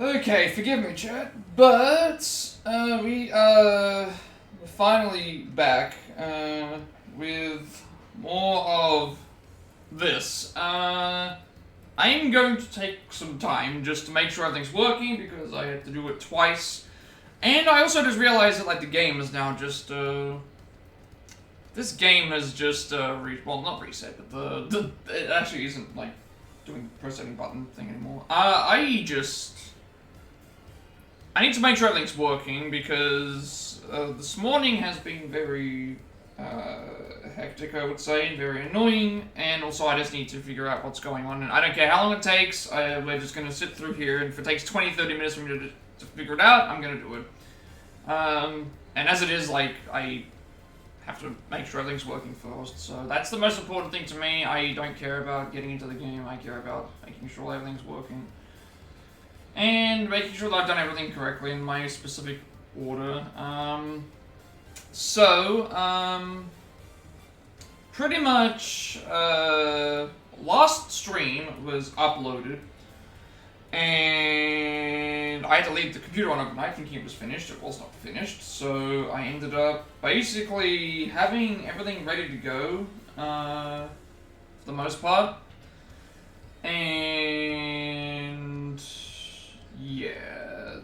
Okay, forgive me, chat, but we're finally back with more of this. I'm going to take some time just to make sure everything's working because I had to do it twice, and I also just realized that like the game is now just this game has just well, not reset, but it actually isn't like doing the pressing button thing anymore. I need to make sure everything's working because this morning has been very hectic, I would say, very annoying, and also I just need to figure out what's going on, and I don't care how long it takes, we're just going to sit through here, and if it takes 20-30 minutes for me to figure it out, I'm going to do it. And as it is, like, I have to make sure everything's working first, so that's the most important thing to me. I don't care about getting into the game, I care about making sure everything's working. And making sure that I've done everything correctly in my specific order. Pretty much, last stream was uploaded, and I had to leave the computer on overnight thinking it was finished. It was not finished, so I ended up basically having everything ready to go, for the most part. And yeah,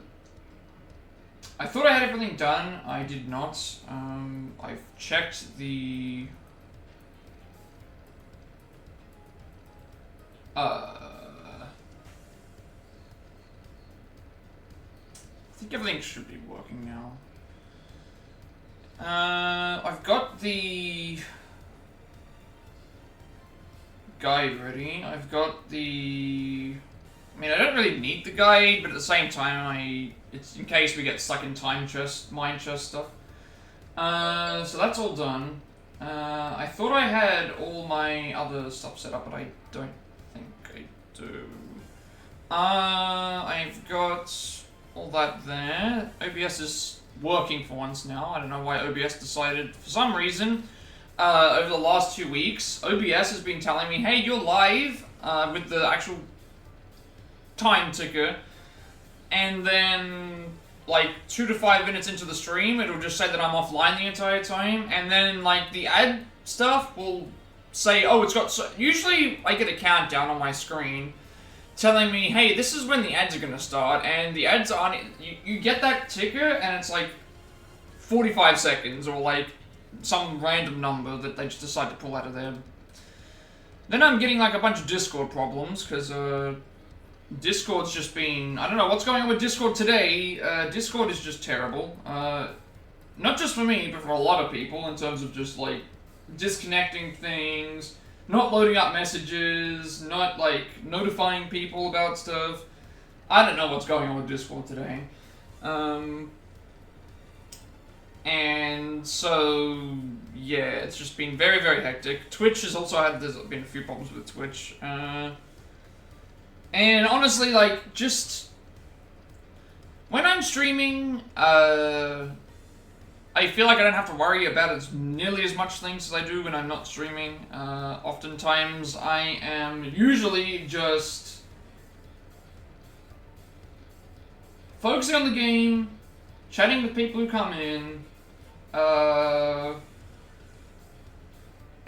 I thought I had everything done. I did not. I've checked the I think everything should be working now. I've got the guide ready. I've got the... I mean, I don't really need the guide, but at the same time, it's in case we get stuck in mine chest stuff. So that's all done. I thought I had all my other stuff set up, but I don't think I do. I've got all that there. OBS is working for once now. I don't know why OBS decided, for some reason, over the last 2 weeks, OBS has been telling me, hey, you're live, with the actual time ticker, and then like 2 to 5 minutes into the stream it'll just say that I'm offline the entire time, and then like the ad stuff will say, oh, it's got usually I get a countdown on my screen telling me, hey, this is when the ads are gonna start, and the ads aren't, you get that ticker and it's like 45 seconds or like some random number that they just decide to pull out of there. Then I'm getting like a bunch of Discord problems because Discord's just been... I don't know what's going on with Discord today. Discord is just terrible. Not just for me, but for a lot of people in terms of just, like, disconnecting things, not loading up messages, not, like, notifying people about stuff. I don't know what's going on with Discord today. And so, yeah, it's just been very, very hectic. Twitch has also had... There's been a few problems with Twitch. And honestly, like, just when I'm streaming, I feel like I don't have to worry about as nearly as much things as I do when I'm not streaming. Oftentimes, I am usually just focusing on the game, chatting with people who come in,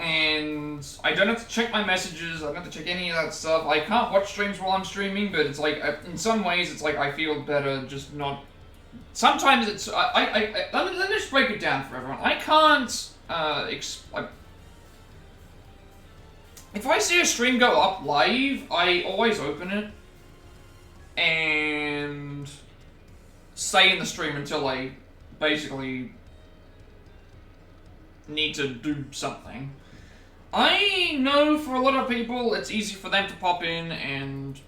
and I don't have to check my messages, I don't have to check any of that stuff. I can't watch streams while I'm streaming, but it's like, in some ways, it's like I feel better just not... Sometimes it's... let me just break it down for everyone. I can't... if I see a stream go up live, I always open it and stay in the stream until I basically need to do something. I know for a lot of people it's easy for them to pop in and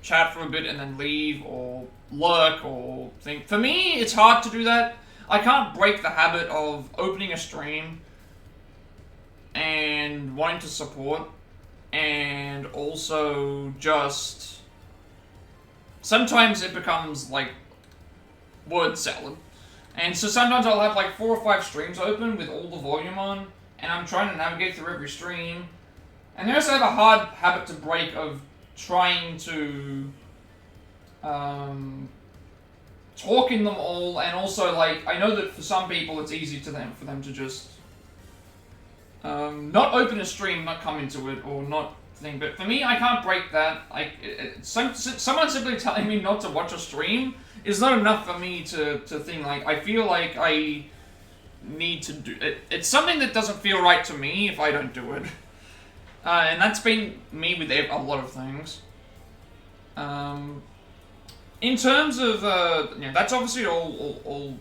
chat for a bit and then leave or lurk or think. For me, it's hard to do that. I can't break the habit of opening a stream and wanting to support and also just... Sometimes it becomes like word salad. And so sometimes I'll have like 4 or 5 streams open with all the volume on, and I'm trying to navigate through every stream. And I also have a hard habit to break of trying to talking them all, and also, like, I know that for some people it's easy for them to just not open a stream, not come into it, or not thing. But for me, I can't break that. Someone simply telling me not to watch a stream is not enough for me to think, like, I feel like I need to do it. It's something that doesn't feel right to me if I don't do it. And that's been me with a lot of things. In terms of, that's obviously all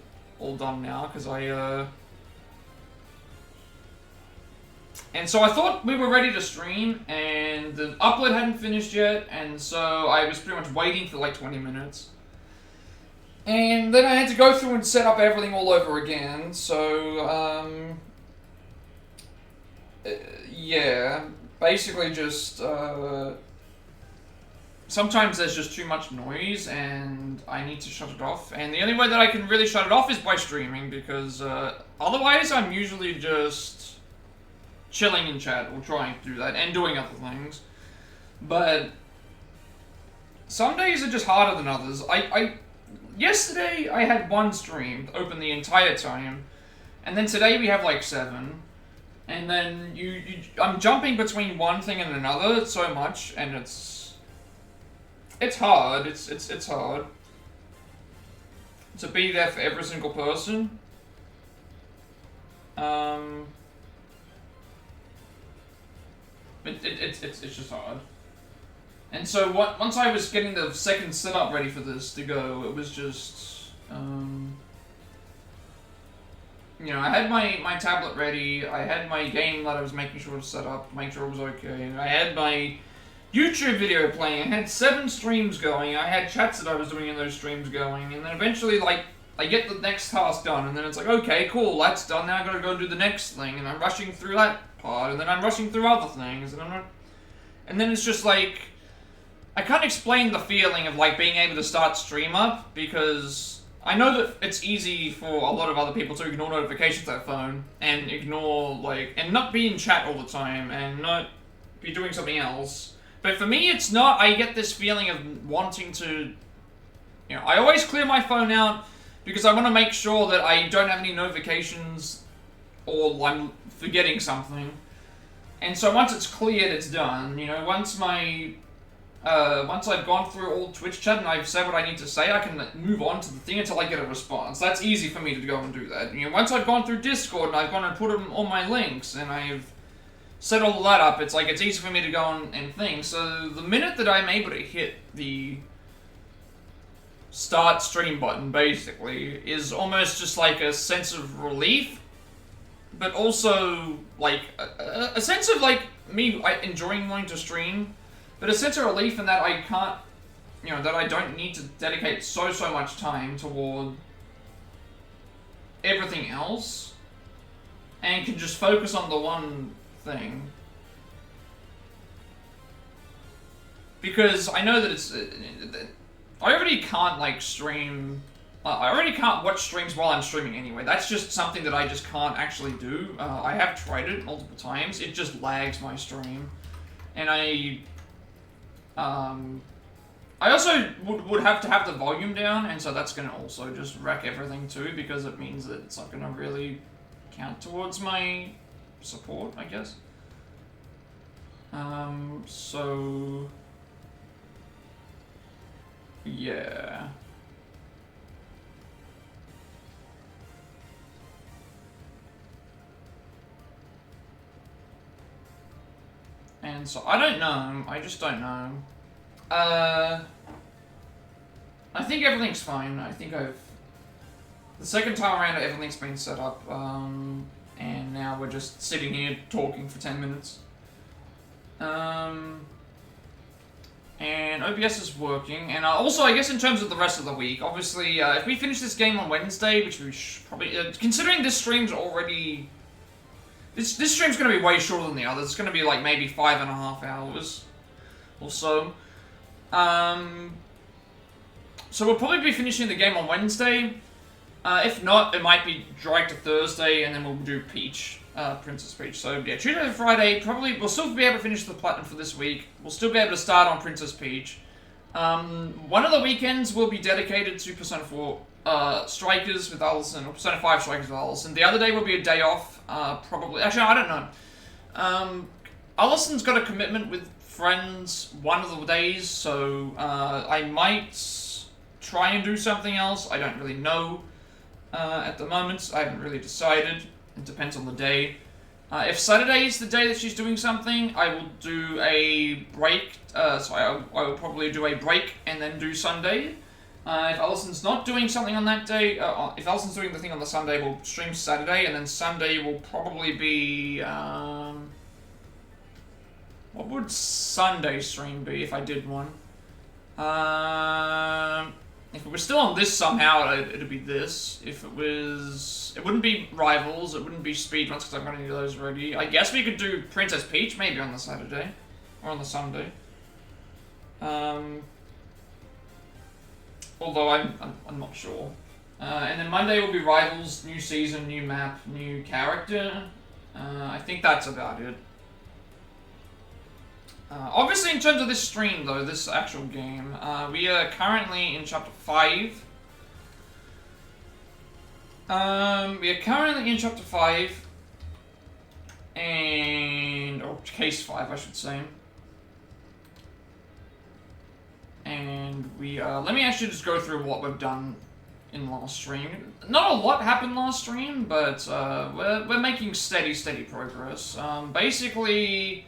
done now, because and so I thought we were ready to stream, and the upload hadn't finished yet, and so I was pretty much waiting for like 20 minutes. And then I had to go through and set up everything all over again, so, yeah, basically just, sometimes there's just too much noise, and I need to shut it off, and the only way that I can really shut it off is by streaming, because, otherwise I'm usually just chilling in chat, or trying to do that, and doing other things. But some days are just harder than others. Yesterday I had one stream open the entire time, and then today we have like 7. And then I'm jumping between one thing and another so much, and it's hard. It's hard to be there for every single person. It's just hard. And so once I was getting the second setup ready for this to go, it was just, I had my tablet ready, I had my game that I was making sure to set up, make sure it was okay, I had my YouTube video playing, I had 7 streams going, I had chats that I was doing in those streams going, and then eventually, like, I get the next task done, and then it's like, okay, cool, that's done, now I gotta go do the next thing, and I'm rushing through that part, and then I'm rushing through other things, and then it's just like, I can't explain the feeling of, like, being able to start stream up, because I know that it's easy for a lot of other people to ignore notifications on their phone, and ignore, like, and not be in chat all the time, and not be doing something else. But for me, it's not. I get this feeling of wanting to, I always clear my phone out, because I want to make sure that I don't have any notifications, or I'm forgetting something. And so once it's cleared, it's done. Once I've gone through all Twitch chat and I've said what I need to say, I can move on to the thing until I get a response. That's easy for me to go and do that. Once I've gone through Discord and I've gone and put all my links and I've set all of that up, it's like it's easy for me to go and think. So the minute that I'm able to hit the start stream button, basically, is almost just like a sense of relief, but also like a sense of like me enjoying wanting to stream. But a sense of relief in that I can't, that I don't need to dedicate so much time toward everything else, and can just focus on the one thing. Because I know that it's, I already can't, like, stream, I already can't watch streams while I'm streaming anyway. That's just something that I just can't actually do. I have tried it multiple times, it just lags my stream. And I also would have to have the volume down, and so that's going to also just wreck everything too, because it means that it's not going to really count towards my support, I guess. So yeah. And so, I don't know. I just don't know. I think everything's fine. I think the second time around, everything's been set up, and now we're just sitting here talking for 10 minutes. And OBS is working, and also, I guess in terms of the rest of the week, obviously, if we finish this game on Wednesday, which we probably, considering this stream's already, this stream's going to be way shorter than the others. It's going to be like maybe 5.5 hours or so. So we'll probably be finishing the game on Wednesday. If not, it might be dragged to Thursday, and then we'll do Peach, Princess Peach. So yeah, Tuesday to Friday, probably we'll still be able to finish the Platinum for this week. We'll still be able to start on Princess Peach. One of the weekends will be dedicated to Persona 4 strikers with Allison, or Persona 5 strikers with Allison. The other day will be a day off, probably. Actually, I don't know. Allison's got a commitment with friends one of the days, so I might try and do something else. I don't really know at the moment. I haven't really decided. It depends on the day. If Saturday is the day that she's doing something, I will do a break. So I will probably do a break and then do Sunday. If Allison's not doing something on that day, if Allison's doing the thing on the Sunday, we'll stream Saturday, and then Sunday will probably be, what would Sunday stream be if I did one? If it was still on this somehow, it'd be this. If it was... It wouldn't be Rivals, it wouldn't be Speedruns, because I've got any of those ready. I guess we could do Princess Peach, maybe on the Saturday. Or on the Sunday. Although I'm not sure. And then Monday will be Rivals, new season, new map, new character. I think that's about it. Obviously, in terms of this stream, though, this actual game, we are currently in Chapter 5. We are currently in Chapter 5. Or Case 5, I should say. And we, let me actually just go through what we've done in last stream. Not a lot happened last stream, but, we're making steady progress. Basically...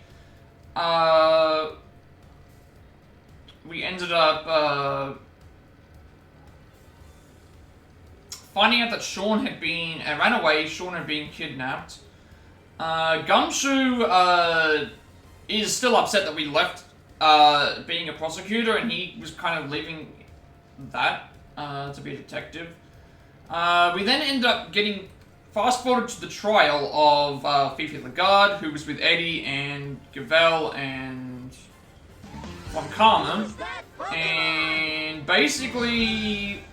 we ended up, finding out that Sean had been, ran away, Sean had been kidnapped. Gumshoe, is still upset that we left, being a prosecutor, and he was kind of leaving that, to be a detective. We then ended up getting fast forward to the trial of Fifi Lagarde, who was with Eddie and Gavel and Von Karma. And basically,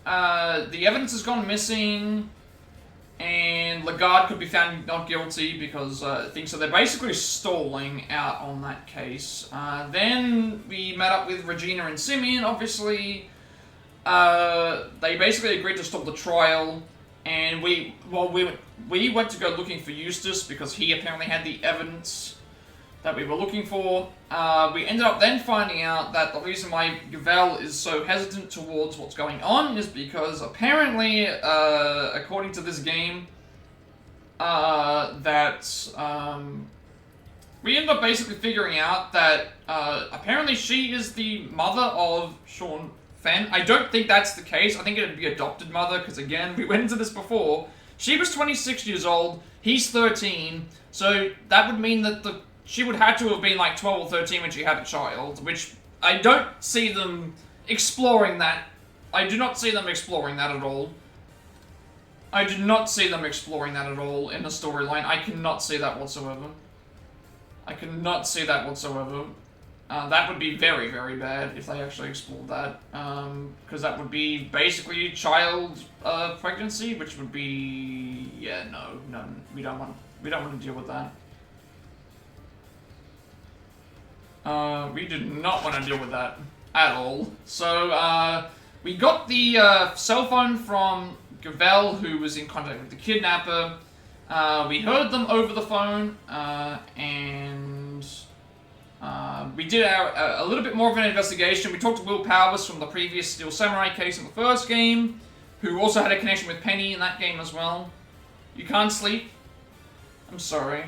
the evidence has gone missing, and Lagarde could be found not guilty because things. So they're basically stalling out on that case. Then we met up with Regina and Simeon. Obviously, they basically agreed to stop the trial. And we went to go looking for Eustace because he apparently had the evidence that we were looking for. We ended up then finding out that the reason why Gavel is so hesitant towards what's going on is because apparently, according to this game, we ended up basically figuring out that apparently she is the mother of Sean Fenn. I don't think that's the case. I think it would be adopted mother, because again, we went into this before. She was 26 years old, he's 13, so that would mean that she would have to have been like 12 or 13 when she had a child, which I don't see them exploring that. I do not see them exploring that at all. I do not see them exploring that at all in the storyline. I cannot see that whatsoever. I cannot see that whatsoever. That would be very, very bad if they actually explored that, because that would be basically child pregnancy, which would be no, we don't want to deal with that. We do not want to deal with that at all. So we got the cell phone from Gavel, who was in contact with the kidnapper. We heard them over the phone, and we did a little bit more of an investigation. We talked to Will Powers from the previous Steel Samurai case in the first game, who also had a connection with Penny in that game as well. You can't sleep? I'm sorry.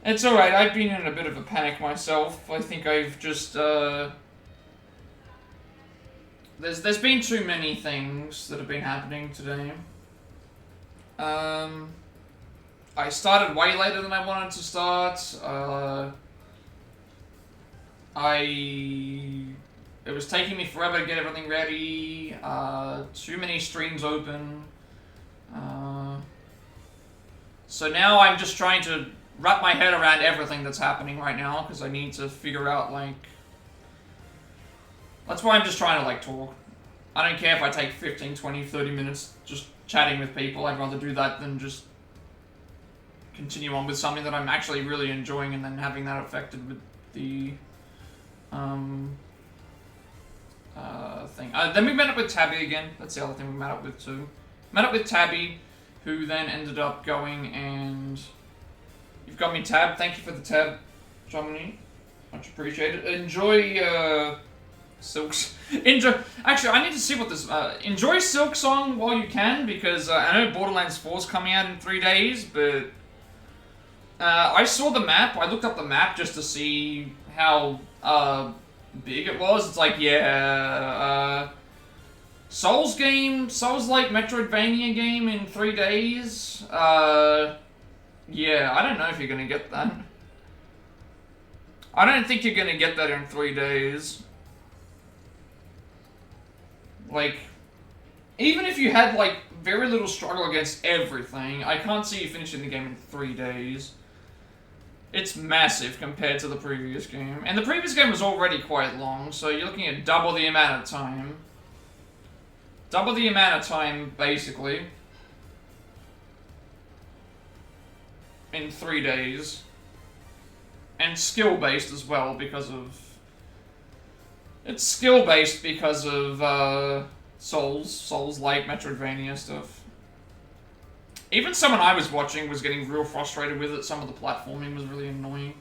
It's alright, I've been in a bit of a panic myself. I think I've just, There's been too many things that have been happening today. I started way later than I wanted to start. It was taking me forever to get everything ready. Too many streams open. So now I'm just trying to wrap my head around everything that's happening right now, because I need to figure out, like... That's why I'm just trying to, like, talk. I don't care if I take 15, 20, 30 minutes just chatting with people. I'd rather do that than just continue on with something that I'm actually really enjoying and then having that affected with the thing. Then we met up with Tabby again. That's the other thing we met up with too. Met up with Tabby, who then ended up going and... You've got me tab. Thank you for the tab, Jomini. Much appreciated. Enjoy, Silk's... Actually, I need to see what this... enjoy Silk Song while you can, because I know Borderlands 4 is coming out in 3 days, but... I saw the map. I looked up the map just to see how, big it was. It's like, yeah, Souls-like Metroidvania game in 3 days. Yeah, I don't know if you're gonna get that. I don't think you're gonna get that in 3 days. Like, even if you had, like, very little struggle against everything, I can't see you finishing the game in 3 days. It's massive compared to the previous game. And the previous game was already quite long, so you're looking at double the amount of time. Double the amount of time, basically. In 3 days. And skill-based as well, because of... It's skill-based because of, Souls-like Metroidvania stuff. Even someone I was watching was getting real frustrated with it. Some of the platforming was really annoying.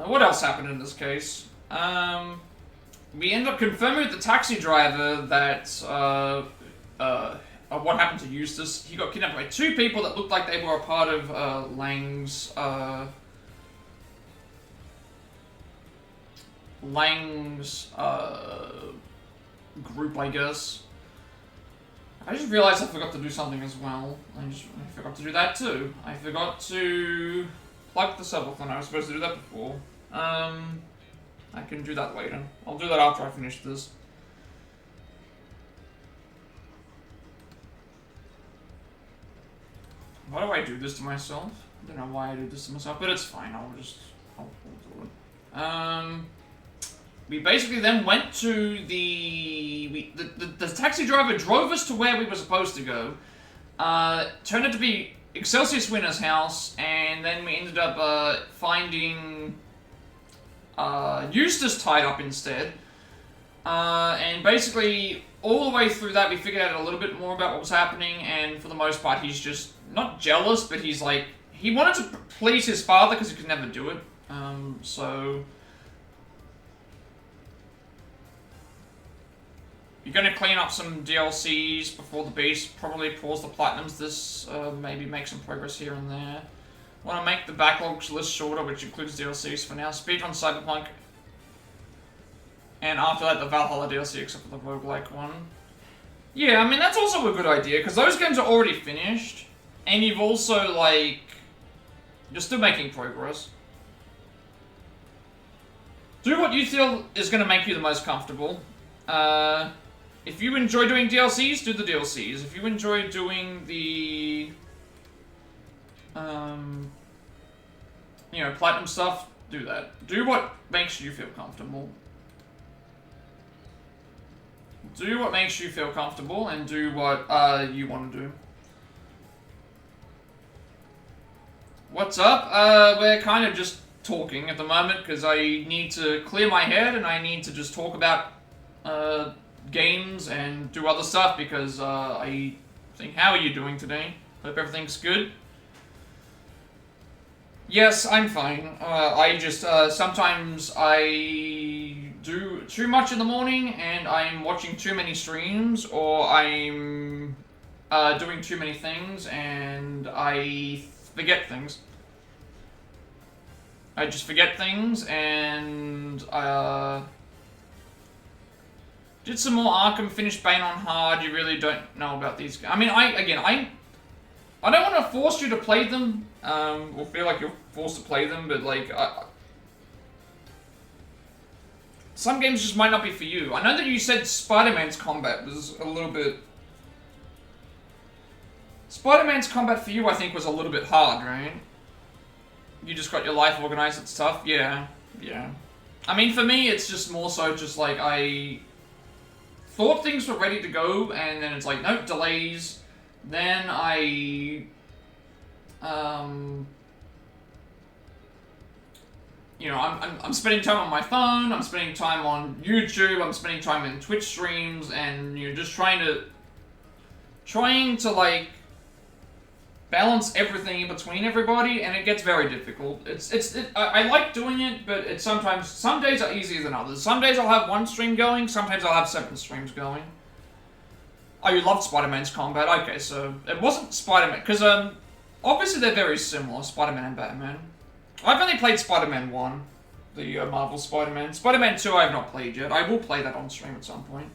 What else happened in this case? We end up confirming with the taxi driver that, what happened to Eustace. He got kidnapped by 2 people that looked like they were a part of, Lang's group, I guess. I just realized I forgot to do something as well. I forgot to do that too. I forgot to plug the subathon. I was supposed to do that before. I can do that later. I'll do that after I finish this. Why do I do this to myself? I don't know why I do this to myself, but it's fine. I'll do it. We basically then went to the taxi driver drove us to where we were supposed to go. Turned out to be Excelsius Winner's house, and then we ended up finding Eustace tied up instead. And basically, all the way through that, we figured out a little bit more about what was happening, and for the most part, he's just not jealous, but he's like, he wanted to please his father because he could never do it. So... You're going to clean up some DLCs before the beast, probably pause the platinums this, maybe make some progress here and there. Want to make the backlogs list shorter, which includes DLCs for now. Speedrun Cyberpunk. And after that, the Valhalla DLC, except for the roguelike one. Yeah, I mean, that's also a good idea, because those games are already finished. And you've also, like... You're still making progress. Do what you feel is going to make you the most comfortable. If you enjoy doing DLCs, do the DLCs. If you enjoy doing the... you know, platinum stuff, do that. Do what makes you feel comfortable. Do what makes you feel comfortable, and do what, you want to do. What's up? We're kind of just talking at the moment, because I need to clear my head, and I need to just talk about, games and do other stuff, because, I think, how are you doing today? Hope everything's good. Yes, I'm fine. I just, sometimes I do too much in the morning, and I'm watching too many streams, or I'm, doing too many things, and I forget things. I just forget things, and, did some more Arkham, finished Bane on hard. You really don't know about these. I mean, I don't want to force you to play them, or feel like you're forced to play them, but like, some games just might not be for you. I know that you said Spider-Man's combat was a little bit... Spider-Man's combat for you, I think, was a little bit hard, right? You just got your life organized, it's tough? Yeah, yeah. I mean, for me, it's just more so just like, I thought things were ready to go, and then it's like, nope, delays. Then I, you know, I'm spending time on my phone, I'm spending time on YouTube, I'm spending time in Twitch streams, and you're just trying to like balance everything in between everybody, and it gets very difficult. I like doing it, but it's sometimes, some days are easier than others. Some days I'll have one stream going, sometimes I'll have 7 streams going. Oh, you loved Spider-Man's combat? Okay, so it wasn't Spider-Man, because obviously they're very similar, Spider-Man and Batman. I've only played Spider-Man 1, the Marvel Spider-Man. Spider-Man 2 I have not played yet. I will play that on stream at some point.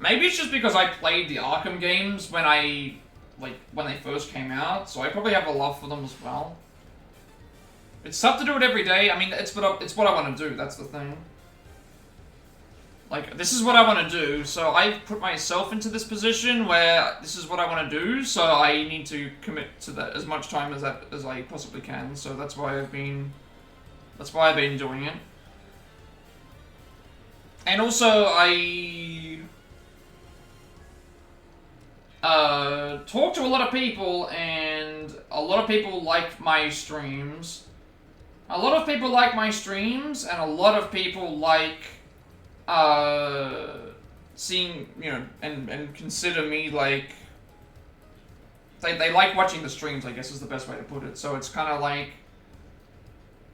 Maybe it's just because I played the Arkham games when when they first came out, so I probably have a love for them as well. It's tough to do it every day. I mean, it's what I want to do, that's the thing. Like, this is what I want to do, so I've put myself into this position where this is what I want to do, so I need to commit to that as much time as I possibly can, so that's why I've been doing it. And also, I talk to a lot of people, and a lot of people like my streams. A lot of people like my streams, and a lot of people like seeing, you know, and consider me like, they like watching the streams, I guess is the best way to put it. So it's kind of like,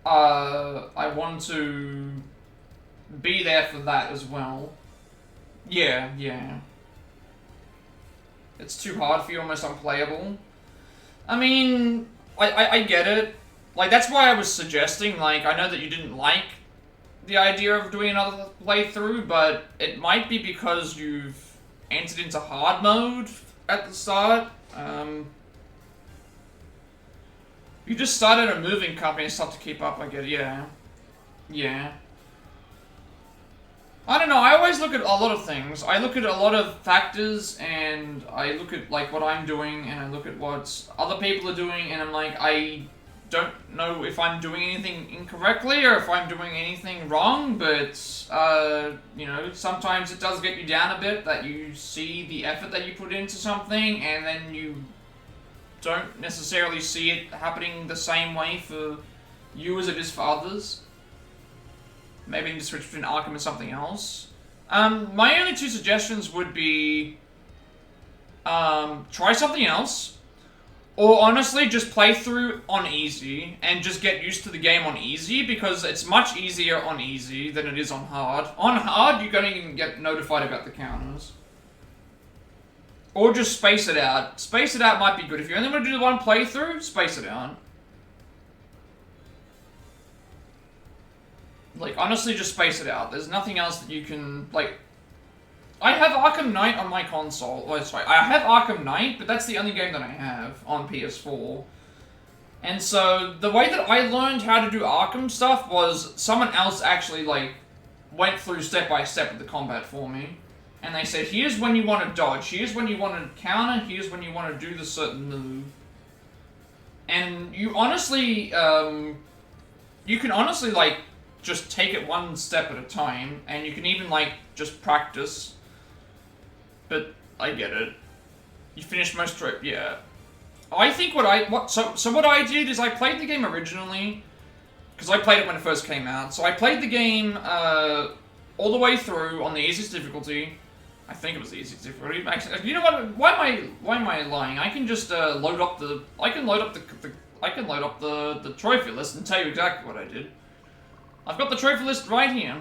I want to be there for that as well. Yeah. It's too hard for you, almost unplayable. I mean, I get it. Like, that's why I was suggesting, like, I know that you didn't like the idea of doing another playthrough, but it might be because you've entered into hard mode at the start. You just started a moving company and stuff to keep up, I get it, yeah. I don't know, I always look at a lot of things. I look at a lot of factors, and I look at, like, what I'm doing, and I look at what other people are doing, and I'm like, I don't know if I'm doing anything incorrectly or if I'm doing anything wrong, but, you know, sometimes it does get you down a bit that you see the effort that you put into something, and then you don't necessarily see it happening the same way for you as it is for others. Maybe you need to switch between Arkham and something else. My only 2 suggestions would be, try something else, or honestly just play through on easy, and just get used to the game on easy, because it's much easier on easy than it is on hard. On hard, you're going to even get notified about the counters. Or just space it out. Space it out might be good. If you only want to do the one playthrough, space it out. Like, honestly, just space it out. There's nothing else that you can, like... I have Arkham Knight on my console. Oh, sorry. I have Arkham Knight, but that's the only game that I have on PS4. And so, the way that I learned how to do Arkham stuff was someone else actually, like, went through step by step of the combat for me. And they said, here's when you want to dodge, here's when you want to counter, here's when you want to do the certain move. And you honestly, you can honestly, like, just take it one step at a time, and you can even, like, just practice. But I get it. You finish most trip, yeah. I think what I did is I played the game originally, because I played it when it first came out. So I played the game all the way through on the easiest difficulty. I think it was the easiest difficulty. Actually, you know what? Why am I lying? I can just load up the trophy list and tell you exactly what I did. I've got the trophy list right here.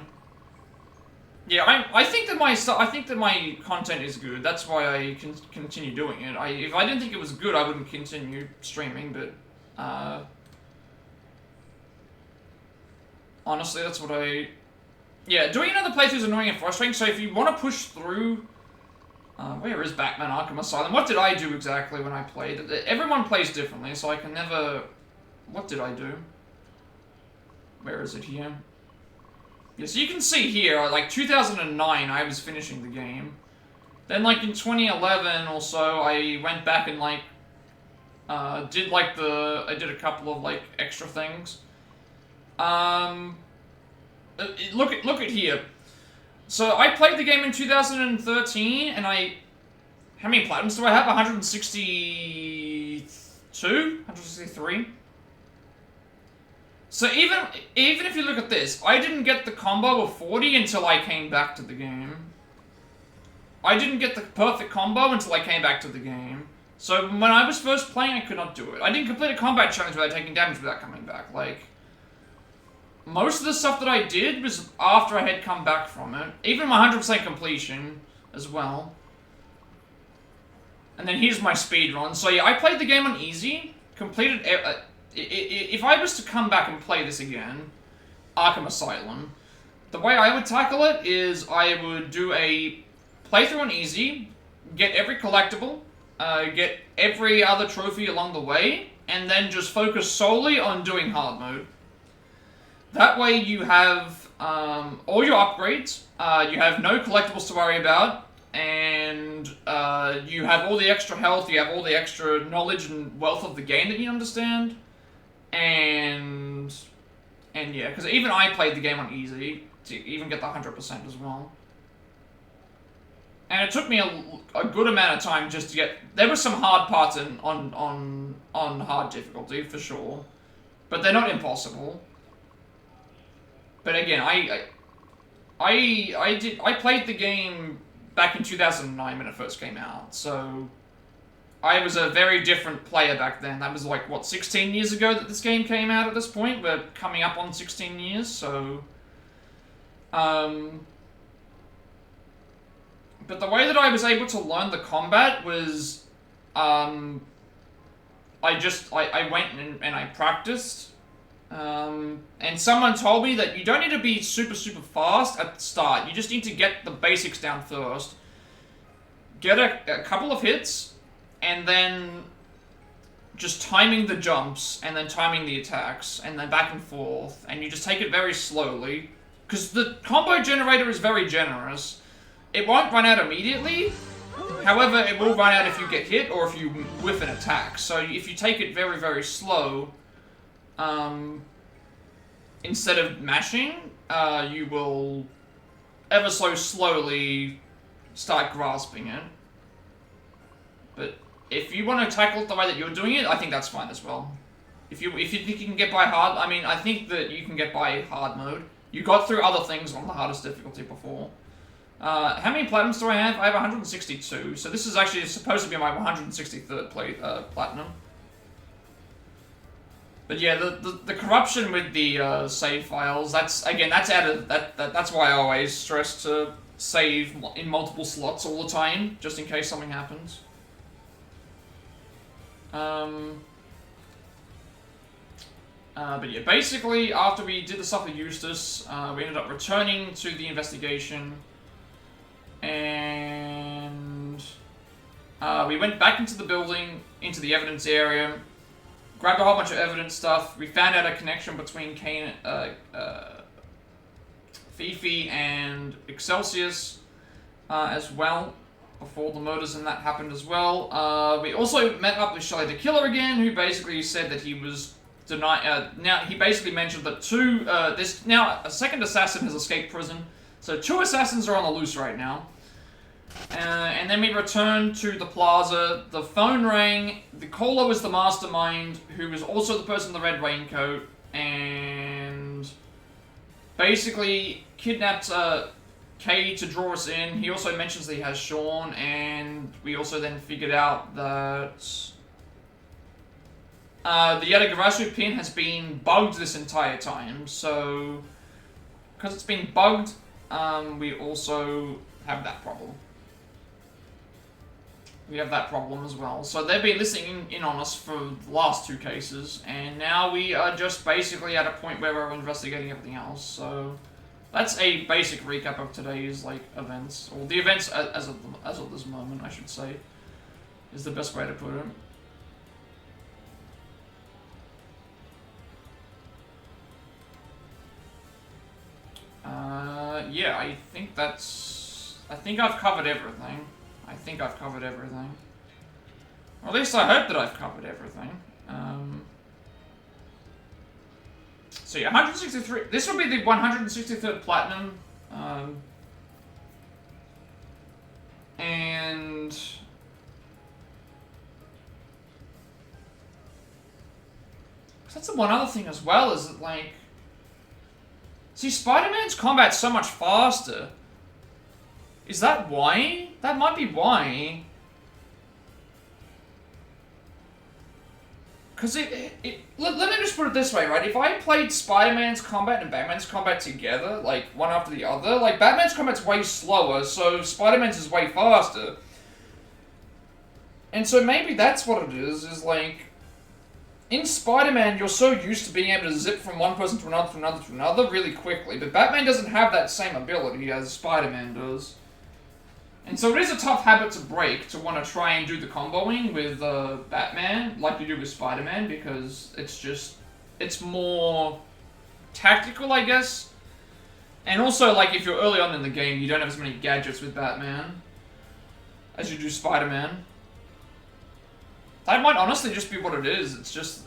Yeah, I think that my content is good. That's why I can continue doing it. If I didn't think it was good, I wouldn't continue streaming. But honestly, that's what I. Yeah, doing another playthrough is annoying and frustrating. So if you want to push through, where is Batman Arkham Asylum? What did I do exactly when I played? Everyone plays differently, so I can never. What did I do? Where is it here? Yeah, so you can see here, like 2009, I was finishing the game. Then, like in 2011 or so, I went back and like I did a couple of like extra things. Look at here. So I played the game in 2013, and I How many platinums do I have? 162? 163? So even if you look at this, I didn't get the combo of 40 until I came back to the game. I didn't get the perfect combo until I came back to the game. So when I was first playing, I could not do it. I didn't complete a combat challenge without taking damage without coming back. Like, most of the stuff that I did was after I had come back from it. Even my 100% completion as well. And then here's my speed run. So yeah, I played the game on easy, completed... if I was to come back and play this again, Arkham Asylum, the way I would tackle it is I would do a playthrough on easy, get every collectible, get every other trophy along the way, and then just focus solely on doing hard mode. That way you have all your upgrades, you have no collectibles to worry about, and you have all the extra health, you have all the extra knowledge and wealth of the game that you understand. And yeah, because even I played the game on easy to even get the 100% as well. And it took me a good amount of time just to get... There were some hard parts on hard difficulty, for sure. But they're not impossible. But again, I played the game back in 2009 when it first came out, so... I was a very different player back then. That was like, what, 16 years ago that this game came out at this point? We're coming up on 16 years, so... But the way that I was able to learn the combat was... I went and I practiced. And someone told me that you don't need to be super fast at the start. You just need to get the basics down first. Get a couple of hits... And then just timing the jumps, and then timing the attacks, and then back and forth, and you just take it very slowly. Because the combo generator is very generous. It won't run out immediately, however, it will run out if you get hit, or if you whiff an attack. So if you take it very slow, instead of mashing, you will ever so slowly start grasping it. But if you want to tackle it the way that you're doing it, I think that's fine as well. If you think you can get by hard, I mean, I think that you can get by hard mode. You got through other things on the hardest difficulty before. How many platinums do I have? I have 162. So this is actually supposed to be my 163rd platinum. But yeah, the corruption with the save files, that's added. That's why I always stress to save in multiple slots all the time, just in case something happens. But yeah, basically, after we did the stuff with Eustace, we ended up returning to the investigation, and we went back into the building, into the evidence area, grabbed a whole bunch of evidence stuff. We found out a connection between Fifi and Excelsius as well, before the murders and that happened as well. We also met up with Shelley the Killer again, who basically said that he was now he basically mentioned that there's now a second assassin has escaped prison, so 2 assassins are on the loose right now. And then we returned to the plaza. The phone rang. The caller was the mastermind, who was also the person in the red raincoat, and basically kidnapped Kay to draw us in. He also mentions that he has Sean, and we also then figured out that the Yatagarasu pin has been bugged this entire time. So, because it's been bugged, we also have that problem. We have that problem as well. So they've been listening in on us for the last 2 cases, and now we are just basically at a point where we're investigating everything else. So that's a basic recap of today's events, or the events as of this moment, I should say, is the best way to put it. Yeah, I think I've covered everything. Or at least I hope that I've covered everything. So yeah, 163. This will be the 163rd platinum. And That's the one other thing as well, is that, like... See, Spider-Man's combat's so much faster. Is that why? That might be why. Because let me just put it this way, right? If I played Spider-Man's combat and Batman's combat together, like, one after the other, like, Batman's combat's way slower, so Spider-Man's is way faster. And so maybe that's what it is like... In Spider-Man, you're so used to being able to zip from one person to another, to another, to another really quickly, but Batman doesn't have that same ability as Spider-Man does. And so it is a tough habit to break, to want to try and do the comboing with Batman, like you do with Spider-Man, because it's just... It's more tactical, I guess. And also, like, if you're early on in the game, you don't have as many gadgets with Batman as you do Spider-Man. That might honestly just be what it is. It's just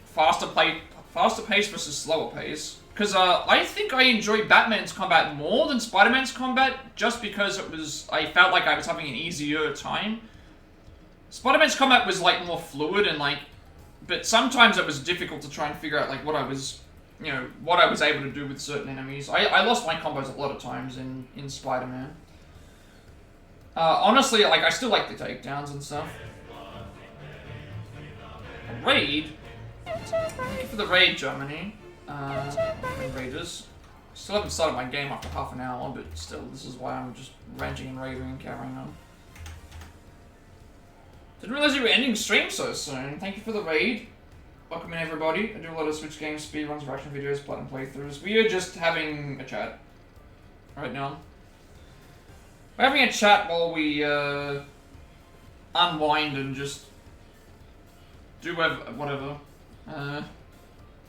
faster pace versus slower pace. Because I think I enjoy Batman's combat more than Spider-Man's combat, just because I felt like I was having an easier time. Spider-Man's combat was like more fluid and like, but sometimes it was difficult to try and figure out like what I was able to do with certain enemies. I lost my combos a lot of times in Spider-Man. Honestly, like, I still like the takedowns and stuff. A raid? Thank you for the raid, Germany. Raiders. Still haven't started my game after half an hour, but still, this is why I'm just ranting and raving and carrying on. Didn't realize you were ending stream so soon. Thank you for the raid. Welcome in, everybody. I do a lot of Switch games, speedruns, reaction videos, Plat and playthroughs. We are just having a chat right now. We're having a chat while we unwind and just do whatever.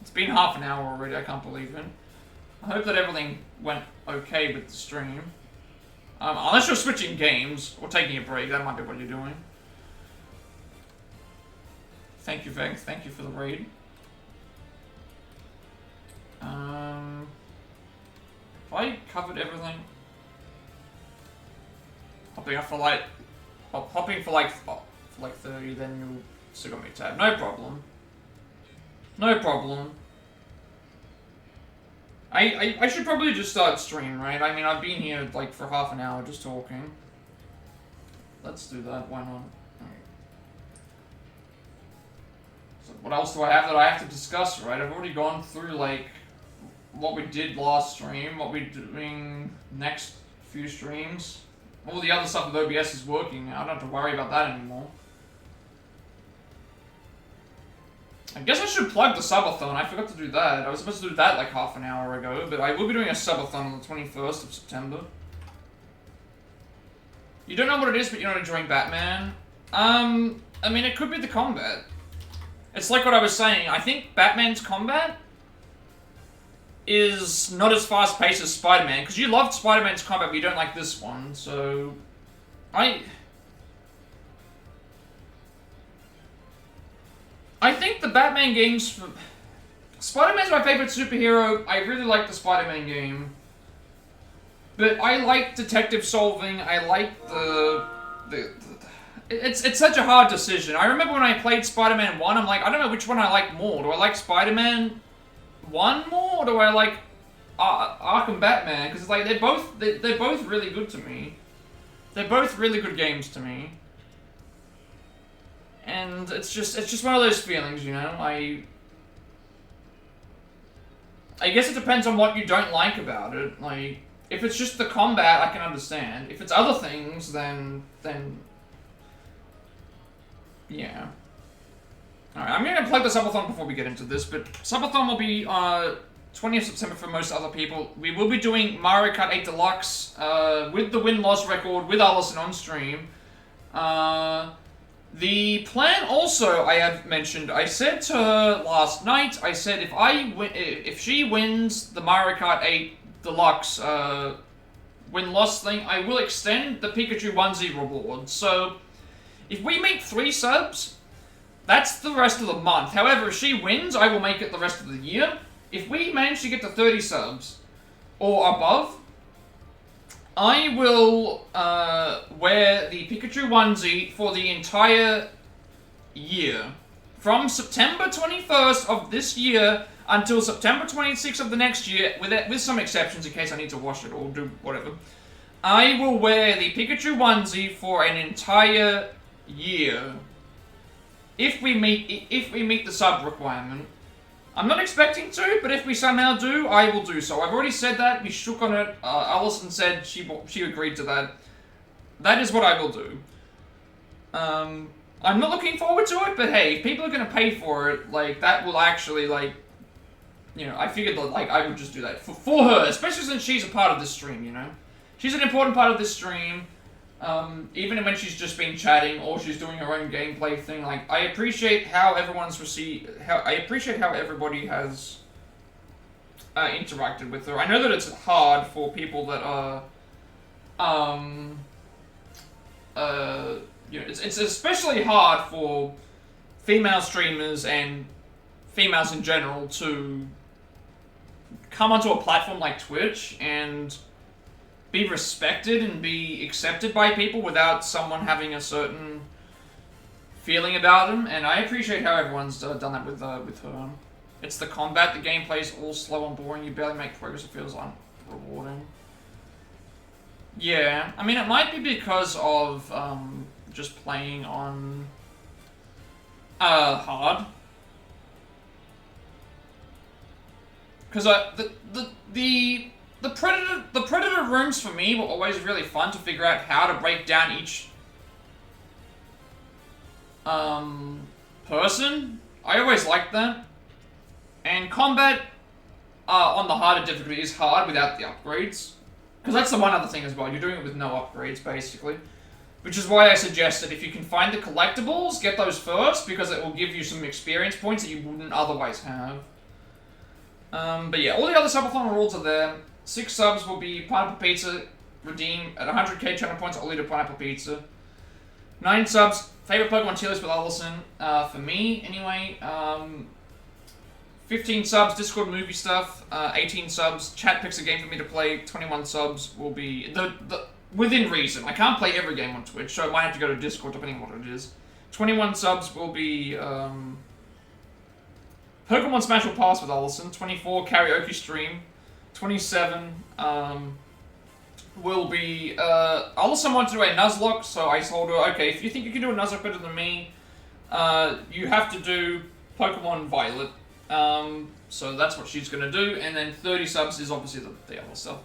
It's been half an hour already, I can't believe it. I hope that everything went okay with the stream. Unless you're switching games or taking a break, that might be what you're doing. Thank you, Veg. Thank you for the raid. If I covered everything... Hopping for like 30, then you'll still got me tabbed. No problem. No problem. I should probably just start stream, right? I mean, I've been here like for half an hour just talking. Let's do that. Why not? Alright. So what else do I have that I have to discuss, right? I've already gone through like what we did last stream, what we're doing next few streams. All the other stuff with OBS is working now. I don't have to worry about that anymore. I guess I should plug the subathon. I forgot to do that. I was supposed to do that like half an hour ago, but I will be doing a subathon on the 21st of September. You don't know what it is, but you're not enjoying Batman? I mean, it could be the combat. It's like what I was saying. I think Batman's combat is not as fast-paced as Spider-Man, because you loved Spider-Man's combat, but you don't like this one, so... I think the Batman games... Spider-Man's my favorite superhero. I really like the Spider-Man game. But I like detective solving. I like It's such a hard decision. I remember when I played Spider-Man 1, I'm like, I don't know which one I like more. Do I like Spider-Man 1 more, or do I like Arkham Batman? Because it's like they're both really good to me. They're both really good games to me. And it's just one of those feelings, you know. I guess it depends on what you don't like about it. Like, if it's just the combat, I can understand. If it's other things, then yeah. Alright, I'm gonna plug the subathon before we get into this, but subathon will be 20th September for most other people. We will be doing Mario Kart 8 Deluxe with the win-loss record with Allison on stream. The plan also, I have mentioned, I said to her last night, I said if she wins the Mario Kart 8 Deluxe win-loss thing, I will extend the Pikachu onesie reward. So, if we make 3 subs, that's the rest of the month. However, if she wins, I will make it the rest of the year. If we manage to get to 30 subs or above, I will wear the Pikachu onesie for the entire year. from September 21st of this year until September 26th of the next year, with some exceptions in case I need to wash it or do whatever, I will wear the Pikachu onesie for an entire year. If we meet the sub requirement. I'm not expecting to, but if we somehow do, I will do so. I've already said that. We shook on it. Allison said she agreed to that. That is what I will do. I'm not looking forward to it, but hey, if people are gonna pay for it, like, that will actually, like, you know, I figured that, like, I would just do that for her, especially since she's a part of this stream, you know? She's an important part of this stream. Even when she's just been chatting or she's doing her own gameplay thing, like, I appreciate how everyone's I appreciate how everybody has interacted with her. I know that it's hard for people that are, you know, it's especially hard for female streamers and females in general to come onto a platform like Twitch and be respected and be accepted by people without someone having a certain feeling about them, and I appreciate how everyone's done that with her. It's the combat, the gameplay's all slow and boring, you barely make progress, it feels unrewarding. Yeah, I mean, it might be because of just playing on hard. Because the Predator rooms for me were always really fun to figure out how to break down each person. I always liked that. And combat on the harder difficulty is hard without the upgrades. Because that's the one other thing as well, you're doing it with no upgrades basically. Which is why I suggested if you can find the collectibles, get those first, because it will give you some experience points that you wouldn't otherwise have. But yeah, all the other subathon rewards are there. 6 subs will be Pineapple Pizza, redeem at 100k channel points, I'll eat a Pineapple Pizza. 9 subs, favorite Pokemon tier list with Allison, for me, anyway. 15 subs, Discord movie stuff. 18 subs, chat picks a game for me to play. 21 subs will be, within reason. I can't play every game on Twitch, so I might have to go to Discord depending on what it is. 21 subs will be, Pokemon Smash will pass with Allison. 24, karaoke stream. 27, will be, Allison wanted to do a Nuzlocke, so I told her, okay, if you think you can do a Nuzlocke better than me, you have to do Pokemon Violet. So that's what she's gonna do, and then 30 subs is obviously the other stuff.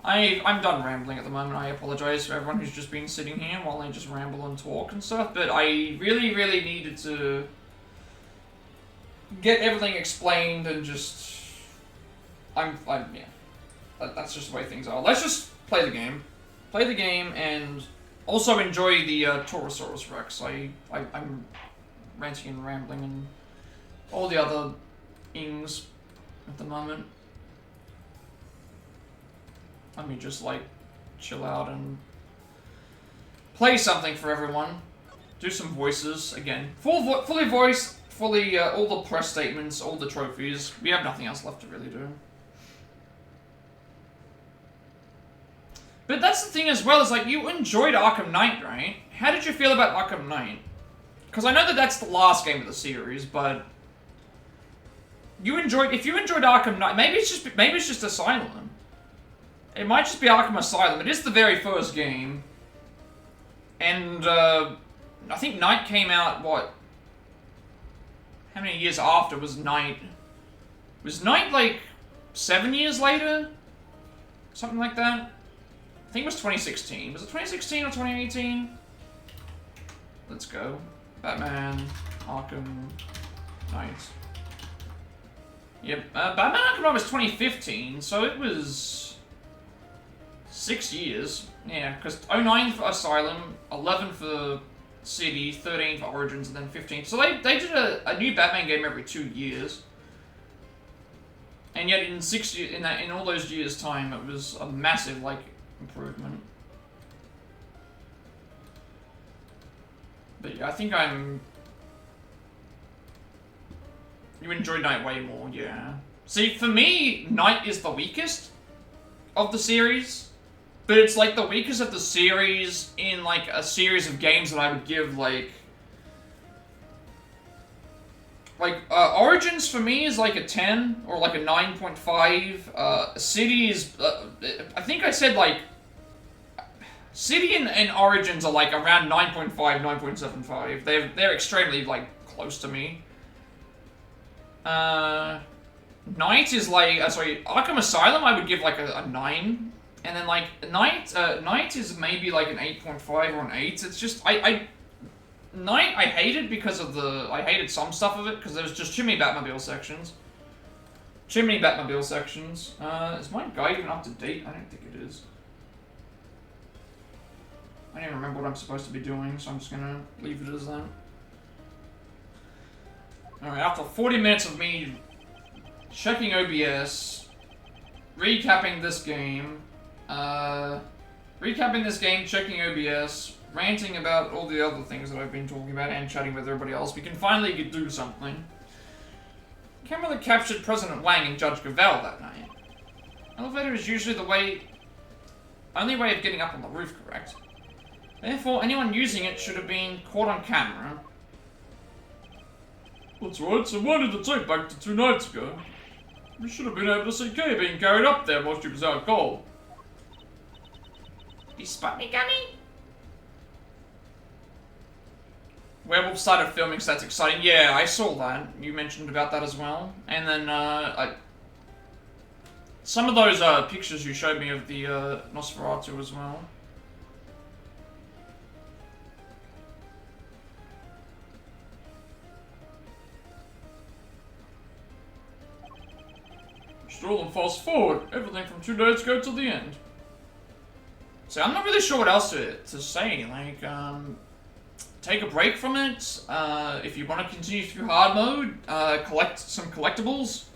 I'm done rambling at the moment. I apologize for everyone who's just been sitting here while I just ramble and talk and stuff, but I really, really needed to get everything explained and just... yeah. That's just the way things are. Let's just play the game. Play the game and also enjoy the Taurosaurus Rex. I'm ranting and rambling and all the other ings at the moment. Let me just, like, chill out and play something for everyone. Do some voices, again. Fully voiced, fully, all the press statements, all the trophies. We have nothing else left to really do. But that's the thing as well, is like, you enjoyed Arkham Knight, right? How did you feel about Arkham Knight? Because I know that that's the last game of the series, but... if you enjoyed Arkham Knight, maybe it's just Asylum. It might just be Arkham Asylum. It is the very first game. And, I think Knight came out, what? How many years after was Knight? Was Knight, like, 7 years later? Something like that? I think it was 2016. Was it 2016 or 2018? Let's go. Batman, Arkham Knight. Yep, Batman Arkham Knight was 2015, so it was 6 years. Yeah, because 09 for Asylum, 11 for City, 13 for Origins, and then 15. So they did a new Batman game every 2 years. And yet in 6 years, in all those years' time, it was a massive, like, improvement. But yeah, I think you enjoyed Knight way more, yeah. See, for me, Knight is the weakest of the series. But it's like the weakest of the series in like a series of games that I would give like Like, Origins for me is like a 10 or like a 9.5. City is, I think I said like, City and Origins are like around 9.5, 9.75. They're extremely like close to me. Night is like, sorry, Arkham Asylum I would give like a 9. And then like, Night is maybe like an 8.5 or an 8. It's just, Night I hated because of I hated some stuff of it because there was just too many Batmobile sections. Too many Batmobile sections. Is my guide even up to date? I don't think it is. I don't even remember what I'm supposed to be doing, so I'm just gonna leave it as that. Alright, after 40 minutes of me checking OBS, recapping this game, checking OBS, ranting about all the other things that I've been talking about, and chatting with everybody else, we can finally do something. Camera captured President Wang and Judge Gavelle that night. Elevator is usually the only way of getting up on the roof, correct? Therefore, anyone using it should have been caught on camera. That's right, so why did the tape back to 2 nights ago? We should have been able to see Kay being carried up there while she was out cold. You spot me, Gummy? Werewolf started filming, so that's exciting. Yeah, I saw that. You mentioned about that as well. And then, some of those, pictures you showed me of the, Nosferatu as well. Scroll and fast forward. Everything from 2 days ago to the end. So I'm not really sure what else to say. Like, take a break from it. If you want to continue through hard mode, collect some collectibles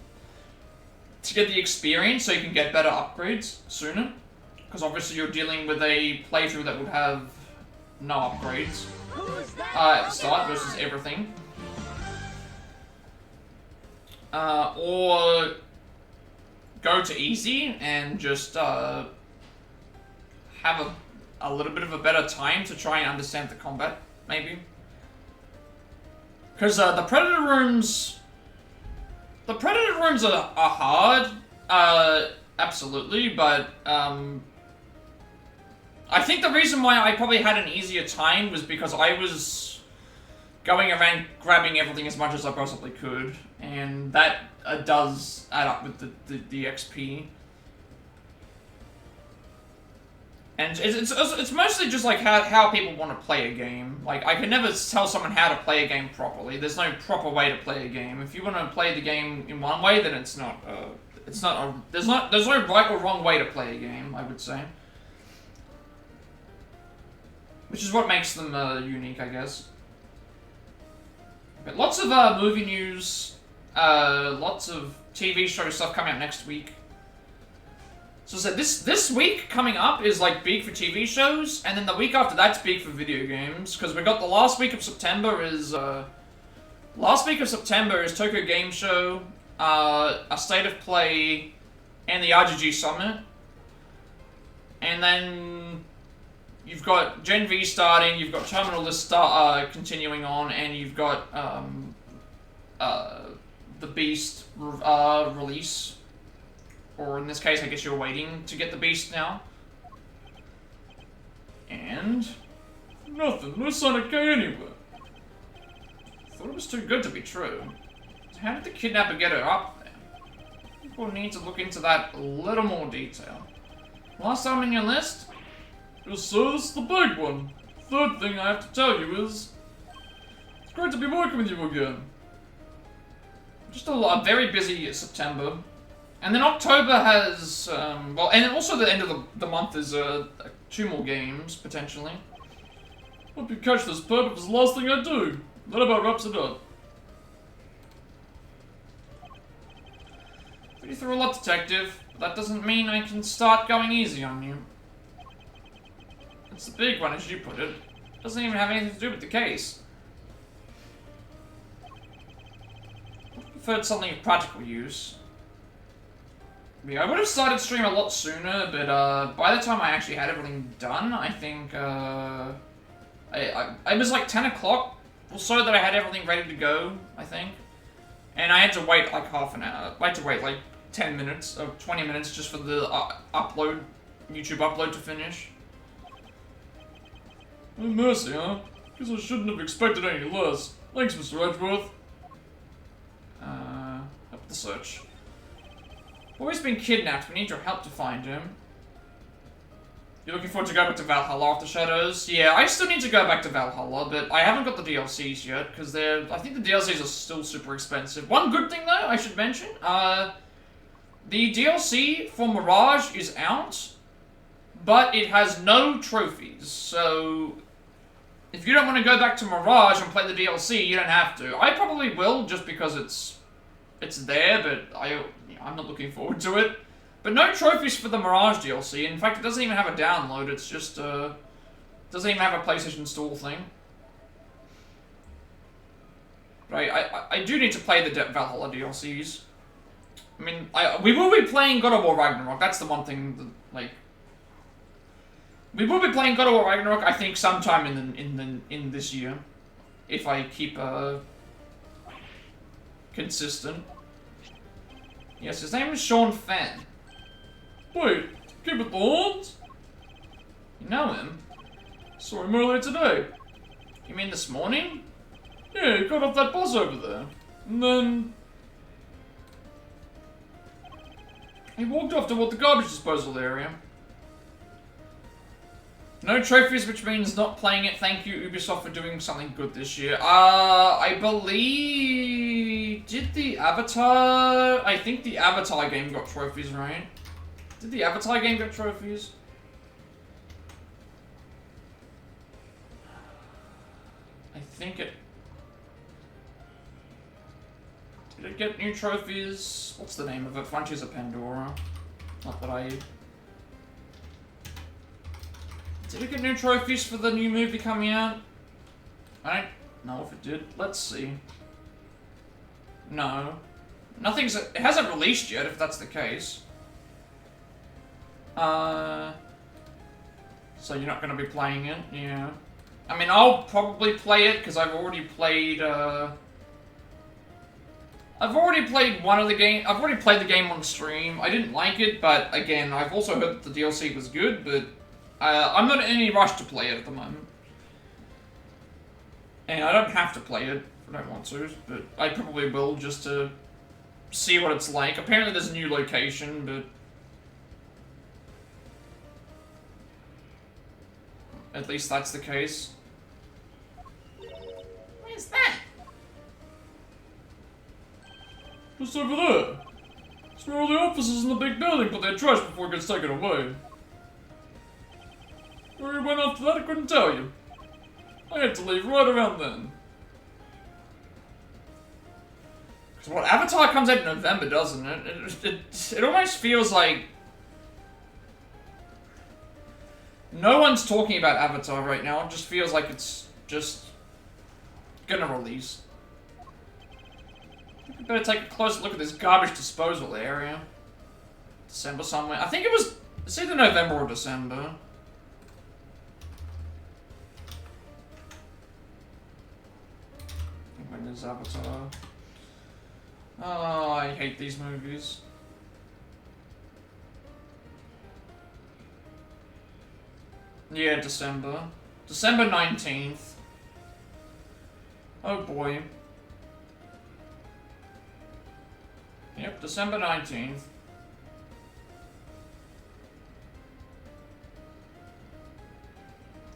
to get the experience so you can get better upgrades sooner. Because obviously you're dealing with a playthrough that would have no upgrades at the start versus everything. Or go to easy and just have a little bit of a better time to try and understand the combat, maybe. Because the Predator rooms are hard, absolutely, but I think the reason why I probably had an easier time was because I was going around grabbing everything as much as I possibly could, and that does add up with the XP. And it's mostly just like how people want to play a game. Like, I can never tell someone how to play a game properly. There's no proper way to play a game. If you want to play the game in one way, then there's no right or wrong way to play a game, I would say. Which is what makes them unique, I guess. But lots of movie news, lots of TV show stuff coming out next week. So this week coming up is like big for TV shows, and then the week after that's big for video games, because we got the last week of September is Tokyo Game Show, a State of Play, and the RGG Summit, and then you've got Gen V starting, you've got Terminal List continuing on, and you've got the Beast release. Or in this case, I guess you're waiting to get the Beast now. And nothing. No Sonic K anywhere. Thought it was too good to be true. How did the kidnapper get her up there? People need to look into that a little more detail. Last time on your list? Yes, sir, this is the big one. Third thing I have to tell you is, it's great to be working with you again. Just a very busy September. And then October has, well, and also the end of the month is 2 more games, potentially. Hope you catch this, Purp, if it's the last thing I do. That about wraps it up. Put you through a lot, Detective. That doesn't mean I can start going easy on you. It's the big one, as you put it. Doesn't even have anything to do with the case. I preferred something of practical use. Yeah, I would have started stream a lot sooner, but by the time I actually had everything done, I think it was like 10 o'clock or so that I had everything ready to go, I think. And I had to wait like half an hour. I had to wait like 10 minutes or 20 minutes just for the YouTube upload to finish. Oh, mercy, huh? Guess I shouldn't have expected any less. Thanks, Mr. Edgeworth. Up the search. Boy's been kidnapped. We need your help to find him. You're looking forward to go back to Valhalla after Shadows? Yeah, I still need to go back to Valhalla, but I haven't got the DLCs yet, because I think the DLCs are still super expensive. One good thing, though, I should mention, the DLC for Mirage is out, but it has no trophies, so if you don't want to go back to Mirage and play the DLC, you don't have to. I probably will, just because it's there, but I'm not looking forward to it. But no trophies for the Mirage DLC. In fact, it doesn't even have a download. It's just, doesn't even have a PlayStation Store thing. But I do need to play the Valhalla DLCs. I mean, we will be playing God of War Ragnarok. That's the one thing that, like, we will be playing God of War Ragnarok. I think sometime in this year, if I keep consistent. Yes, his name is Sean Fenn. Wait, Gambit the Horns? You know him? Saw him earlier today. You mean this morning? Yeah, he got off that bus over there. And then he walked off toward the garbage disposal area. No trophies, which means not playing it. Thank you, Ubisoft, for doing something good this year. I believe... Did the Avatar... I think the Avatar game got trophies, right? Did the Avatar game get trophies? I think it... Did it get new trophies? What's the name of it? Frontiers of Pandora. Not that I... Did it get new trophies for the new movie coming out? I don't know if it did. Let's see. No. Nothing's... It hasn't released yet, if that's the case. So you're not going to be playing it? Yeah. I mean, I'll probably play it, because I've already played, I've already played one of the game. I've already played the game on stream. I didn't like it, but again, I've also heard that the DLC was good, but I'm not in any rush to play it at the moment. And I don't have to play it if I don't want to, but I probably will just to see what it's like. Apparently there's a new location, but at least that's the case. Where's that? Just over there. It's where all the officers in the big building put their trash before it gets taken away. Where he went after that, I couldn't tell you. I had to leave right around then. Because what, Avatar comes out in November, doesn't it? It almost feels like no one's talking about Avatar right now. It just feels like it's just gonna release. I better take a closer look at this garbage disposal area. December somewhere. I think it's either November or December. When is Avatar? Oh, I hate these movies. Yeah, December. December 19th. Oh boy. Yep, December 19th.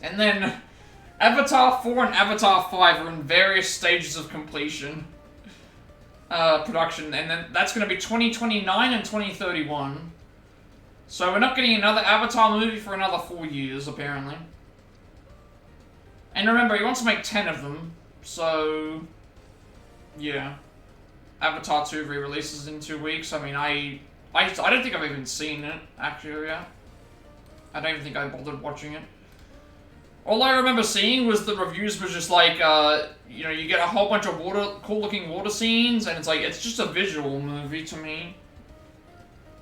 And then Avatar 4 and Avatar 5 are in various stages of completion. Production, and then that's going to be 2029 and 2031. So we're not getting another Avatar movie for another 4 years, apparently. And remember, he wants to make 10 of them, so yeah. Avatar 2 re-releases in 2 weeks. I mean, I don't think I've even seen it, actually, yet. I don't even think I bothered watching it. All I remember seeing was the reviews was just like, you know, you get a whole bunch of cool-looking water scenes, and it's like, it's just a visual movie to me.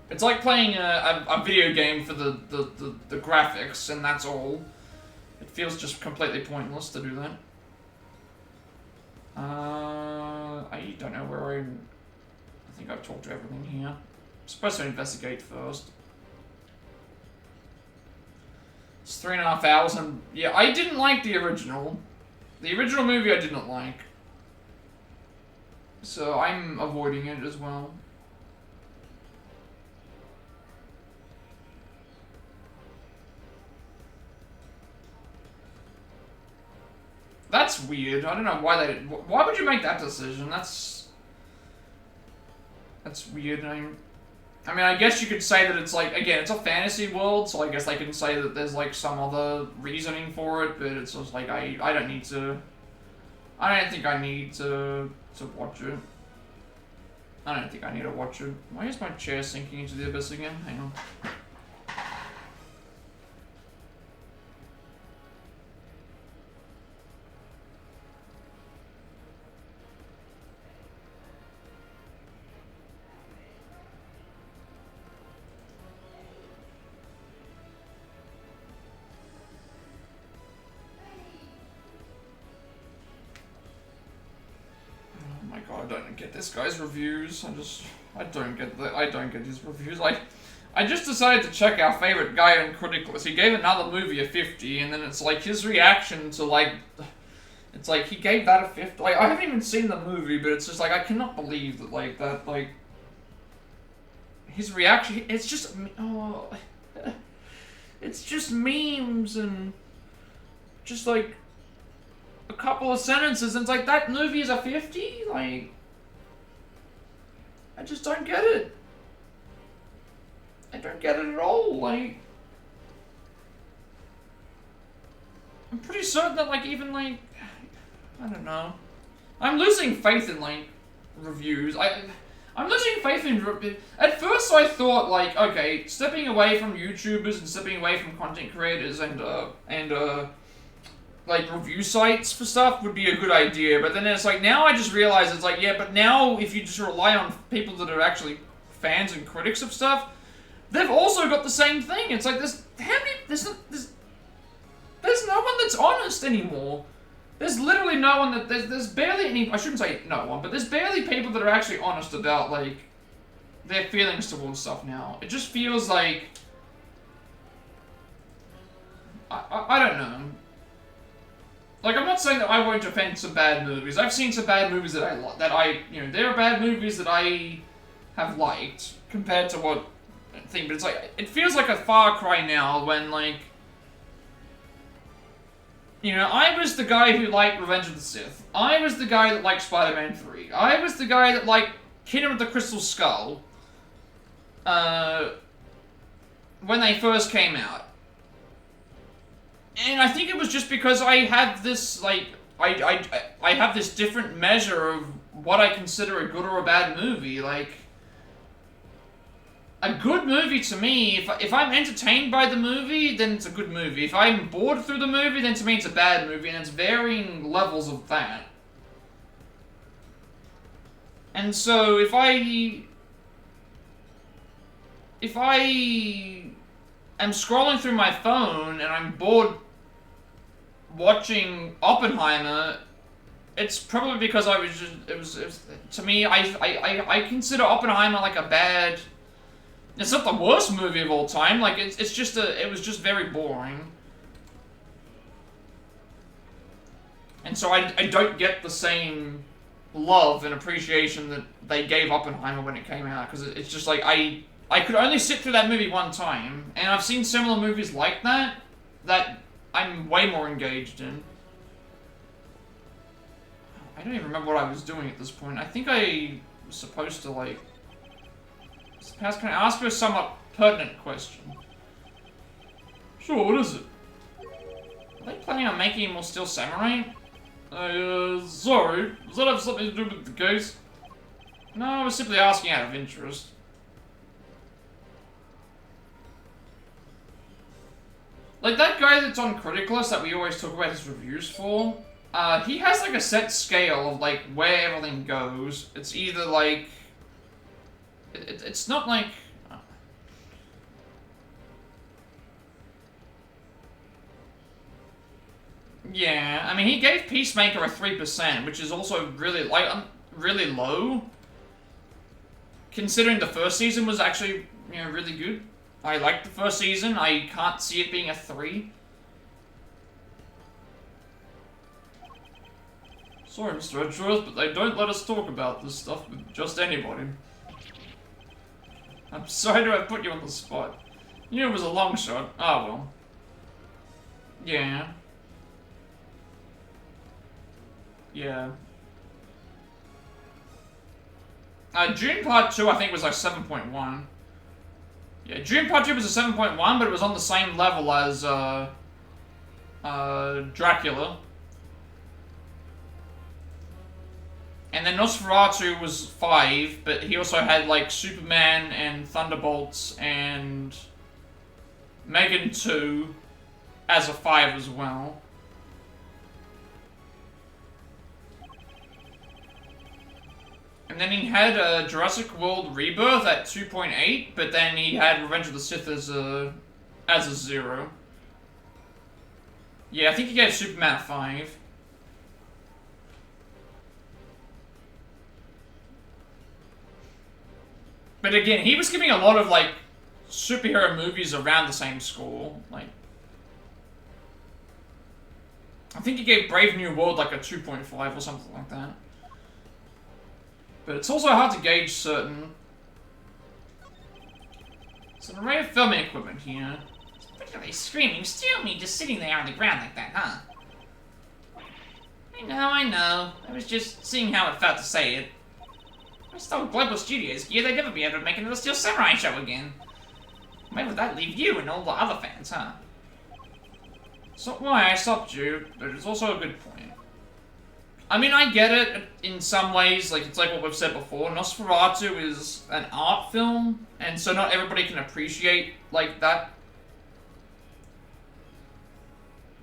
It's like playing a video game for the graphics, and that's all. It feels just completely pointless to do that. I don't know where I think I've talked to everything here. I'm supposed to investigate first. It's 3.5 hours, and yeah, I didn't like the original. The original movie I didn't like. So I'm avoiding it as well. That's weird. I don't know why they... Why would you make that decision? That's weird. I mean, I guess you could say that it's like, again, it's a fantasy world, so I guess they can say that there's like some other reasoning for it, but it's just like, I don't need to... I don't think I need to watch it. I don't think I need to watch it. Why is my chair sinking into the abyss again? Hang on. I don't get this guy's reviews. I don't get his reviews. I just decided to check our favorite guy on Critical List. He gave another movie a 50, and then it's like his reaction to like, it's like he gave that a 50. Like, I haven't even seen the movie, but it's just like, I cannot believe that like that, like his reaction. It's just, oh, it's just memes and just like a couple of sentences, and it's like, that movie is a 50? Like, I just don't get it. I don't get it at all. Like, I'm pretty certain that, like, even, like, I don't know. I'm losing faith in, like, reviews. I'm losing faith in... At first I thought, like, okay, stepping away from YouTubers and stepping away from content creators and like, review sites for stuff would be a good idea, but then it's like, now I just realize it's like, yeah, but now if you just rely on people that are actually fans and critics of stuff, they've also got the same thing. It's like, there's no one that's honest anymore. There's literally no one that, there's barely any, I shouldn't say no one, but there's barely people that are actually honest about, like, their feelings towards stuff now. It just feels like, I don't know. Like, I'm not saying that I won't defend some bad movies. I've seen some bad movies that there are bad movies that I have liked compared to what thing, but it's like, it feels like a far cry now when, like, you know, I was the guy who liked Revenge of the Sith. I was the guy that liked Spider-Man 3. I was the guy that liked Kingdom of the Crystal Skull when they first came out. And I think it was just because I have this, like, I have this different measure of what I consider a good or a bad movie. Like, a good movie to me, if I'm entertained by the movie, then it's a good movie. If I'm bored through the movie, then to me it's a bad movie, and it's varying levels of that. And so, if I am scrolling through my phone and I'm bored watching Oppenheimer, it's probably because I was just, it was to me, I consider Oppenheimer like a bad, it's not the worst movie of all time, like, it was just very boring. And so I don't get the same love and appreciation that they gave Oppenheimer when it came out, because it's just like, I could only sit through that movie one time, and I've seen similar movies like that I'm way more engaged in. I don't even remember what I was doing at this point. I think I was supposed to, like... Can I ask you a somewhat pertinent question? Sure, what is it? Are they planning on making more Steel Samurai? Sorry. Does that have something to do with the case? No, I was simply asking out of interest. Like, that guy that's on Critical List that we always talk about his reviews for, he has, like, a set scale of, like, where everything goes. It's either, like... It's not, like... Yeah, I mean, he gave Peacemaker a 3%, which is also really, like, really low. Considering the first season was actually, you know, really good. I liked the first season. I can't see it being a 3. Sorry, Mr. Edgeworth, but they don't let us talk about this stuff with just anybody. I'm sorry to have put you on the spot. You knew it was a long shot. Oh, well. Yeah. Yeah. June Part 2, I think, was like 7.1. Yeah, June Part 2 was a 7.1, but it was on the same level as, Dracula. And then Nosferatu was 5, but he also had, like, Superman and Thunderbolts and Megan 2 as a 5 as well. And then he had Jurassic World Rebirth at 2.8, but then he had Revenge of the Sith as a 0. Yeah, I think he gave Superman a 5. But again, he was giving a lot of, like, superhero movies around the same score. Like, I think he gave Brave New World, like, a 2.5 or something like that. But it's also hard to gauge certain... It's an array of filming equipment here. Particularly screaming, steal me just sitting there on the ground like that, huh? I know. I was just seeing how it felt to say it. If I stole Global Studios gear, they'd never be able to make another Steel Samurai show again. Where would that leave you and all the other fans, huh? It's not why I stopped you, but it's also a good point. I mean, I get it in some ways, like, it's like what we've said before. Nosferatu is an art film, and so not everybody can appreciate, like, that.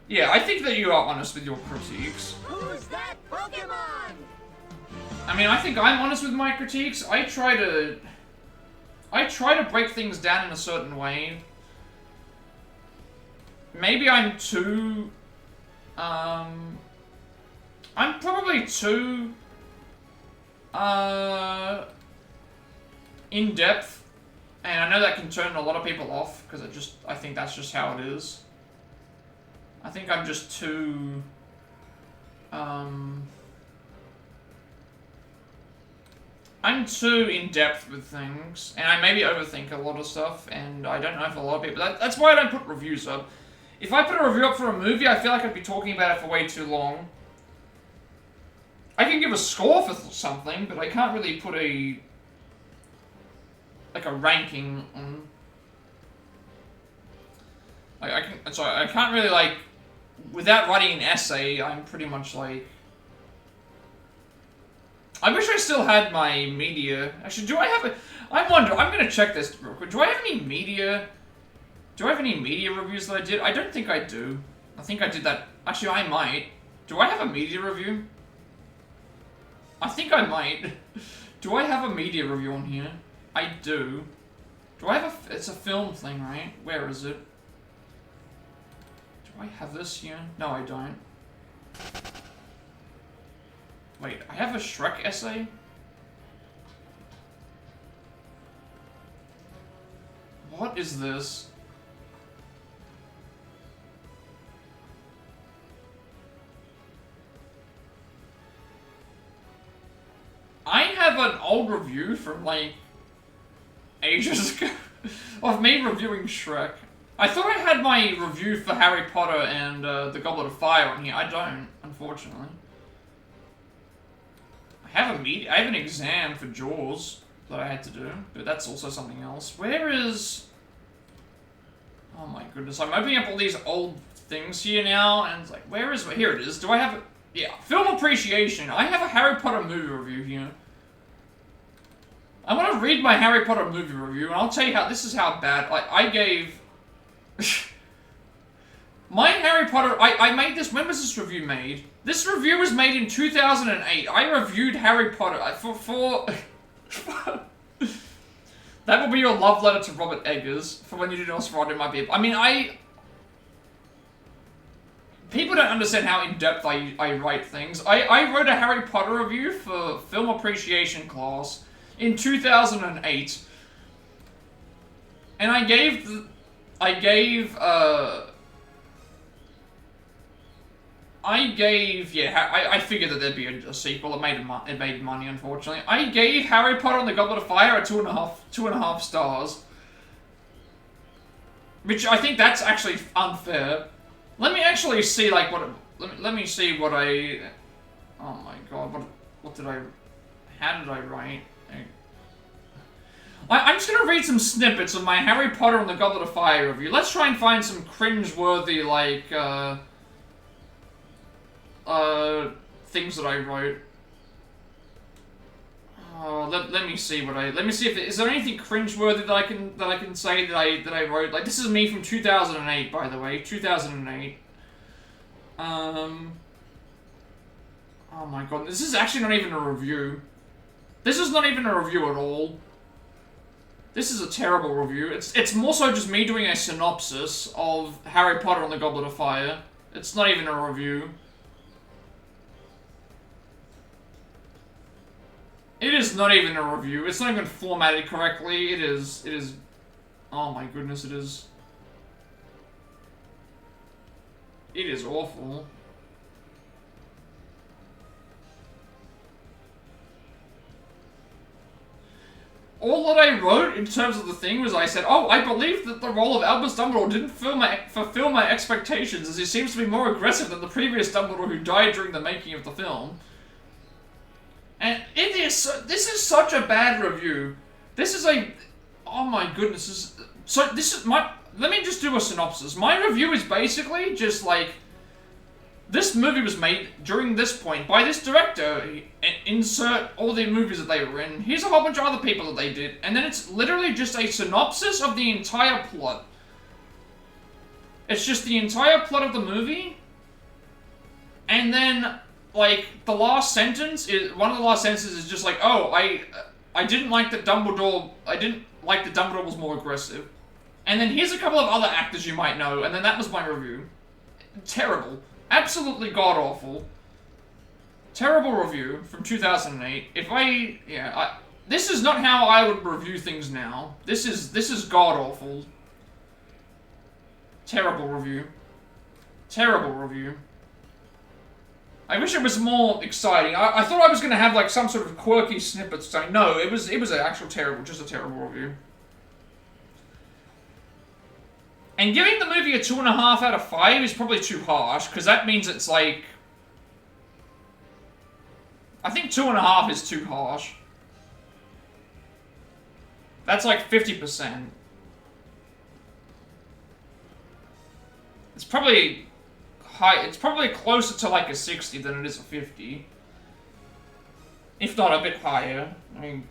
Yeah, I think that you are honest with your critiques. Who's that Pokemon? I mean, I think I'm honest with my critiques. I try to break things down in a certain way. Maybe I'm too, I'm probably too, in-depth, and I know that can turn a lot of people off, because I think that's just how it is. I think I'm just too, I'm too in-depth with things, and I maybe overthink a lot of stuff, and I don't know if a lot of people... That's why I don't put reviews up. If I put a review up for a movie, I feel like I'd be talking about it for way too long. I can give a score for something, but I can't really put a ranking on... Like, I can't really, like... Without writing an essay, I'm pretty much, like... I wish I still had my media. Actually, do I have a... I wonder, I'm gonna check this real quick. Do I have any media... Do I have any media reviews that I did? I don't think I do. I think I did that... Actually, I might. Do I have a media review? I think I might. Do I have a media review on here? I do. Do I have a... It's a film thing, right? Where is it? Do I have this here? No, I don't. Wait, I have a Shrek essay? What is this? I have an old review from, like, ages ago of me reviewing Shrek. I thought I had my review for Harry Potter and the Goblet of Fire on here. I don't, unfortunately. I have an exam for Jaws that I had to do, but that's also something else. Where is... Oh my goodness, I'm opening up all these old things here now, and it's like, where is... Here it is. Do I have it? Yeah, film appreciation. I have a Harry Potter movie review here. I want to read my Harry Potter movie review, and I'll tell you how... This is how bad... Like, I gave... My Harry Potter... I made this... When was this review made? This review was made in 2008. I reviewed Harry Potter for That will be your love letter to Robert Eggers for when you do Nosferatu might be... I mean, People don't understand how in-depth I write things. I wrote a Harry Potter review for film appreciation class in 2008. And I figured that there'd be a sequel. It made money, unfortunately. I gave Harry Potter and the Goblet of Fire a 2.5 stars. Which I think that's actually unfair. Let me actually see, like, let me see what I... Oh my god, what did I... How did I write? I'm just gonna read some snippets of my Harry Potter and the Goblet of Fire review. Let's try and find some cringe-worthy, like, things that I wrote. Let me see let me see if is there anything cringe-worthy that I can say that I wrote. Like, this is me from 2008, by the way, 2008. Oh my god, this is actually not even a review. This is not even a review at all. This is a terrible review. It's more so just me doing a synopsis of Harry Potter and the Goblet of Fire. It's not even a review. It is not even a review. It's not even formatted correctly. It is... Oh my goodness, it is... It is awful. All that I wrote in terms of the thing was I said, oh, I believe that the role of Albus Dumbledore didn't fulfill my expectations, as he seems to be more aggressive than the previous Dumbledore who died during the making of the film. And this is such a bad review. This is a... Oh my goodness. Let me just do a synopsis. My review is basically just like... This movie was made during this point by this director. Insert all the movies that they were in. Here's a whole bunch of other people that they did. And then it's literally just a synopsis of the entire plot. It's just the entire plot of the movie. And then... Like, the last sentence is... One of the last sentences is just like, oh, I didn't like that Dumbledore... I didn't like that Dumbledore was more aggressive. And then here's a couple of other actors you might know, and then that was my review. Terrible. Absolutely god-awful. Terrible review from 2008. This is not how I would review things now. This is god-awful. Terrible review. Terrible review. I wish it was more exciting. I thought I was going to have like some sort of quirky snippets saying, no, it was an actual just a terrible review. And giving the movie a 2.5 out of 5 is probably too harsh, because that means it's like... I think 2.5 is too harsh. That's like 50%. It's probably... It's probably closer to like a 60 than it is a 50. If not a bit higher. I mean...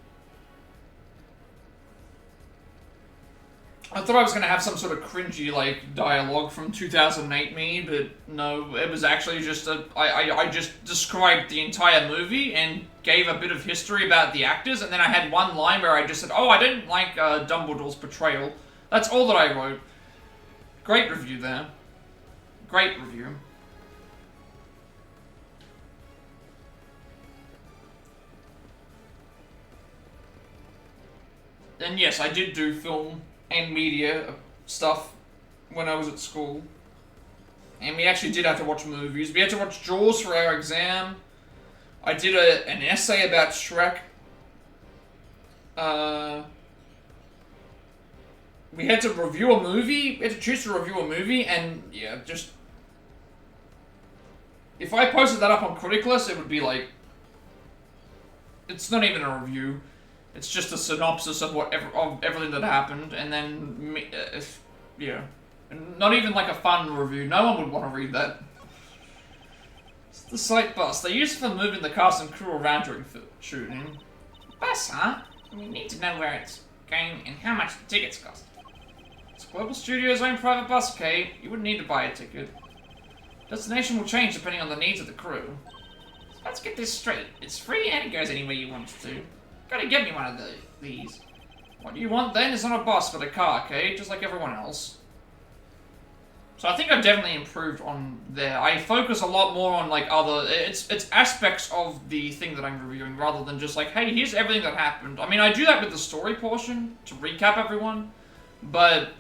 I thought I was going to have some sort of cringy, like, dialogue from 2008 me, but no, it was actually just I just described the entire movie and gave a bit of history about the actors, and then I had one line where I just said, oh, I didn't like Dumbledore's portrayal. That's all that I wrote. Great review there. Great review. And yes, I did do film and media stuff when I was at school. And we actually did have to watch movies. We had to watch Jaws for our exam. I did an essay about Shrek. We had to review a movie. We had to choose to review a movie, and yeah, just... If I posted that up on Criticlist, it would be like... It's not even a review. It's just a synopsis of everything that happened, and then, yeah. Not even like a fun review. No one would want to read that. It's the site bus. They use it for moving the cast and crew around during shooting. Bus, huh? We need to know where it's going and how much the tickets cost. It's Global Studios' own private bus, okay? You wouldn't need to buy a ticket. Destination will change depending on the needs of the crew. So let's get this straight. It's free and it goes anywhere you want it to. Gotta get me one of these. What you want then is not a bus, but a car, okay? Just like everyone else. So I think I've definitely improved on there. I focus a lot more on like other it's aspects of the thing that I'm reviewing rather than just like, hey, here's everything that happened. I mean, I do that with the story portion to recap everyone, but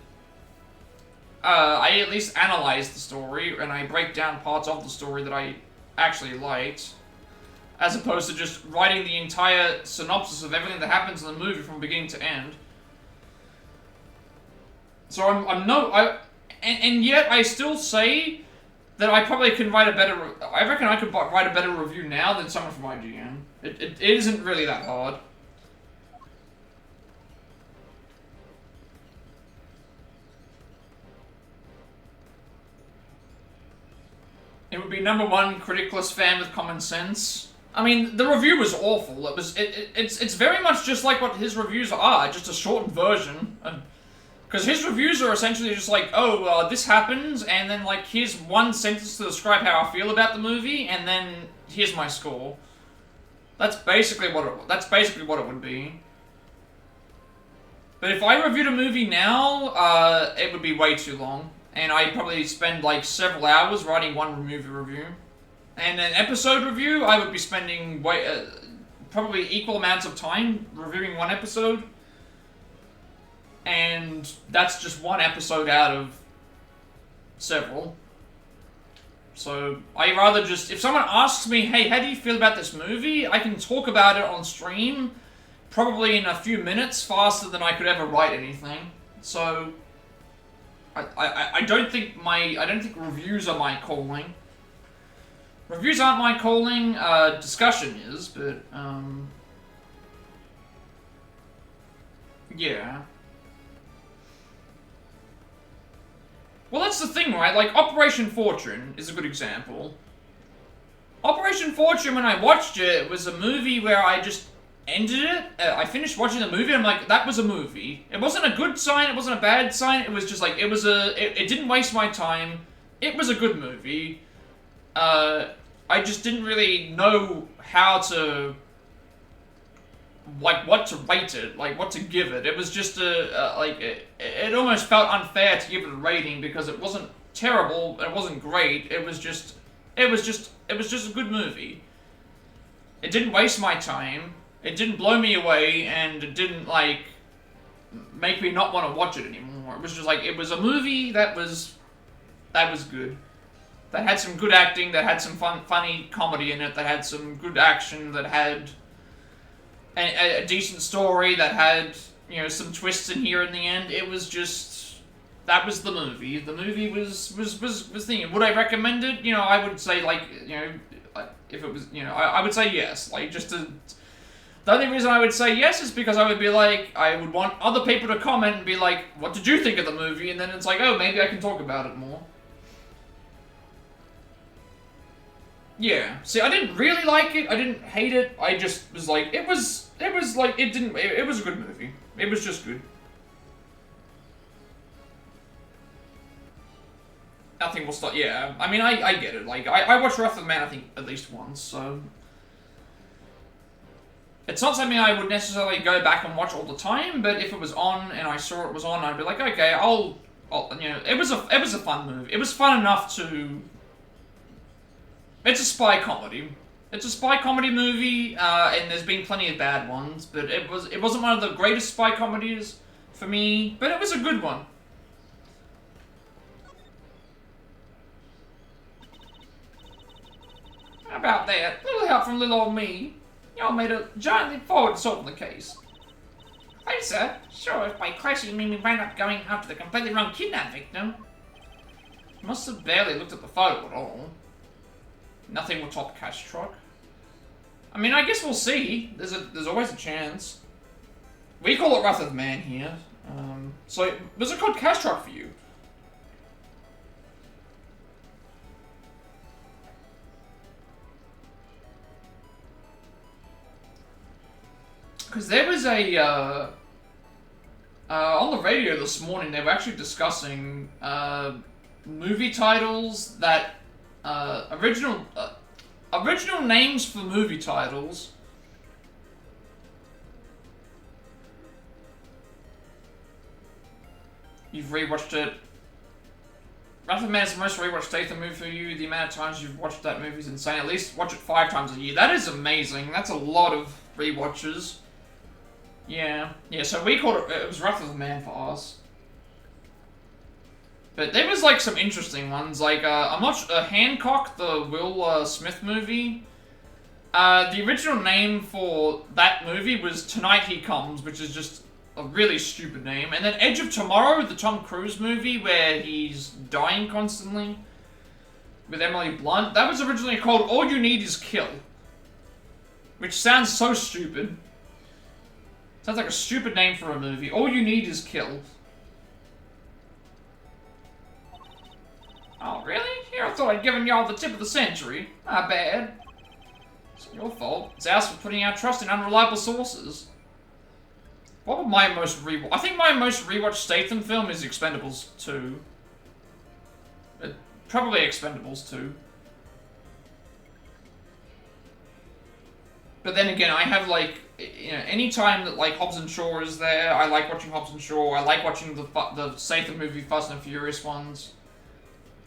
I at least analyze the story and I break down parts of the story that I actually liked, as opposed to just writing the entire synopsis of everything that happens in the movie from beginning to end. So and yet I still say that I probably can write a better. I reckon I could write a better review now than someone from IGN. It isn't really that hard. It would be #1 criticless fan with common sense. I mean, the review was awful. It's very much just like what his reviews are, just a shortened version. Because his reviews are essentially just like, oh, this happens, and then like here's one sentence to describe how I feel about the movie, and then here's my score. That's basically what it would be. But if I reviewed a movie now, it would be way too long, and I'd probably spend like several hours writing one movie review. And an episode review, I would be spending probably equal amounts of time reviewing one episode. And that's just one episode out of several. So I rather just, if someone asks me, hey, how do you feel about this movie? I can talk about it on stream, probably in a few minutes, faster than I could ever write anything. So I don't think reviews are my calling. Reviews aren't my calling. Discussion is, but yeah. Well, that's the thing, right? Like, Operation Fortune is a good example. Operation Fortune, when I watched it, it was a movie where I just ended it. I finished watching the movie, and I'm like, that was a movie. It wasn't a good sign, it wasn't a bad sign, it was just like, it didn't waste my time. It was a good movie. I just didn't really know how to, like, what to rate it, like, what to give it. It was just it almost felt unfair to give it a rating because it wasn't terrible, it wasn't great, it was just a good movie. It didn't waste my time, it didn't blow me away, and it didn't, like, make me not want to watch it anymore. It was just like, it was a movie that was good. That had some good acting, that had some funny comedy in it, that had some good action, that had a decent story, that had, you know, some twists in here in the end. It was just, that was the movie. The movie was thinking, would I recommend it? You know, I would say, like, you know, if it was, you know, I would say yes. Like, just to, the only reason I would say yes is because I would be like, I would want other people to comment and be like, what did you think of the movie? And then it's like, oh, maybe I can talk about it more. Yeah. See, I didn't really like it. I didn't hate it. I just was like, it was like, it was a good movie. It was just good. Nothing will stop. Yeah. I mean, I get it. Like, I watched Wrath of Man, I think, at least once, so. It's not something I would necessarily go back and watch all the time, but if it was on and I saw it was on, I'd be like, okay, I'll you know, it was a fun movie. It was fun enough to. It's a spy comedy. It's a spy comedy movie, and there's been plenty of bad ones, but it wasn't one of the greatest spy comedies for me, but it was a good one. How about that? Little help from little old me. Y'all made a giant leap forward to solving the case. Hey, sir. Sure, if by crashing me ran up going after the completely wrong kidnap victim. Must have barely looked at the photo at all. Nothing will top Cash Truck. I mean, I guess we'll see. There's always a chance. We call it Wrath of Man here. So, was it called Cash Truck for you? Because there was a, on the radio this morning, they were actually discussing, movie titles that, original names for movie titles. You've rewatched it. Wrath of Man is the most rewatched Statham movie for you. The amount of times you've watched that movie is insane. At least watch it 5 times a year. That is amazing. That's a lot of rewatches. Yeah. Yeah, so we called it was Wrath of Man for us. But there was like some interesting ones. Like, I'm not Hancock, the Will Smith movie. The original name for that movie was Tonight He Comes, which is just a really stupid name. And then Edge of Tomorrow, the Tom Cruise movie where he's dying constantly with Emily Blunt. That was originally called All You Need Is Kill. Which sounds so stupid. Sounds like a stupid name for a movie. All You Need Is Kill. Oh, really? Here, I thought I'd given y'all the tip of the century. My bad. It's your fault. It's ours for putting our trust in unreliable sources. What would my most I think my most rewatched Statham film is Expendables 2. Probably Expendables 2. But then again, I have like, you know, any time that like Hobbs and Shaw is there, I like watching Hobbs and Shaw. I like watching the Statham movie, Fast and Furious ones.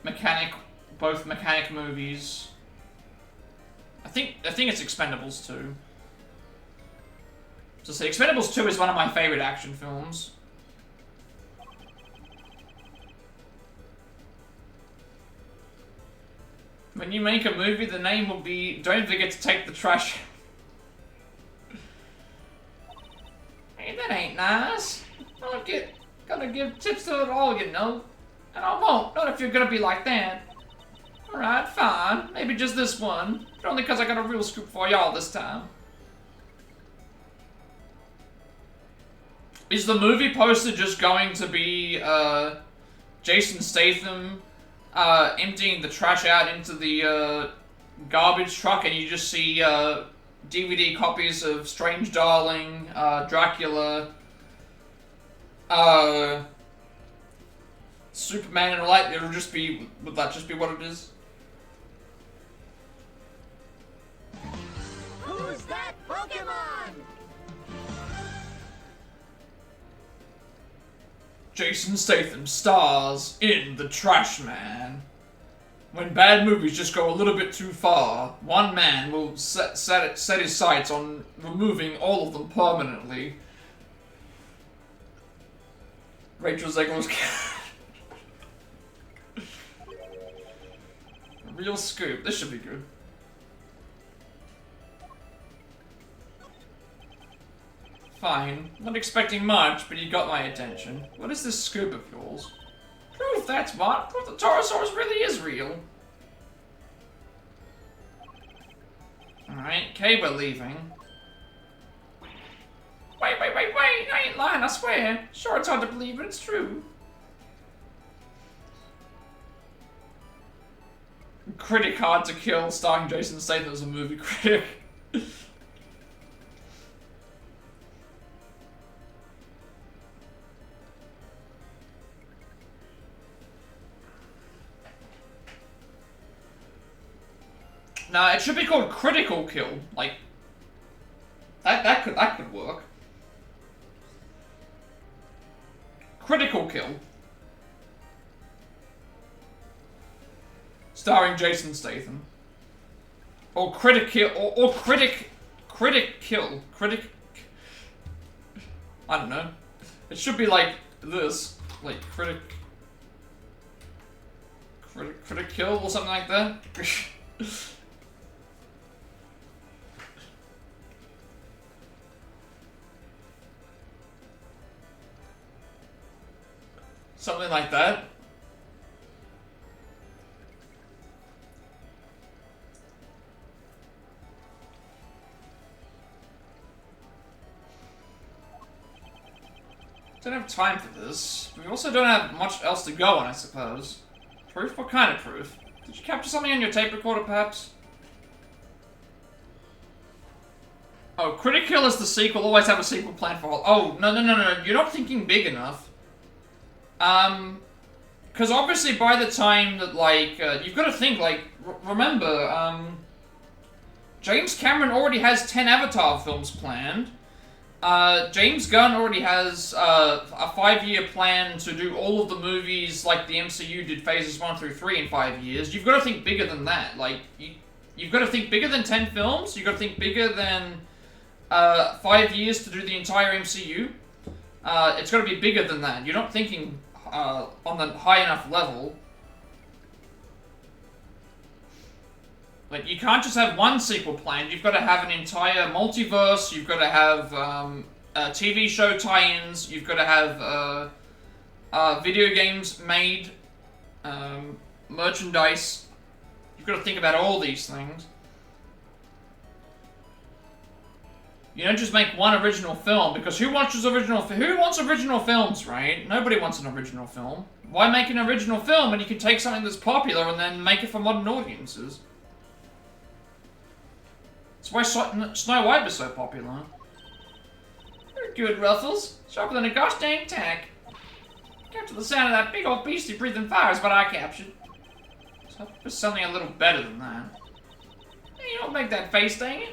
Both Mechanic movies. I think it's Expendables 2. So say Expendables 2 is one of my favorite action films. When you make a movie, the name will be Don't Forget to Take the Trash. Hey, that ain't nice. Gonna give tips to it all, you know. And I won't, not if you're gonna be like that. Alright, fine. Maybe just this one. But only because I got a real scoop for y'all this time. Is the movie poster just going to be, Jason Statham, emptying the trash out into the, garbage truck, and you just see, DVD copies of Strange Darling, Dracula, Superman and all that? It'll just be, would that just be what it is? Who's that Pokemon? Jason Statham stars in The Trash Man. When bad movies just go a little bit too far, one man will set his sights on removing all of them permanently. Rachel Zegler's real scoop. This should be good. Fine. Not expecting much, but you got my attention. What is this scoop of yours? Proof, that's what. Proof the Taurosaurus really is real. Alright, okay, we're leaving. Wait, I ain't lying, I swear. Sure, it's hard to believe, but it's true. Critic Hard to Kill, starring Jason Statham as a movie critic. Nah, it should be called Critical Kill. Like, that could work. Critical Kill. Starring Jason Statham. Or Critic Kill, or Critic Kill. I don't know. It should be like this. Like, Critic Kill or something like that. Something like that. Don't have time for this. We also don't have much else to go on, I suppose. Proof? What kind of proof? Did you capture something on your tape recorder, perhaps? Oh, Critic Kill is the sequel. Always have a sequel planned for all. Oh, no. You're not thinking big enough. Because obviously by the time that, like, you've got to think, like, remember, James Cameron already has 10 Avatar films planned. James Gunn already has a 5-year plan to do all of the movies like the MCU did phases 1 through 3 in 5 years. You've got to think bigger than that. Like, you've got to think bigger than 10 films. You've got to think bigger than 5 years to do the entire MCU. It's got to be bigger than that. You're not thinking on the high enough level. Like, you can't just have one sequel planned. You've got to have an entire multiverse. You've got to have TV show tie-ins. You've got to have video games made, merchandise. You've got to think about all these things. You don't just make one original film, because who wants original films, right? Nobody wants an original film. Why make an original film when you can take something that's popular and then make it for modern audiences? That's why Snow White was so popular. You're good, Ruffles. Sharper than a gosh dang tack. Capture the sound of that big old beastie breathing fire is what I captured. So there's something a little better than that. Hey, don't make that face, dang it.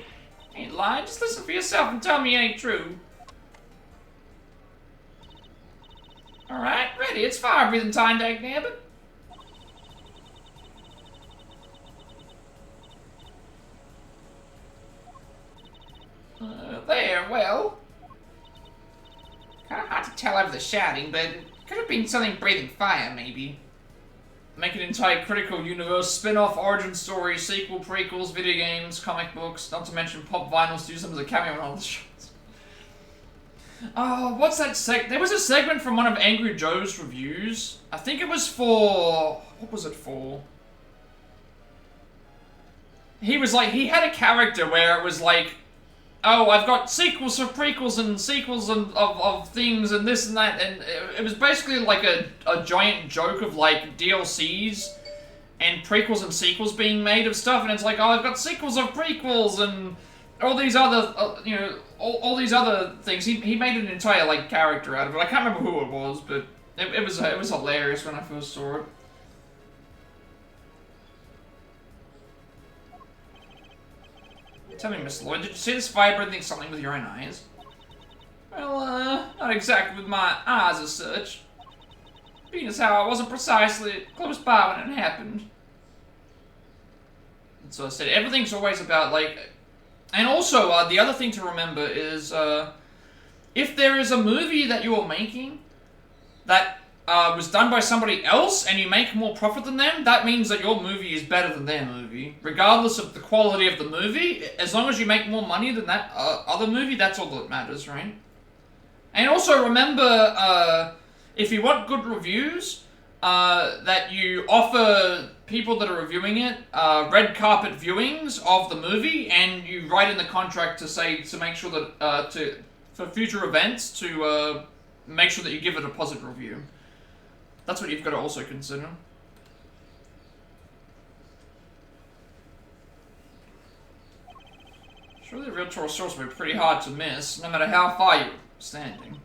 Ain't lying, just listen for yourself and tell me it ain't true. Alright, ready, it's fire breathing time, dag Gambit. There, well. Kinda hard to tell over the shouting, but it could have been something breathing fire, maybe. Make an entire critical universe, spin-off, origin stories, sequel, prequels, video games, comic books, not to mention pop vinyls to use them as a cameo in all the shows. Oh, what's that there was a segment from one of Angry Joe's reviews. I think it was for... What was it for? He was like, he had a character where it was like, oh, I've got sequels for prequels and sequels of things and this and that, and it was basically like a giant joke of like DLCs and prequels and sequels being made of stuff, and it's like, oh, I've got sequels of prequels and all these other, you know, all these other things. He made an entire like character out of it. I can't remember who it was, but it was hilarious when I first saw it. Tell me, Miss Lloyd, did you see this fire breathing something with your own eyes? Well, not exactly with my eyes as such. Being as how I wasn't precisely close by when it happened. And so I said, everything's always about, like... And also, the other thing to remember is, if there is a movie that you're making that was done by somebody else and you make more profit than them, that means that your movie is better than their movie. Regardless of the quality of the movie, as long as you make more money than that other movie, that's all that matters, right? And also remember, if you want good reviews, that you offer people that are reviewing it red carpet viewings of the movie, and you write in the contract to say, to make sure that, for future events, to make sure that you give it a positive review. That's what you've got to also consider. Surely the real Torosaurus will be pretty hard to miss, no matter how far you're standing.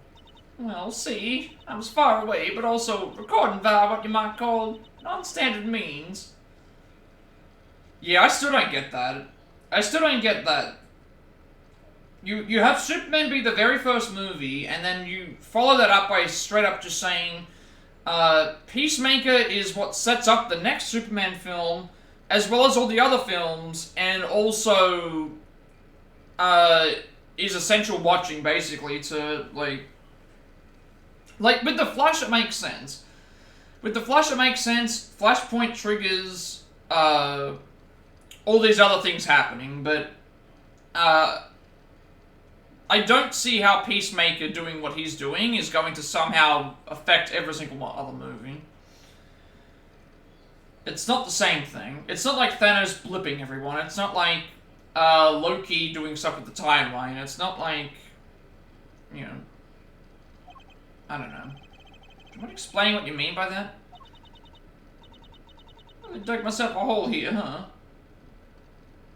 Well, see, I was far away, but also recording via what you might call non-standard means. Yeah, I still don't get that. I still don't get that. You have Superman be the very first movie, and then you follow that up by straight up just saying, Peacemaker is what sets up the next Superman film, as well as all the other films, and also, is essential watching, basically, to, like, with The Flash, it makes sense. With The Flash, it makes sense. Flashpoint triggers, all these other things happening, but, I don't see how Peacemaker doing what he's doing is going to somehow affect every single other movie. It's not the same thing. It's not like Thanos blipping everyone. It's not like Loki doing stuff with the timeline. It's not like, you know, I don't know. Do you want to explain what you mean by that? I dug myself a hole here, huh?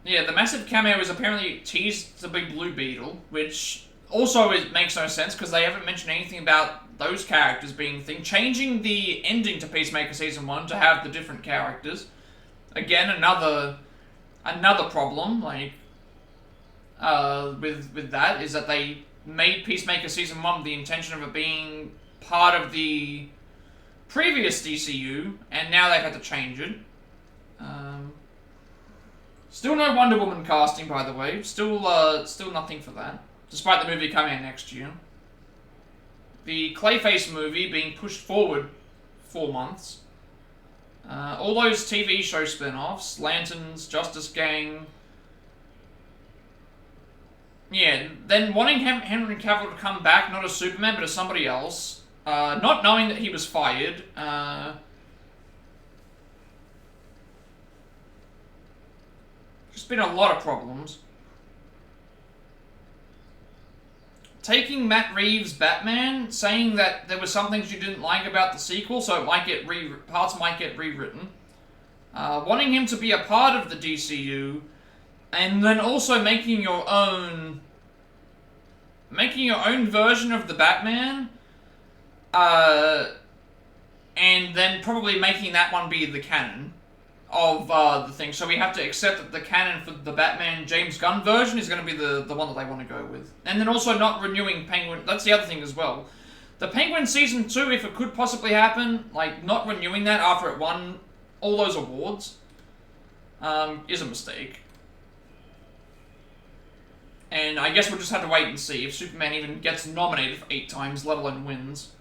Yeah, the massive cameo is apparently teased the big blue beetle, which also makes no sense because they haven't mentioned anything about those characters being thing. Changing the ending to Peacemaker Season 1 to have the different characters. Again, another problem, like, with that, is that they made Peacemaker Season 1 with the intention of it being part of the previous DCU, and now they've had to change it. Still no Wonder Woman casting, by the way. Still nothing for that, despite the movie coming out next year. The Clayface movie being pushed forward 4 months. All those TV show spin-offs, Lanterns, Justice Gang. Yeah, then wanting Henry Cavill to come back, not as Superman, but as somebody else. Not knowing that he was fired. There's been a lot of problems. Taking Matt Reeves' Batman, saying that there were some things you didn't like about the sequel, so it might get parts might get rewritten. Wanting him to be a part of the DCU, and then also making your own version of the Batman, and then probably making that one be the canon of the thing. So we have to accept that the canon for the Batman James Gunn version is going to be the one that they want to go with. And then also not renewing Penguin. That's the other thing as well. The Penguin Season 2, if it could possibly happen, like not renewing that after it won all those awards, is a mistake. And I guess we'll just have to wait and see if Superman even gets nominated for 8 times, let alone wins.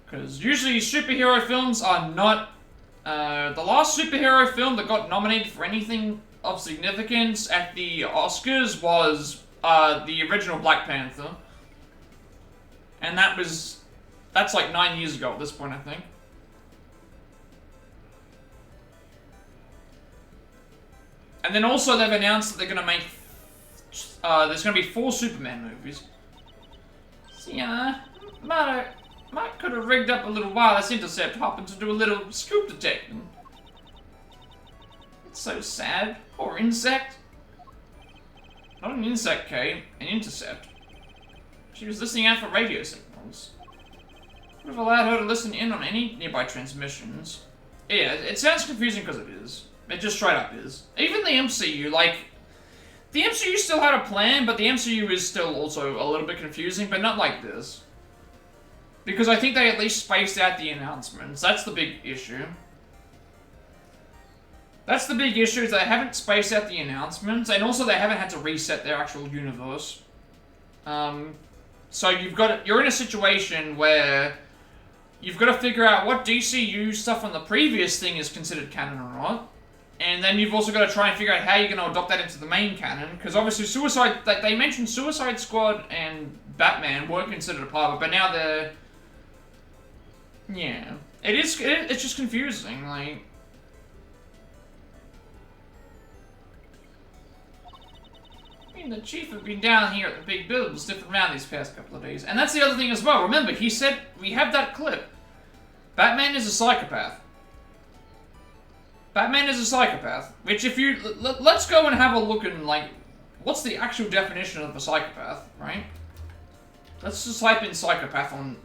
Because usually superhero films are not... the last superhero film that got nominated for anything of significance at the Oscars was the original Black Panther. And that's like 9 years ago at this point, I think. And then also they've announced that they're going to make... there's going to be 4 Superman movies. So yeah, Mike could have rigged up a little wireless intercept, hoping to do a little scoop detecting. It's so sad. Poor insect. Not an insect, Kay. An intercept. She was listening out for radio signals. Would have allowed her to listen in on any nearby transmissions. Yeah, it sounds confusing because it is. It just straight up is. Even the MCU, like... The MCU still had a plan, but the MCU is still also a little bit confusing, but not like this. Because I think they at least spaced out the announcements. That's the big issue. That's the big issue, is they haven't spaced out the announcements, and also they haven't had to reset their actual universe. So you're in a situation where you've got to figure out what DCU stuff from the previous thing is considered canon or not. And then you've also got to try and figure out how you're going to adopt that into the main canon. Because obviously they mentioned Suicide Squad and Batman weren't considered a part of it, but now they're... Yeah. It's just confusing, like... I mean, the chief had been down here at the big building sniffing around these past couple of days. And that's the other thing as well. Remember, he said, we have that clip. Batman is a psychopath. Batman is a psychopath. Which if you... Let's go and have a look and, like... What's the actual definition of a psychopath, right? Let's just type in psychopath on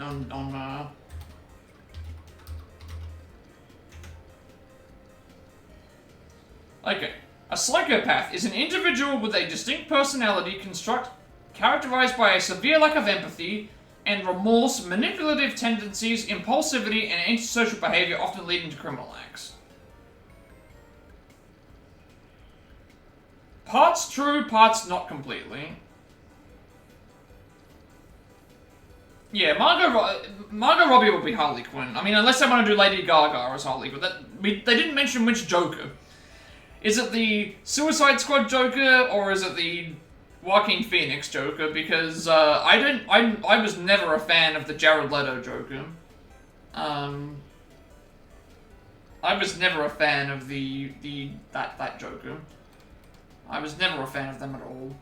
Okay. A psychopath is an individual with a distinct personality characterized by a severe lack of empathy and remorse, manipulative tendencies, impulsivity, and antisocial behavior, often leading to criminal acts. Parts true, parts not completely. Yeah, Margot Robbie will be Harley Quinn. I mean, unless they want to do Lady Gaga as Harley Quinn. They didn't mention which Joker. Is it the Suicide Squad Joker, or is it the Joaquin Phoenix Joker? Because I was never a fan of the Jared Leto Joker. I was never a fan of that Joker. I was never a fan of them at all.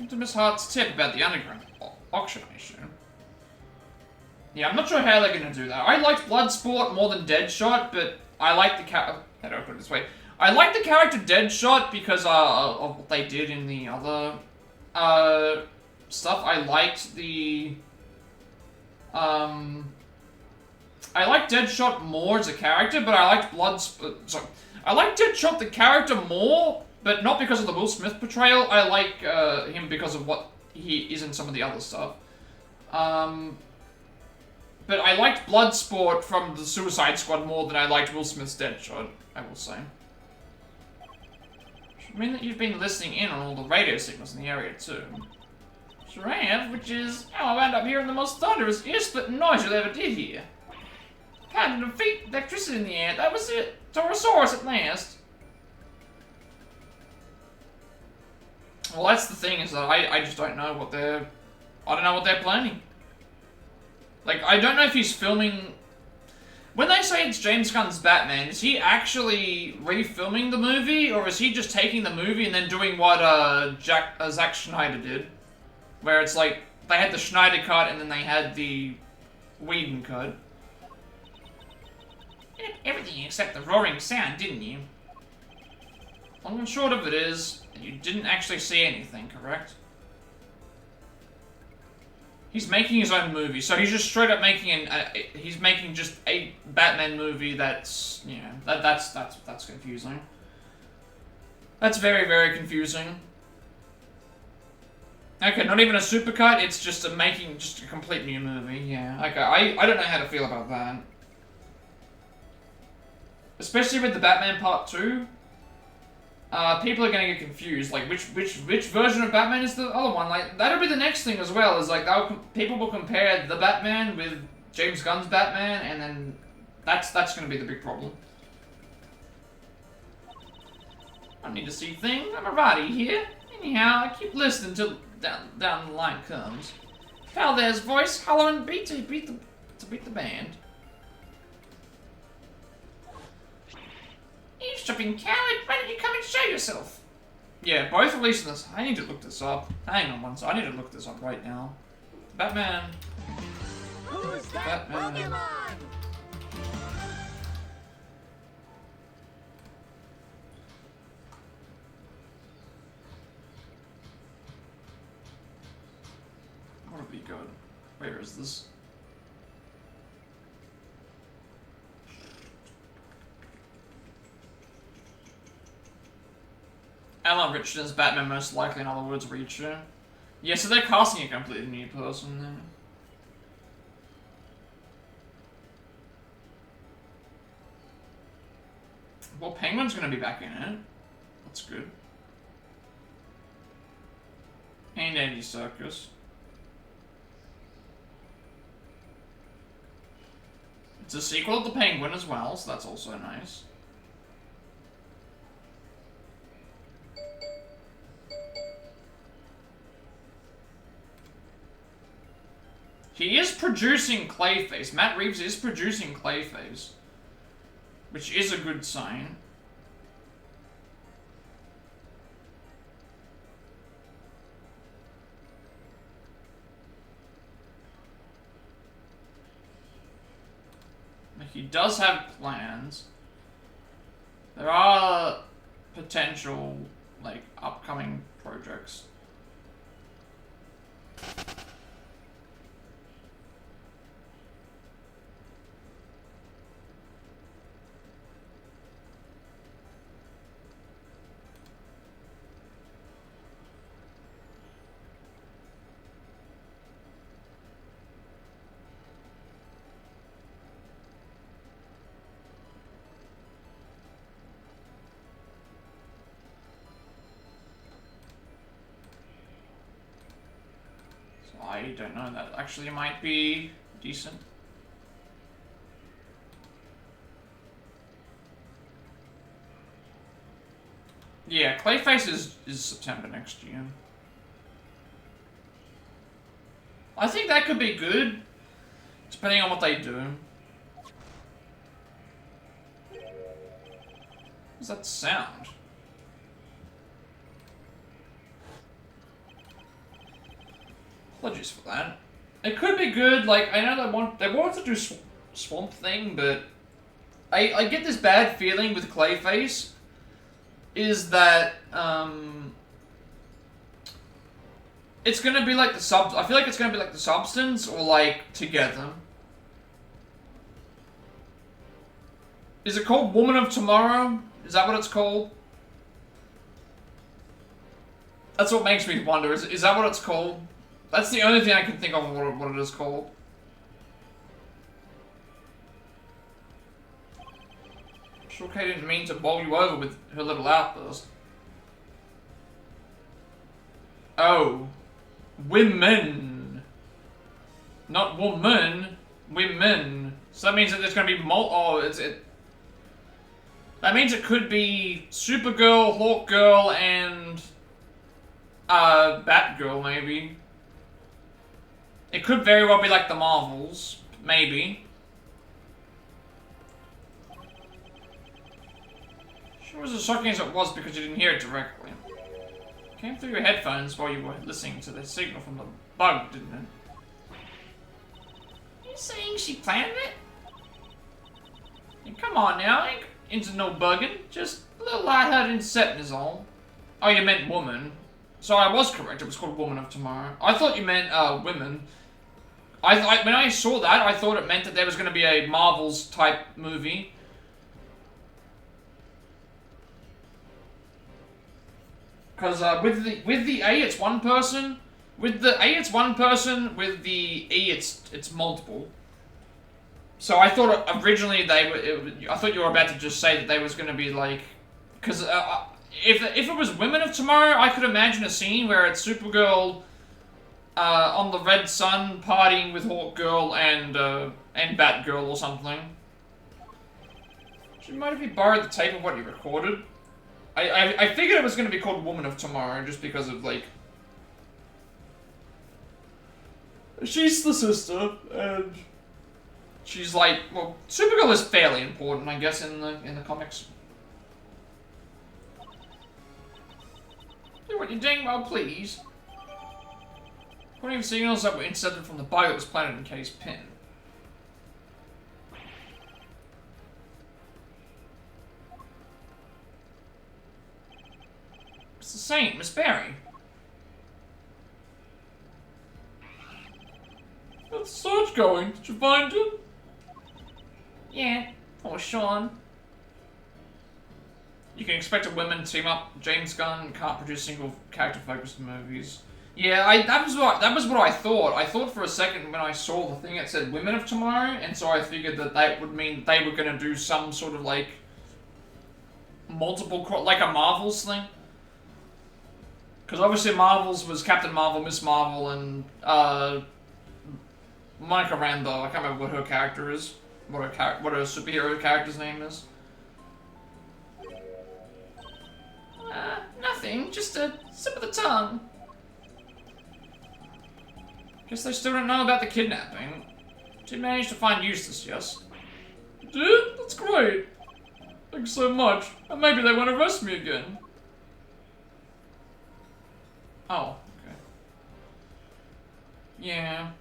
To Miss Hart's tip about the underground auction issue. Yeah, I'm not sure how they're gonna do that. I liked Bloodsport more than Deadshot, but I like the how do I put it this way? I like the character Deadshot because of what they did in the other stuff. I liked the I liked Deadshot more as a character, but I liked sorry. I liked Deadshot the character more, but not because of the Will Smith portrayal. I like him because of what he is in some of the other stuff. But I liked Bloodsport from the Suicide Squad more than I liked Will Smith's Deadshot, I will say. I mean that you've been listening in on all the radio signals in the area too. Sure I have, which is how I wound up hearing the most thunderous, ear-splitting noise you'll ever did hear. Pounding of feet, electricity in the air, that was it. Torosaurus at last. Well, that's the thing, is that I just don't know what they're... I don't know what they're planning. Like, I don't know if he's filming... When they say it's James Gunn's Batman, is he actually refilming the movie, or is he just taking the movie and then doing what Zack Snyder did? Where it's like, they had the Snyder cut and then they had the Whedon cut. You did everything except the roaring sound, didn't you? Long and short of it is, you didn't actually see anything, correct? He's making his own movie, so he's just straight up making he's making just a Batman movie that's, you know, that's confusing. That's very, very confusing. Okay, not even a supercut, it's just making just a complete new movie, yeah. Okay, I don't know how to feel about that. Especially with the Batman Part 2. People are gonna get confused, like which version of Batman is the other one? Like that'll be the next thing as well. Is like people will compare the Batman with James Gunn's Batman, and then that's gonna be the big problem. I don't need to see things. I'm a righty here. Anyhow, I keep listening till down the line comes. Pal there's voice hollering beat to beat the band. Eavesdropping coward, why don't you come and show yourself? Yeah, both releasing this. I need to look this up. Hang on one second. I need to look this up right now. Batman. Who's that Batman. Pokemon? What would be good? Where is this? Alan Richardson's Batman, most likely, in other words, Reacher. Yeah, so they're casting a completely new person there. Well, Penguin's gonna be back in it. That's good. And Andy Serkis. It's a sequel to Penguin as well, so that's also nice. He is producing Clayface. Matt Reeves is producing Clayface. Which is a good sign. Like, he does have plans. There are potential, like, upcoming projects. I don't know, that actually might be decent. Yeah, Clayface is September next year. I think that could be good, depending on what they do. What's that sound? Apologies for that. It could be good. Like, I know they want to do Swamp Thing, but I get this bad feeling with Clayface is that it's gonna be like I feel like it's gonna be like the Substance or like Together. Is it called Woman of Tomorrow? Is that what it's called? That's what makes me wonder. Is that what it's called? That's the only thing I can think of what it is called. Sure, Kay didn't mean to bowl you over with her little outburst. Oh. Women. Not woman. Women. So that means that there's gonna be that means it could be Supergirl, Hawkgirl, and Batgirl, maybe. It could very well be like the Marvels, maybe. Sure was as shocking as it was because you didn't hear it directly. It came through your headphones while you were listening to the signal from the bug, didn't it? Are you saying she planned it? Hey, come on now, ain't into no bugging. Just a little lighthearted setting is all. Oh, you meant woman. So I was correct, it was called Woman of Tomorrow. I thought you meant, women. When I saw that, I thought it meant that there was going to be a Marvels-type movie. Because, with the A, it's one person. With the A, it's one person. With the E, it's multiple. So I thought originally I thought you were about to just say that they was going to be, like... Because, if it was Women of Tomorrow, I could imagine a scene where it's Supergirl on the Red Sun partying with Hawkgirl and Batgirl or something. Do you mind if you borrowed the tape of what you recorded? I figured it was going to be called Woman of Tomorrow just because of, like... She's the sister, and... She's like... Well, Supergirl is fairly important, I guess, in the comics. Do what you dang well please. Putting signals that were intercepted from the bug that was planted in Kay's pin. It's the same, Miss Barry. How's the search going? Did you find him? Yeah, poor Sean. You can expect a women team up. James Gunn can't produce single character focused movies. Yeah, that was what I thought. I thought for a second when I saw the thing it said Women of Tomorrow, and so I figured that would mean they were gonna do some sort of like like a Marvels thing. Because obviously Marvels was Captain Marvel, Miss Marvel, and Monica Rambeau. I can't remember what her character is. What her superhero character's name is. Nothing. Just a slip of the tongue. Guess they still don't know about the kidnapping. Did manage to find Eustace, yes? Did? That's great. Thanks so much. And maybe they won't arrest me again. Oh, okay. Yeah.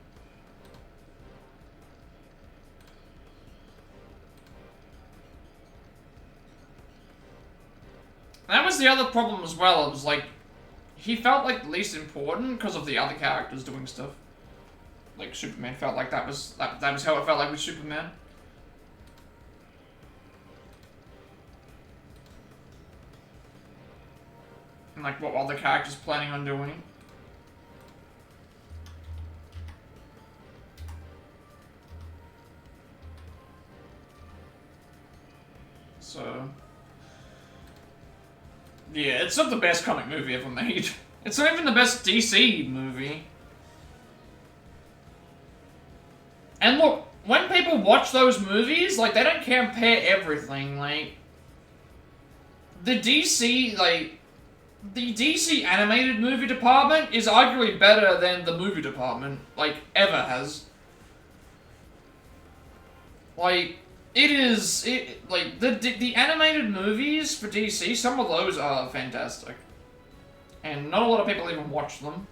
That was the other problem as well. It was like, he felt like the least important because of the other characters doing stuff. Like Superman felt like that was how it felt like with Superman. And like what other characters planning on doing. So yeah, it's not the best comic movie ever made. It's not even the best DC movie. And look, when people watch those movies, like, they don't compare everything, like... The DC animated movie department is arguably better than the movie department, like, ever has. Like, the animated movies for DC, some of those are fantastic. And not a lot of people even watch them.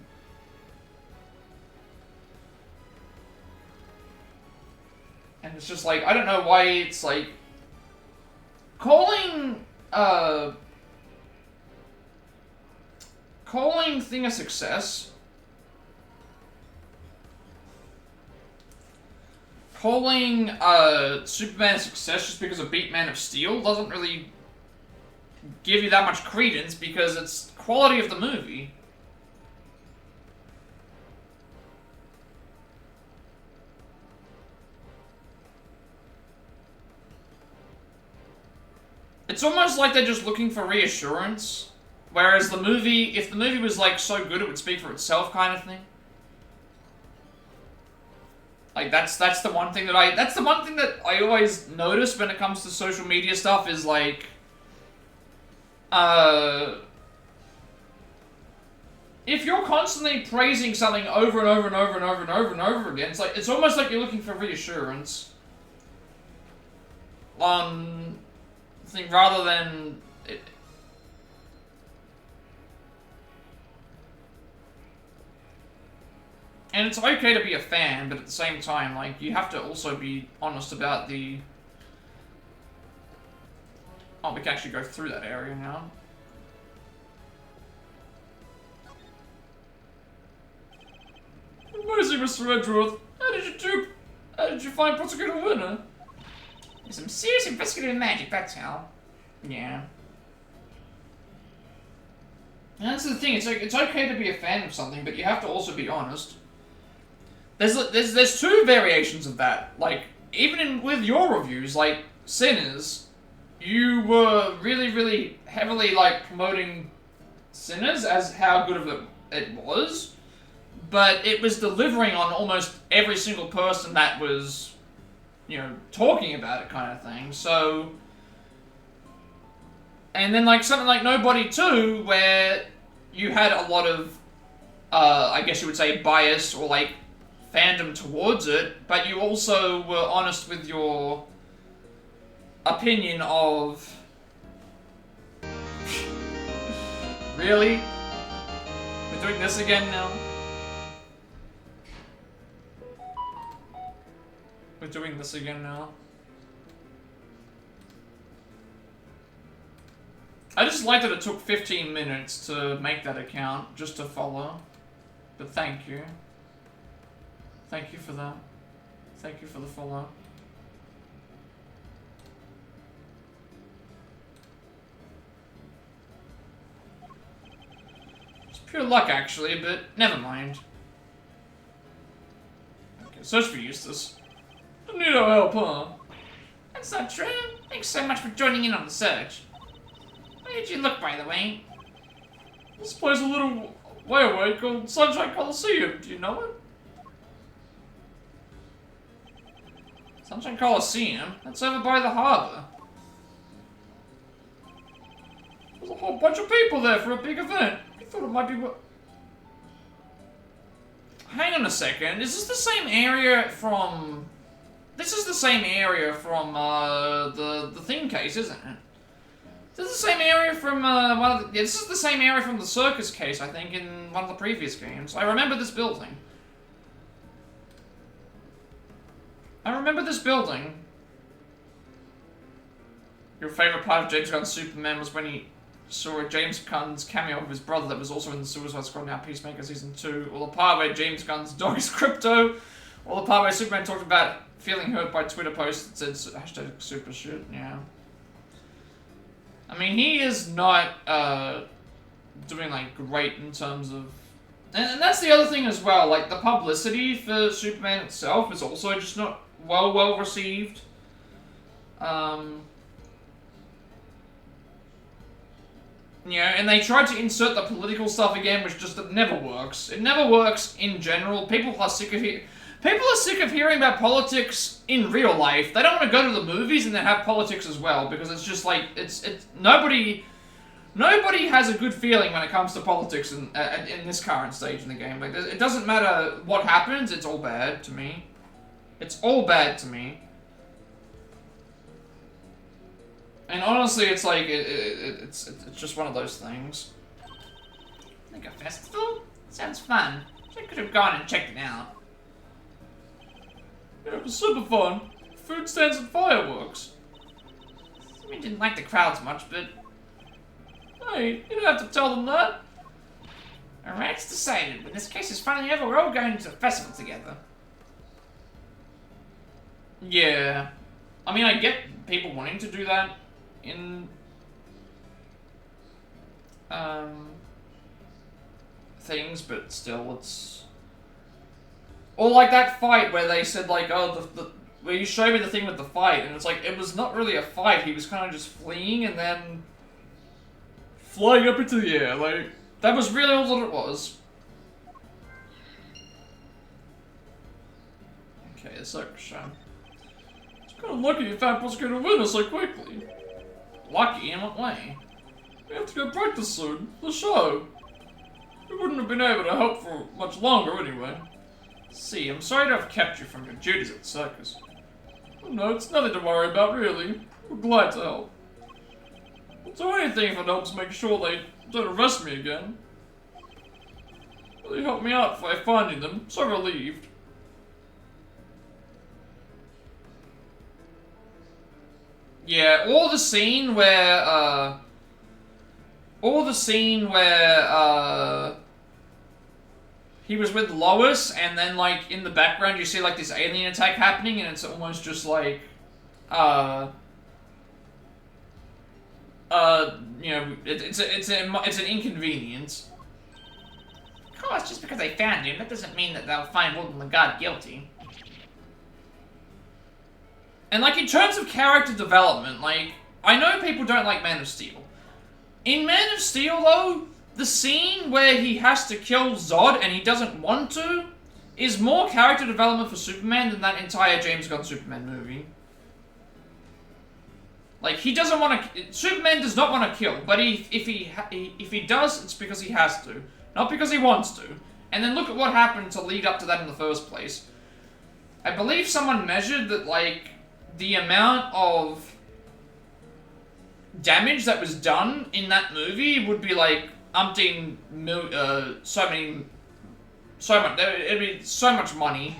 And it's just like, I don't know why it's like... Calling thing a success... Calling Superman a success just because of beat Man of Steel doesn't really give you that much credence because it's quality of the movie. It's almost like they're just looking for reassurance, whereas the movie, if the movie was like so good it would speak for itself kind of thing. Like that's the one thing that I always notice when it comes to social media stuff is like if you're constantly praising something over and over and over and over and over and over again, it's almost like you're looking for reassurance on thing rather than it. And it's okay to be a fan, but at the same time, like, you have to also be honest about the... Oh, we can actually go through that area now. Amazing, Mr. Edgeworth. How did you find Prosecutor winner? Some serious investigative magic, that's how. Yeah. And that's the thing, it's like, it's okay to be a fan of something, but you have to also be honest. There's two variations of that. Like, even with your reviews, like, Sinners, you were really, really heavily, like, promoting Sinners as how good of it was, but it was delivering on almost every single person that was, you know, talking about it kind of thing, so... And then, like, something like Nobody 2, where you had a lot of, I guess you would say, bias or, like, fandom towards it, but you also were honest with your opinion of... Really? We're doing this again now? We're doing this again now? I just like that it took 15 minutes to make that account, just to follow. But thank you. Thank you for that. Thank you for the follow. It's pure luck, actually, but never mind. Okay, search for Eustace. Don't need our help, huh? That's not true. Thanks so much for joining in on the search. Where did you look, by the way? This place a little way away called Sunshine Coliseum. Do you know it? Sunshine Coliseum? That's over by the harbour. There's a whole bunch of people there for a big event. I thought it might be what... Hang on a second. Is this the same area from... This is the same area from, the Thing case, isn't it? This is the same area from, this is the same area from the circus case, I think, in one of the previous games. I remember this building. I remember this building. Your favourite part of James Gunn's Superman was when he saw a James Gunn's cameo of his brother that was also in the Suicide Squad now Peacemaker Season 2, or the part where James Gunn's dog is Crypto, or the part where Superman talked about feeling hurt by Twitter posts that said hashtag super shit, yeah. I mean, he is not, doing, like, great in terms of... And that's the other thing as well, like, the publicity for Superman itself is also just not well received. You know, and they tried to insert the political stuff again, which just never works. It never works in general. People are sick of hearing about politics in real life. They don't want to go to the movies and then have politics as well, because it's just like, nobody has a good feeling when it comes to politics in this current stage in the game. Like, it doesn't matter what happens, it's all bad to me. It's all bad to me. And honestly, it's like, it's just one of those things. Like a festival? Sounds fun. I could have gone and checked it out. Yeah, it was super fun. food stands and fireworks. I didn't like the crowds much, but... Hey, you don't have to tell them that. Alright, it's decided. When this case is finally over, we're all going to a festival together. Yeah. I mean, I get people wanting to do that in... things, but still, it's... Or like that fight where they said, like, oh, where you showed me the thing with the fight, and it's like, it was not really a fight, he was kind of just fleeing and then... flying up into the air, like... That was really all that it was. Okay, the circus show. It's kind of lucky you found Prosecutor winner so quickly. Lucky? In what way? We have to go practice soon. The show. We wouldn't have been able to help for much longer anyway. See, I'm sorry to have kept you from your duties at the circus. Oh, no, it's nothing to worry about, really. We're glad to help. I'll do anything if it helps make sure they don't arrest me again. They helped me out by finding them. So relieved. Yeah, or the scene where, he was with Lois, and then, like, in the background you see, like, this alien attack happening, and it's almost just, like, you know, it's an inconvenience. Of course, just because they found him, that doesn't mean that they'll find Wilton Lagarde guilty. And, like, in terms of character development, like, I know people don't like Man of Steel. In Man of Steel, though, the scene where he has to kill Zod and he doesn't want to is more character development for Superman than that entire James Gunn Superman movie. Like, he doesn't want to... Superman does not want to kill, but if he does, it's because he has to. Not because he wants to. And then look at what happened to lead up to that in the first place. I believe someone measured that, like, the amount of damage that was done in that movie would be, like, umpteen it'd be so much money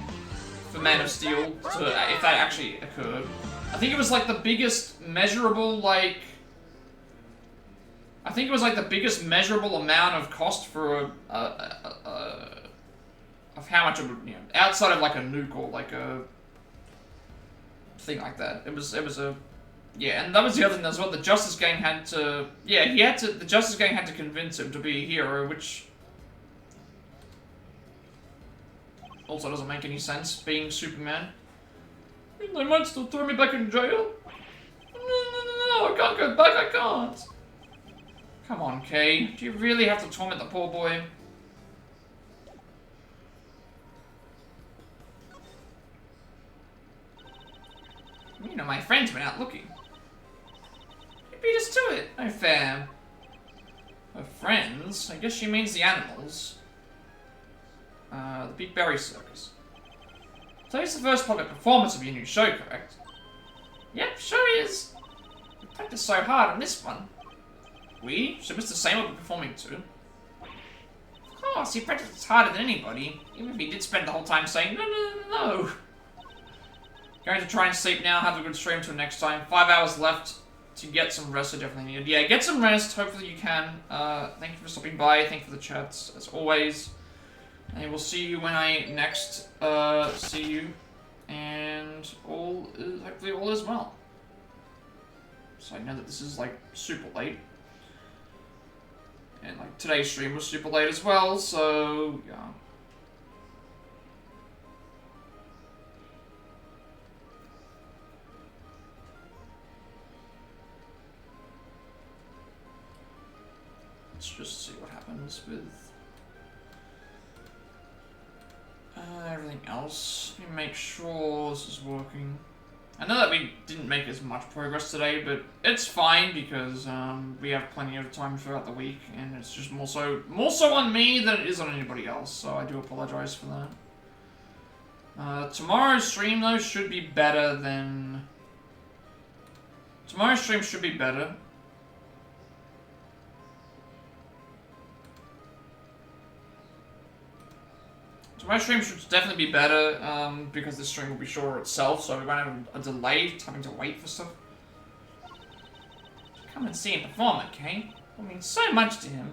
for Man of Steel if that actually occurred. I think it was like the biggest measurable, like... I think it was like the biggest measurable amount of cost for of how much it would, you know, outside of like a nuke or like a thing like that. It was a... Yeah, and that was the other thing as well. The Justice Gang had to... Yeah, the Justice Gang had to convince him to be a hero, which... also doesn't make any sense, being Superman. They might still throw me back in jail? No, I can't go back, I can't. Come on, Kay. Do you really have to torment the poor boy? You know, my friends went out looking. You beat us to it. No fair. Her friends? I guess she means the animals. The Big Berry Circus. Today's the first public performance of your new show, correct? Yep, sure is. We practiced so hard on this one. We? So Mr. Same will be performing too. Of course, he practiced harder than anybody. Even if he did spend the whole time saying, no. Going to try and sleep now, have a good stream till next time. 5 hours left to get some rest, I definitely needed. Yeah, get some rest, hopefully you can. Thank you for stopping by, thank you for the chats, as always. And we'll see you when I next see you. And hopefully all is well. So I know that this is like super late. And like today's stream was super late as well, so yeah. Let's just see what happens with everything else. Let me make sure this is working. I know that we didn't make as much progress today, but it's fine because we have plenty of time throughout the week, and it's just more so on me than it is on anybody else. So I do apologize for that. Tomorrow's stream though should be better than. Tomorrow's stream should be better. So my stream should definitely be better, because this stream will be shorter itself, so we won't have a delay having to wait for stuff. Come and see him perform, okay? It means so much to him.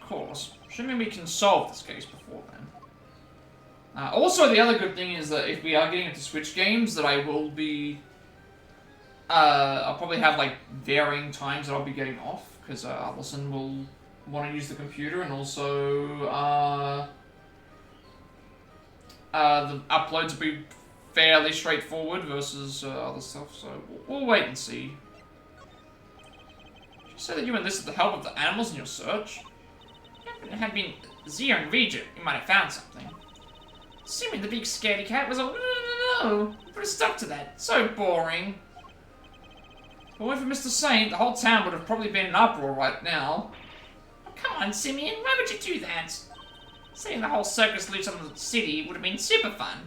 Of course. Assuming we can solve this case before then. Also, the other good thing is that if we are getting into Switch games, that I will be... I'll probably have, like, varying times that I'll be getting off, because Allison will want to use the computer, and also, the uploads will be fairly straightforward versus other stuff, so we'll wait and see. You said that you enlisted the help of the animals in your search? If it had been Zia and Regent, you might have found something. Assuming the big scaredy cat was all, no, put a stop to that. So boring. If it weren't for Mr. Saint, the whole town would have probably been in uproar right now. Oh, come on, Simeon, why would you do that? Setting the whole circus loose on the city would have been super fun.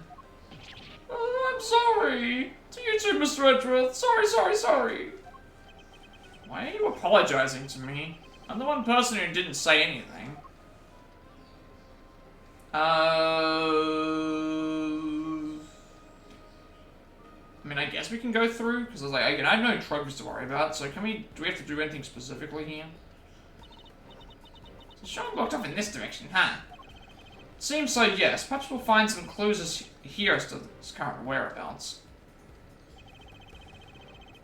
Oh, I'm sorry. To you too, Mr. Edgeworth. Sorry. Why are you apologizing to me? I'm the one person who didn't say anything. I mean, I guess we can go through, because I was like, again, I have no trophies to worry about, so do we have to do anything specifically here? So Sean walked off in this direction, huh? Seems so, yes. Perhaps we'll find some clues here as to his current whereabouts.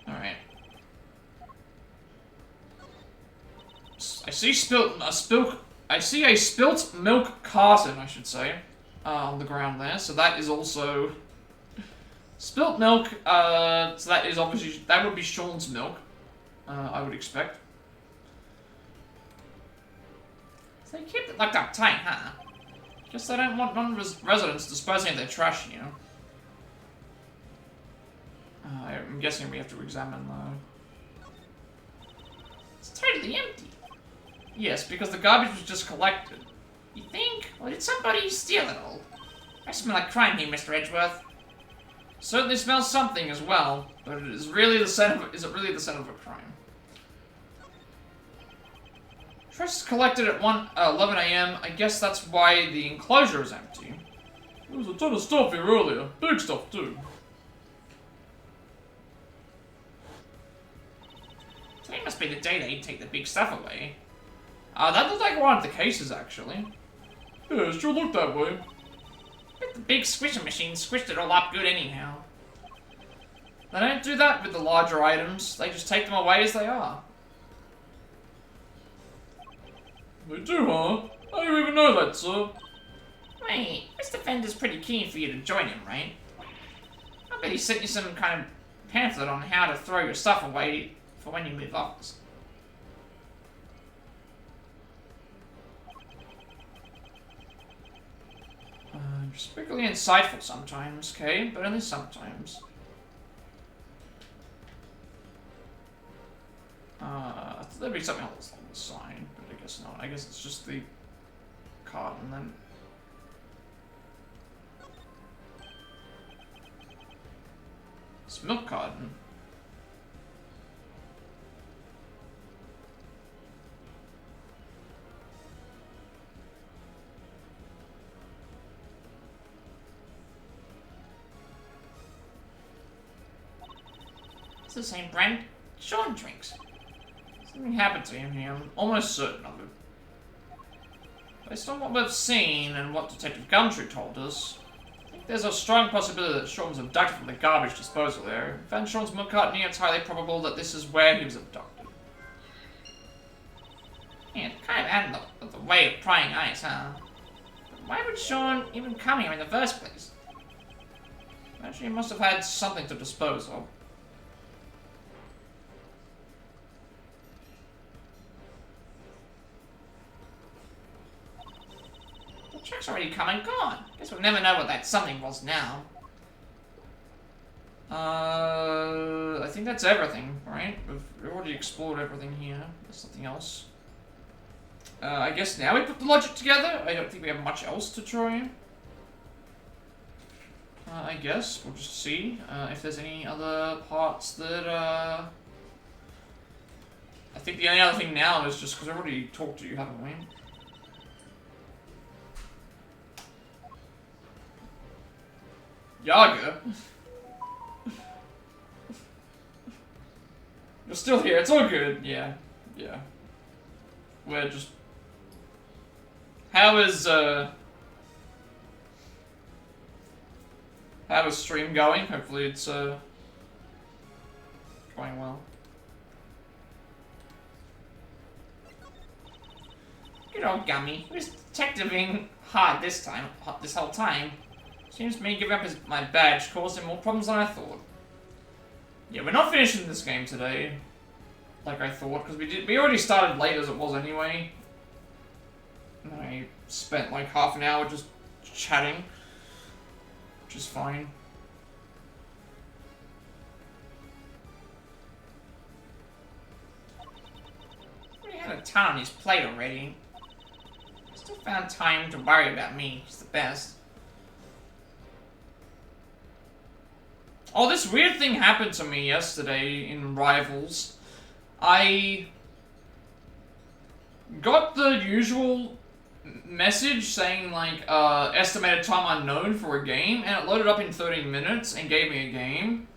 Alright. I see a spilt milk carton, I should say, on the ground there, so that is also... Spilt milk, so that is obviously, that would be Sean's milk, I would expect. So they keep it locked up tight, huh? Guess they don't want non-residents disposing of their trash here. I'm guessing we have to examine, though. It's totally empty. Yes, because the garbage was just collected. You think? Or did somebody steal it all? I smell like crime here, Mr. Edgeworth. Certainly smells something as well, but it is really the scent of, is it really the scent of a crime? Trash is collected at 11 AM. I guess that's why the enclosure is empty. There was a ton of stuff here earlier. Big stuff, too. Today must be the day they take the big stuff away. That looked like one of the cases, actually. Yeah, it sure looked that way. The big squishing machine squished it all up good anyhow. They don't do that with the larger items. They just take them away as they are. They do, huh? How do you even know that, sir? Wait, Mr. Fender's pretty keen for you to join him, right? I bet he sent you some kind of pamphlet on how to throw your stuff away for when you move office. Particularly insightful sometimes, okay? But only sometimes. There'd be something else on the sign, but I guess not. I guess it's just the carton then. It's milk carton. It's the same brand Sean drinks. Something happened to him here, I'm almost certain of it. Based on what we've seen and what Detective Gumtree told us, I think there's a strong possibility that Sean was abducted from the garbage disposal area. If we found Sean's milk carton here, it's highly probable that this is where he was abducted. Yeah, kind of out of the way of prying eyes, huh? But why would Sean even come here in the first place? Actually, he must have had something to dispose of. The truck's already come and gone. Guess we'll never know what that something was now. I think that's everything, right? We've already explored everything here. There's nothing else. I guess now we put the logic together. I don't think we have much else to try. I guess we'll just see if there's any other parts that. I think the only other thing now is just because I already talked to you, haven't we? Yaga? You're still here, it's all good. Yeah. Yeah. We're just... How is stream going? Hopefully it's, going well. Good old Gummy. He was detectiving hard this whole time. Seems to me giving up my badge caused him more problems than I thought. Yeah, we're not finishing this game today, like I thought, because we already started late as it was anyway. And I spent like half an hour just chatting, which is fine. He had a ton on his plate already. Still found time to worry about me. He's the best. Oh, this weird thing happened to me yesterday in Rivals. I got the usual message saying, like, estimated time unknown for a game, and it loaded up in 30 minutes and gave me a game.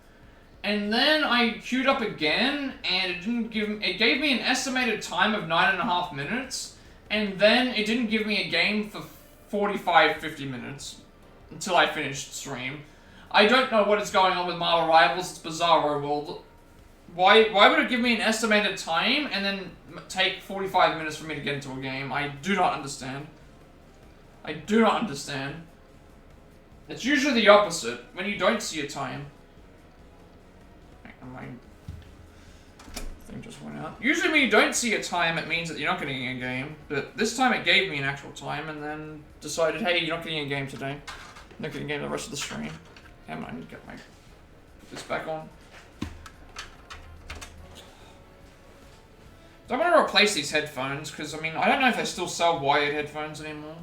And then I queued up again, and it gave me an estimated time of 9.5 minutes, and then it didn't give me a game for 45-50 minutes until I finished stream. I don't know what is going on with Marvel Rivals. It's Bizarro World. Why would it give me an estimated time and then take 45 minutes for me to get into a game? I do not understand. I do not understand. It's usually the opposite, when you don't see a time. My thing just went out. Usually when you don't see a time, it means that you're not getting a game. But this time it gave me an actual time and then decided, hey, you're not getting a game today. You're not getting a game the rest of the stream. Damn it, I need to put this back on. So I want to replace these headphones, because, I mean, I don't know if they still sell wired headphones anymore.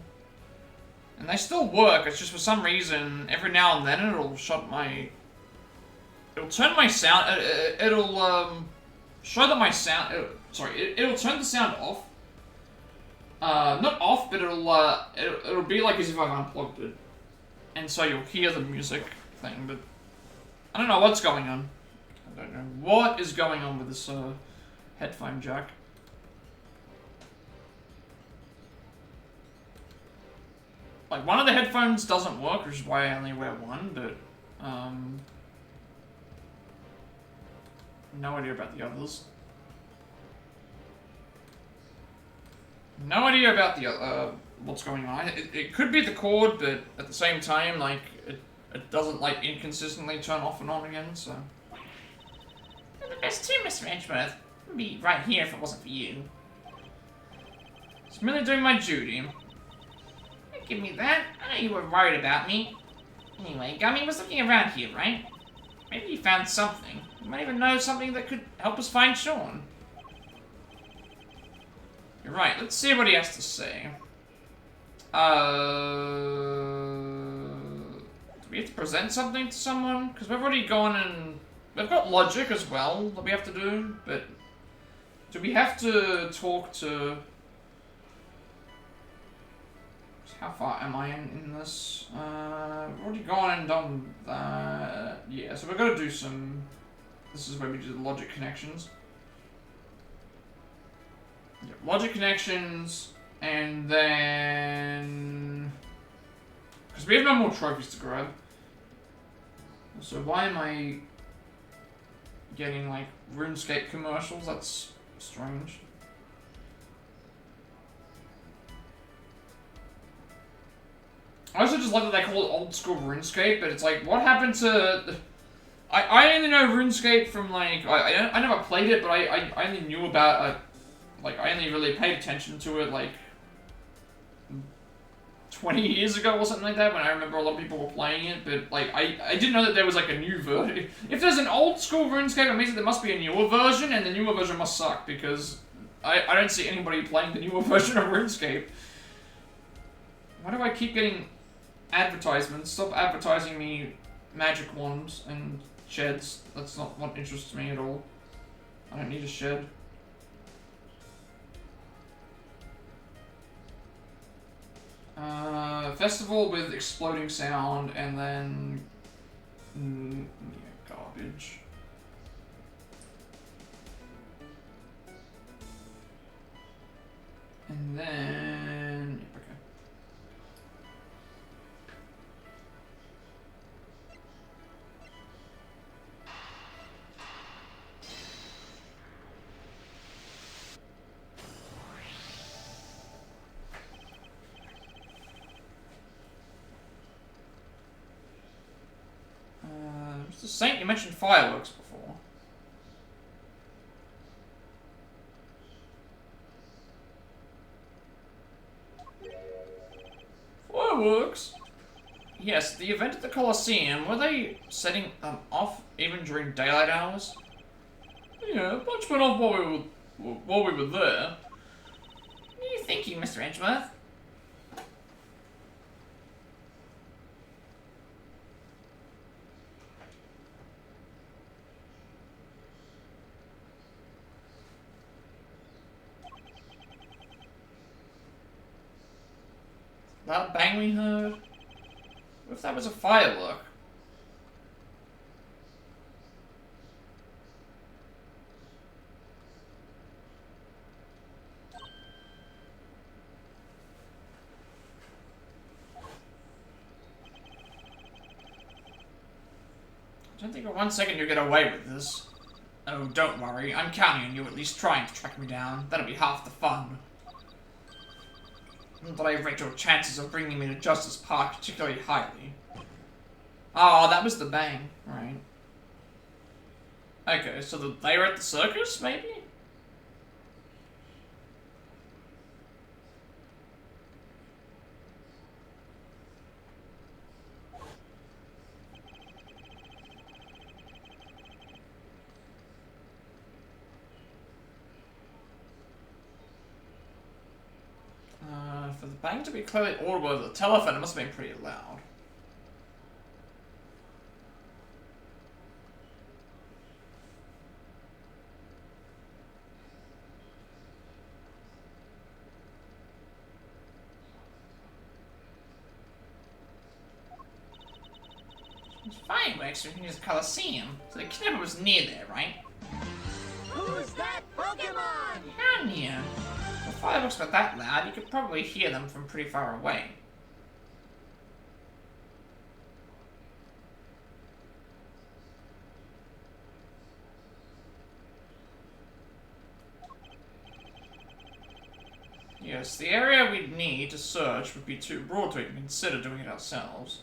And they still work, it's just for some reason, every now and then it'll shut my... It'll turn my sound... It'll, show that my sound... It'll turn the sound off. Not off, but it'll be like as if I've unplugged it. And so you'll hear the music thing, but... I don't know what's going on. I don't know what is going on with this, headphone jack. Like, one of the headphones doesn't work, which is why I only wear one, but, no idea about the others. No idea about the, what's going on. It could be the cord, but at the same time, like, it doesn't, like, inconsistently turn off and on again, so... You're the best too, Mr. Edgeworth. I'd be right here if it wasn't for you. Just merely doing my duty. Don't give me that. I know you were worried about me. Anyway, Gummy was looking around here, right? Maybe he found something. You might even know something that could help us find Sean. You're right, let's see what he has to say. Do we have to present something to someone? Because we've already gone and... We've got logic as well that we have to do, but... Do we have to talk to... How far am I in this? We've already gone and done that. Yeah, so we've got to do some... This is where we do the logic connections. Yep, logic connections, and then... Because we have no more trophies to grab. So why am I getting, like, RuneScape commercials? That's strange. I also just like that they call it old school RuneScape, but it's like, what happened to... I only know RuneScape from, like... I never played it, but I only knew about... like, I only really paid attention to it, like... 20 years ago or something like that, when I remember a lot of people were playing it, but, like, I didn't know that there was, like, a new version. If there's an old school RuneScape, it means that there must be a newer version, and the newer version must suck, because I don't see anybody playing the newer version of RuneScape. Why do I keep getting advertisements? Stop advertising me magic wands and sheds. That's not what interests me at all. I don't need a shed. Festival with exploding sound, and then Yeah, garbage. And then... okay. Mr. Saint, you mentioned fireworks before. Fireworks? Yes, the event at the Colosseum, were they setting them off even during daylight hours? Yeah, a bunch went off while we were there. What are you thinking, Mr. Edgeworth? That bang we heard? What if that was a firework? I don't think for 1 second you'll get away with this. Oh, don't worry. I'm counting on you at least trying to track me down. That'll be half the fun. Not that I rate your chances of bringing me to Justice Park particularly highly. Oh, that was the bang. Right. Okay, so they were at the circus, maybe? For the bang to be clearly audible over the telephone, it must have been pretty loud. It's fireworks from the Colosseum, so the kidnapper was near there, right? Who's that Pokemon? How near? If the fireworks were that loud, you could probably hear them from pretty far away. Yes, the area we'd need to search would be too broad to even consider doing it ourselves.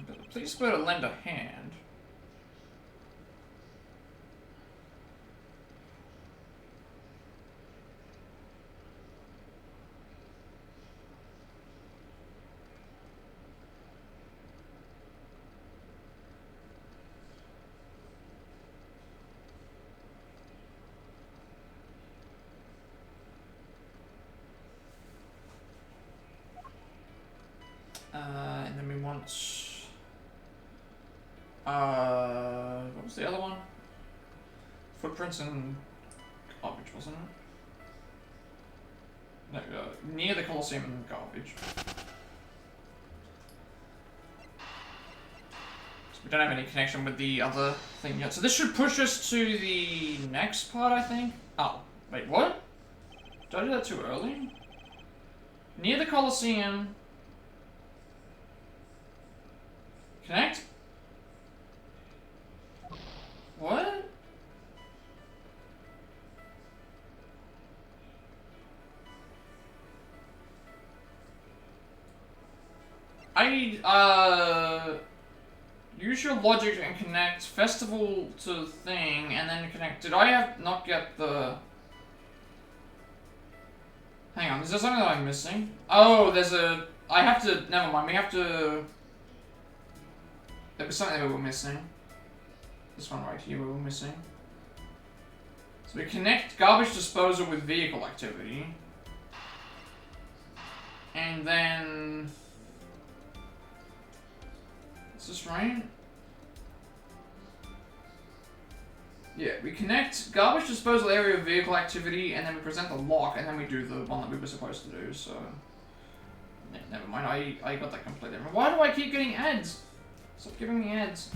But please better lend a hand. And then we want... what was the other one? Footprints and garbage, wasn't it? No, near the Colosseum and garbage. So we don't have any connection with the other thing yet. So this should push us to the next part, I think. Oh, wait, what? Did I do that too early? Near the Colosseum. Connect? What? Use your logic and connect festival to thing, and then connect. Did I not get the... Hang on, is there something that I'm missing? Oh, there's a... I have to... Never mind, we have to... There was something that we were missing. This one right here we were missing. So we connect garbage disposal with vehicle activity. And then... Is this right? Yeah, we connect garbage disposal area with vehicle activity, and then we present the lock, and then we do the one that we were supposed to do, so... Yeah, never mind, I got that completely wrong. Why do I keep getting ads? Stop giving me ads.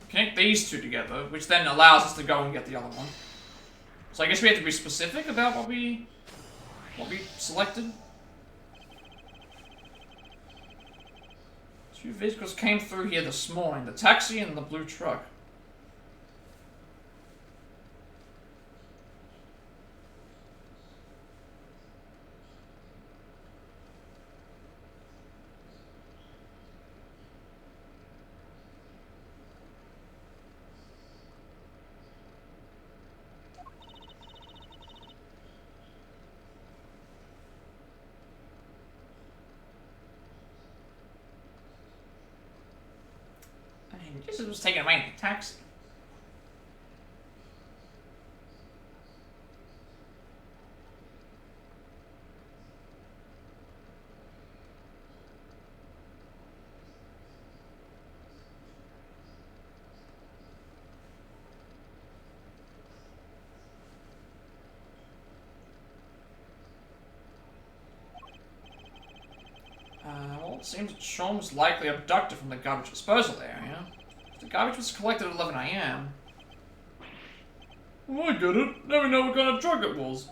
Connect these two together, which then allows us to go and get the other one. So I guess we have to be specific about what we selected. Two vehicles came through here this morning, the taxi and the blue truck. Jesus was taken away in the taxi. Well, it seems that Sean was likely abducted from the garbage disposal area. The garbage was collected at 11 AM. Oh, I get it. Now we know what kind of truck it was.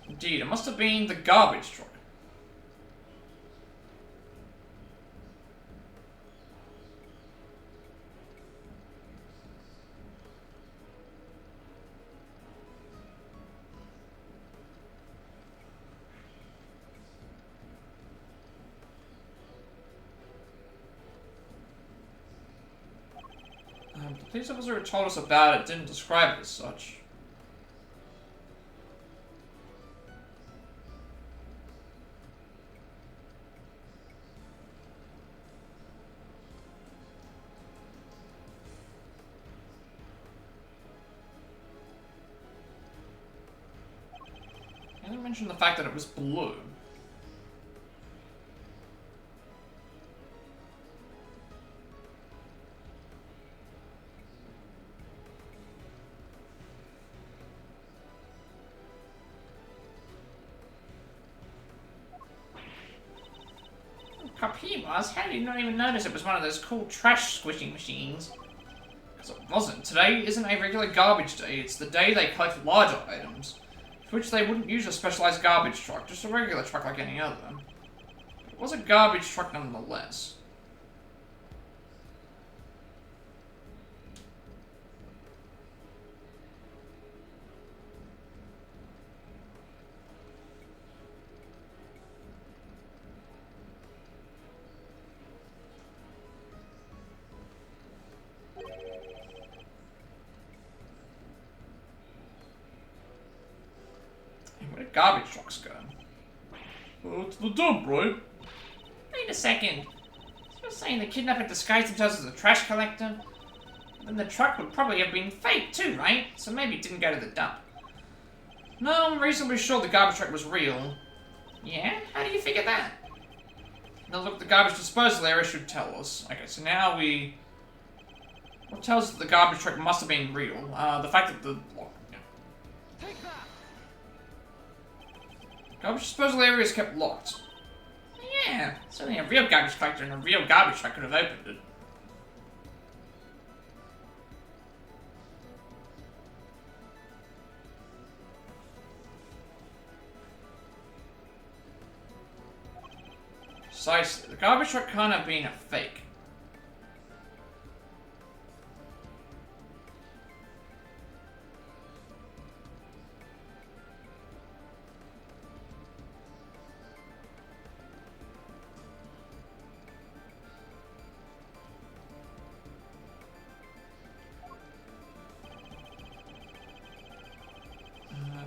Indeed, it must have been the garbage truck. The police officer who told us about it didn't describe it as such. He didn't mention the fact that it was blue. Capybars, how did you not even notice it was one of those cool trash squishing machines? Because it wasn't. Today isn't a regular garbage day, it's the day they collect larger items, for which they wouldn't use a specialized garbage truck, just a regular truck like any other. It was a garbage truck nonetheless. Where did garbage trucks go? Well, it's the dump, right? Wait a second. You're saying the kidnapper disguised themselves as a trash collector? Then the truck would probably have been fake too, right? So maybe it didn't go to the dump. No, I'm reasonably sure the garbage truck was real. Yeah? How do you figure that? Now look, the garbage disposal area should tell us. Okay, so now we... What tells us that the garbage truck must have been real? The fact that the... Take that! Garbage disposal area is kept locked. Yeah, certainly a real garbage collector and a real garbage truck could have opened it. Precisely. The garbage truck can't have been a fake.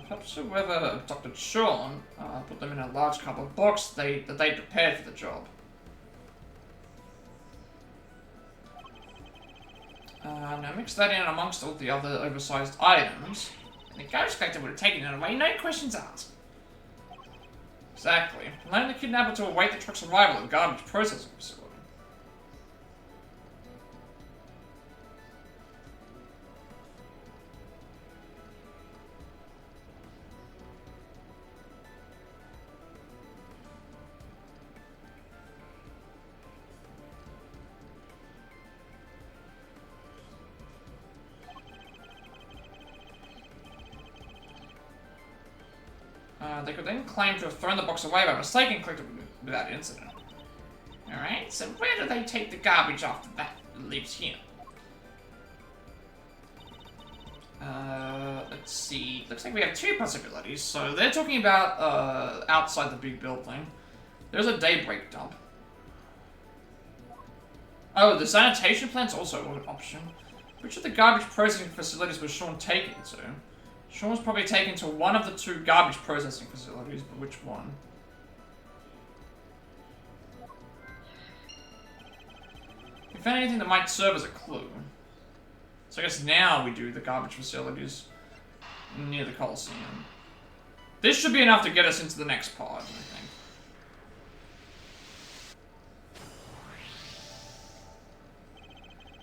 Perhaps whoever abducted Sean put them in a large cardboard box that they prepared for the job. Now mix that in amongst all the other oversized items, and the garbage collector would have taken it away, no questions asked. Exactly. Allowing the kidnapper to await the truck's arrival at the garbage processing facility. They could then claim to have thrown the box away by mistake and collected it without incident. Alright, so where do they take the garbage after that leaves here? Let's see. Looks like we have two possibilities. So they're talking about outside the big building. There's a daybreak dump. Oh, the sanitation plant's also an option. Which of the garbage processing facilities was Sean taken to? Sean was probably taken to one of the two garbage processing facilities, but which one? We found anything that might serve as a clue. So I guess now we do the garbage facilities near the Coliseum. This should be enough to get us into the next pod, I think.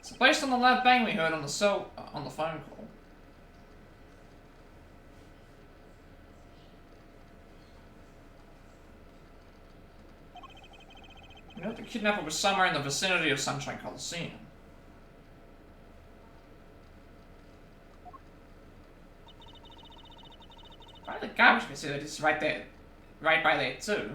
So based on the loud bang we heard on the phone call. You know, the kidnapper was somewhere in the vicinity of Sunshine Coliseum. Probably the garbage facility is right there. Right by there, too.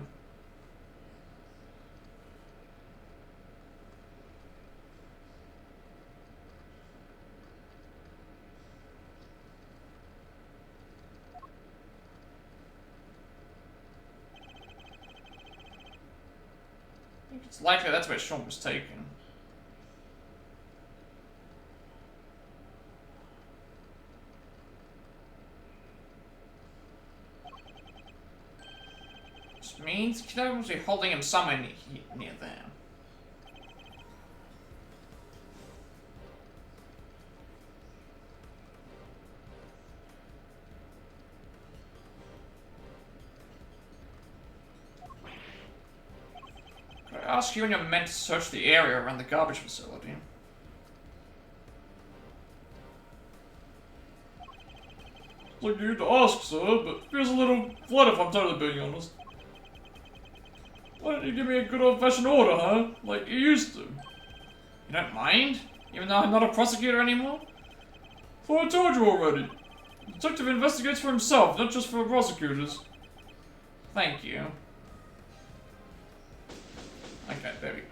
I think it's likely that's where Sean was taken. Which means kidnapper must be holding him somewhere near there. Could I ask you when you're meant to search the area around the garbage facility? Like you to ask, sir, but feels a little flat if I'm totally being honest. Why don't you give me a good old-fashioned order, huh? Like you used to. You don't mind? Even though I'm not a prosecutor anymore? Thought I told you already. The detective investigates for himself, not just for prosecutors. Thank you. Okay, there we go.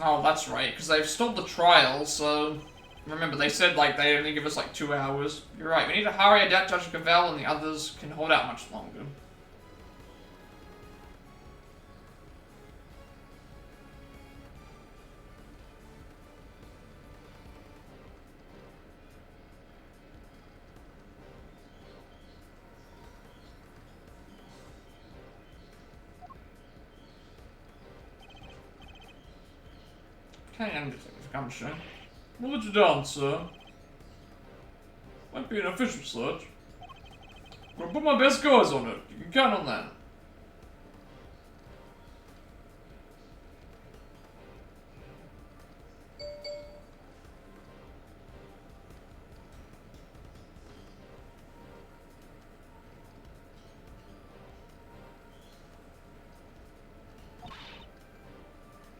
Oh, that's right, because they've stopped the trial, so... Remember, they said, like, they only give us, like, 2 hours. You're right, we need to hurry. I doubt Judge Cavell and the others can hold out much longer. Okay, I'm just gumption. We'll let you down, sir. Might be an official search. I'll put my best guys on it. You can count on that.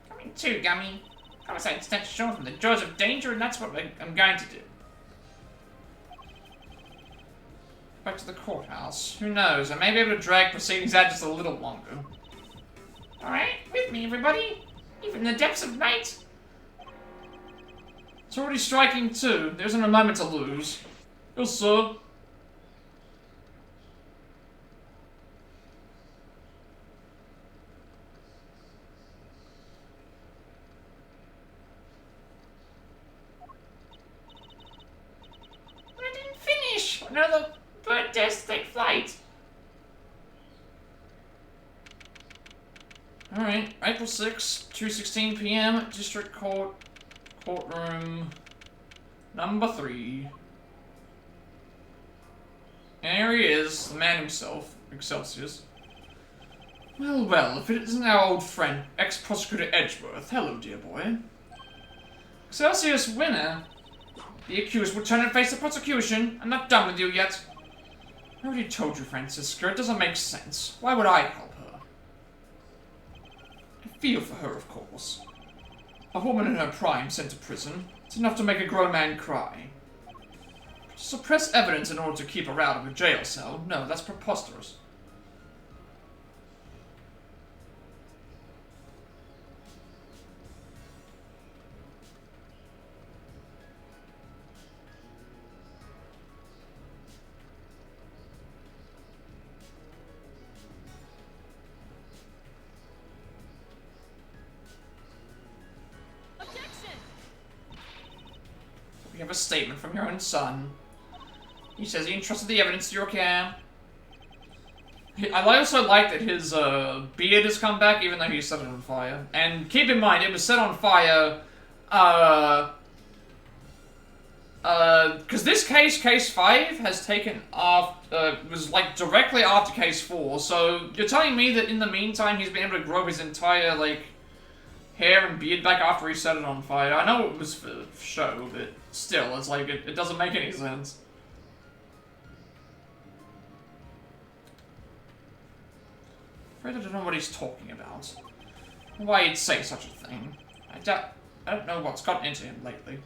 Come in too, Gummy. I was like, to Sean from the jaws of danger, and that's what I'm going to do. Back to the courthouse. Who knows? I may be able to drag proceedings out just a little longer. Alright, with me, everybody. Even in the depths of night. It's already striking 2. There isn't a moment to lose. Yes, sir. Another bird dares to take flight. Alright, April 6th, 2:16 p.m. District Court, courtroom number 3. And here he is, the man himself, Excelsius. Well, well, if it isn't our old friend, ex-prosecutor Edgeworth. Hello, dear boy. Excelsius, winner. The accused will turn and face the prosecution. I'm not done with you yet. I already told you, Francisca, it doesn't make sense. Why would I help her? I feel for her, of course. A woman in her prime sent to prison. It's enough to make a grown man cry. But to suppress evidence in order to keep her out of a jail cell? No, that's preposterous. We have a statement from your own son. He says he entrusted the evidence to your care. I also like that his beard has come back, even though he set it on fire. And keep in mind, it was set on fire, because this case 5, has taken off, was like directly after case 4. So you're telling me that in the meantime, he's been able to grow his entire, like, hair and beard back after he set it on fire. I know it was for show, but still, it's like, it doesn't make any sense. Afraid I don't know what he's talking about. Why he'd say such a thing. I don't know what's gotten into him lately.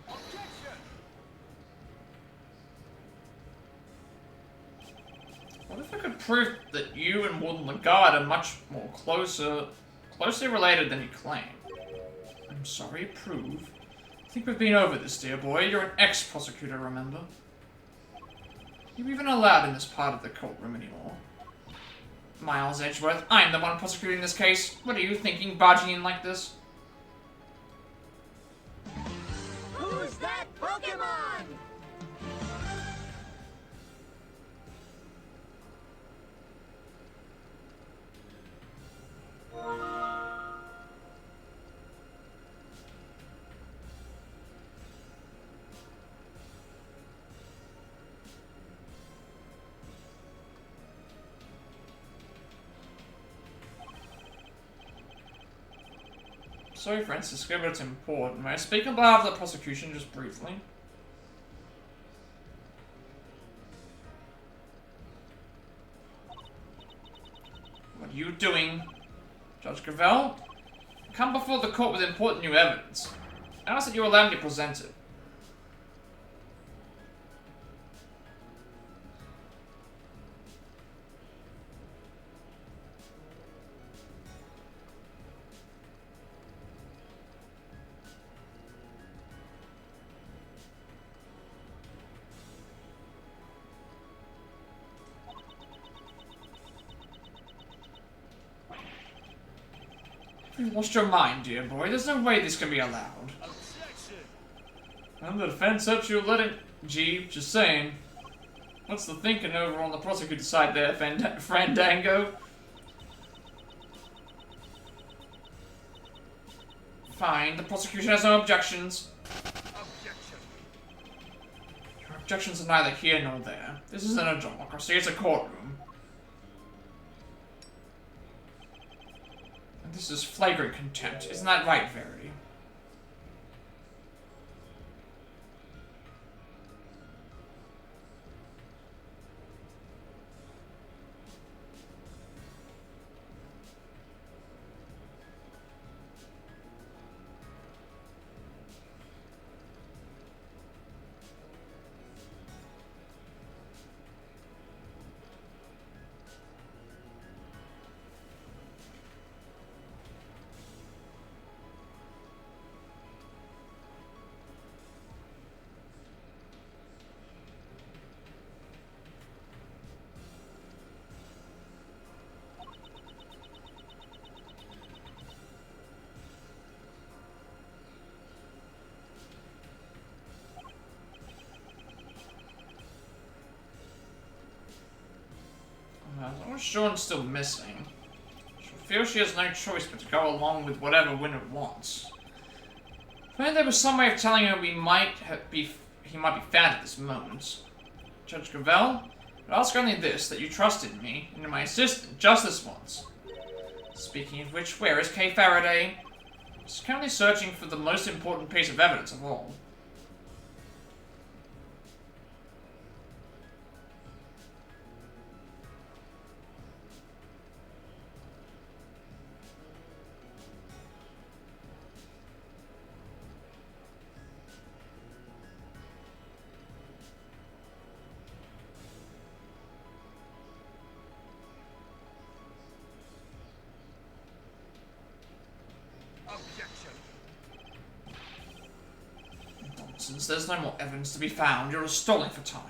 What if I could prove that you and Warden Lagarde are much more closely related than you claim? I'm sorry, prove. I think we've been over this, dear boy. You're an ex-prosecutor, remember? Are you even allowed in this part of the courtroom anymore? Miles Edgeworth, I'm the one prosecuting this case. What are you thinking, barging in like this? Who's that Pokemon? Sorry, Francisco, but it's important. May I speak on behalf of the prosecution just briefly? What are you doing? Judge Gravel? Come before the court with important new evidence. I ask that you allow me to present it. You lost your mind, dear boy. There's no way this can be allowed. Objection! And the defense hopes you'll let it. Gee, just saying. What's the thinking over on the prosecutor's side there, Fandango? Fine, the prosecution has no objections. Objection! Your objections are neither here nor there. This isn't a democracy, it's a courtroom. And this is flagrant contempt. Isn't that right, Verity? If Sean's still missing, she'll feel she has no choice but to go along with whatever Winner wants. If only there was some way of telling her he might be found at this moment. Judge Gravel, I'd ask only this, that you trusted me, and my assistant, just this once. Speaking of which, where is Kay Faraday? She's currently searching for the most important piece of evidence of all. Since there's no more evidence to be found, you're stalling for time.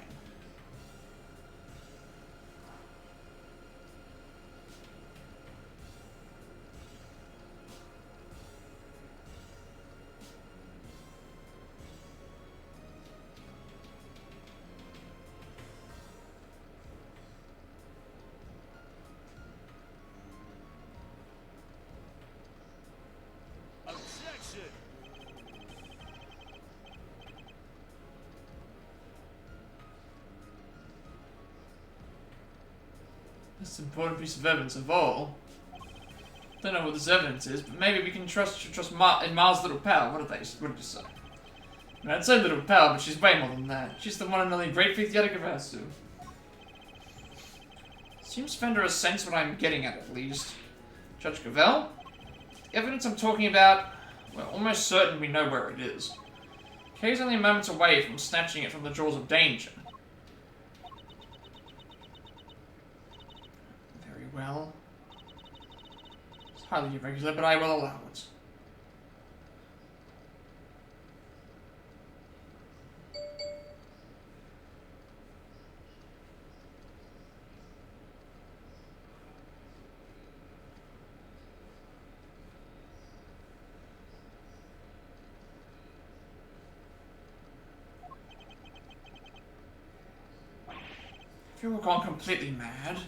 This important piece of evidence of all. Don't know what this evidence is, but maybe we can trust in Miles' little pal. What did you say? I mean, I'd say little pal, but she's way more than that. She's the one and only great faith Yadikavasu. Seems Fender has sensed what I'm getting at least. Judge Gravel? The evidence I'm talking about, we're almost certain we know where it is. Kay's only moments away from snatching it from the jaws of danger. Well, it's highly irregular, but I will allow it. I feel we're gone completely mad.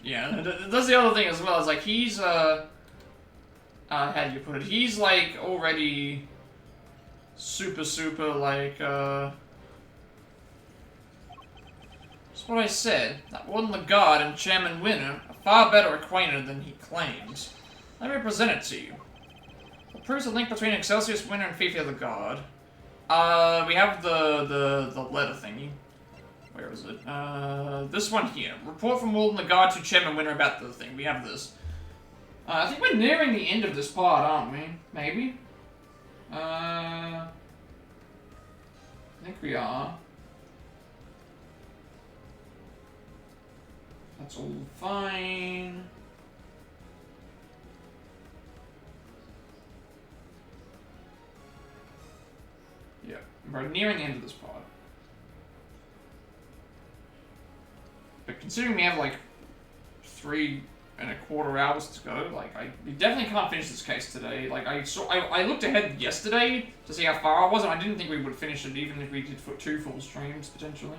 Yeah, that's the other thing as well, is like he's, how do you put it? He's like already super, like, that's what I said. That Warden Lagarde and Chairman Winner are far better acquainted than he claims. Let me present it to you. It proves the link between Excelsius Winner and Fifi Lagarde. We have the letter thingy. Where is it? This one here. Report from Warden Lagarde to Chairman Winner about the thing. We have this. I think we're nearing the end of this part, aren't we? Maybe? I think we are. That's all fine. Yeah, we're nearing the end of this part. But considering we have like 3.25 hours to go, like we definitely can't finish this case today. Like I looked ahead yesterday to see how far I was, and I didn't think we would finish it even if we did for 2 full streams potentially.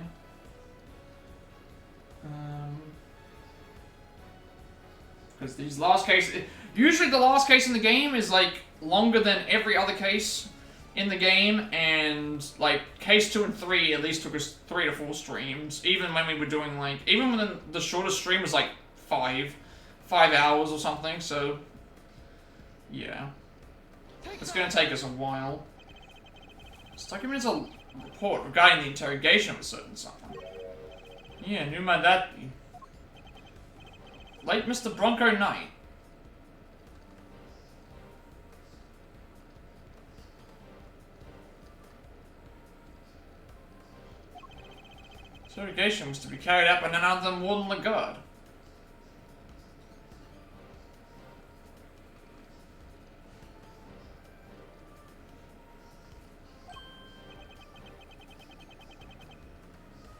Because these last cases, usually the last case in the game is like longer than every other case in the game, and like case 2 and 3 at least took us 3 to 4 streams, even when we were doing like, even when the shortest stream was like 5 hours or something, so yeah. It's gonna take us a while. This document is a report regarding the interrogation of a certain someone. Yeah, who might that be? Late Mr. Bronco Knight. Interrogation was to be carried out by none other than Warden Lagarde.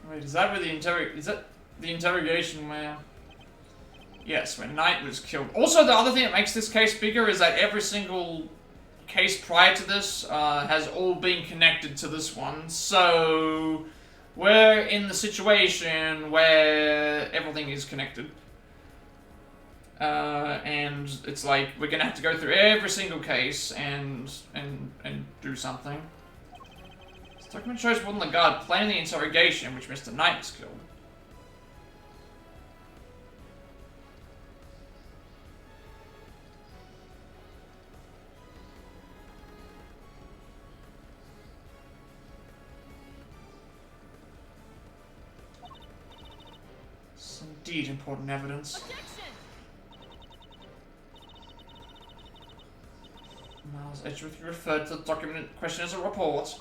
Wait, is that where is that the interrogation where... Yes, when Knight was killed. Also, the other thing that makes this case bigger is that every single case prior to this has all been connected to this one, so... we're in the situation where everything is connected. And it's like we're gonna have to go through every single case and do something. This document shows one of the guard planning the interrogation in which Mr. Knight was killed. It's indeed important evidence. Miles Edgeworth, you referred to the document in question as a report.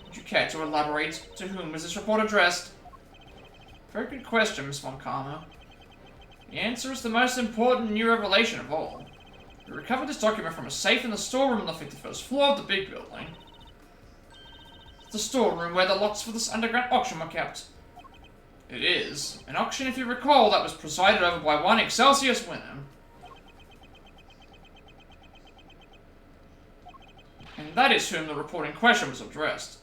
Would you care to elaborate? To whom was this report addressed? Very good question, Miss Von Karma. The answer is the most important new revelation of all. We recovered this document from a safe in the storeroom on the 51st floor of the big building. The storeroom where the lots for this underground auction were kept. It is. An auction, if you recall, that was presided over by one Excelsius winner. And that is whom the report in question was addressed.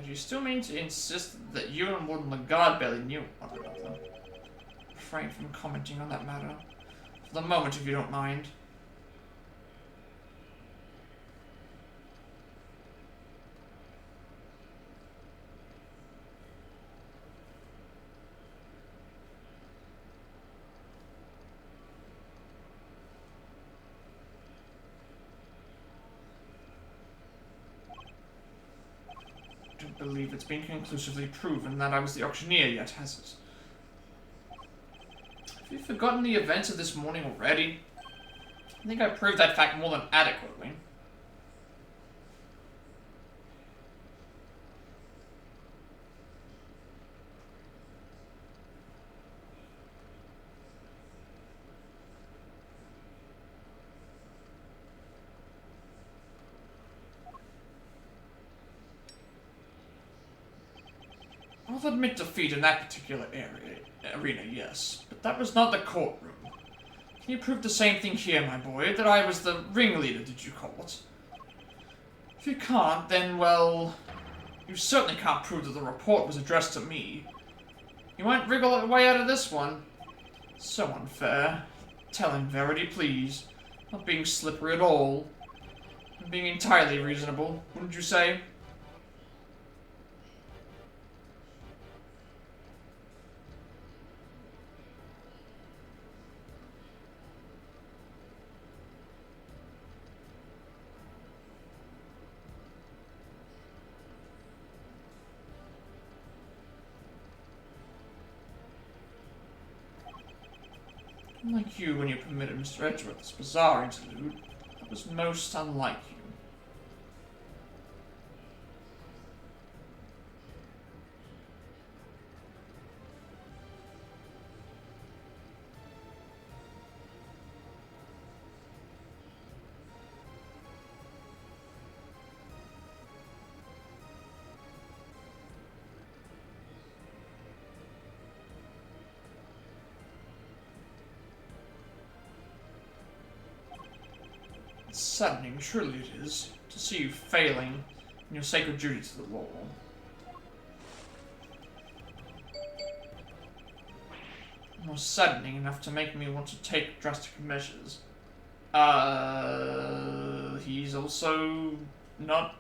Do you still mean to insist that you and Warden Lagarde barely knew one another? Refrain from commenting on that matter. For the moment, if you don't mind. I don't believe it's been conclusively proven that I was the auctioneer yet, has it? Have you forgotten the events of this morning already? I think I proved that fact more than adequately. I'll admit defeat in that particular arena, yes, but that was not the courtroom. Can you prove the same thing here, my boy, that I was the ringleader, did you call it? If you can't, then, well, you certainly can't prove that the report was addressed to me. You won't wriggle your way out of this one. So unfair. Tell him verity, please. Not being slippery at all. And being entirely reasonable, wouldn't you say? Unlike you when you permitted Mr. Edgeworth this bizarre interlude, it was most unlike you. It's saddening, surely it is, to see you failing in your sacred duty to the law. Almost saddening enough to make me want to take drastic measures. He's also not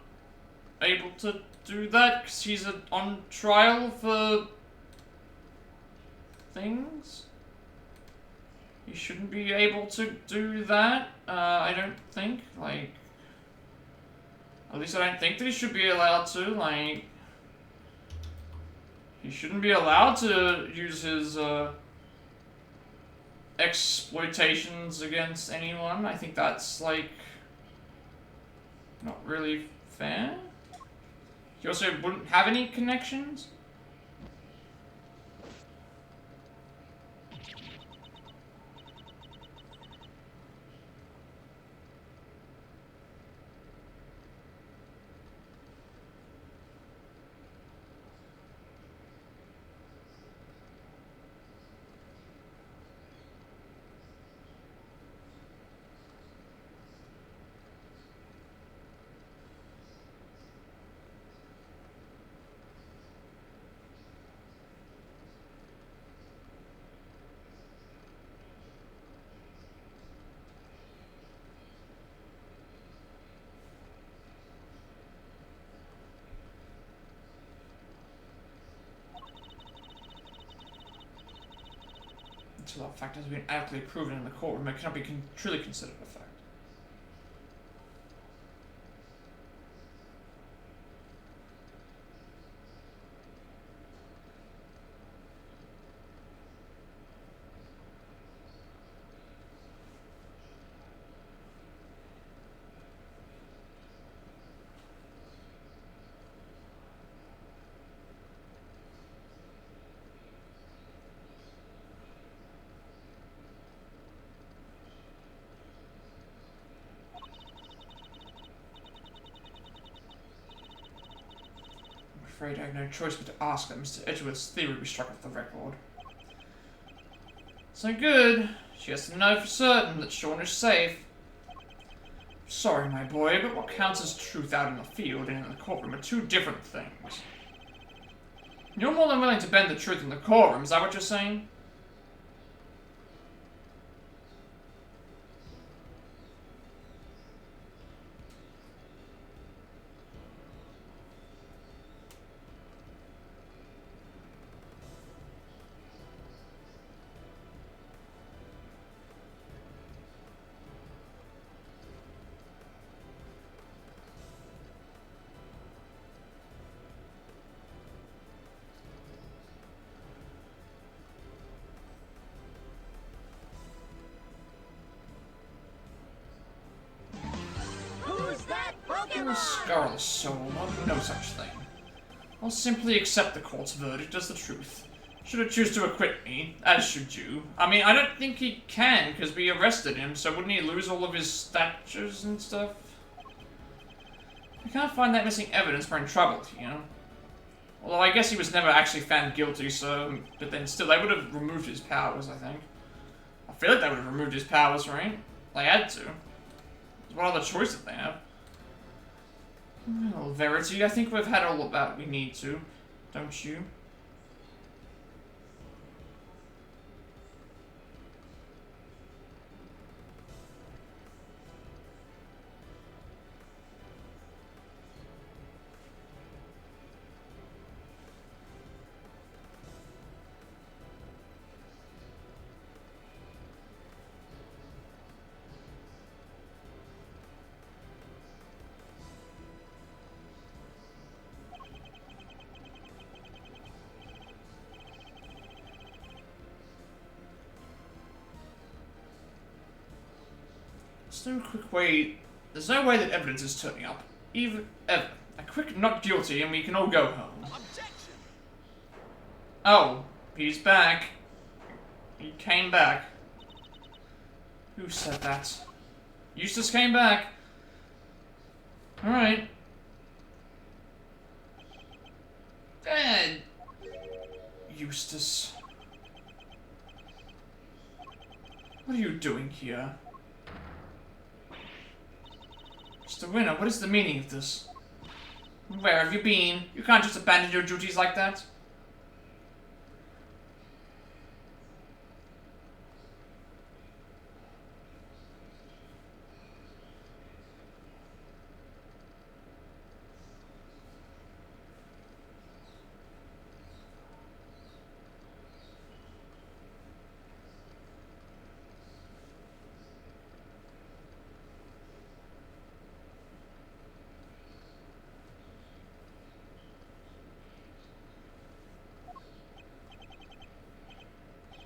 able to do that because he's on trial for things? He shouldn't be able to do that, I don't think, like... At least I don't think that he should be allowed to, like... He shouldn't be allowed to use his, exploitations against anyone. I think that's, like... Not really fair. He also wouldn't have any connections? Until that fact has been adequately proven in the courtroom, it cannot be truly considered a fact. I'm afraid I have no choice but to ask that Mr. Edgeworth's theory be struck off the record. So good. She has to know for certain that Sean is safe. Sorry, my boy, but what counts as truth out in the field and in the courtroom are two different things. You're more than willing to bend the truth in the courtroom, is that what you're saying? Who's that You're a Pokemon? scurrilous soul. I'll do no such thing. I'll simply accept the court's verdict as the truth. Should it choose to acquit me, as should you. I mean, I don't think he can, because we arrested him, so wouldn't he lose all of his statures and stuff? I can't find that missing evidence, we're in trouble here. Although I guess he was never actually found guilty, so... But then still, they would have removed his powers, I think. I feel like they would have removed his powers, right? They had to. What other choice did they have? Well, Verity, I think we've had all that we need to. Don't you? There's no quick way... There's no way that evidence is turning up. Ever. A quick not guilty and we can all go home. Objection! Oh, he's back. He came back. Who said that? Eustace came back. Alright. Dead. Eustace. What are you doing here? Mr. Winner, what is the meaning of this? Where have you been? You can't just abandon your duties like that.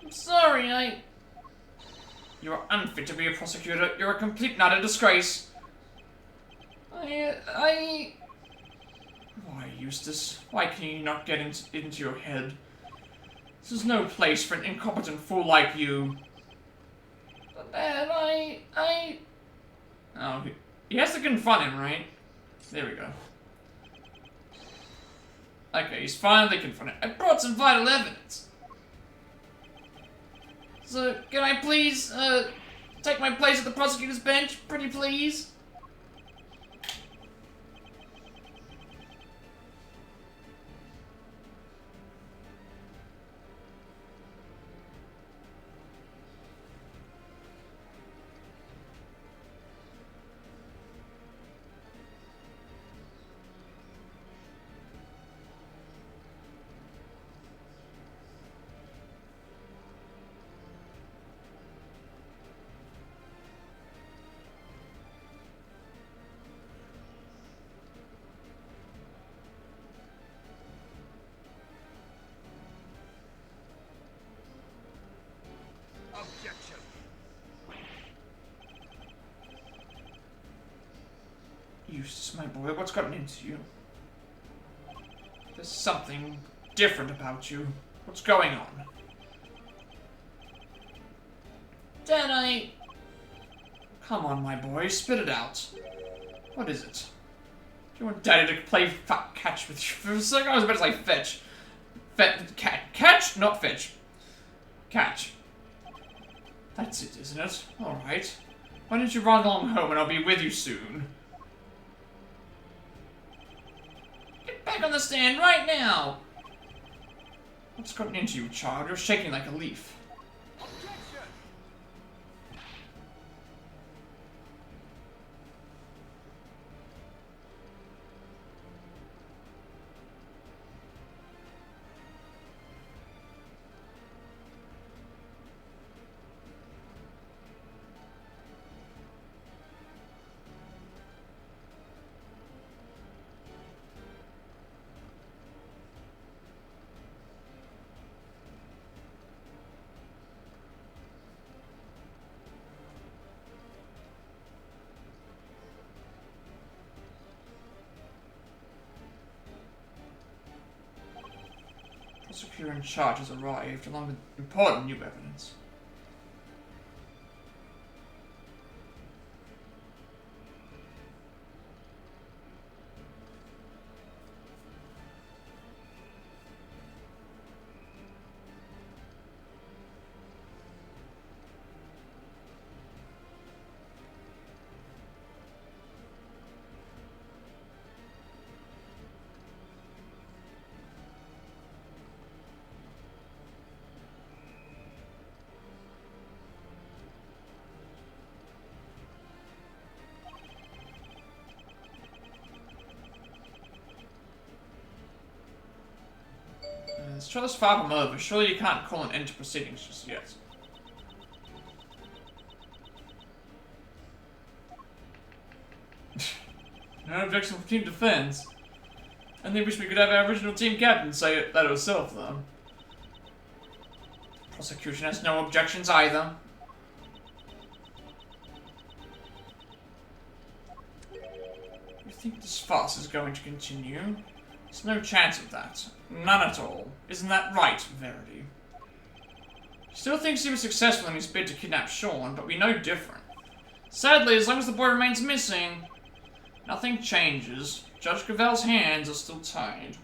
I'm sorry, You're unfit to be a prosecutor. You're a complete and utter disgrace. Why, Eustace? Why can you not get into your head? This is no place for an incompetent fool like you. But Dad, Oh, he has to confront him, right? There we go. Okay, he's finally confronted. I brought some vital evidence. So, can I please, take my place at the prosecutor's bench? Pretty please? Objection. Eustace, my boy, what's gotten into you? There's something different about you. What's going on? Dad, Come on, my boy, spit it out. What is it? Do you want Daddy to play catch with you? For a second, I was about to say fetch. Catch? Not fetch. Catch. That's it, isn't it? Alright. Why don't you run along home and I'll be with you soon? Get back on the stand right now! What's gotten into you, child? You're shaking like a leaf. Objection. Prosecutor in charge has arrived, along with important new evidence. Let's try this far from over. Surely you can't call an end to proceedings just yet. No objection from team defense. I think wish we could have our original team captain say that herself, though. The prosecution has no objections either. You think this farce is going to continue? There's no chance of that. None at all. Isn't that right, Verity? Still thinks he was successful in his bid to kidnap Sean, but we know different. Sadly, as long as the boy remains missing, nothing changes. Judge Gravel's hands are still tied.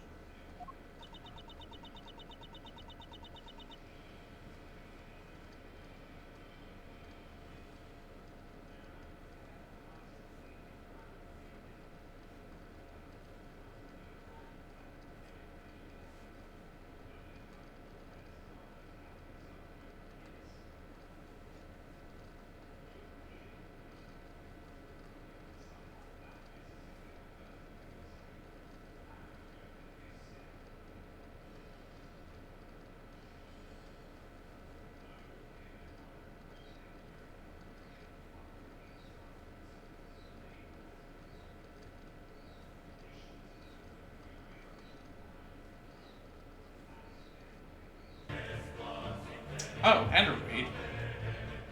Oh, and a raid.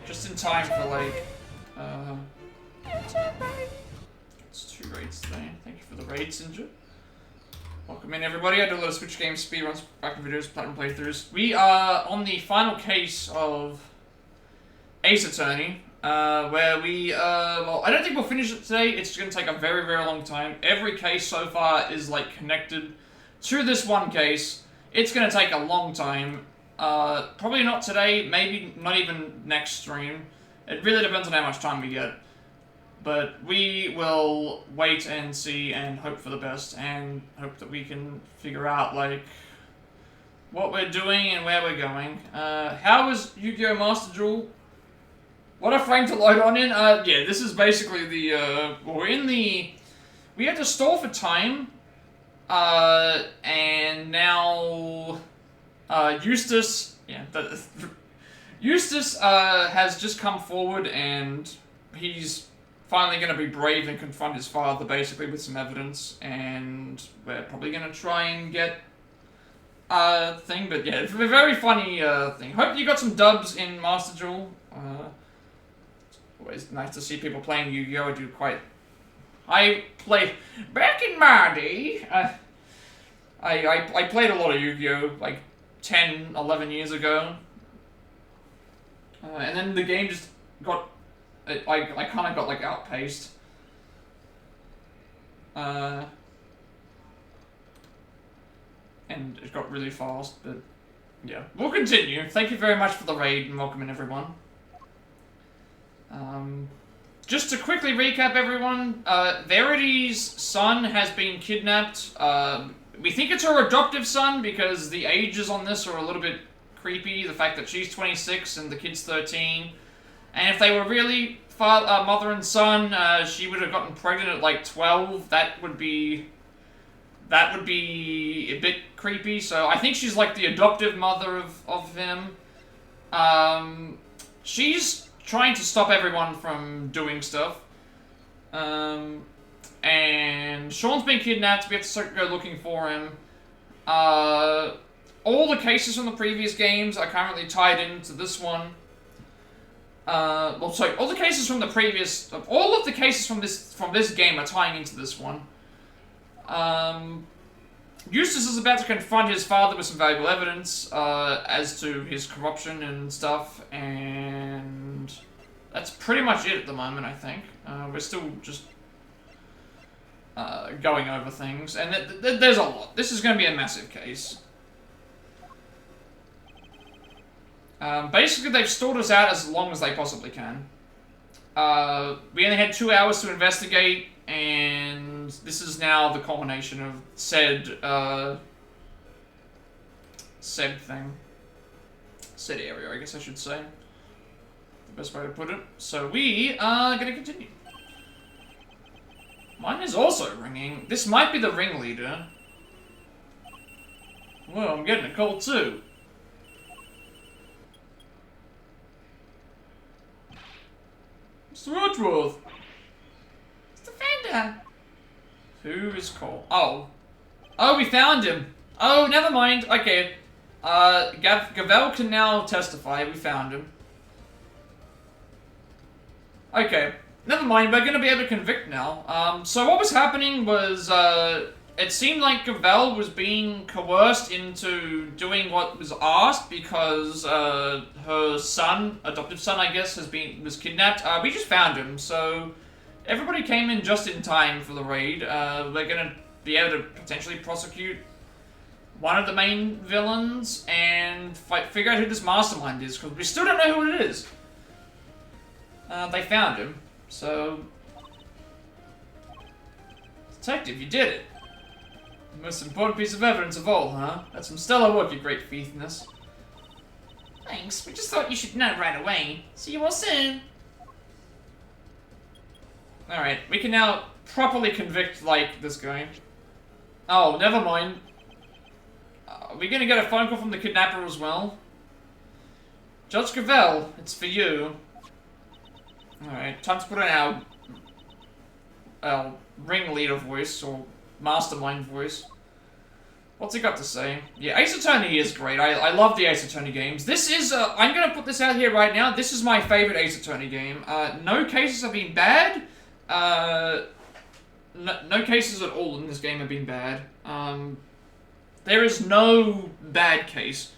Just in time for, like, It's 2 raids today. Thank you for the raid, Sinja. Welcome in, everybody. I do a lot of Switch games, speedruns, backup videos, platinum playthroughs. We are on the final case of Ace Attorney, where we, well, I don't think we'll finish it today. It's going to take a very, very long time. Every case so far is, like, connected to this one case. It's going to take a long time. Probably not today, maybe not even next stream. It really depends on how much time we get. But we will wait and see and hope for the best and hope that we can figure out, like, what we're doing and where we're going. How is Yu-Gi-Oh! Master Duel? What a frame to load on in. Yeah, this is basically the, we're in the... We had to stall for time. And now... Eustace... Yeah, Eustace, has just come forward and he's finally going to be brave and confront his father, basically, with some evidence, and we're probably going to try and get thing, but yeah, it's a very funny thing. Hope you got some dubs in Master Duel. Always nice to see people playing Yu-Gi-Oh! I played back in my day. I played a lot of Yu-Gi-Oh! Like 10, 11 years ago, and then the game just got. I kind of got, like, outpaced. And it got really fast, but yeah. We'll continue. Thank you very much for the raid and welcome in, everyone. Just to quickly recap, everyone, Verity's son has been kidnapped. We think it's her adoptive son because the ages on this are a little bit creepy. The fact that she's 26 and the kid's 13. And if they were really mother and son, she would have gotten pregnant at like 12. That would be a bit creepy. So I think she's like the adoptive mother of him. She's trying to stop everyone from doing stuff. And Sean's been kidnapped. We have to go looking for him. All the cases from the previous games are currently tied into this one. Well, sorry, all of the cases from this game are tying into this one. Eustace is about to confront his father with some valuable evidence, as to his corruption and stuff, and that's pretty much it at the moment, I think. We're still just, going over things, and there's a lot. This is going to be a massive case. Basically, they've stalled us out as long as they possibly can. We only had 2 hours to investigate, and this is now the culmination of said thing. Said area, I guess I should say. The best way to put it. So we are gonna continue. Mine is also ringing. This might be the ringleader. Well, I'm getting a call too. Mr. Roachworth! Mr. Fender! Who is called? Oh. Oh, we found him! Oh, never mind. Okay. Gavel can now testify. We found him. Okay. Never mind. We're gonna be able to convict now. So what was happening was, it seemed like Gavel was being coerced into doing what was asked because her son, adoptive son, I guess, was kidnapped. We just found him, so everybody came in just in time for the raid. We're gonna be able to potentially prosecute one of the main villains and figure out who this mastermind is, because we still don't know who it is. They found him, so detective, you did it. The most important piece of evidence of all, huh? That's some stellar work, your great faithness. Thanks, we just thought you should know right away. See you all soon. Alright, we can now properly convict, like, this guy. Oh, never mind. Are we gonna get a phone call from the kidnapper as well? Judge Cavell, it's for you. Alright, time to put on our ringleader voice, or mastermind voice. What's he got to say? Yeah, Ace Attorney is great. I love the Ace Attorney games. This is, I'm gonna put this out here right now. This is my favorite Ace Attorney game. No cases have been bad. no cases at all in this game have been bad. There is no bad case.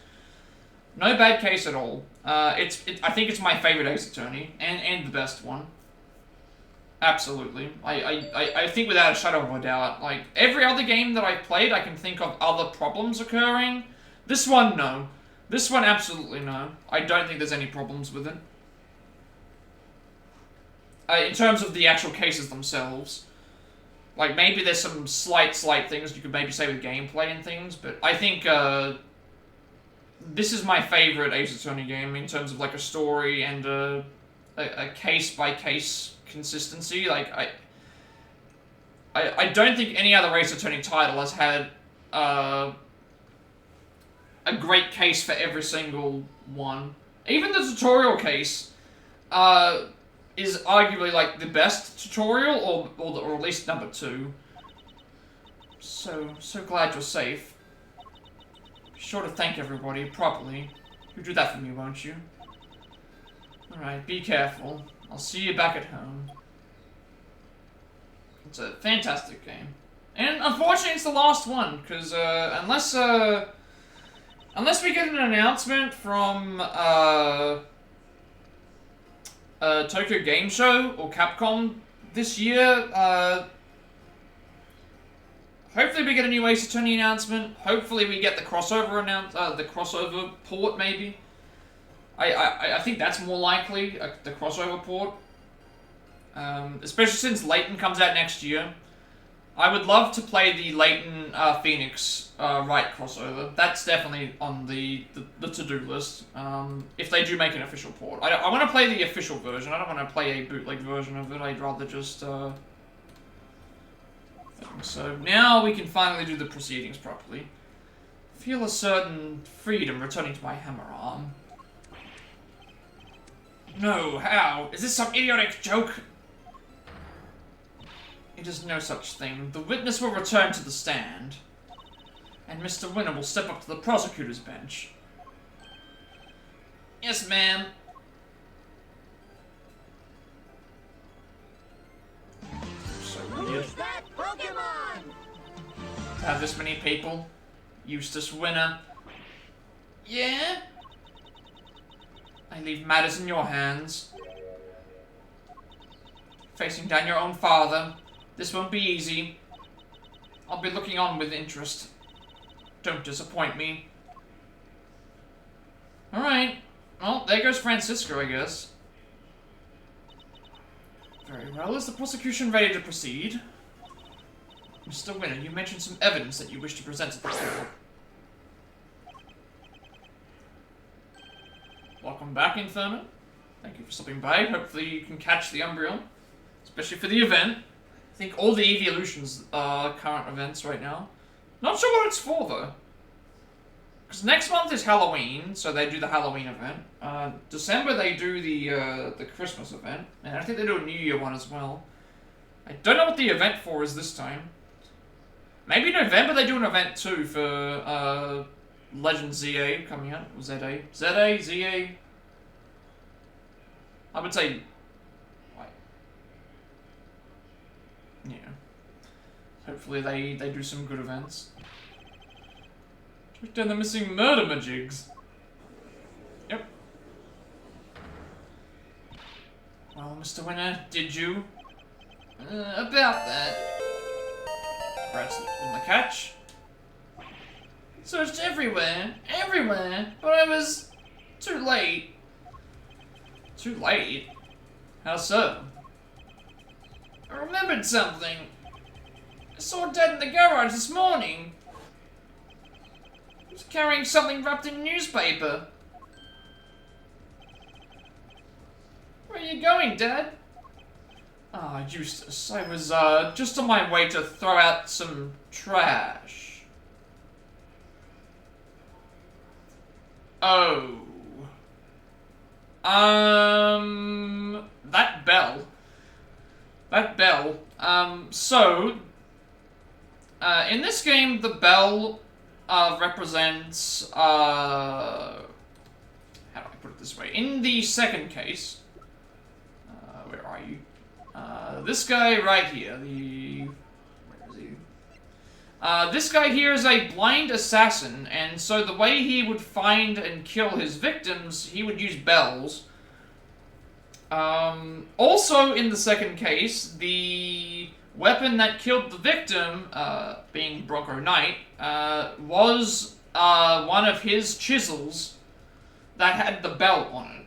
No bad case at all. I think it's my favorite Ace Attorney, and the best one. Absolutely. I think without a shadow of a doubt. Like, every other game that I've played, I can think of other problems occurring. This one, no. This one, absolutely no. I don't think there's any problems with it. In terms of the actual cases themselves. Like, maybe there's some slight things you could maybe say with gameplay and things, but I think, this is my favorite Ace Attorney game in terms of, like, a story and a case-by-case consistency. Like, I don't think any other Ace Attorney title has had, a great case for every single one. Even the tutorial case, is arguably, like, the best tutorial, or at least number 2. So glad you're safe. Be sure to thank everybody properly. You'll do that for me, won't you? Alright, be careful. I'll see you back at home. It's a fantastic game. And unfortunately, it's the last one, because, unless we get an announcement from, Tokyo Game Show or Capcom this year, hopefully we get a new Ace Attorney announcement. Hopefully we get the crossover the crossover port, maybe. I think that's more likely, the crossover port. Especially since Layton comes out next year. I would love to play the Layton Phoenix Wright crossover. That's definitely on the to-do list. If they do make an official port. I want to play the official version. I don't want to play a bootleg version of it. I'd rather just... So now we can finally do the proceedings properly. Feel a certain freedom returning to my hammer arm. No, how? Is this some idiotic joke? It is no such thing. The witness will return to the stand, and Mr. Winner will step up to the prosecutor's bench. Yes, ma'am. So weird. Who's that Pokemon? To have this many people. Eustace Winner. Yeah? I leave matters in your hands. Facing down your own father. This won't be easy. I'll be looking on with interest. Don't disappoint me. Alright. Well, there goes Francisco, I guess. Very well. Is the prosecution ready to proceed? Mr. Winner, you mentioned some evidence that you wish to present to the court. Welcome back, Inferno. Thank you for stopping by. Hopefully you can catch the Umbreon. Especially for the event. I think all the evolutions are current events right now. Not sure what it's for, though. Because next month is Halloween, so they do the Halloween event. December they do the Christmas event. And I think they do a New Year one as well. I don't know what the event for is this time. Maybe November they do an event too for Legend ZA coming out. Or ZA? ZA? ZA? I would say... Yeah. Hopefully they do some good events. Track down the missing murder majigs. Yep. Well, Mr. Winner, did you? About that. Rats on the catch. Searched everywhere, but I was too late. Too late? How so? I remembered something. I saw Dad in the garage this morning. He was carrying something wrapped in newspaper. Where are you going, Dad? Ah, Eustace, I was, just on my way to throw out some trash. Oh. That bell. That bell. In this game, the bell, represents, how do I put it this way? In the second case, where are you? This guy right here, the This guy here is a blind assassin, and so the way he would find and kill his victims, he would use bells. Also, in the second case, the weapon that killed the victim, being Bronco Knight, was one of his chisels that had the belt on it.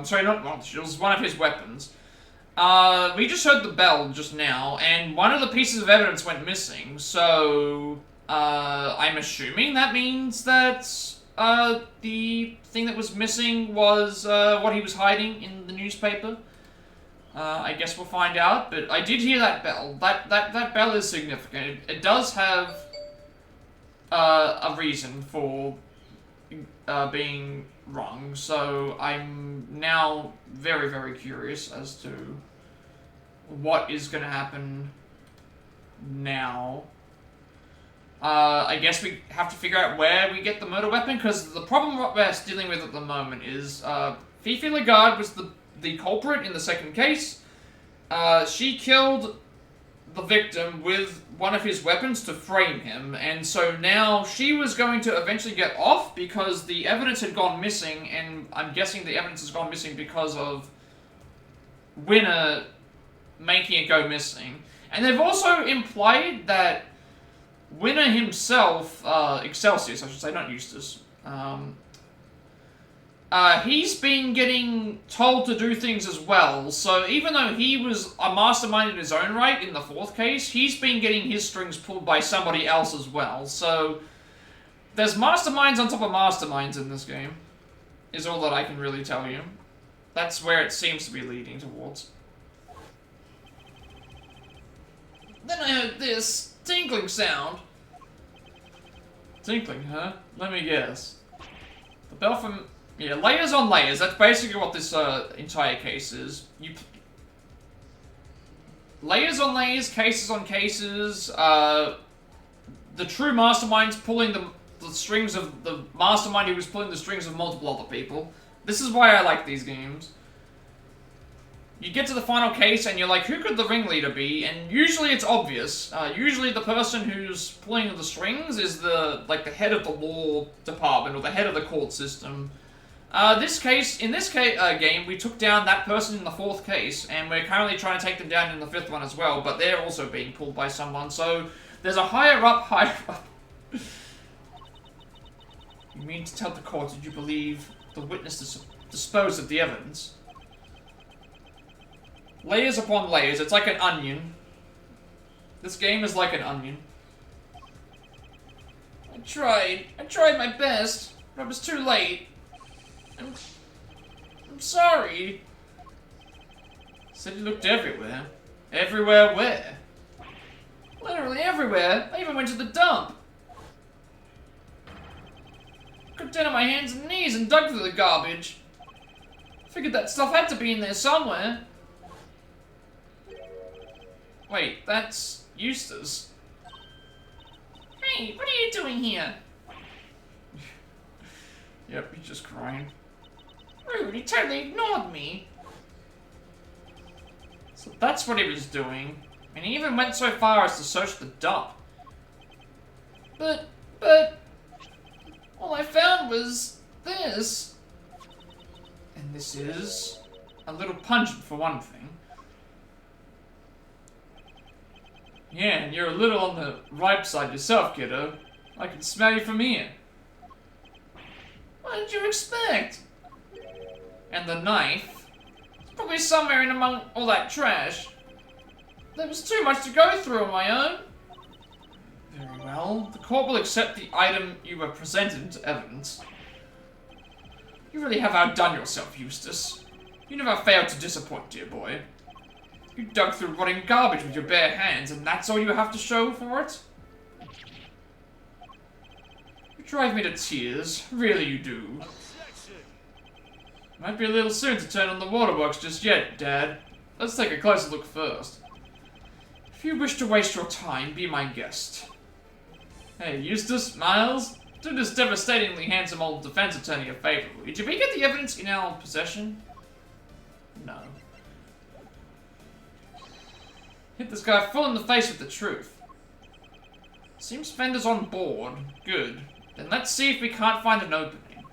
Sorry, not one of the chisels, one of his weapons. We just heard the bell just now, and one of the pieces of evidence went missing, so I'm assuming that means that the thing that was missing was what he was hiding in the newspaper. I guess we'll find out, but I did hear that bell. That bell is significant. It does have a reason for being wrong, so I'm now very, very curious as to what is going to happen now. I guess we have to figure out where we get the murder weapon, because the problem what we're dealing with at the moment is Fifi Lagarde was the culprit in the second case. She killed the victim with one of his weapons to frame him, and so now she was going to eventually get off because the evidence had gone missing, and I'm guessing the evidence has gone missing because of Winner making it go missing. And they've also implied that Winner himself, Excelsius, I should say, not Eustace, he's been getting told to do things as well, so even though he was a mastermind in his own right in the fourth case, he's been getting his strings pulled by somebody else as well, so there's masterminds on top of masterminds in this game, is all that I can really tell you. That's where it seems to be leading towards. Then I heard this tinkling sound. Tinkling, huh? Let me guess. The bell from... Yeah, layers on layers. That's basically what this entire case is. Layers on layers, cases on cases. The true mastermind's pulling the strings of the mastermind who was pulling the strings of multiple other people. This is why I like these games. You get to the final case and you're like, who could the ringleader be? And usually it's obvious. Usually the person who's pulling the strings is the head of the law department or the head of the court system. In this game, we took down that person in the fourth case, and we're currently trying to take them down in the fifth one as well, but they're also being pulled by someone, so there's a higher up. You mean to tell the court that you believe the witness disposed of the evidence? Layers upon layers, it's like an onion. This game is like an onion. I tried my best, but it was too late. I'm sorry. Said you looked everywhere. Everywhere where? Literally everywhere. I even went to the dump. Got down on my hands and knees and dug through the garbage. Figured that stuff had to be in there somewhere. Wait, that's Eustace. Hey, what are you doing here? Yep, he's just crying. Rude, he totally ignored me. So that's what he was doing. And he even went so far as to search the dump. But, all I found was this. And this is a little pungent for one thing. Yeah, and you're a little on the ripe side yourself, kiddo. I can smell you from here. What did you expect? And the knife? It's probably somewhere in among all that trash. There was too much to go through on my own. Very well. The court will accept the item you were presented into evidence. You really have outdone yourself, Eustace. You never failed to disappoint, dear boy. You dug through rotting garbage with your bare hands, and that's all you have to show for it? You drive me to tears. Really you do. Might be a little soon to turn on the waterworks just yet, Dad. Let's take a closer look first. If you wish to waste your time, be my guest. Hey, Eustace, Miles, do this devastatingly handsome old defense attorney a favor. Did we get the evidence in our possession? No. Hit this guy full in the face with the truth. Seems Fender's on board. Good. Then let's see if we can't find an opening.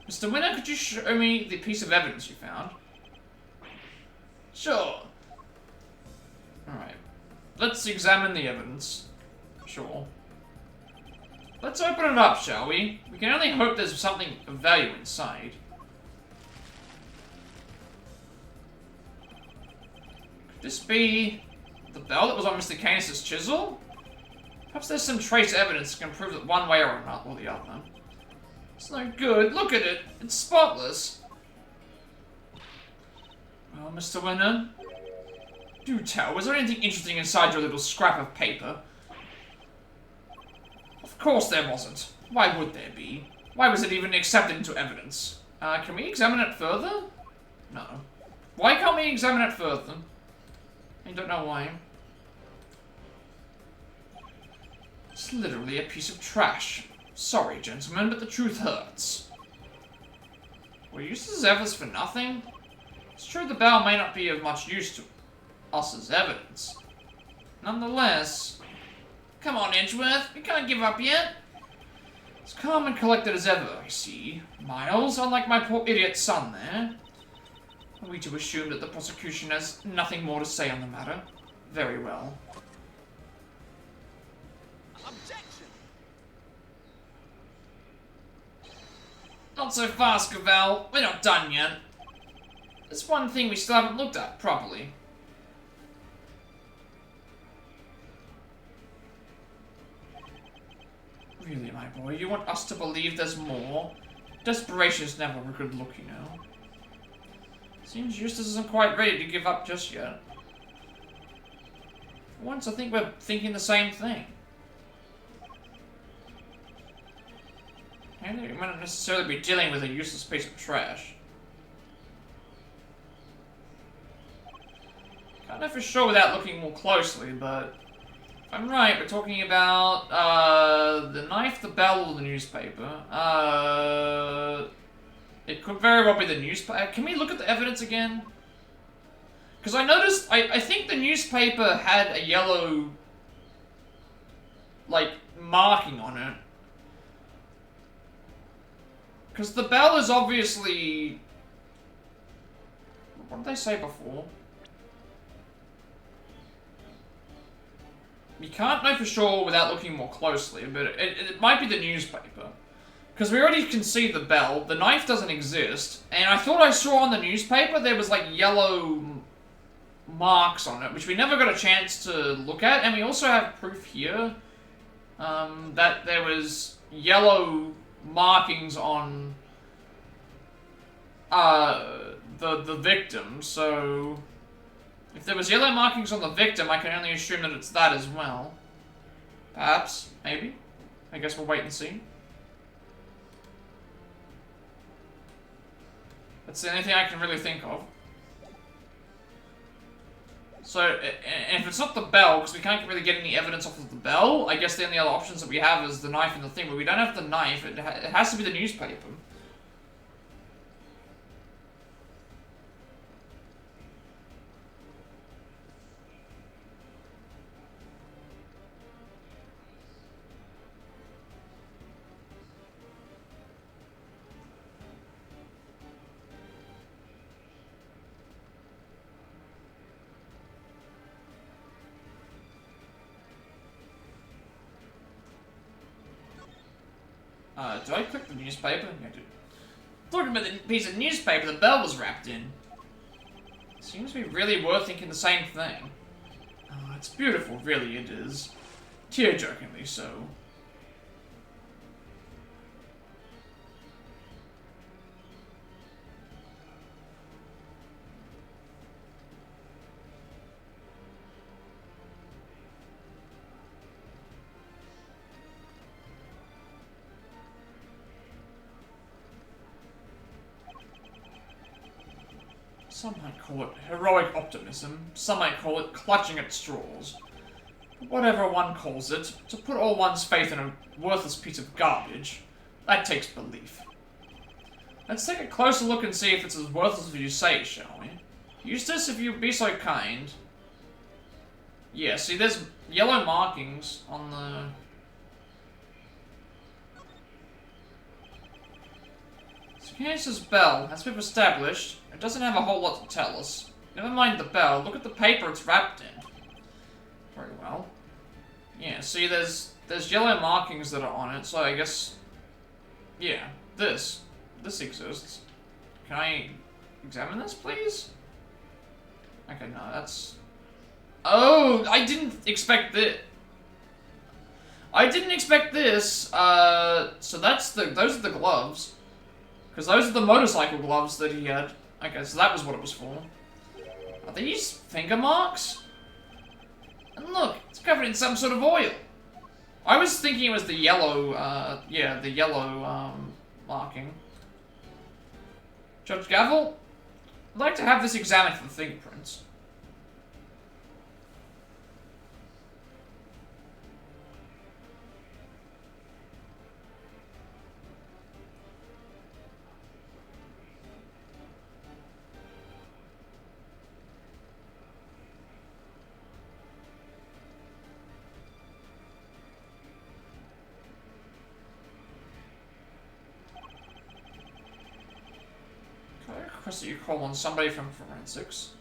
Mr. Winner, could you show me the piece of evidence you found? Sure. Alright. Let's examine the evidence. Sure. Let's open it up, shall we? We can only hope there's something of value inside. Could this be the bell that was on Mr. Canis' chisel? Perhaps there's some trace evidence that can prove that one way or the other. It's no good. Look at it. It's spotless. Well, Mr. Winner, do tell. Was there anything interesting inside your little scrap of paper? Of course there wasn't. Why would there be? Why was it even accepted into evidence? Can we examine it further? No. Why can't we examine it further? I don't know why. It's literally a piece of trash. Sorry, gentlemen, but the truth hurts. Were used as evidence for nothing? It's true the bell may not be of much use to us as evidence. Nonetheless... Come on, Edgeworth. We can't give up yet. As calm and collected as ever, I see. Miles, unlike my poor idiot son there. Are we to assume that the prosecution has nothing more to say on the matter? Very well. Objection! Not so fast, Cavell. We're not done yet. There's one thing we still haven't looked at properly. Really, my boy, you want us to believe there's more? Desperation's never a good look, you know. Seems Eustace isn't quite ready to give up just yet. For once, I think we're thinking the same thing. I don't think we might not necessarily be dealing with a useless piece of trash. Can't know for sure without looking more closely, but... if I'm right, we're talking about, the knife, the bell, or the newspaper. It could very well be the newspaper. Can we look at the evidence again? Because I noticed, I think the newspaper had a yellow, like, marking on it. Because the bell is obviously... what did they say before? You can't know for sure without looking more closely, but it might be the newspaper. Because we already can see the bell, the knife doesn't exist, and I thought I saw on the newspaper there was like yellow marks on it, which we never got a chance to look at, and we also have proof here that there was yellow markings on the victim, so... if there was yellow markings on the victim, I can only assume that it's that as well. Perhaps. Maybe. I guess we'll wait and see. That's the only thing I can really think of. So, if it's not the bell, because we can't really get any evidence off of the bell, I guess the only other options that we have is the knife and the thing, but we don't have the knife, it has to be the newspaper. Do I click the newspaper? Yeah, I do. Talking about the piece of newspaper the bell was wrapped in. Seems to be really worth thinking the same thing. Oh, it's beautiful, really it is. Tear-jerkingly so. Some might call it heroic optimism, some might call it clutching at straws. But whatever one calls it, to put all one's faith in a worthless piece of garbage, that takes belief. Let's take a closer look and see if it's as worthless as you say, shall we? Eustace, if you'd be so kind. Yeah, see, there's yellow markings on the... Here's bell. As we've established, it doesn't have a whole lot to tell us. Never mind the bell, look at the paper it's wrapped in. Very well. Yeah, see, there's yellow markings that are on it, so I guess... Yeah, this exists. Can I examine this, please? Okay, no, that's... Oh, I didn't expect this. I didn't expect this. So those are the gloves. Because those are the motorcycle gloves that he had. Okay, so that was what it was for. Are these finger marks? And look, it's covered in some sort of oil. I was thinking it was the yellow, yeah, the yellow, marking. Judge Gavel, I'd like to have this examined for the fingerprints. Request that you call on somebody from forensics.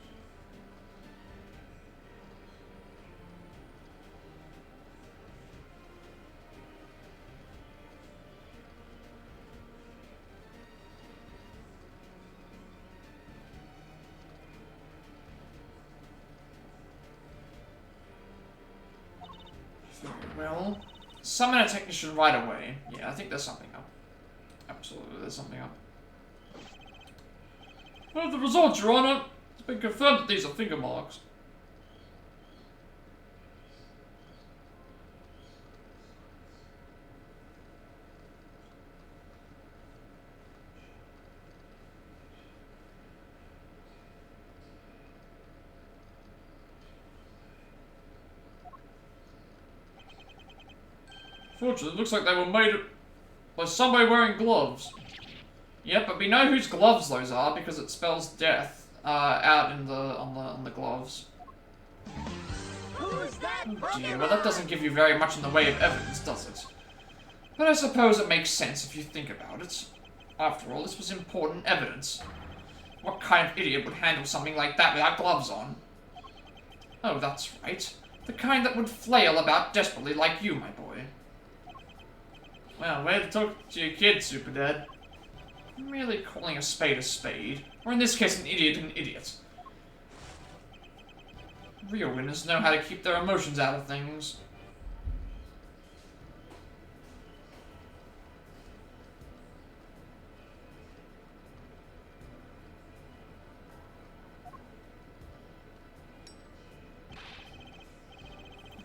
Very well. Summon a technician right away. Yeah, I think there's something up. Absolutely, there's something up. Well, the results, Your Honor. It's been confirmed that these are finger marks. Fortunately, it looks like they were made by somebody wearing gloves. Yep, but we know whose gloves those are because it spells death out in on the gloves. Who's that Oh dear, well that doesn't give you very much in the way of evidence, does it? But I suppose it makes sense if you think about it. After all, this was important evidence. What kind of idiot would handle something like that without gloves on? Oh, that's right. The kind that would flail about desperately like you, my boy. Well, way to talk to your kid, Super Dad. I'm merely calling a spade, or in this case an idiot. Real winners know how to keep their emotions out of things.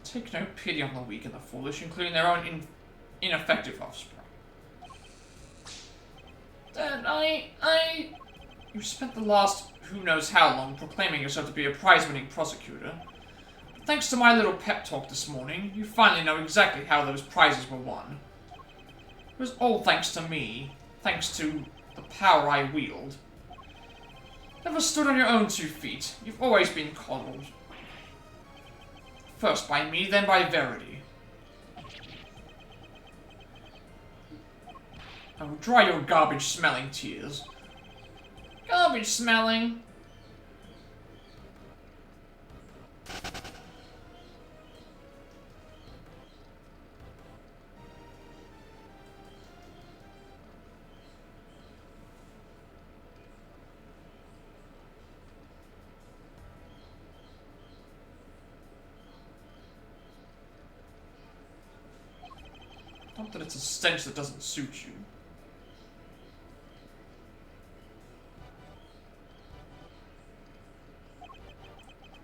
Take no pity on the weak and the foolish, including their own ineffective offspring. Dad, you spent the last who knows how long proclaiming yourself to be a prize-winning prosecutor. But thanks to my little pep talk this morning, you finally know exactly how those prizes were won. It was all thanks to me, thanks to the power I wield. Never stood on your own 2 feet. You've always been coddled. First by me, then by Verity. Oh, dry your garbage-smelling tears. Garbage-smelling? Not that it's a stench that doesn't suit you.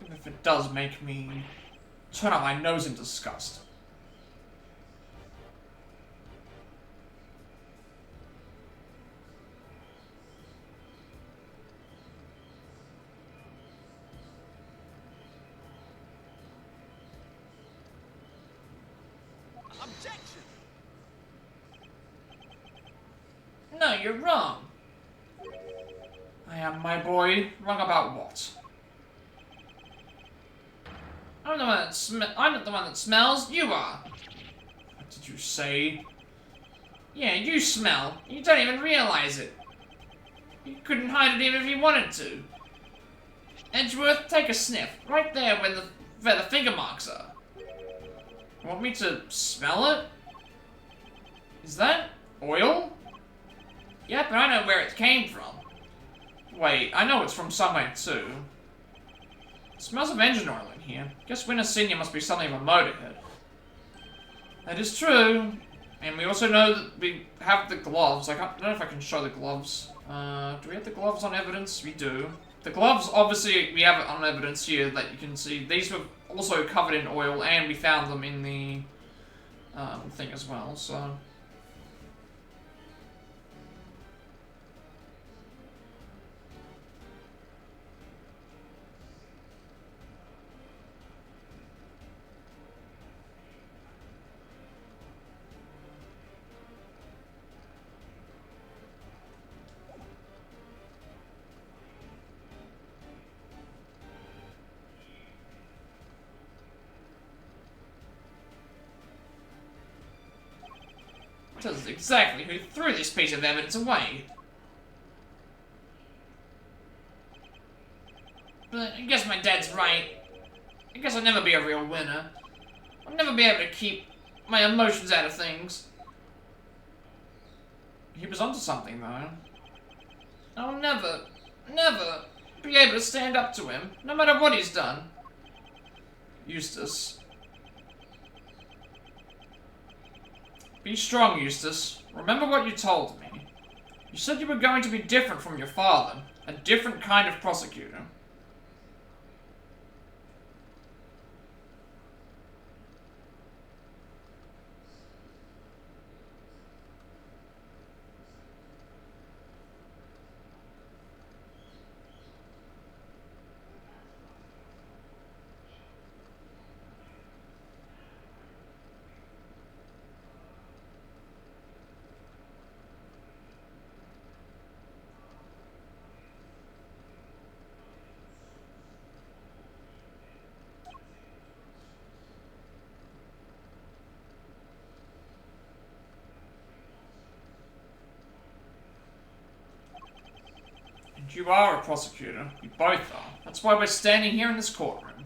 Even if it does make me turn up my nose in disgust. Objection! No, you're wrong. I am, my boy. Wrong about what? I'm not the one that smells. You are. What did you say? Yeah, you smell. You don't even realize it. You couldn't hide it even if you wanted to. Edgeworth, take a sniff. Right there where the finger marks are. You want me to smell it? Is that oil? Yeah, but I know where it came from. Wait, I know it's from somewhere too. It smells of engine oil in here. Guess Winter Senior must be something of a motorhead. That is true. And we also know that we have the gloves. I don't know if I can show the gloves. Do we have the gloves on evidence? We do. The gloves, obviously, we have it on evidence here that you can see. These were also covered in oil, and we found them in the thing as well, so... Tells us exactly who threw this piece of evidence away. But I guess my dad's right. I guess I'll never be a real winner. I'll never be able to keep my emotions out of things. He was onto something, though. I'll never be able to stand up to him, no matter what he's done. Eustace. Be strong, Eustace. Remember what you told me. You said you were going to be different from your father. A different kind of prosecutor. You are a prosecutor. You both are. That's why we're standing here in this courtroom.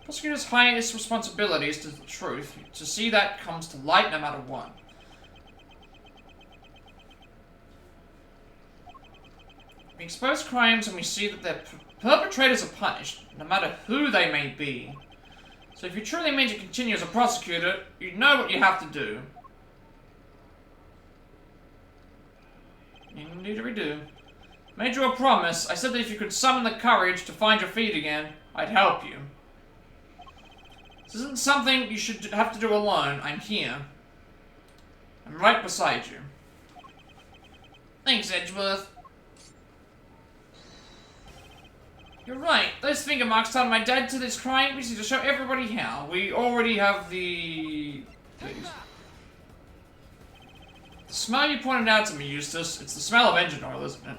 Prosecutor's highest responsibility is to the truth. To see that comes to light no matter what. We expose crimes and we see that their perpetrators are punished, no matter who they may be. So if you truly mean to continue as a prosecutor, you know what you have to do. Indeed we do. Made you a promise. I said that if you could summon the courage to find your feet again, I'd help you. This isn't something you should have to do alone. I'm here. I'm right beside you. Thanks, Edgeworth. You're right. Those finger marks tied my dad to this crime. We need to show everybody how. We already have the... Please. The smell you pointed out to me, Eustace. It's the smell of engine oil, isn't it?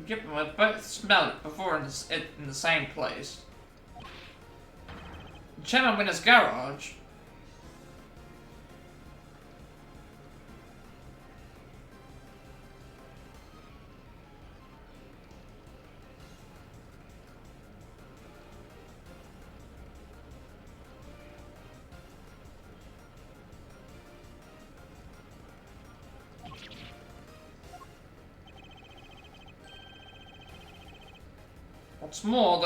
Give them a both smelled it before in the same place. Chairman Winner's garage. What's more,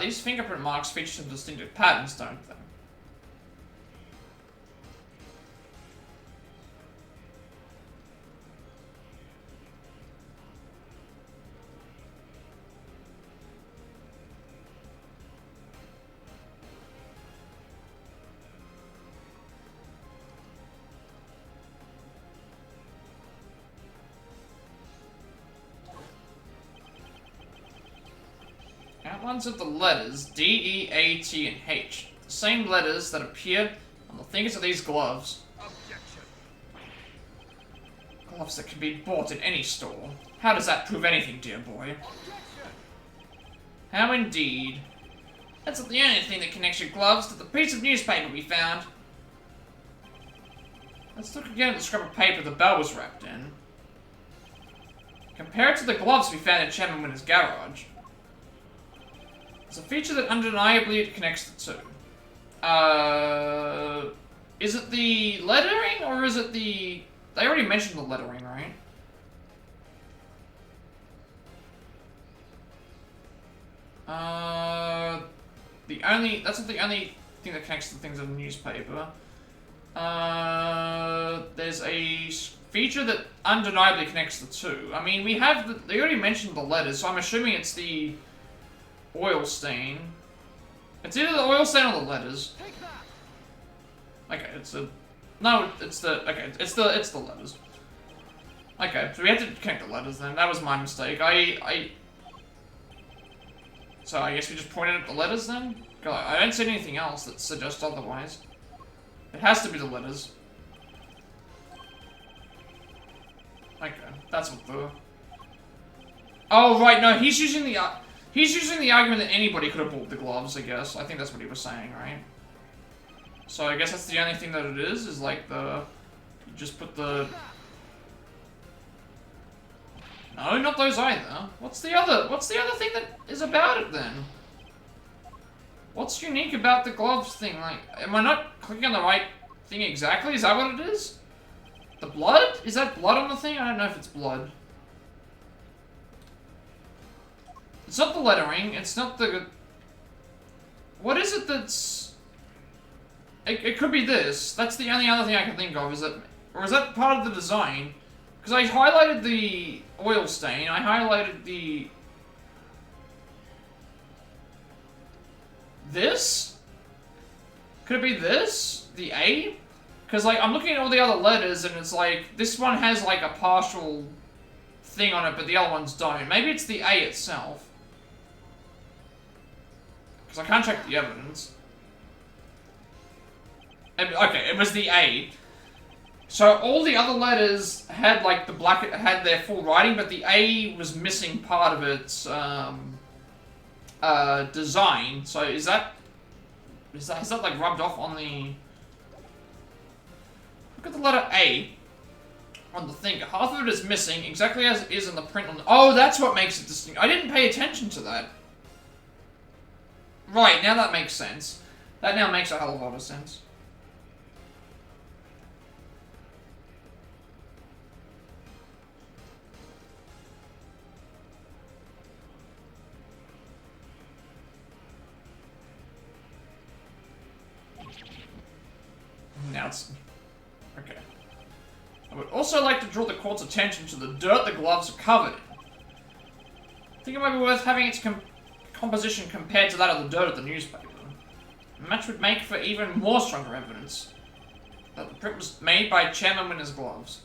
these fingerprint marks feature some distinctive patterns, don't they? Outlines of the letters D, E, A, T, and H. The same letters that appear on the fingers of these gloves. Objection. Gloves that can be bought in any store. How does that prove anything, dear boy? Objection. How indeed. That's not the only thing that connects your gloves to the piece of newspaper we found. Let's look again at the scrap of paper the bell was wrapped in. Compare it to the gloves we found in Chairman Winter's garage. There's a feature that undeniably connects the two. Is it the lettering, or is it the... They already mentioned the lettering, right? That's not the only thing that connects the things in the newspaper. There's a feature that undeniably connects the two. I mean, they already mentioned the letters, so I'm assuming it's the oil stain. It's either the oil stain or the letters. Take that. Okay, it's the letters. Okay, so we had to connect the letters then. That was my mistake. So I guess we just pointed at the letters then? God, I don't see anything else that suggests otherwise. It has to be the letters. Okay, that's what the... Oh, right, no, he's using the argument that anybody could have bought the gloves, I guess. I think that's what he was saying, right? So I guess that's the only thing that it is like the... You just put the... No, not those either. What's the other thing that is about it then? What's unique about the gloves thing? Like, am I not clicking on the right thing exactly? Is that what it is? The blood? Is that blood on the thing? I don't know if it's blood. It's not the lettering. It's not the... What is it that's... It could be this. That's the only other thing I can think of. Is that... Or is that part of the design? Because I highlighted the oil stain. I highlighted the... This? Could it be this? The A? Because, like, I'm looking at all the other letters, and it's like, this one has, like, a partial thing on it, but the other ones don't. Maybe it's the A itself. Because I can't check the evidence. Okay, it was the A. So all the other letters had, like, had their full writing, but the A was missing part of its, design. So has that, like, rubbed off on the... Look at the letter A on the thing. Half of it is missing, exactly as it is in the print on the... Oh, that's what makes it distinct. I didn't pay attention to that. Right, now that makes sense. That now makes a hell of a lot of sense. Now it's... Okay. I would also like to draw the court's attention to the dirt the gloves are covered in. I think it might be worth having its composition compared to that of the dirt of the newspaper. A match would make for even more stronger evidence that the print was made by Chairman Winter's gloves.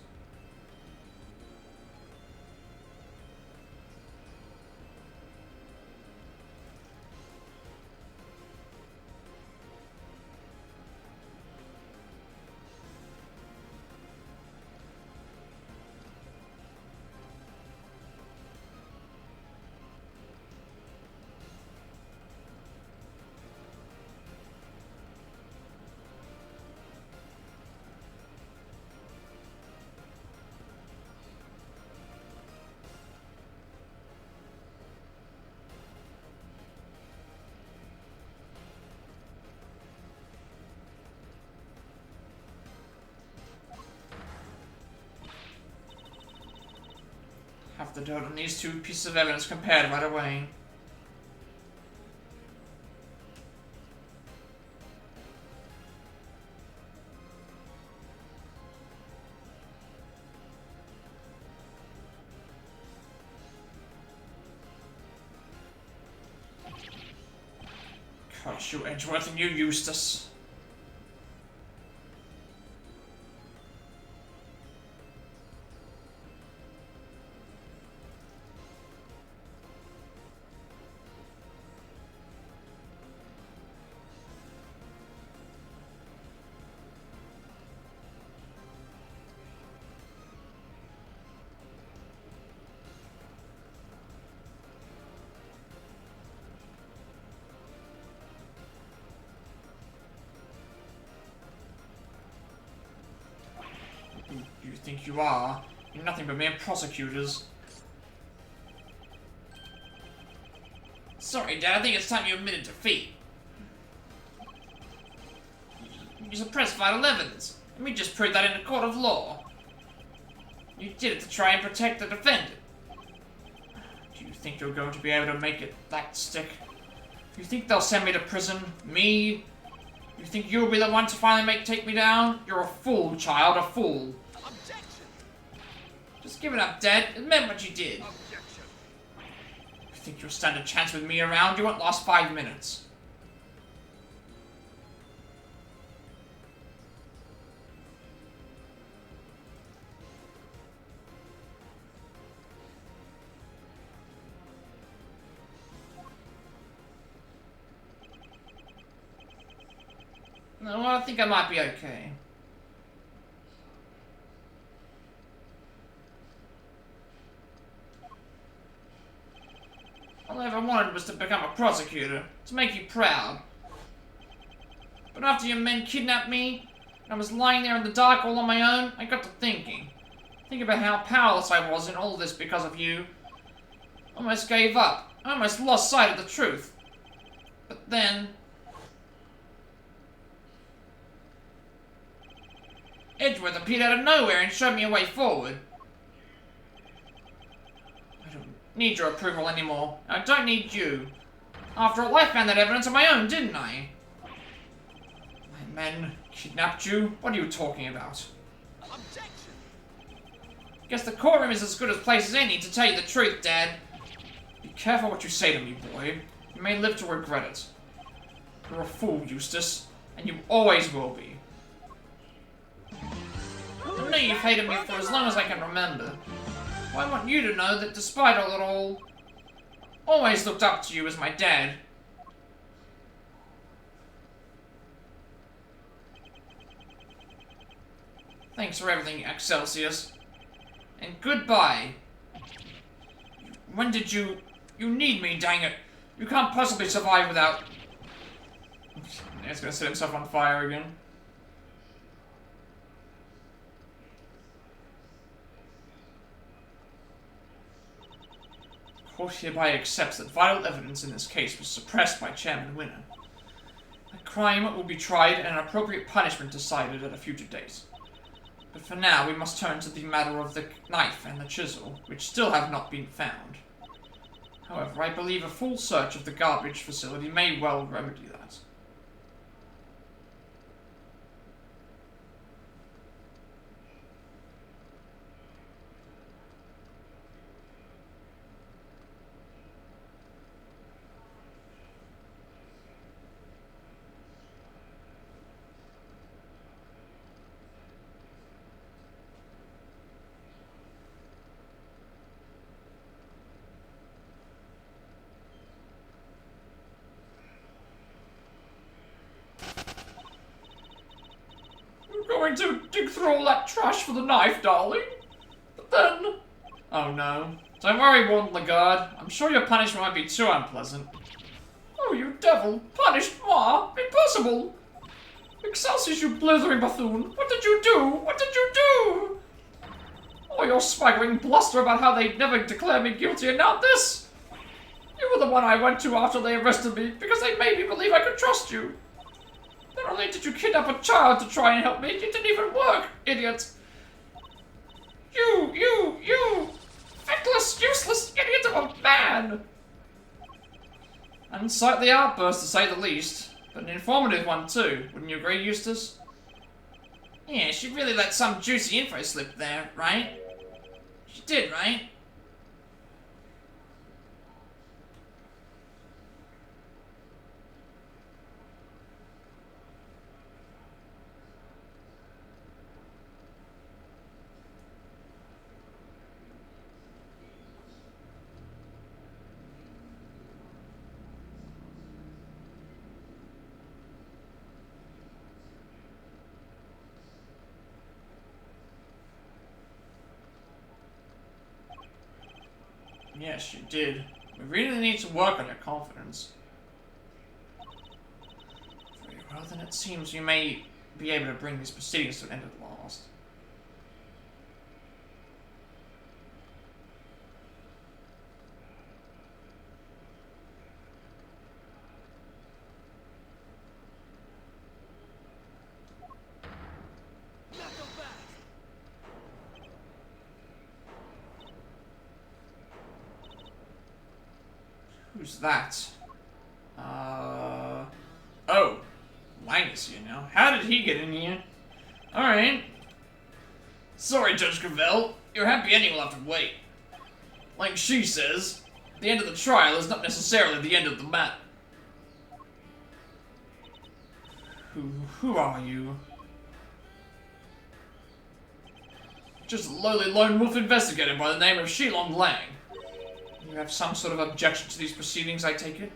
Have the dirt on these two pieces of evidence compared right away. Gosh, you Edgeworth and you Eustace. think you are. You're nothing but mere prosecutors. Sorry, Dad, I think it's time you admitted defeat. You suppressed vital evidence, and we just proved that in a court of law. You did it to try and protect the defendant. Do you think you're going to be able to make it that stick? You think they'll send me to prison? Me? You think you'll be the one to finally take me down? You're a fool, child, a fool. Objection! Just give it up, Dad. Admit what you did. Objection! You think you'll stand a chance with me around? You won't last 5 minutes. No, I think I might be okay. All I ever wanted was to become a prosecutor, to make you proud. But after your men kidnapped me, and I was lying there in the dark all on my own, I got to thinking. Think about how powerless I was in all this because of you. I almost gave up. I almost lost sight of the truth. But then... Edgeworth appeared out of nowhere and showed me a way forward. I don't need your approval anymore. I don't need you. After all, I found that evidence on my own, didn't I? My men kidnapped you? What are you talking about? Objection! Guess the courtroom is as good a place as any to tell you the truth, Dad. Be careful what you say to me, boy. You may live to regret it. You're a fool, Eustace, and you always will be. I know you've hated me for as long as I can remember. Well, I want you to know that despite all it all, I always looked up to you as my dad. Thanks for everything, Excelsius. And goodbye. When did you... You need me, dang it. You can't possibly survive without... He's gonna set himself on fire again. Court hereby accepts that vital evidence in this case was suppressed by Chairman Winner. The crime will be tried and an appropriate punishment decided at a future date. But for now, we must turn to the matter of the knife and the chisel, which still have not been found. However, I believe a full search of the garbage facility may well remedy that. Going to dig through all that trash for the knife, darling. But then... Oh no. Don't worry, Warden Lagarde. I'm sure your punishment won't be too unpleasant. Oh, you devil. Punished moi? Impossible. Excelsius, you blithering buffoon. What did you do? What did you do? Oh, your swaggering bluster about how they'd never declare me guilty, and now this? You were the one I went to after they arrested me, because they made me believe I could trust you. Not only did you kidnap a child to try and help me, it didn't even work, idiot! You! Feckless, useless idiot of a man! An unsightly outburst, to say the least, but an informative one too, wouldn't you agree, Eustace? Yeah, she really let some juicy info slip there, right? She did, right? Yes, you did. We really need to work on your confidence. Very well, then it seems you may be able to bring these proceedings to an end at last. Who's that? Oh. Lang is here now. How did he get in here? Alright. Sorry, Judge Gravel. Your happy ending will have to wait. Like she says, the end of the trial is not necessarily the end of the matter. Who are you? Just a lowly lone wolf investigator by the name of Shilong Lang. You have some sort of objection to these proceedings, I take it?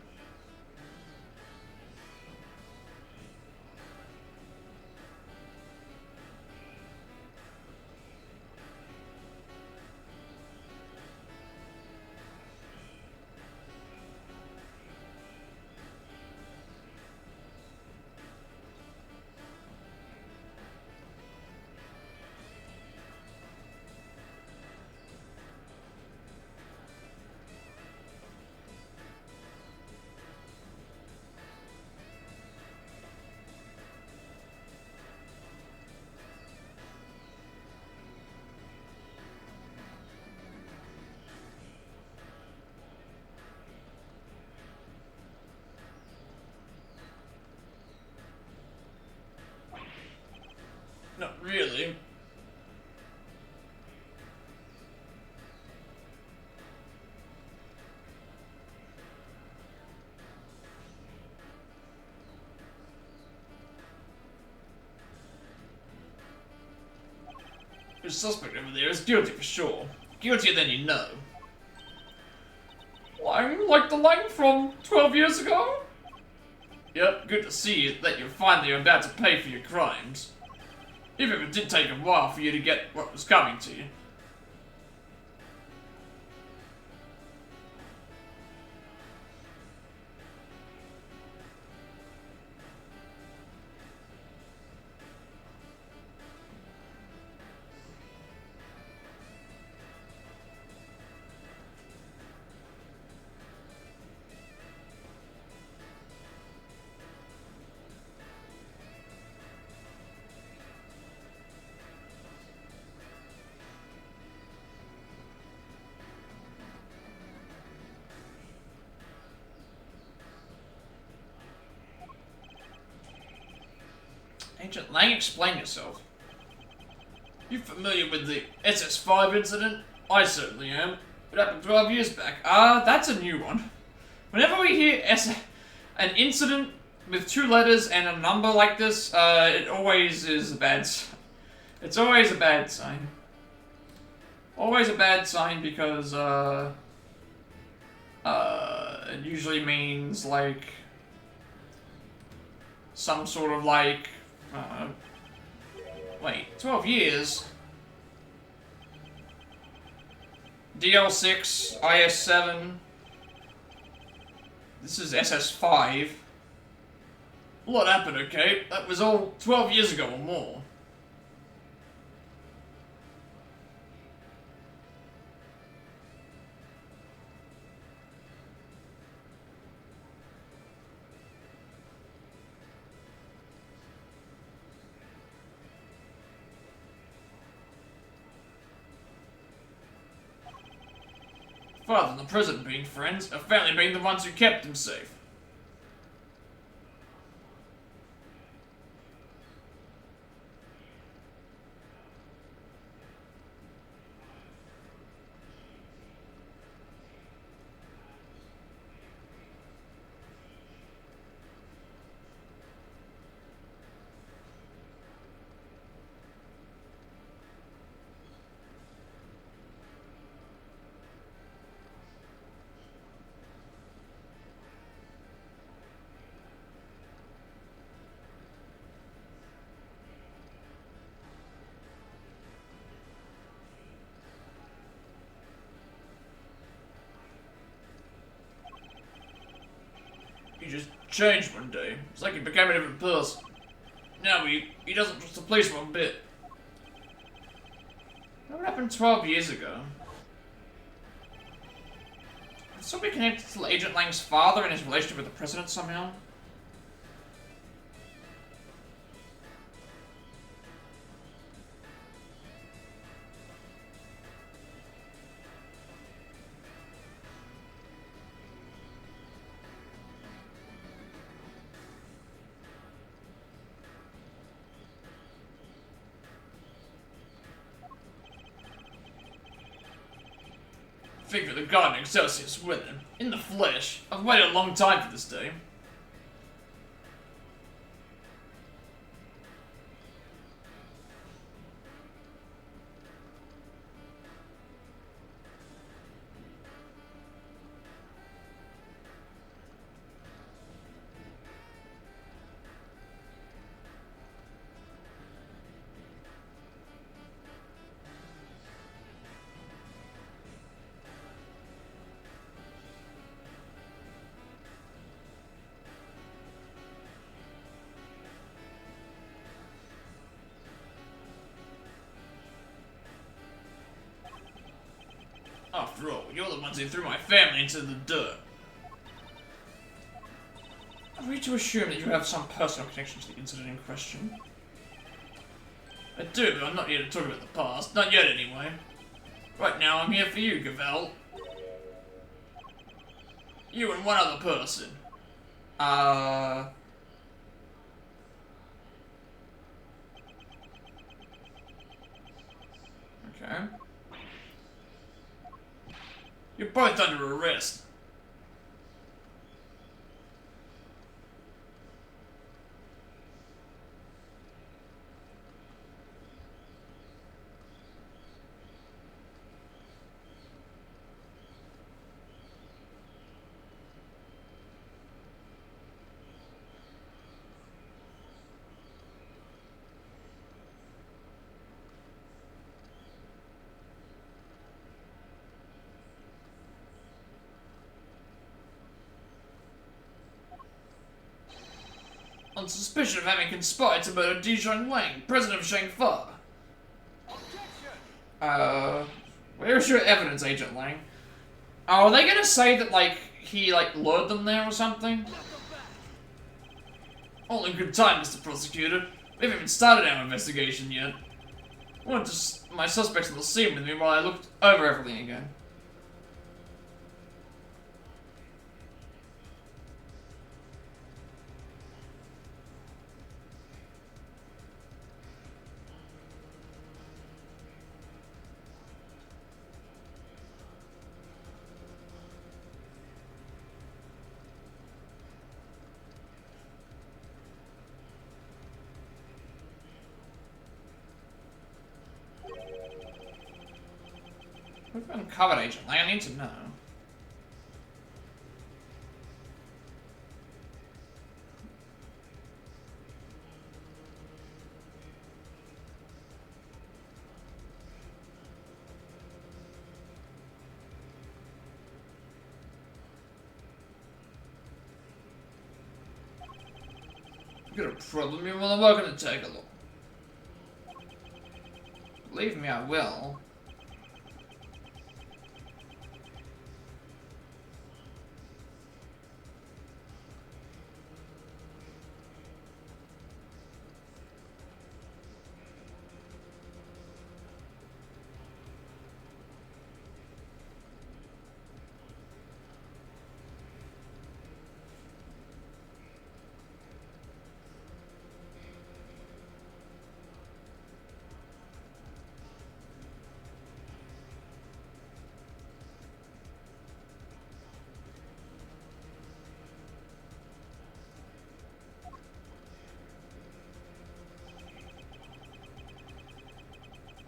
Not really. Your suspect over there is guilty for sure. Guiltier than you know. Lang, like the Lang from 12 years ago? Yep, good to see that you're finally about to pay for your crimes. Even if it did take a while for you to get what was coming to you. Agent Lang, explain yourself. You familiar with the SS5 incident? I certainly am. It happened 12 years back. That's a new one. Whenever we hear an incident with 2 letters and a number like this, it always is a bad sign. It's always a bad sign. Always a bad sign because, it usually means, like, some sort of, like, wait, 12 years? DL6, IS7. This is SS5. A lot happened, okay? That was all 12 years ago or more. Father and the president being friends, a family being the ones who kept him safe. He just changed one day. It's like he became a different person. Now he doesn't trust the police one bit. What happened 12 years ago? Could this be connected to Agent Lang's father and his relationship with the president somehow? Figure the Guardian Excelsius with him, in the flesh. I've waited a long time for this day. After all, you're the ones who threw my family into the dirt. Are we to assume that you have some personal connection to the incident in question? I do, but I'm not here to talk about the past. Not yet, anyway. Right now, I'm here for you, Gavel. You and one other person. Okay. You're both under arrest. On suspicion of having conspired to murder Dijon Wang, president of Shangfa. Where's your evidence, Agent Lang? Oh, are they gonna say that, like, he, like, lured them there or something? All in good time, Mr. Prosecutor. We haven't even started our investigation yet. I wanted my suspects on the scene with me while I looked over everything again. We've uncovered Agent Lang, I need to know. You got a problem? You're more than welcome to take a look. Believe me, I will.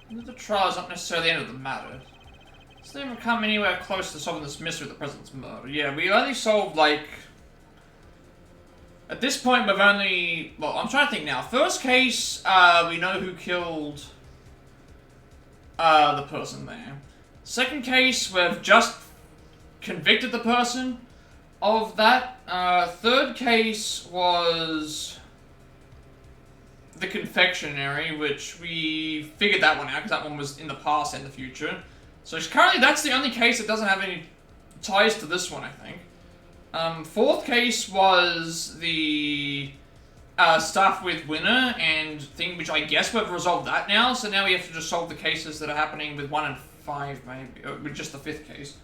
The trial is not necessarily the end of the matter. It's never come anywhere close to solving this mystery of the President's murder. Yeah, we only solved, like... At this point, we've only... Well, I'm trying to think now. First case, we know who killed... the person there. Second case, we've just convicted the person of that. Third case was... the confectionery, which we figured that one out because that one was in the past and the future. So currently that's the only case that doesn't have any ties to this one, I think. Fourth case was the stuff with Winner and thing, which I guess we've resolved that now. So now we have to just solve the cases that are happening with 1 and 5, maybe, or with just the 5th case.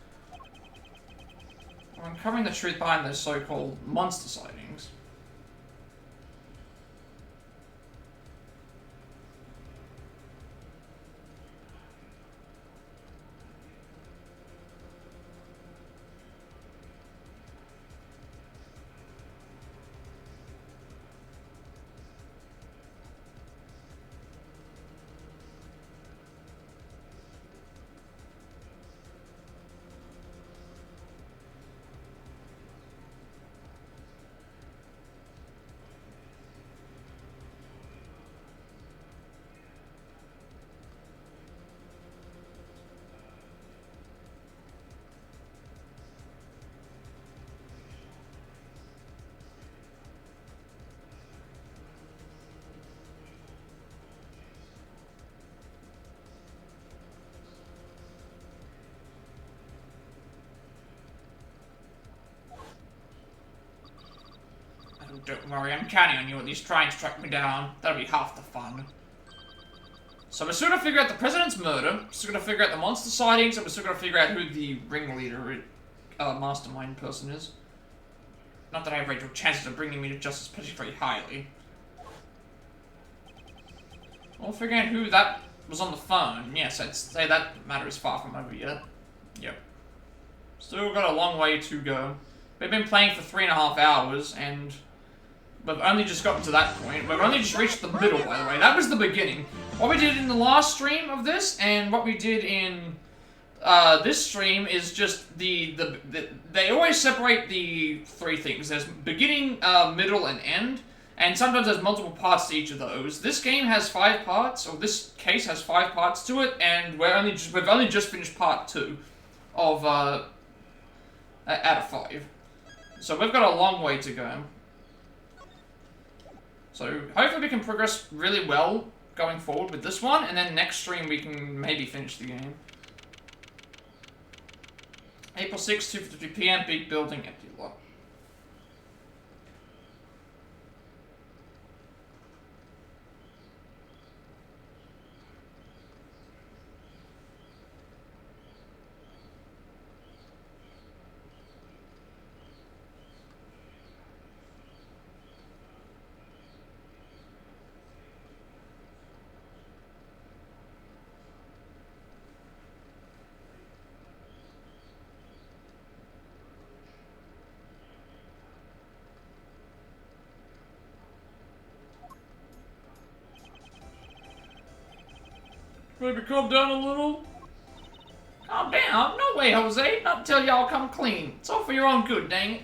We're uncovering the truth behind those so-called monster sightings. Don't worry, I'm counting on you at least trying to track me down. That'll be half the fun. So we're still gonna figure out the president's murder, we're still gonna figure out the monster sightings, and we're still gonna figure out who the ringleader, mastermind person is. Not that I rate your chances of bringing me to justice particularly highly. We'll figure out who that was on the phone. Yes, I'd say that matter is far from over yet. Yep. Still got a long way to go. We've been playing for 3.5 hours, and we've only just gotten to that point. We've only just reached the middle, by the way. That was the beginning. What we did in the last stream of this, and what we did in this stream is just they always separate the 3 things. There's beginning, middle, and end. And sometimes there's multiple parts to each of those. This game has 5 parts, or this case has 5 parts to it, and we've only just finished part 2 of out of 5. So we've got a long way to go. So hopefully we can progress really well going forward with this one, and then next stream we can maybe finish the game. April 6th, 2:50 PM, big building, empty lot. Maybe calm down a little? Calm down? No way, Jose. Not until y'all come clean. It's all for your own good, dang it.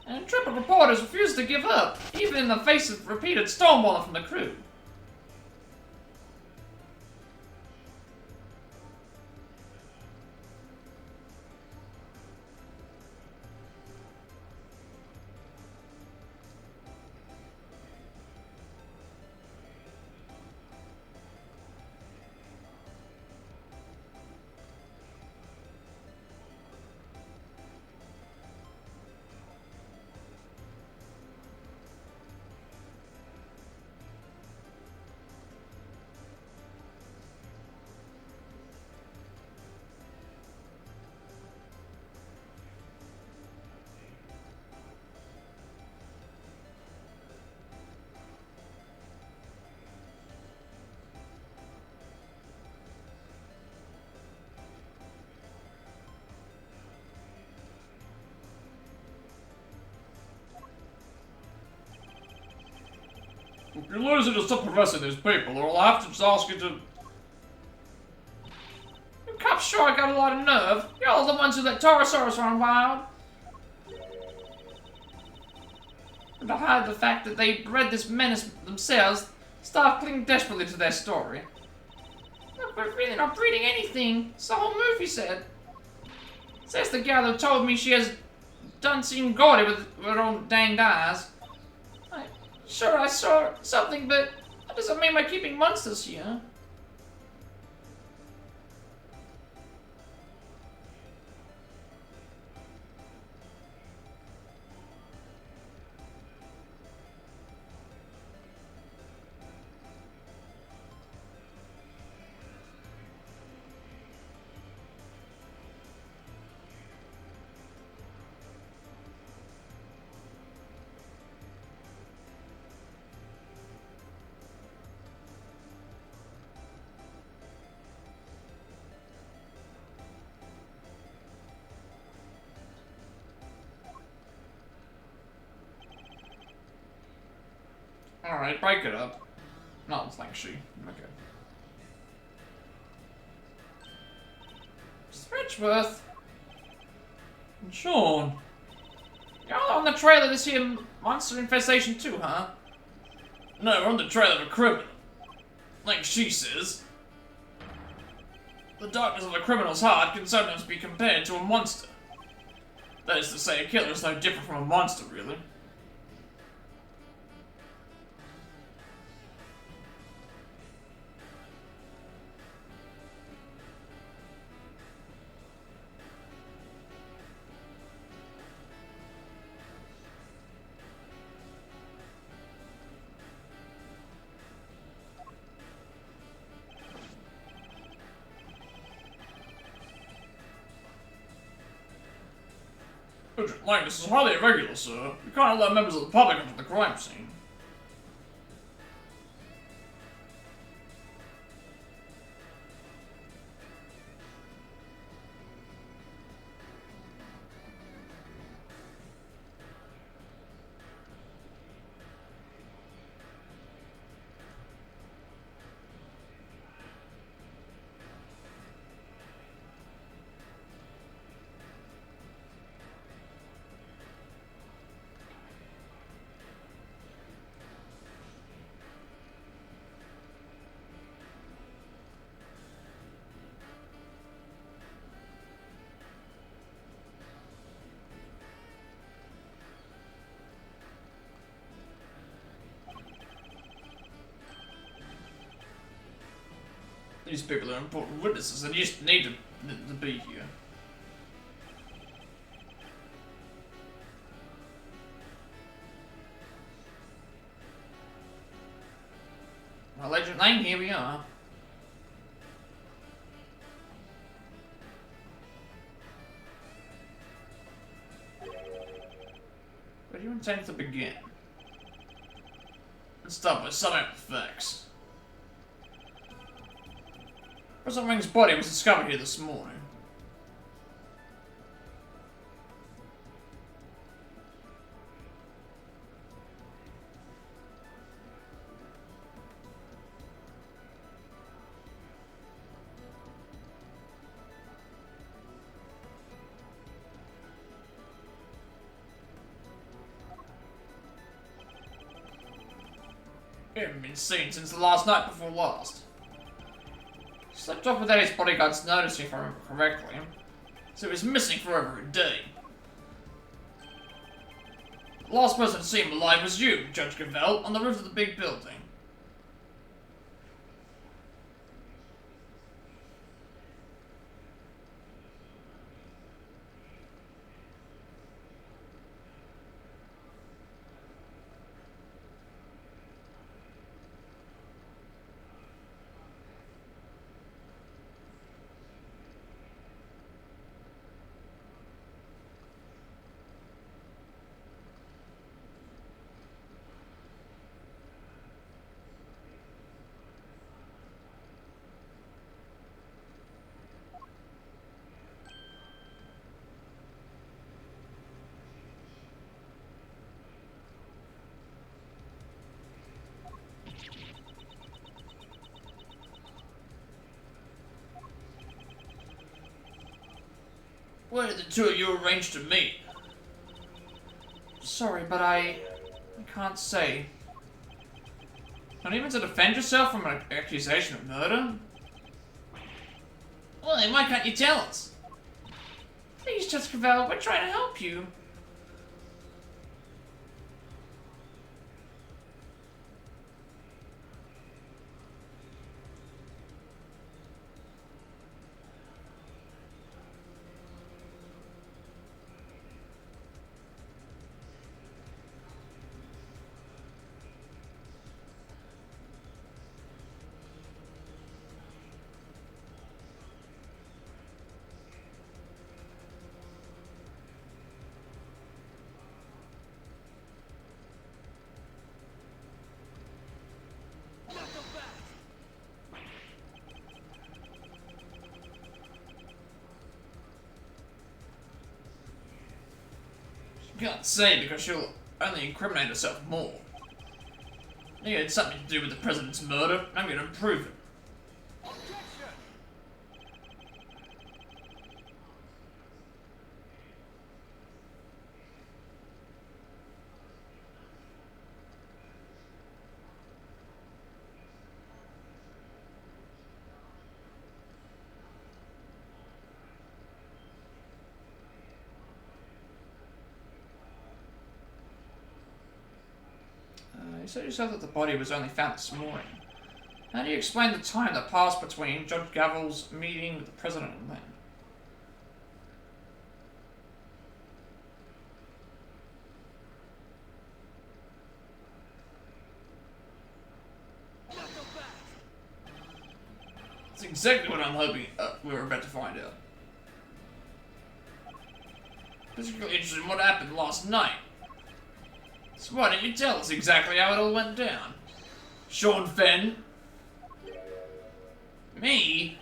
And intrepid reporters refuse to give up, even in the face of repeated stonewalling from the crew. If you're losing to stop harassing these people, or I'll have to just ask you to... You cops sure got a lot of nerve. You're all the ones who let Taurosaurus run wild. And to hide the fact that they bred this menace themselves, staff cling desperately to their story. Look, we're really not breeding anything. It's the whole movie said. Says the gal who told me she has done seen Gordy with her own danged eyes. Sure, I saw something, but that doesn't mean we're keeping monsters here. Alright, break it up. No, thanks, she. Okay. Stretchworth. And Sean. Y'all on the trail of this here monster infestation too, huh? No, we're on the trail of a criminal. Like she says. The darkness of a criminal's heart can sometimes be compared to a monster. That is to say, a killer is no different from a monster, really. Agent Lang, this is highly irregular, sir. We can't allow members of the public onto the crime scene. These people are important witnesses and you just need to be here. Well, Agent Lang, here we are. Where do you intend to begin? Let's start by summing up the facts. President Ring's body was discovered here this morning. He hadn't been seen since the last night before last. He slept off without his bodyguards noticing, if I remember correctly, so he was missing for over a day. The last person to see him alive was you, Judge Cavell, on the roof of the big building. Where did the two of you arrange to meet? Sorry, but I can't say. Not even to defend yourself from an accusation of murder? Well, then why can't you tell us? Please, Judge Cavell, we're trying to help you. You can't say because she'll only incriminate herself more. You had something to do with the president's murder, and I'm going to prove it. You said yourself that the body was only found this morning. How do you explain the time that passed between Judge Gavell's meeting with the president and then? That's exactly what I'm hoping we were about to find out. particularly interested in what happened last night. So why don't you tell us exactly how it all went down? Sean Fenn? Me?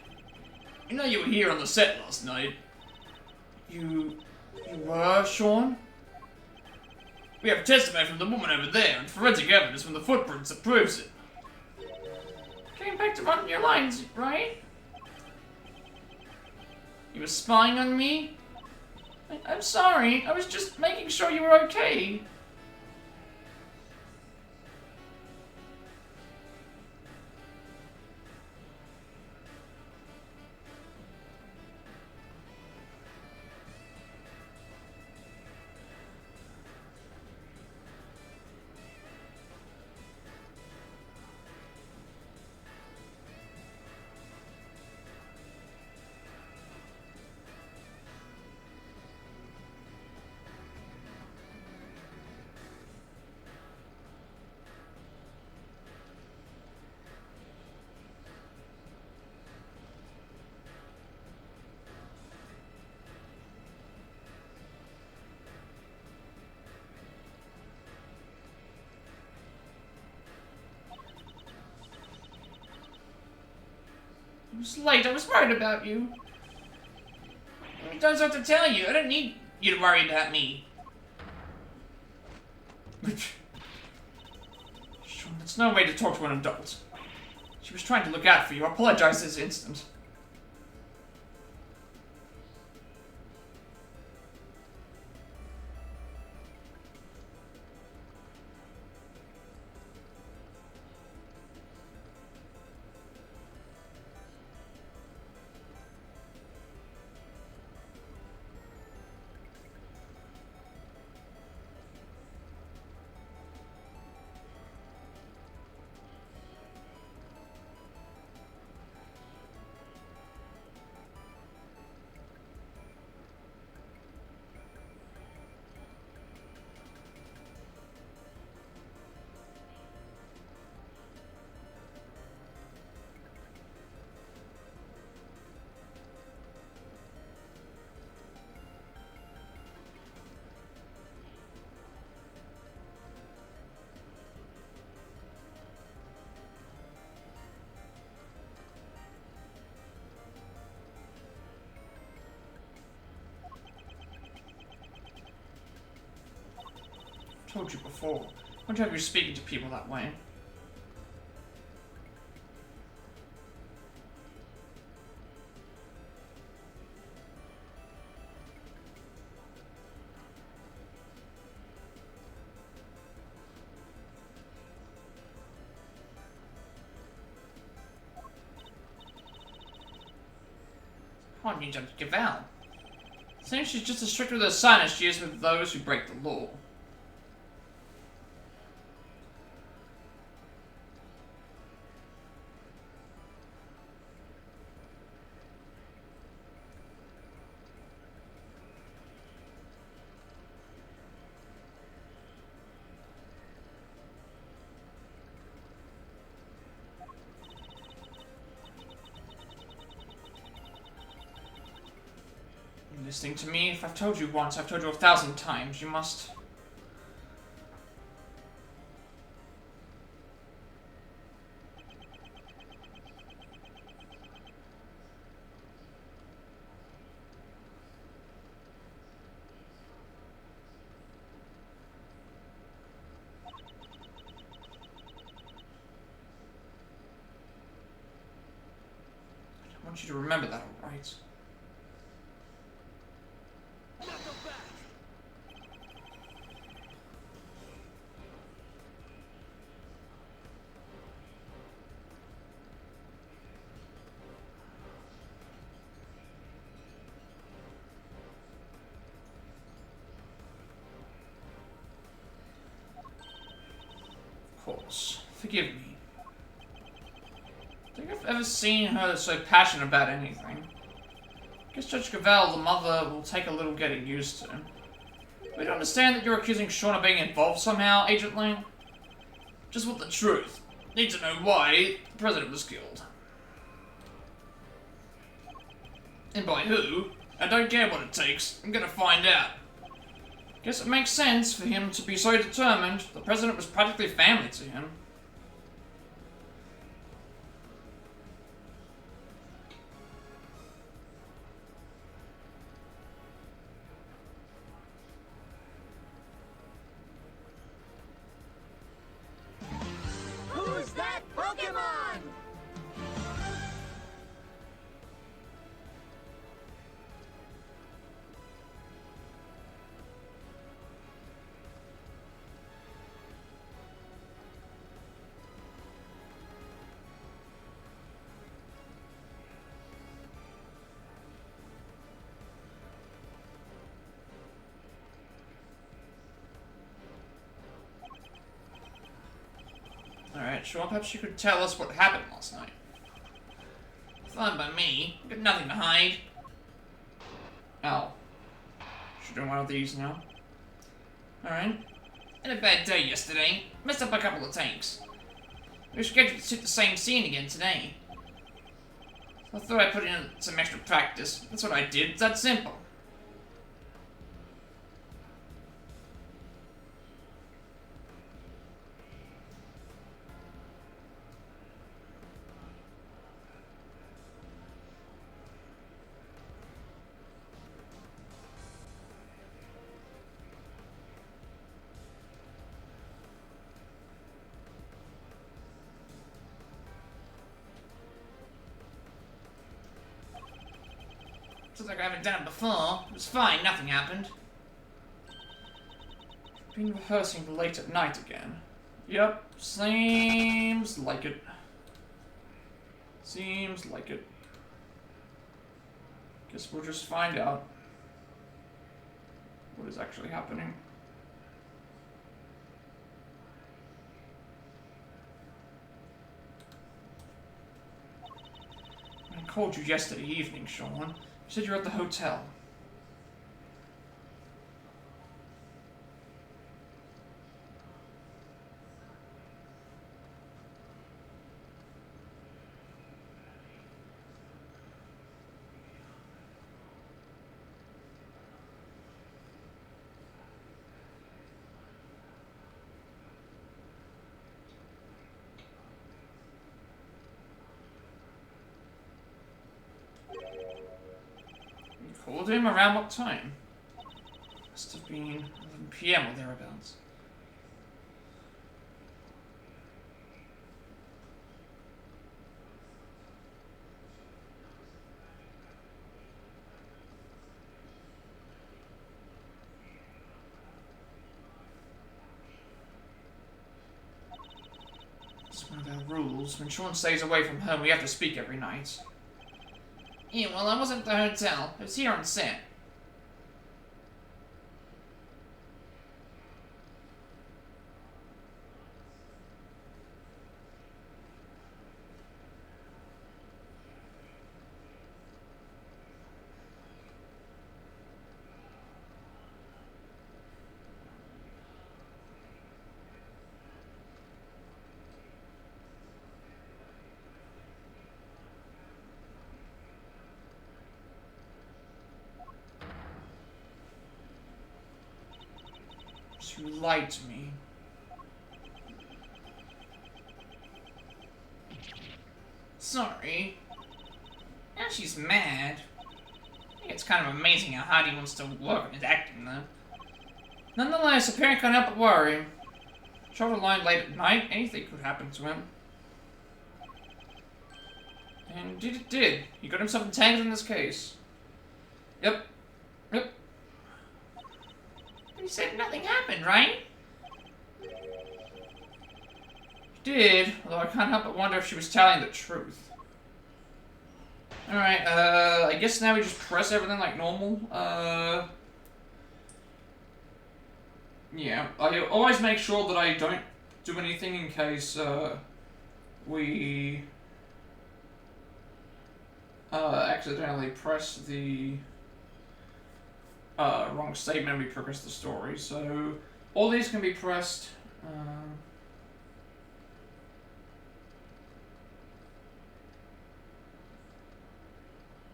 You know you were here on the set last night. You were, Sean? We have testimony from the woman over there and forensic evidence from the footprints that proves it. Came back to run your lines, right? You were spying on me? I'm sorry, I was just making sure you were okay. It was late, I was worried about you. I don't have to tell you, I don't need you to worry about me. Sean, that's no way to talk to an adult. She was trying to look out for you, I apologize this instant. I told you before. Don't have you speaking to people that way. Why don't you judge Gaval? Seems she's just as strict with her son as she is with those who break the law. Listening to me? If I've told you once, I've told you 1,000 times. You must... I want you to remember that, alright? Of course. Forgive me. I think I've ever seen her so passionate about anything. I guess Judge Gavel, the mother, will take a little getting used to. We don't understand that you're accusing Sean of being involved somehow, Agent Lane. Just want the truth. Need to know why the president was killed. And by who? I don't care what it takes. I'm gonna find out. Guess it makes sense for him to be so determined. The president was practically family to him. Who's that Pokemon? Alright, sure, perhaps you could tell us what happened last night. Fine by me. Got nothing to hide. Oh. Should do one of these now. Alright. Had a bad day yesterday. Messed up a couple of tanks. We were scheduled to shoot the same scene again today. So I thought I'd put in some extra practice. That's what I did. It's that simple. Sounds like I haven't done it before. It was fine, nothing happened. Been rehearsing late at night again. Yep, seems like it. Seems like it. Guess we'll just find out what is actually happening. I called you yesterday evening, Sean. You said you're at the hotel. Called him around what time? Must have been 11 PM or thereabouts. It's one of our rules. When Sean stays away from home, we have to speak every night. Yeah, well, I wasn't at the hotel. I was here on set. You lied to me. Sorry. Now she's mad. I think it's kind of amazing how hard he wants to work on his acting, though. Nonetheless, a parent can't help but worry. Traveled alone late at night, anything could happen to him. And indeed it did. He got himself entangled in this case. Yep. Yep. You said nothing happened, right? She did, although I can't help but wonder if she was telling the truth. Alright, I guess now we just press everything like normal. Yeah, I always make sure that I don't do anything in case, we accidentally press the wrong statement and we progress the story. So all these can be pressed.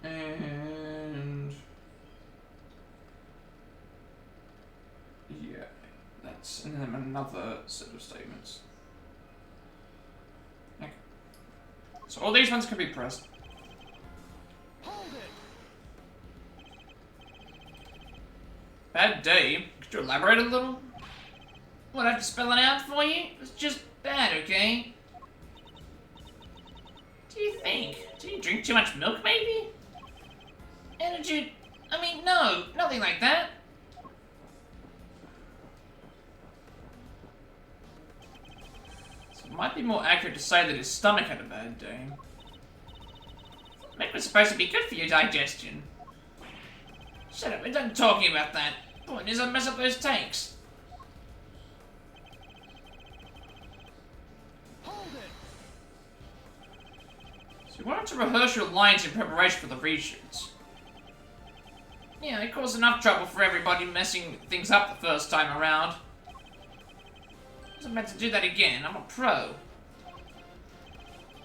And Let's send them another set of statements. Okay. So all these ones can be pressed. Hold it. Bad day? Could you elaborate a little? Would I have to spell it out for you? It's just bad, okay? What do you think? Did you drink too much milk, maybe? And did you... I mean, no, nothing like that. So it might be more accurate to say that his stomach had a bad day. Milk was supposed to be good for your digestion. Shut up, we're done talking about that. Point is, I mess up those takes. Hold it. So you wanted to rehearse your lines in preparation for the reshoots. Yeah, it caused enough trouble for everybody messing things up the first time around. I wasn't meant to do that again. I'm a pro.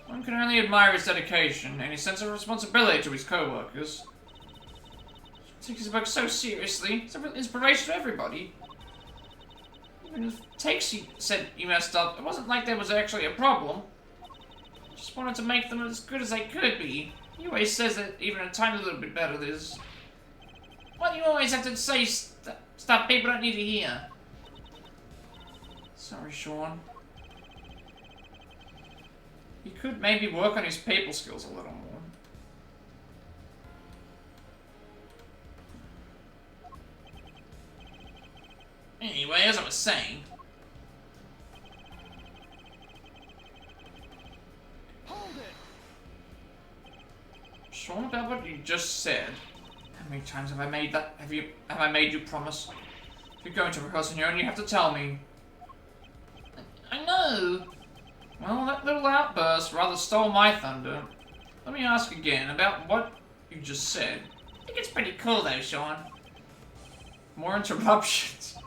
One can only admire his dedication and his sense of responsibility to his co-workers. He takes his work so seriously. It's an inspiration to everybody. Even if takes he said he messed up, it wasn't like there was actually a problem. Just wanted to make them as good as they could be. He always says that even a tiny little bit better is. Why do you always have to say stuff people don't need to hear? Sorry, Sean. He could maybe work on his people skills a little more. Anyway, as I was saying... Hold it. Sean, about what you just said. How many times have I made that? Have I made you promise? If you're going to rehearse on your own, you have to tell me. I know. Well, that little outburst rather stole my thunder. Let me ask again about what you just said. I think it's pretty cool though, Sean. More interruptions.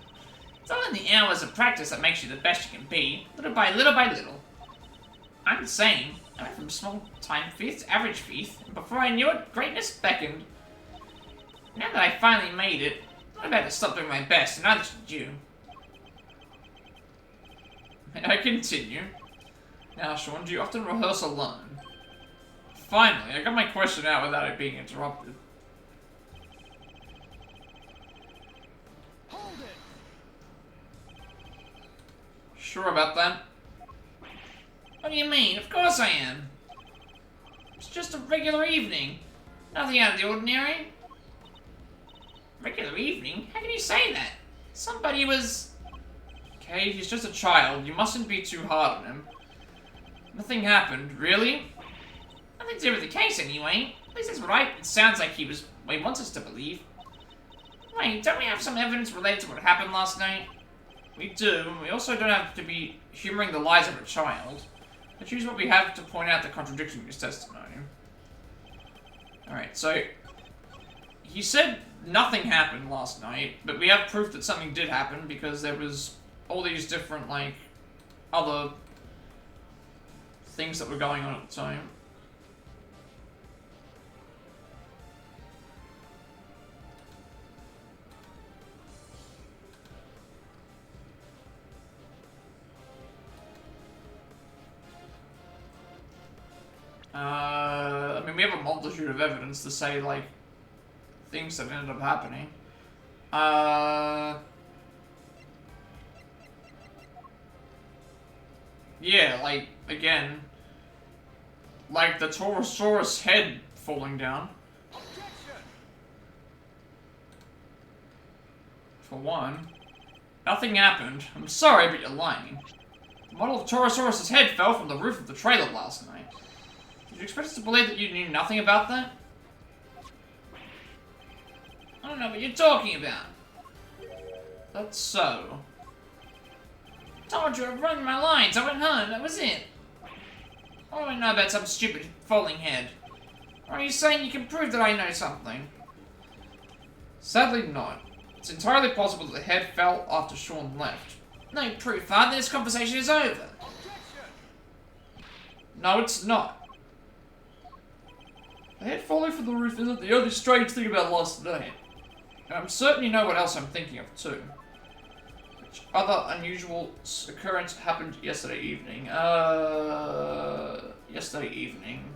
It's all in the hours of practice that makes you the best you can be, little by little by little. I'm the same. I went from small-time fifth to average fifth, and before I knew it, greatness beckoned. Now that I finally made it, I'm about to stop doing my best, and neither should you. May I continue? Now, Sean, do you often rehearse alone? Finally, I got my question out without it being interrupted. Hold it. Sure about that? What do you mean? Of course I am. It's just a regular evening. Nothing out of the ordinary. Regular evening? How can you say that? Somebody was... Okay, he's just a child. You mustn't be too hard on him. Nothing happened, really? Nothing to do with the case, anyway. At least that's what it sounds like he wants us to believe. Wait, don't we have some evidence related to what happened last night? We do, and we also don't have to be humoring the lies of a child. Let's use what we have to point out the contradiction in his testimony. Alright, so... He said nothing happened last night, but we have proof that something did happen because there was all these different, like, other things that were going on at the time. I mean, we have a multitude of evidence to say, like, things that ended up happening. Yeah, like, again, like the Torosaurus head falling down. Objection. For one. Nothing happened. I'm sorry, but you're lying. The model of Torosaurus' head fell from the roof of the trailer last night. Did you expect us to believe that you knew nothing about that? I don't know what you're talking about. That's so. I told you I'd run my lines. I went home. That was it. What do I know about some stupid falling head? Or are you saying you can prove that I know something? Sadly not. It's entirely possible that the head fell after Sean left. No proof, Father. This conversation is over. Objection. No, it's not. The head falling from the roof isn't the only strange thing about last night. And I'm certain you know what else I'm thinking of, too. But other unusual occurrence happened yesterday evening? Yesterday evening.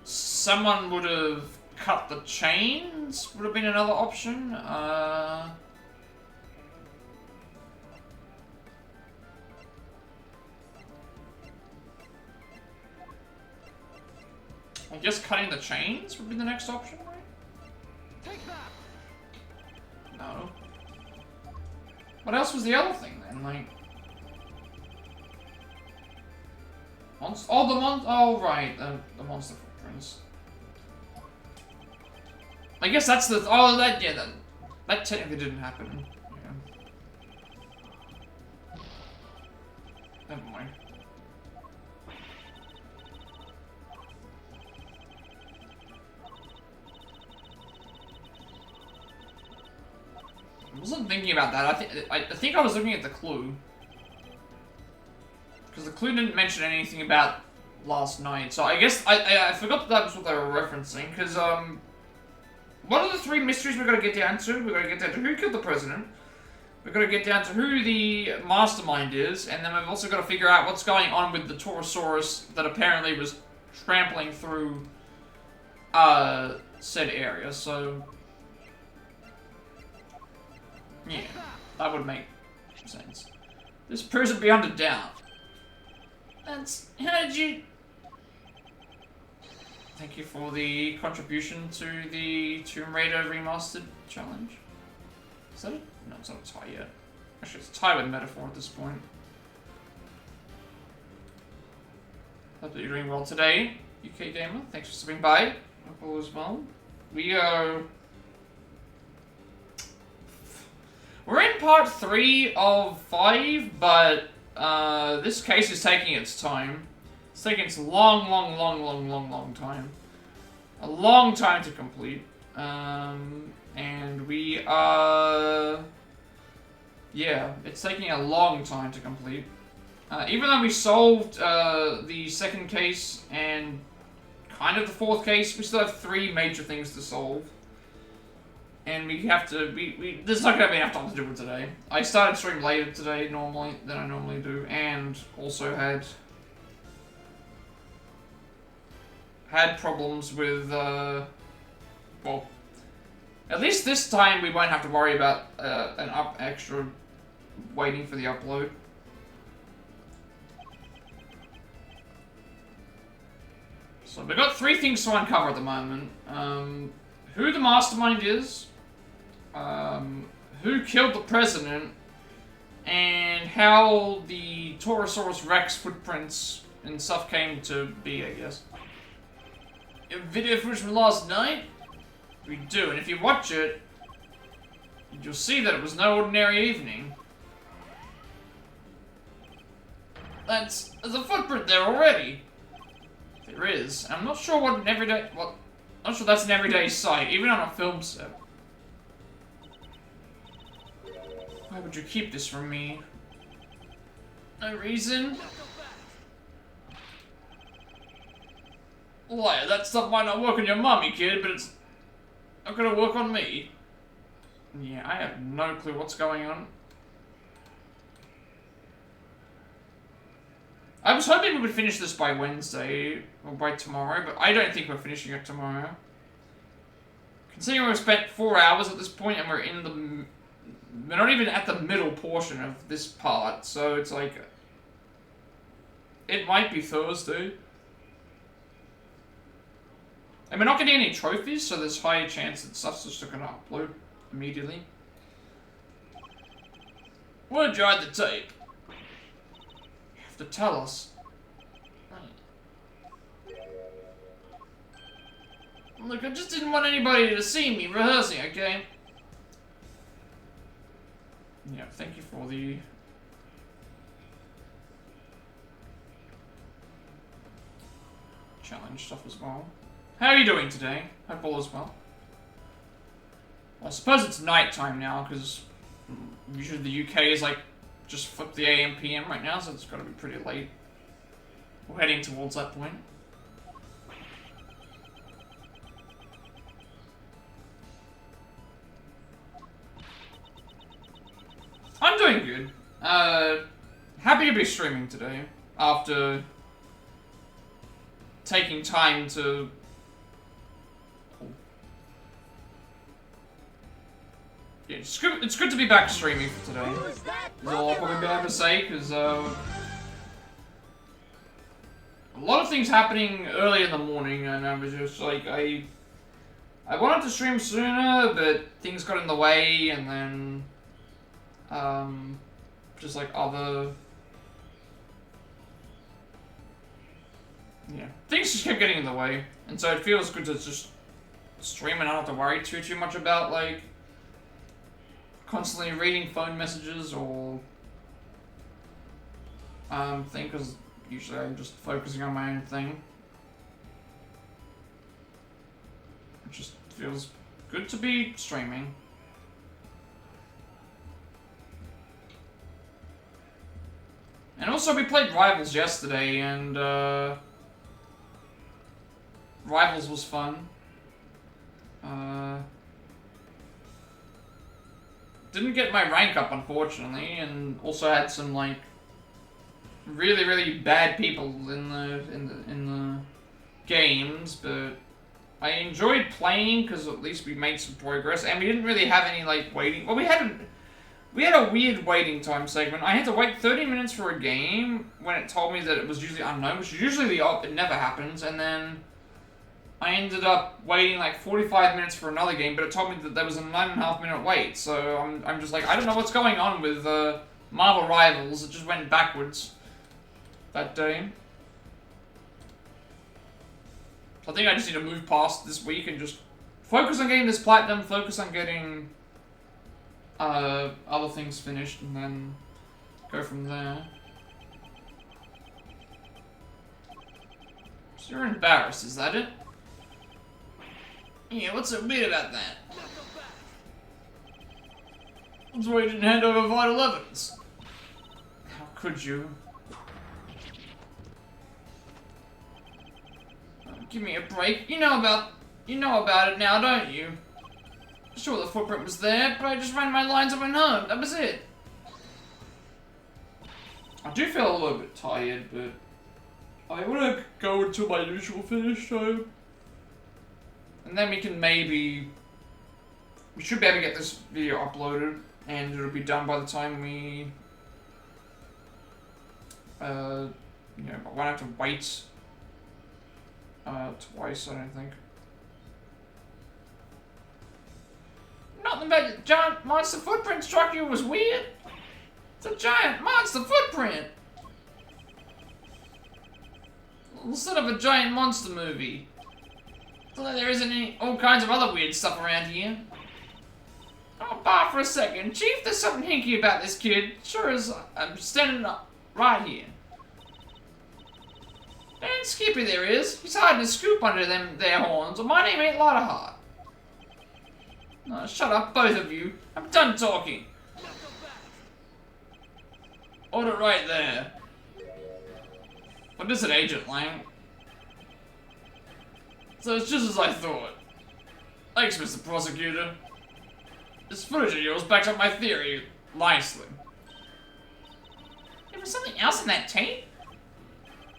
Someone would have cut the chains, would have been another option. I guess cutting the chains would be the next option, right? Take that. No. What else was the other thing then? Like, oh right, the monster footprints. I guess that's the that technically didn't happen. Yeah. Never mind. I wasn't thinking about that. I think I was looking at the clue. Because the clue didn't mention anything about last night. So I guess I forgot that was what they were referencing. Because what are the three mysteries we're gonna get down to? We're gonna get down to who killed the president. We're gonna get down to who the mastermind is, and then we've also got to figure out what's going on with the Torosaurus that apparently was trampling through said area. So yeah, that would make sense. This person beyond a doubt. That's how did you? Thank you for the contribution to the Tomb Raider Remastered challenge. Is that it? No, it's not a tie yet. Actually, it's a tie with metaphor at this point. Hope that you're doing well today, UK Gamer. Thanks for stopping by. Hope all is well. We're in part 3 of 5, but this case is taking its time. It's taking its long time. A long time to complete. And we are... Yeah, it's taking a long time to complete. Even though we solved the second case and kind of the fourth case, we still have 3 major things to solve. And we have to... there's not going to be enough time to do it today. I started stream later today than I normally do, and also had problems with, well, at least this time we won't have to worry about an extra waiting for the upload. So we've got 3 things to uncover at the moment. Who the mastermind is, who killed the president, and how the Torosaurus Rex footprints and stuff came to be, I guess. Video footage from last night? We do, and if you watch it, you'll see that it was no ordinary evening. There's a footprint there already. There is. I'm not sure what an everyday... I'm not sure that's an everyday sight, even on a film set. Why would you keep this from me? No reason? Why, that stuff might not work on your mummy, kid, but it's not gonna work on me. Yeah, I have no clue what's going on. I was hoping we would finish this by Wednesday, or by tomorrow, but I don't think we're finishing it tomorrow. Considering we've spent 4 hours at this point, and we're not even at the middle portion of this part, so it's like... It might be Thursday. And we're not getting any trophies, so there's higher chance that stuff's just gonna upload immediately. Why did you hide the tape? You have to tell us. Look, I just didn't want anybody to see me rehearsing, okay? Yeah, thank you for the... challenge stuff as well. How are you doing today? Hope all is well. Well, I suppose it's night time now, because usually the UK is like, just flip the AM PM right now, so it's got to be pretty late. We're heading towards that point. doing good. Happy to be streaming today after taking time to. Yeah, it's good to be back streaming for today. Who's that Is all I'll probably be able to say, because a lot of things happening early in the morning, and I was just like, I wanted to stream sooner, but things got in the way, and then just like other, yeah, things just kept getting in the way, and so it feels good to just stream and not have to worry too much about like constantly reading phone messages or thing, because usually I'm just focusing on my own thing. It just feels good to be streaming. And also we played Rivals yesterday, and Rivals was fun. Didn't get my rank up, unfortunately, and also had some like really bad people in the games, but I enjoyed playing because at least we made some progress, and we didn't really have any like waiting. Well, we had a weird waiting time segment. I had to wait 30 minutes for a game when it told me that it was usually unknown, which is usually it never happens, and then I ended up waiting like 45 minutes for another game, but it told me that there was a 9.5 minute wait, so I'm just like, I don't know what's going on with Marvel Rivals. It just went backwards that day. I think I just need to move past this week and just focus on getting this platinum, focus on getting other things finished, and then go from there. So you're embarrassed, is that it? Yeah, what's so weird about that? That's why you didn't hand over vital evidence. How could you? Oh, give me a break. You know about it now, don't you? Sure, the footprint was there, but I just ran my lines and went home. That was it. I do feel a little bit tired, but I want to go until my usual finish time. And then we can we should be able to get this video uploaded, and it'll be done by the time we, I won't have to wait, twice, I don't think. Nothing about the giant monster footprint struck you was weird. It's a giant monster footprint! Instead of a giant monster movie. There isn't all kinds of other weird stuff around here. Oh, bar for a second. Chief, there's something hinky about this kid. Sure as I'm standing up right here. Dan Skippy there is. He's hiding a scoop under them there horns. Well, my name ain't Lottaheart. No, shut up, both of you. I'm done talking. Hold it right there. What is it, Agent Lang? So it's just as I thought. Thanks, Mr. Prosecutor. This footage of yours backs up my theory nicely. There was something else in that tape?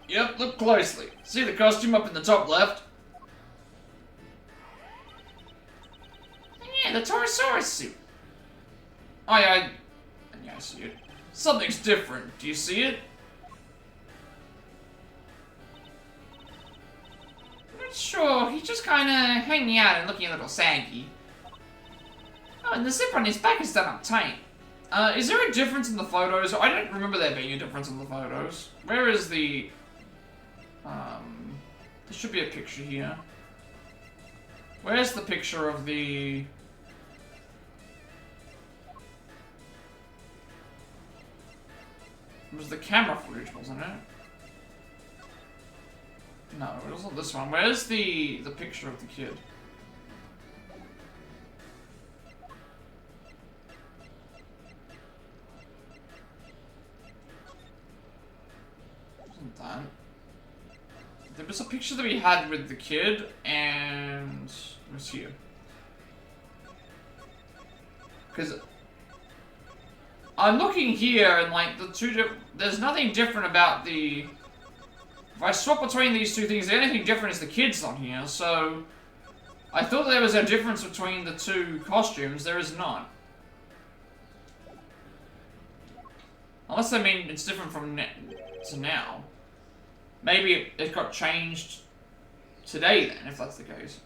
Yep, look closely. See the costume up in the top left? Yeah, the Torosaurus suit. Oh yeah, I see it. Something's different. Do you see it? Sure, he's just kinda hanging out and looking a little saggy. Oh, and the zip on his back is done up tight. Is there a difference in the photos? I don't remember there being a difference in the photos. Where is the... there should be a picture here. Where's the picture of the... It was the camera footage, wasn't it? No, it wasn't this one. Where's the picture of the kid? Wasn't that? There was a picture that we had with the kid, and it was here. Because I'm looking here and like the two. There's nothing different about the. If I swap between these two things, the only thing different is the kid's not here. So I thought there was a difference between the two costumes. There is not. Unless they mean it's different from to now. Maybe it got changed today then, if that's the case.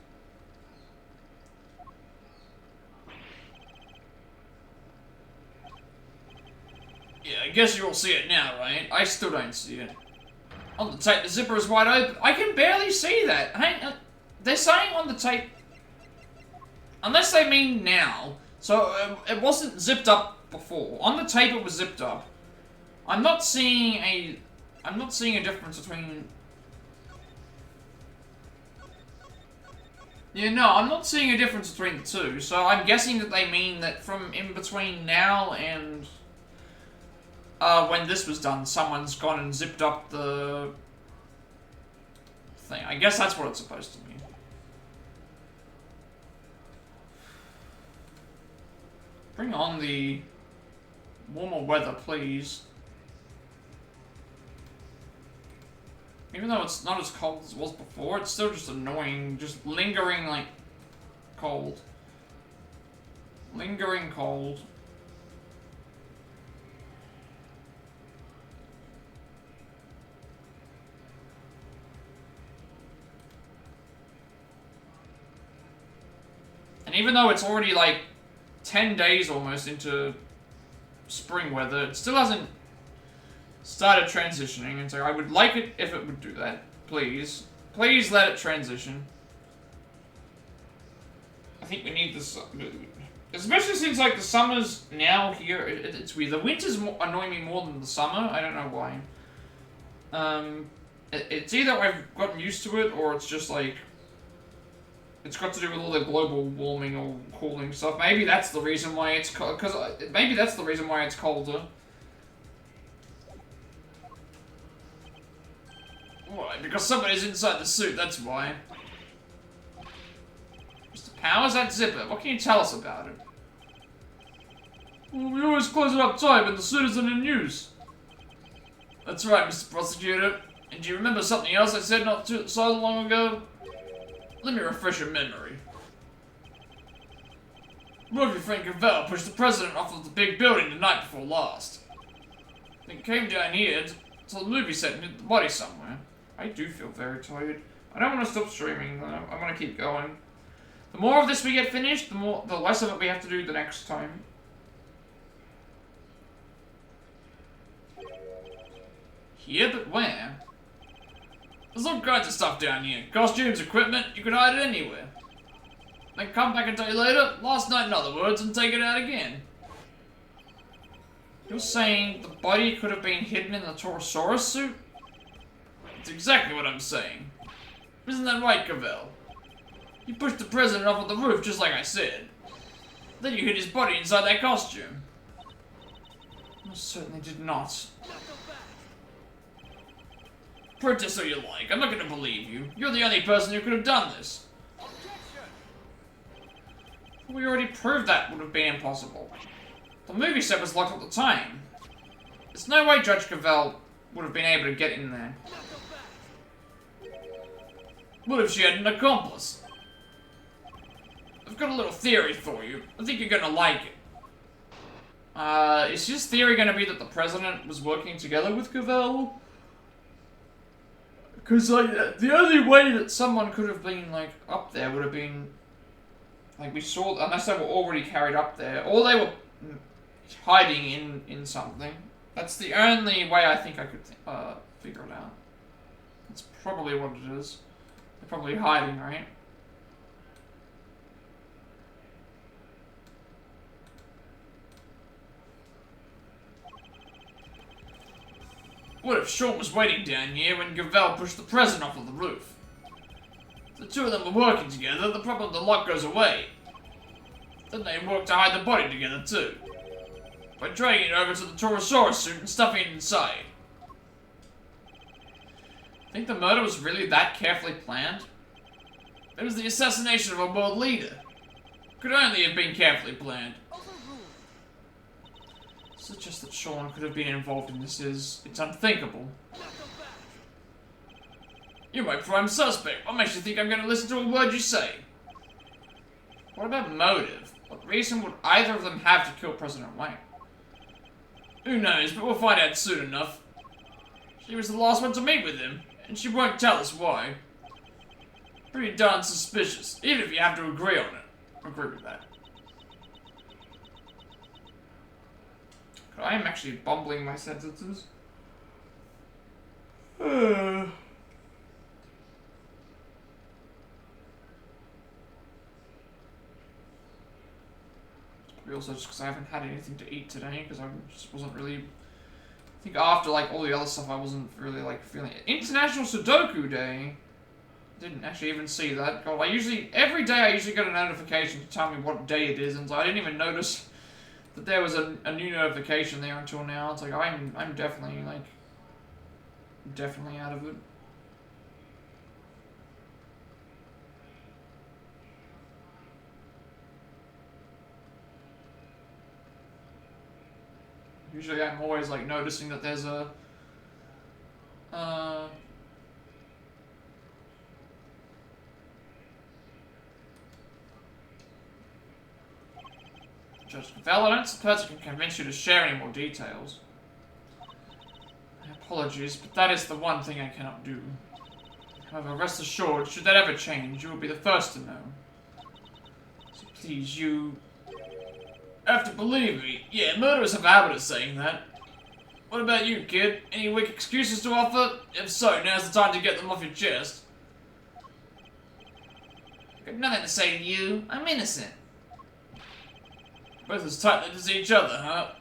Yeah, I guess you'll see it now, right? I still don't see it. On the tape, the zipper is wide open. I can barely see that. They're saying on the tape... Unless they mean now. So, it wasn't zipped up before. On the tape, it was zipped up. I'm not seeing a difference between... Yeah, no, I'm not seeing a difference between the two. So, I'm guessing that they mean that from in between now and... when this was done, someone's gone and zipped up the thing. I guess that's what it's supposed to mean. Bring on the warmer weather, please. Even though it's not as cold as it was before, it's still just annoying, just lingering, like, cold. Lingering cold. And even though it's already like 10 days almost into spring weather, it still hasn't started transitioning, and so I would like it if it would do that. Please. Please let it transition. I think we need this, especially since like the summer's now here. It's weird. The winters annoy me more than the summer. I don't know why. It's either I've gotten used to it, or it's just like it's got to do with all the global warming or cooling stuff. Maybe that's the reason why it's cold. Maybe that's the reason why it's colder. Why? Because somebody's inside the suit. That's why. Mr. Powers, that zipper. What can you tell us about it? Well, we always close it up tight when the suit isn't in use. That's right, Mr. Prosecutor. And do you remember something else I said not so long ago? Let me refresh your memory. What if your friend Cavell pushed the president off of the big building the night before last? Then came down here to the movie set and hit the body somewhere. I do feel very tired. I don't want to stop streaming though. I want to keep going. The more of this we get finished, the less of it we have to do the next time. Here, but where? There's all kinds of stuff down here. Costumes, equipment, you can hide it anywhere. Then come back and tell you later, last night in other words, and take it out again. You're saying the body could have been hidden in the Torosaurus suit? That's exactly what I'm saying. Isn't that right, Cavell? You pushed the president off of the roof just like I said. Then you hid his body inside that costume. I certainly did not. Protest all you like. I'm not going to believe you. You're the only person who could have done this. We already proved that would have been impossible. The movie set was locked at the time. There's no way Judge Cavell would have been able to get in there. What if she had an accomplice? I've got a little theory for you. I think you're gonna like it. Is his theory gonna be that the president was working together with Cavell? Because, like, the only way that someone could have been, like, up there would have been, like, we saw, unless they were already carried up there, or they were hiding in something. That's the only way I think I could figure it out. That's probably what it is. They're probably hiding, right? What if Sean was waiting down here when Cavell pushed the president off of the roof? If the two of them were working together, the problem with the lock goes away. Then they work to hide the body together too. By dragging it over to the Torosaurus suit and stuffing it inside. Think the murder was really that carefully planned? It was the assassination of a world leader. Could only have been carefully planned. suggest that Sean could have been involved in this it's unthinkable. You're my prime suspect. What makes you think I'm going to listen to a word you say? What about motive? What reason would either of them have to kill President Wang? Who knows, but we'll find out soon enough. She was the last one to meet with him, and she won't tell us why. Pretty darn suspicious, even if you have to agree on it. Agree with that. I am actually bumbling my sentences. Also just because I haven't had anything to eat today, because I just wasn't really... I think after, like, all the other stuff, I wasn't really, like, feeling it. International Sudoku Day! Didn't actually even see that. God, every day I usually get a notification to tell me what day it is, and so I didn't even notice that there was a new notification there until now. It's like, I'm definitely, like, definitely out of it. Usually I'm always, like, noticing that there's a, Judge Cavell, I don't suppose I can convince you to share any more details. Apologies, but that is the one thing I cannot do. However, rest assured, should that ever change, you will be the first to know. So please, you have to believe me. Yeah, murderers have a habit of saying that. What about you, kid? Any weak excuses to offer? If so, now's the time to get them off your chest. I've got nothing to say to you. I'm innocent. Both as tight-lipped as each other, huh?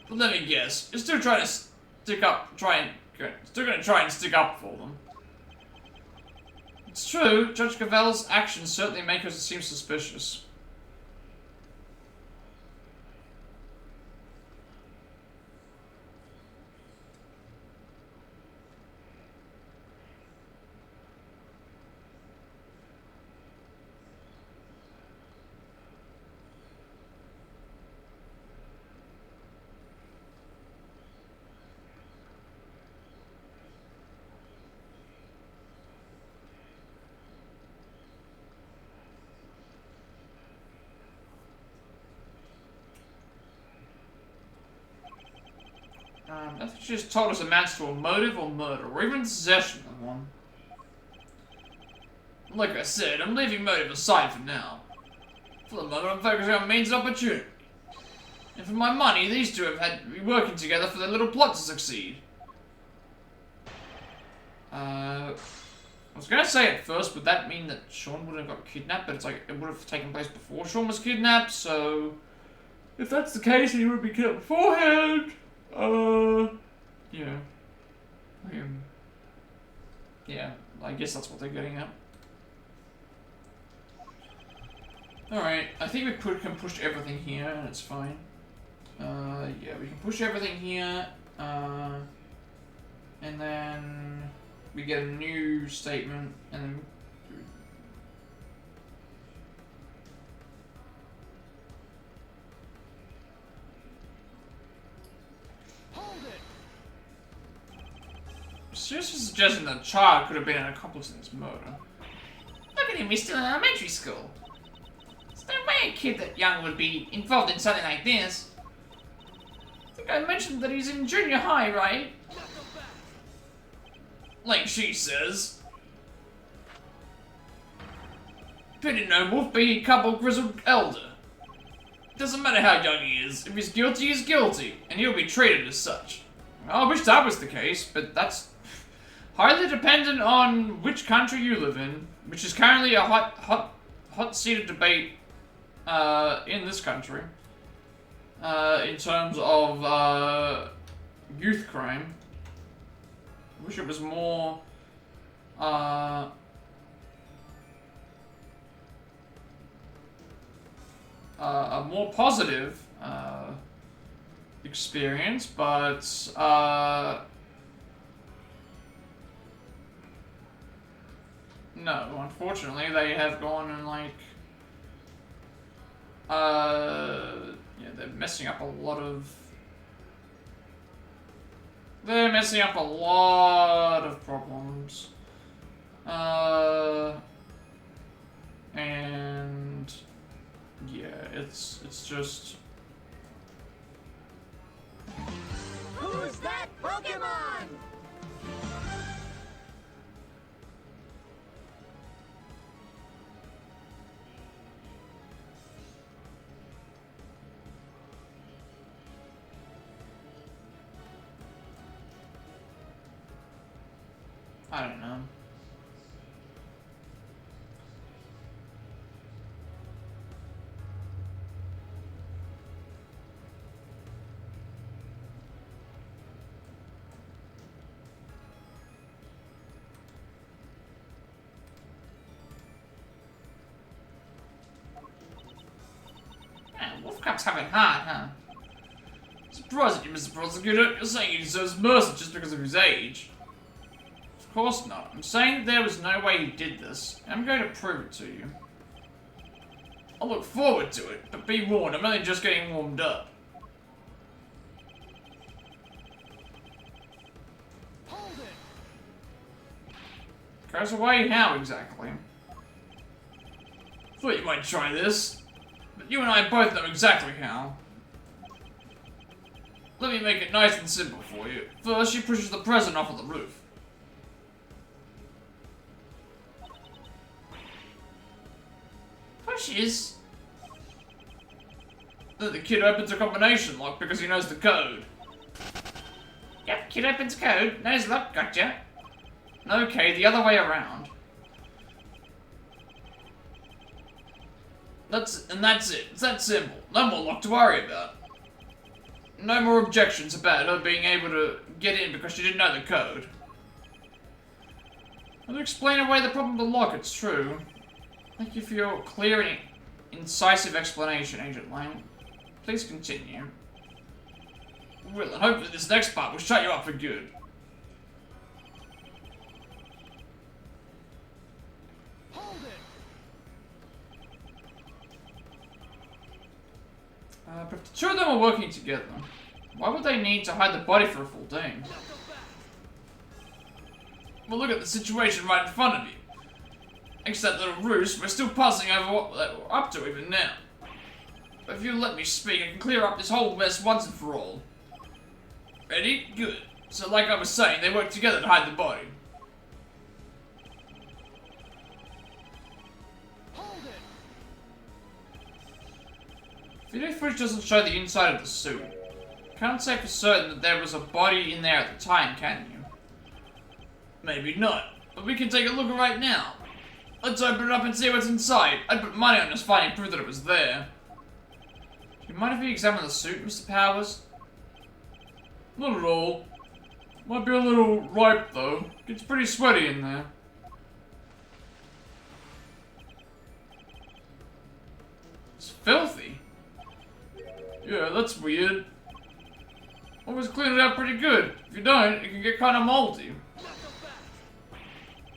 But let me guess, you're still trying to still gonna try and stick up for them. It's true, Judge Cavell's actions certainly make us seem suspicious. Nothing she just told us amounts to a motive or murder, or even possession of one. Like I said, I'm leaving motive aside for now. For the moment, I'm focusing on means and opportunity. And for my money, these two have had to be working together for their little plot to succeed. I was gonna say at first, would that mean that Sean wouldn't have got kidnapped? But it's like, it would have taken place before Sean was kidnapped, so... If that's the case, he would be killed beforehand! Yeah. Yeah, I guess that's what they're getting at. Alright, I think we can push everything here, and it's fine. Yeah, we can push everything here, and then we get a new statement, and then... Seriously suggesting that a child could have been an accomplice in this murder. Look at him, he's still in elementary school. There's no way a kid that young would be involved in something like this. I think I mentioned that he's in junior high, right? Like she says. Pretty noble, be a couple grizzled elder. Doesn't matter how young he is, if he's guilty, and he'll be treated as such. I wish that was the case, but that's highly dependent on which country you live in, which is currently a hot-seated debate in this country in terms of youth crime. I wish it was more a more positive experience, but no, unfortunately they have gone and like yeah, they're messing up a lot of They're messing up a lot of problems. And yeah, it's just. Who's that Pokemon? I don't know. Man, Wolfcap's having hard, huh? Surprised at you, Mr. Prosecutor. You're saying he deserves mercy just because of his age. Of course not. I'm saying that there was no way he did this. I'm going to prove it to you. I'll look forward to it, but be warned, I'm only just getting warmed up. Hold it! Goes away how exactly? Thought you might try this, but you and I both know exactly how. Let me make it nice and simple for you. First, she pushes the present off of the roof. Pushes? Then the kid opens a combination lock because he knows the code. Yep, kid opens code, knows lock, gotcha. Okay, the other way around. That's it. It's that simple. No more lock to worry about. No more objections about her being able to get in because she didn't know the code. I'll explain away the problem with the lock, it's true. Thank you for your clear and incisive explanation, Agent Lang. Please continue. Will, and hopefully this next part will shut you up for good. Hold it! But if the two of them are working together, why would they need to hide the body for a full day? Well, look at the situation right in front of you. Thanks to that little ruse, we're still puzzling over what we're up to even now. But if you let me speak, I can clear up this whole mess once and for all. Ready? Good. So like I was saying, they work together to hide the body. Hold it! Video footage doesn't show the inside of the suit. Can't say for certain that there was a body in there at the time, can you? Maybe not, but we can take a look right now. Let's open it up and see what's inside. I'd put money on us finding proof that it was there. Do you mind if we examine the suit, Mr. Powers? Not at all. Might be a little ripe, though. Gets pretty sweaty in there. It's filthy. Yeah, that's weird. Always clean it out pretty good. If you don't, it can get kind of moldy.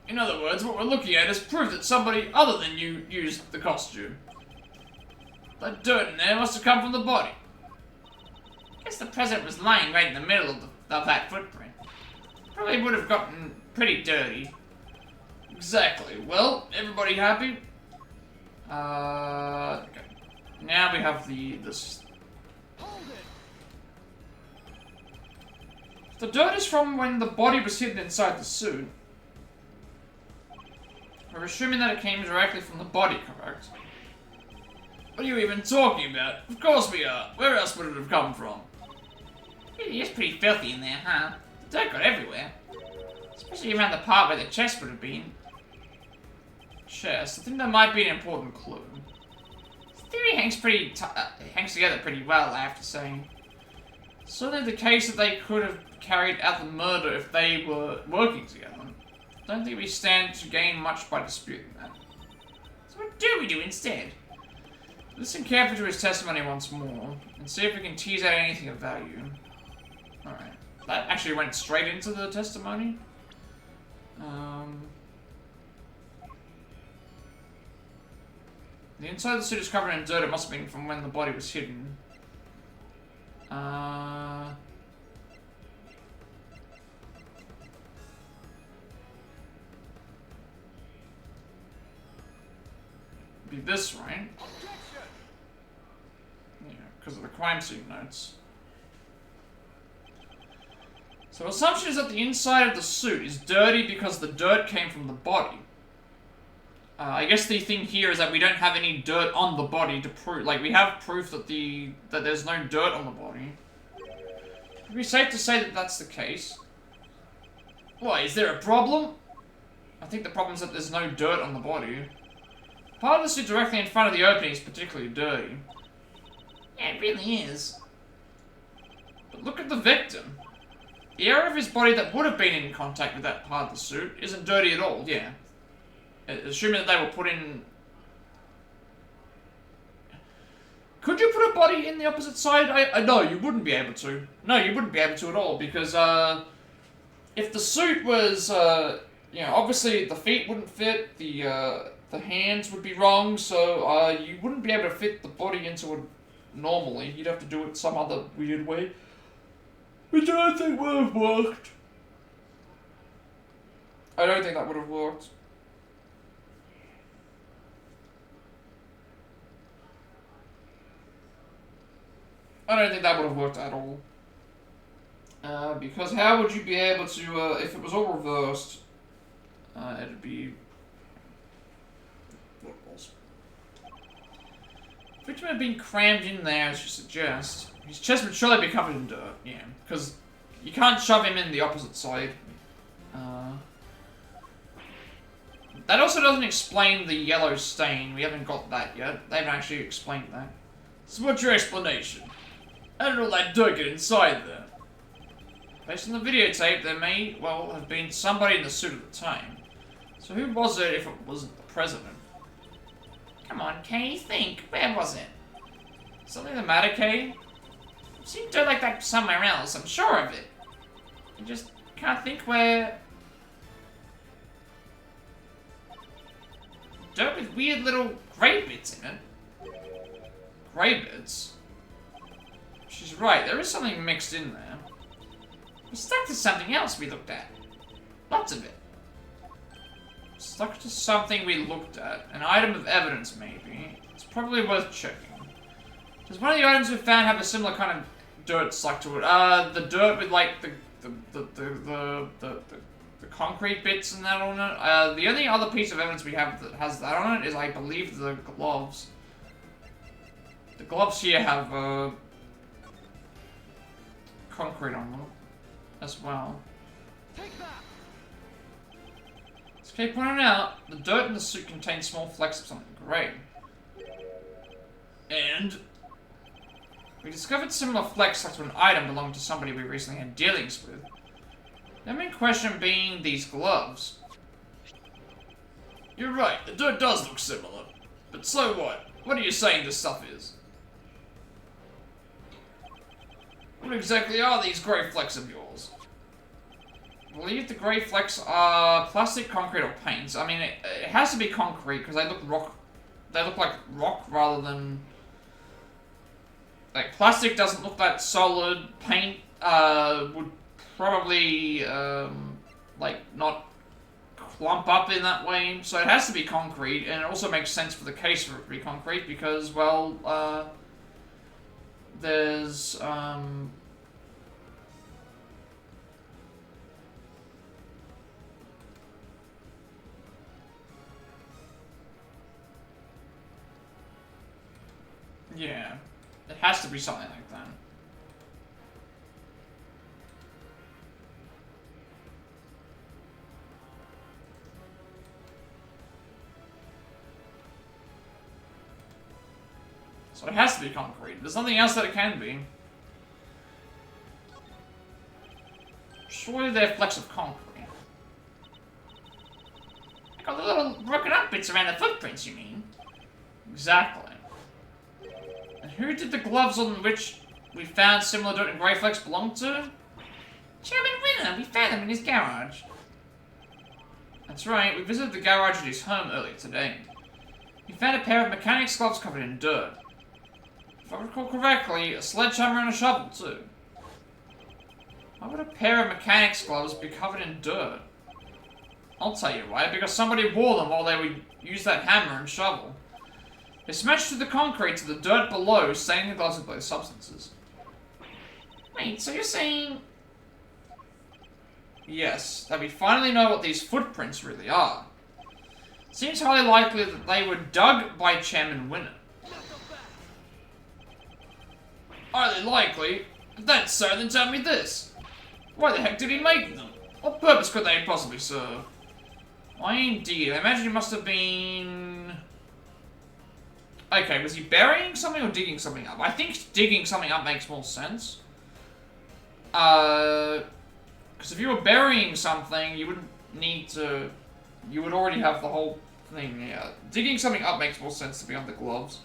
In other words, what we're looking at is proof that somebody other than you used the costume. That dirt in there must have come from the body. Guess the present was lying right in the middle of that footprint. Probably would have gotten pretty dirty. Exactly. Well, everybody happy? Okay. Now we have this. Hold it! The dirt is from when the body was hidden inside the suit. We're assuming that it came directly from the body, correct? What are you even talking about? Of course we are. Where else would it have come from? It is pretty filthy in there, huh? The dirt got everywhere. Especially around the part where the chest would have been. Chest? I think that might be an important clue. The theory hangs together pretty well, I have to say. Certainly the case that they could have carried out the murder if they were working together. Don't think we stand to gain much by disputing that. So what do we do instead? Listen carefully to his testimony once more, and see if we can tease out anything of value. Alright. That actually went straight into the testimony. The inside of the suit is covered in dirt. It must have been from when the body was hidden. be this, right? Objection! Yeah, because of the crime scene notes. So assumption is that the inside of the suit is dirty because the dirt came from the body. I guess the thing here is that we don't have any dirt on the body to prove, like, we have proof that that there's no dirt on the body. Would it be safe to say that that's the case? Why, is there a problem? I think the problem is that there's no dirt on the body. Part of the suit directly in front of the opening is particularly dirty. Yeah, it really is. But look at the victim. The area of his body that would have been in contact with that part of the suit isn't dirty at all, yeah. Assuming that they were put in... Could you put a body in the opposite side? No, you wouldn't be able to. No, you wouldn't be able to at all, because, if the suit was, you know, obviously the feet wouldn't fit, the hands would be wrong, so, you wouldn't be able to fit the body into it normally. You'd have to do it some other weird way. Which I don't think would have worked. I don't think that would have worked. I don't think that would have worked at all. Because how would you be able to, if it was all reversed, it'd be... what it was. Victim had been crammed in there, as you suggest. His chest would surely be covered in dirt, yeah. Because you can't shove him in the opposite side. That also doesn't explain the yellow stain. We haven't got that yet. They haven't actually explained that. So what's your explanation? How did all that dirt get inside there? Based on the videotape, there may, well, have been somebody in the suit at the time. So who was it if it wasn't the president? Come on, Kay, think. Where was it? Something the matter, Kay? I've seen dirt like that somewhere else, I'm sure of it. I just can't think where... Dirt with weird little grey bits in it. Grey bits? She's right, there is something mixed in there. It's stuck to something else we looked at. Lots of it. Stuck to something we looked at. An item of evidence, maybe. It's probably worth checking. Does one of the items we found have a similar kind of dirt stuck to it? The dirt with, like, the concrete bits and that on it. The only other piece of evidence we have that has that on it is, I believe, the gloves. The gloves here have, concrete on them as well. Take that! As Kay pointed out, the dirt in the suit contains small flecks of something grey. And we discovered similar flecks stuck to an item belonging to somebody we recently had dealings with. The main question being these gloves. You're right, the dirt does look similar. But so what? What are you saying this stuff is? What exactly are these grey flecks of yours? I believe the grey flecks are plastic, concrete, or paints. I mean, it has to be concrete because they look rock. They look like rock rather than like plastic. Doesn't look that solid. Paint would probably like not clump up in that way. So it has to be concrete, and it also makes sense for the case for it to be concrete because, well, there's yeah, it has to be something like that. So it has to be concrete. There's nothing else that it can be. Surely they're flecks of concrete. Like all the little broken up bits around the footprints, you mean? Exactly. And who did the gloves on which we found similar dirt and grey flecks belong to? Chairman Winner, we found them in his garage. That's right, we visited the garage at his home earlier today. We found a pair of mechanic's gloves covered in dirt. If I recall correctly, a sledgehammer and a shovel too. Why would a pair of mechanic's gloves be covered in dirt? I'll tell you why, because somebody wore them while they would use that hammer and shovel. They smashed through the concrete to the dirt below, staining the gloves with both substances. Wait, so you're saying... Yes, that we finally know what these footprints really are. Seems highly likely that they were dug by Chairman Winner. Highly likely? If that's so, then tell me this. Why the heck did he make them? What purpose could they possibly serve? Why indeed, I imagine he must have been... Okay, was he burying something or digging something up? I think digging something up makes more sense. Because if you were burying something, you wouldn't need to... You would already have the whole thing, yeah. Digging something up makes more sense to be on the gloves.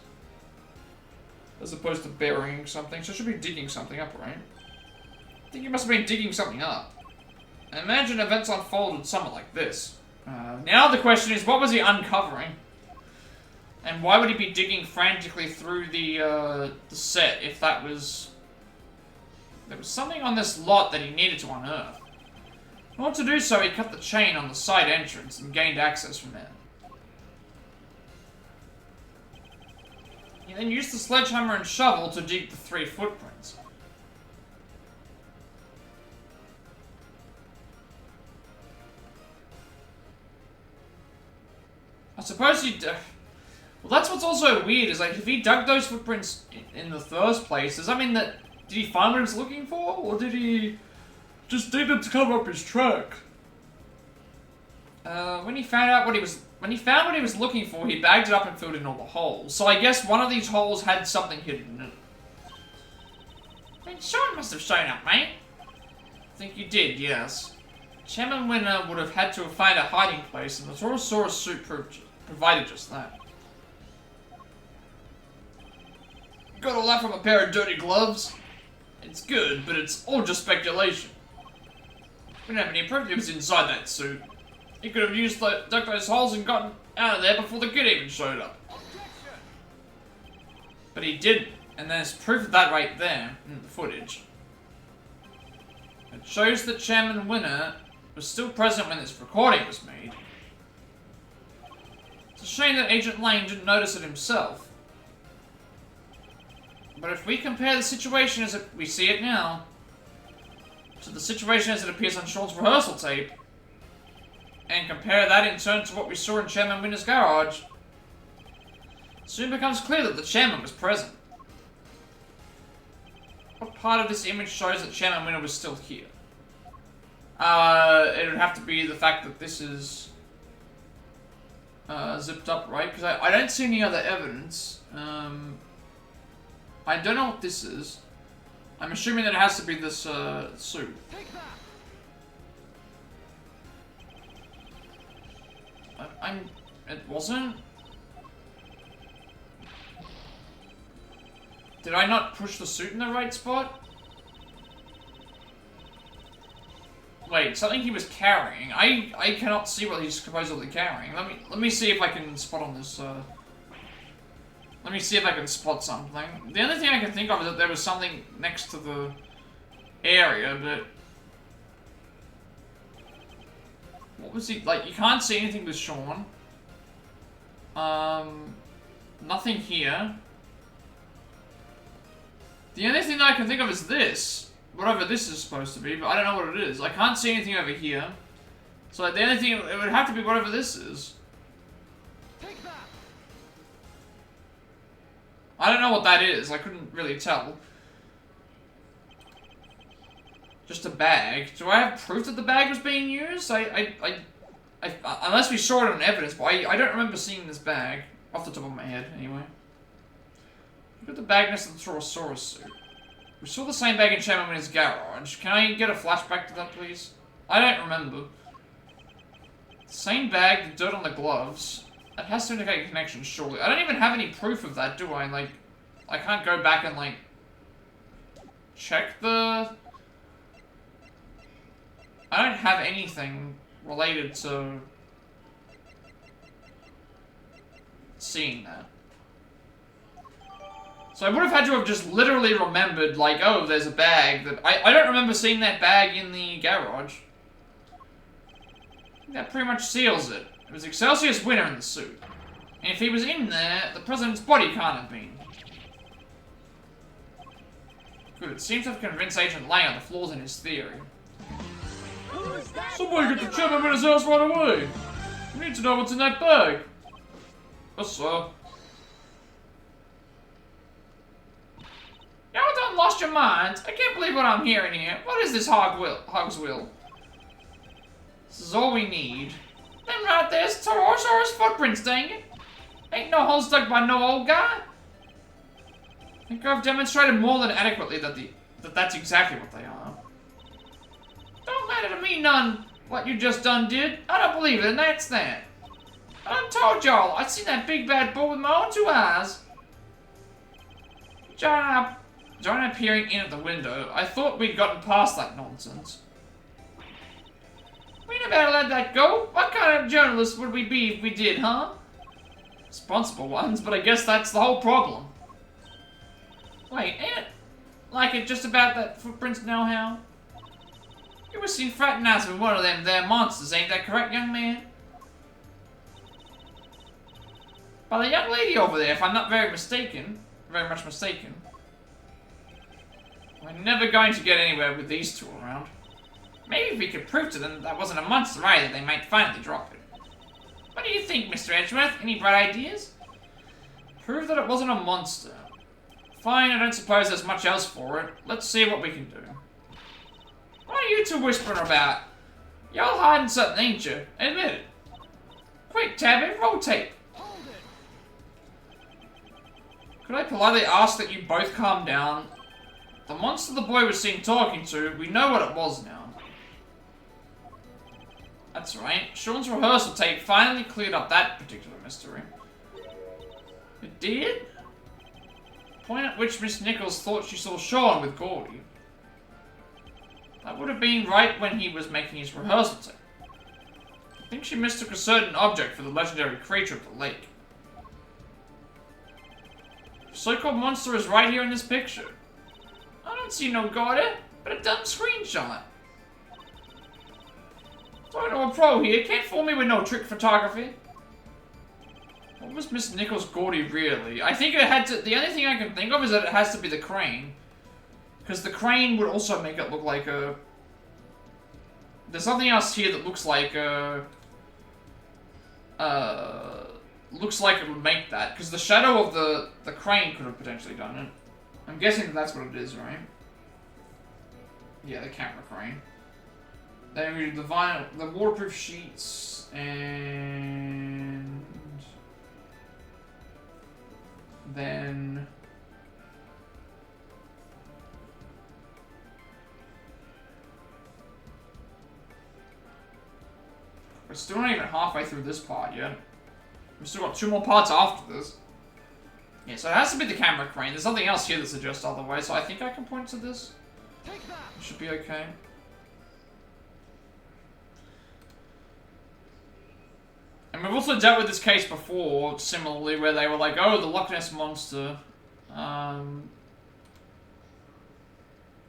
As opposed to burying something, so it should be digging something up, right? I think you must have been digging something up. I imagine events unfolded somewhat like this. Now the question is, what was he uncovering? And why would he be digging frantically through the set if that was... There was something on this lot that he needed to unearth. In order to do so, he cut the chain on the side entrance and gained access from there. He then used the sledgehammer and shovel to dig the 3 footprints. I suppose he... Well, that's what's also weird, is like, if he dug those footprints in the first place, does that mean that... Did he find what he was looking for, or did he just dig them to cover up his track? When he found what he was looking for, he bagged it up and filled in all the holes. So I guess one of these holes had something hidden in it. Then Sean must have shown up, mate. I think you did, yes. Chairman Winner would have had to have found a hiding place, and the Torosaurus suit provided just that. Got all that from a pair of dirty gloves? It's good, but it's all just speculation. We don't have any proof he was inside that suit. He could have used dug those holes and gotten out of there before the kid even showed up. But he didn't, and there's proof of that right there in the footage. It shows that Chairman Winner was still present when this recording was made. It's a shame that Agent Lane didn't notice it himself. But if we compare the situation as we see it now to the situation as it appears on Sean's rehearsal tape, and compare that in turn to what we saw in Chairman Winner's garage, it soon becomes clear that the Chairman was present. What part of this image shows that Chairman Winner was still here? It would have to be the fact that this is zipped up, right? Because I don't see any other evidence. I don't know what this is. I'm assuming that it has to be this suit. It wasn't? Did I not push the suit in the right spot? Wait, something he was carrying. I cannot see what he's supposedly carrying. Let me see if I can spot on this. Let me see if I can spot something. The only thing I can think of is that there was something next to the area, but what was he like? You can't see anything with Sean. Nothing here. The only thing that I can think of is this. Whatever this is supposed to be, but I don't know what it is. I can't see anything over here. So the only thing, it would have to be whatever this is. I don't know what that is. I couldn't really tell. Just a bag. Do I have proof that the bag was being used? Unless we saw it on evidence, but I don't remember seeing this bag. Off the top of my head, anyway. Look at the bag next to the Torosaurus suit. We saw the same bag in Chairman Winner's garage. Can I get a flashback to that, please? I don't remember. Same bag, the dirt on the gloves. That has to indicate a connection, surely. I don't even have any proof of that, do I? Like, I can't go back and, like, check the... I don't have anything related to seeing that. So I would have had to have just literally remembered, like, oh, there's a bag that... I don't remember seeing that bag in the garage. That pretty much seals it. It was Excelsior's Winner in the suit. And if he was in there, the president's body can't have been. Good, it seems to have convinced Agent Lang of the flaws in his theory. Who's that Somebody get the Pokemon? chairman at his house right away! We need to know what's in that bag. Yes, sir. Y'all done lost your minds? I can't believe what I'm hearing here. What is this Hog's will? This is all we need. Them right there's Taurosaurus footprints, dang it. Ain't no holes dug by no old guy. I think I've demonstrated more than adequately that that's exactly what they are. Don't matter to me none what you just done did. I don't believe it, and that's that. I done told y'all, I seen that big bad bull with my own 2 eyes. John peering in at the window, I thought we'd gotten past that nonsense. We never let that go. What kind of journalists would we be if we did, huh? Responsible ones, but I guess that's the whole problem. Wait, ain't it like it just about that footprints now, how? You were seen fraternizing with one of them there monsters, ain't that correct, young man? By the young lady over there, if I'm not very much mistaken. We're never going to get anywhere with these two around. Maybe if we could prove to them that wasn't a monster either, they might finally drop it. What do you think, Mr. Edgeworth? Any bright ideas? Prove that it wasn't a monster. Fine, I don't suppose there's much else for it. Let's see what we can do. What are you two whispering about? Y'all hiding something, ain't you? Admit it. Quick, Tabby, roll tape. Hold it. Could I politely ask that you both calm down? The monster the boy was seen talking to, we know what it was now. That's right. Sean's rehearsal tape finally cleared up that particular mystery. It did? Point at which Miss Nichols thought she saw Sean with Gordy. That would have been right when he was making his rehearsal tape. I think she mistook a certain object for the legendary creature of the lake. The so-called monster is right here in this picture. I don't see no Gordy, but a dumb screenshot. Talking to a pro here, can't fool me with no trick photography. What was Miss Nichols' Gordy really? I think it had to. The only thing I can think of is that it has to be the crane. Because the crane would also make it look like a. There's something else here that looks like a. Looks like it would make that. Because the shadow of the crane could have potentially done it. I'm guessing that's what it is, right? Yeah, the camera crane. Then we do the waterproof sheets, and then we're still not even halfway through this part yet. We've still got 2 more parts after this. Yeah, so it has to be the camera crane. There's nothing else here that suggests otherwise, so I think I can point to this. Take that. It should be okay. And we've also dealt with this case before, similarly, where they were like, oh, the Loch Ness Monster. The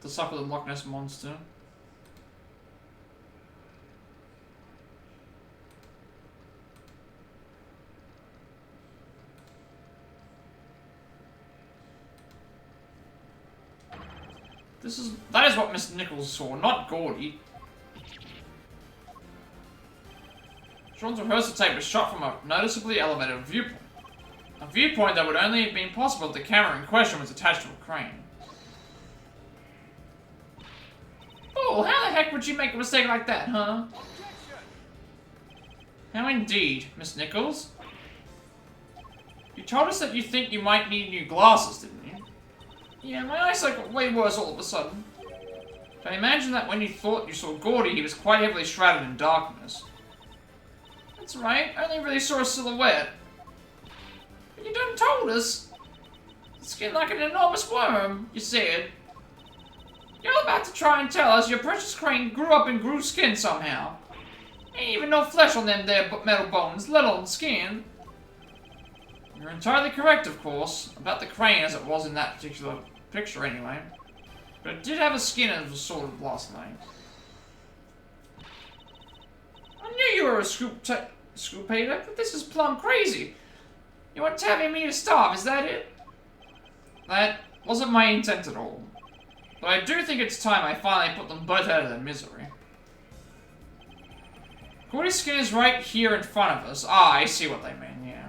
stuff with the Loch Ness Monster. That is what Miss Nichols saw, not Gordy. Sean's rehearsal tape was shot from a noticeably elevated viewpoint. A viewpoint that would only have been possible if the camera in question was attached to a crane. Oh, how the heck would you make a mistake like that, huh? Objection. How indeed, Miss Nichols? You told us that you think you might need new glasses, didn't you? Yeah, my eyesight got way worse all of a sudden. I imagine that when you thought you saw Gordy, he was quite heavily shrouded in darkness. That's right, I only really saw a silhouette. But you done told us. Skin like an enormous worm, you said. You're about to try and tell us your precious crane grew up and grew skin somehow. Ain't even no flesh on them there metal bones, let alone skin. You're entirely correct, of course, about the crane as it was in that particular picture anyway. But it did have a skin as was sort of last night. I knew you were a scoopator, but this is plumb crazy. You want telling me to stop, is that it? That wasn't my intent at all. But I do think it's time I finally put them both out of their misery. Gordy's skin is right here in front of us. Ah, I see what they mean, yeah.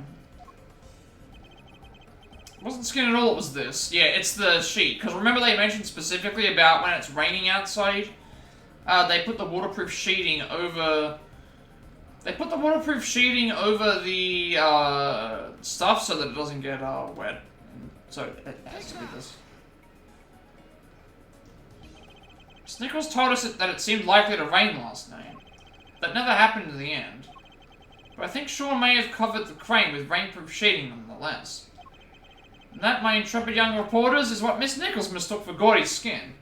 It wasn't skin at all, it was this. Yeah, it's the sheet. Because remember they mentioned specifically about when it's raining outside? They put the waterproof sheeting over... They put the waterproof sheeting over the stuff so that it doesn't get wet. So it has to be this. Snickles told us that it seemed likely to rain last night. That never happened in the end. But I think Sean may have covered the crane with rainproof sheeting nonetheless. And that, my intrepid young reporters, is what Miss Nichols mistook for Gordy's skin.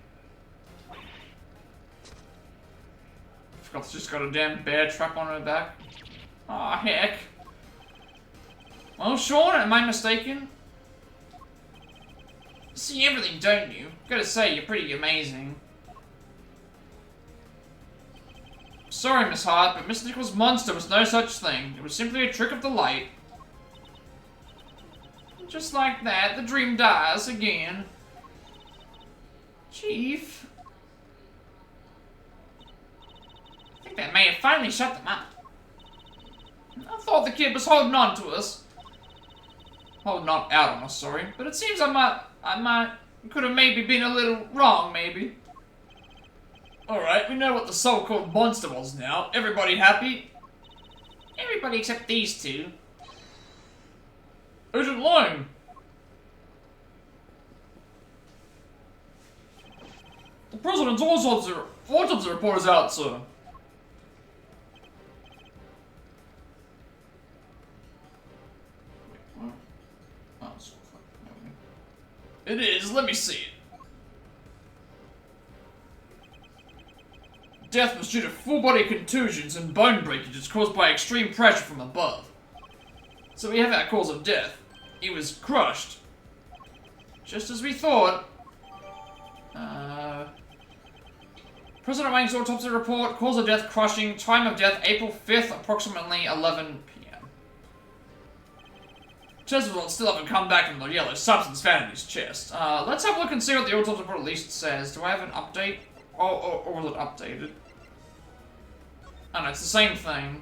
Forgot she's got a damn bear trap on her back. Aw, heck. Well, Sean, am I mistaken? You see everything, don't you? Gotta say, you're pretty amazing. Sorry, Miss Hart, but Miss Nichols' monster was no such thing. It was simply a trick of the light. Just like that, the dream dies again. Chief. I think they may have finally shut them up. I thought the kid was holding on to us. Holding on out on us, sorry. But it seems could have maybe been a little wrong, maybe. Alright, we know what the so-called monster was now. Everybody happy? Everybody except these two. Agent Lime! The President's autopsy report is out, sir. It is, let me see it. Death was due to full-body contusions and bone breakages caused by extreme pressure from above. So we have our cause of death. He was crushed. Just as we thought. President Wang's autopsy report, cause of death crushing, time of death April 5th, approximately 11 p.m. Test results still haven't come back from the yellow substance found in his chest. Let's have a look and see what the autopsy report at least says. Do I have an update? Or was it updated? Oh no, it's the same thing.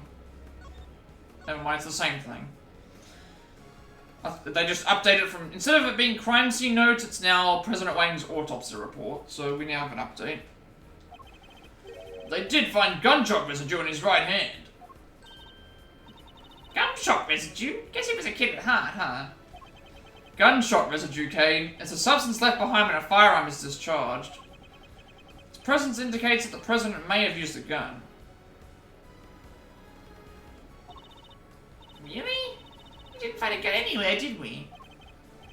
Never mind, it's the same thing. They just updated from... Instead of it being crime scene notes, it's now President Wang's autopsy report. So we now have an update. They did find gunshot residue in his right hand. Gunshot residue? Guess he was a kid at heart, huh? Gunshot residue, Kay. It's a substance left behind when a firearm is discharged. Its presence indicates that the President may have used a gun. Really? We didn't find a gun anywhere, did we?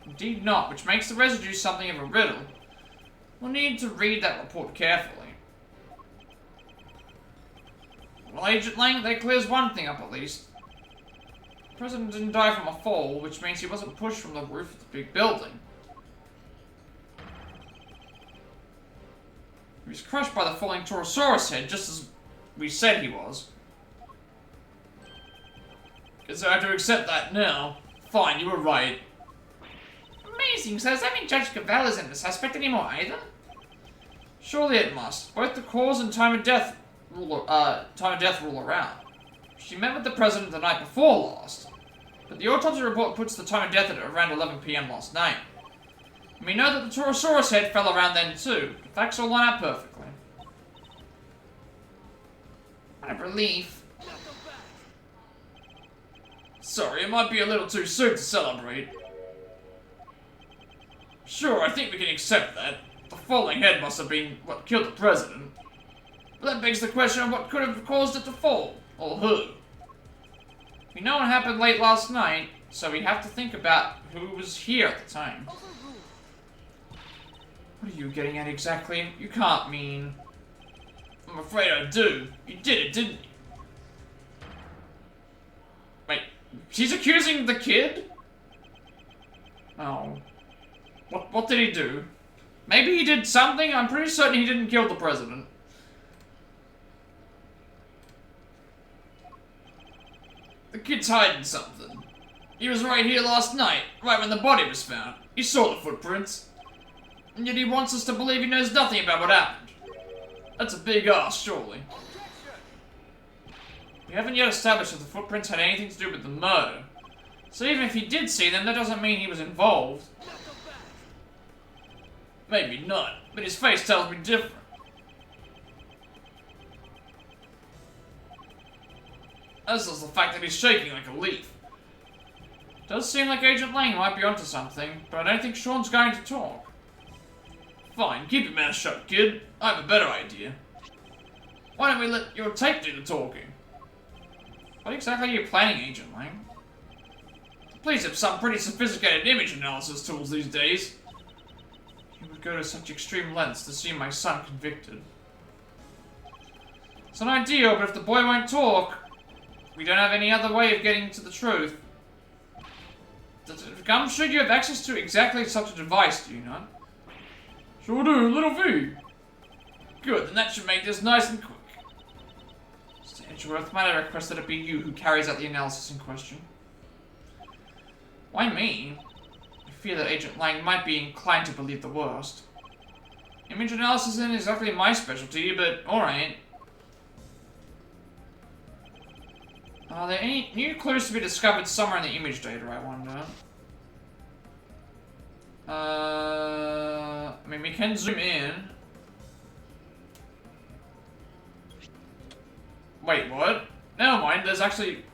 Indeed not, which makes the residue something of a riddle. We'll need to read that report carefully. Well, Agent Lang, that clears one thing up at least. The President didn't die from a fall, which means he wasn't pushed from the roof of the big building. He was crushed by the falling Torosaurus head, just as we said he was. Guess I have to accept that now. Fine, you were right. Amazing, so does that mean Judge Cavell isn't the suspect anymore either? Surely it must. Both the cause and time of death rule around. She met with the President the night before last, but the autopsy report puts the time of death at around 11 p.m. last night. And we know that the Torosaurus head fell around then too. The facts all line up perfectly. What a relief. Sorry, it might be a little too soon to celebrate. Sure, I think we can accept that. The falling head must have been what killed the President. But that begs the question of what could have caused it to fall. Or who. We know what happened late last night, so we have to think about who was here at the time. What are you getting at exactly? You can't mean... I'm afraid I do. You did it, didn't you? Wait, she's accusing the kid? Oh. What did he do? Maybe he did something? I'm pretty certain he didn't kill the President. The kid's hiding something. He was right here last night, right when the body was found. He saw the footprints. And yet he wants us to believe he knows nothing about what happened. That's a big ask, surely. We haven't yet established if the footprints had anything to do with the murder. So even if he did see them, that doesn't mean he was involved. Maybe not, but his face tells me different. As does the fact that he's shaking like a leaf. Does seem like Agent Lang might be onto something, but I don't think Sean's going to talk. Fine, keep your mouth shut, kid. I have a better idea. Why don't we let your tape do the talking? What exactly are you planning, Agent Lang? Please have some pretty sophisticated image analysis tools these days. You would go to such extreme lengths to see my son convicted. It's an idea, but if the boy won't talk, we don't have any other way of getting to the truth. I'm sure you have access to exactly such a device, do you not? Sure do, little V. Good, then that should make this nice and quick. Mr. Edgeworth, might I request that it be you who carries out the analysis in question? Why me? I fear that Agent Lang might be inclined to believe the worst. Image analysis isn't exactly my specialty, but alright. Are there any new clues to be discovered somewhere in the image data, I wonder? I mean, we can zoom in. Wait, what? Never mind, there's actually...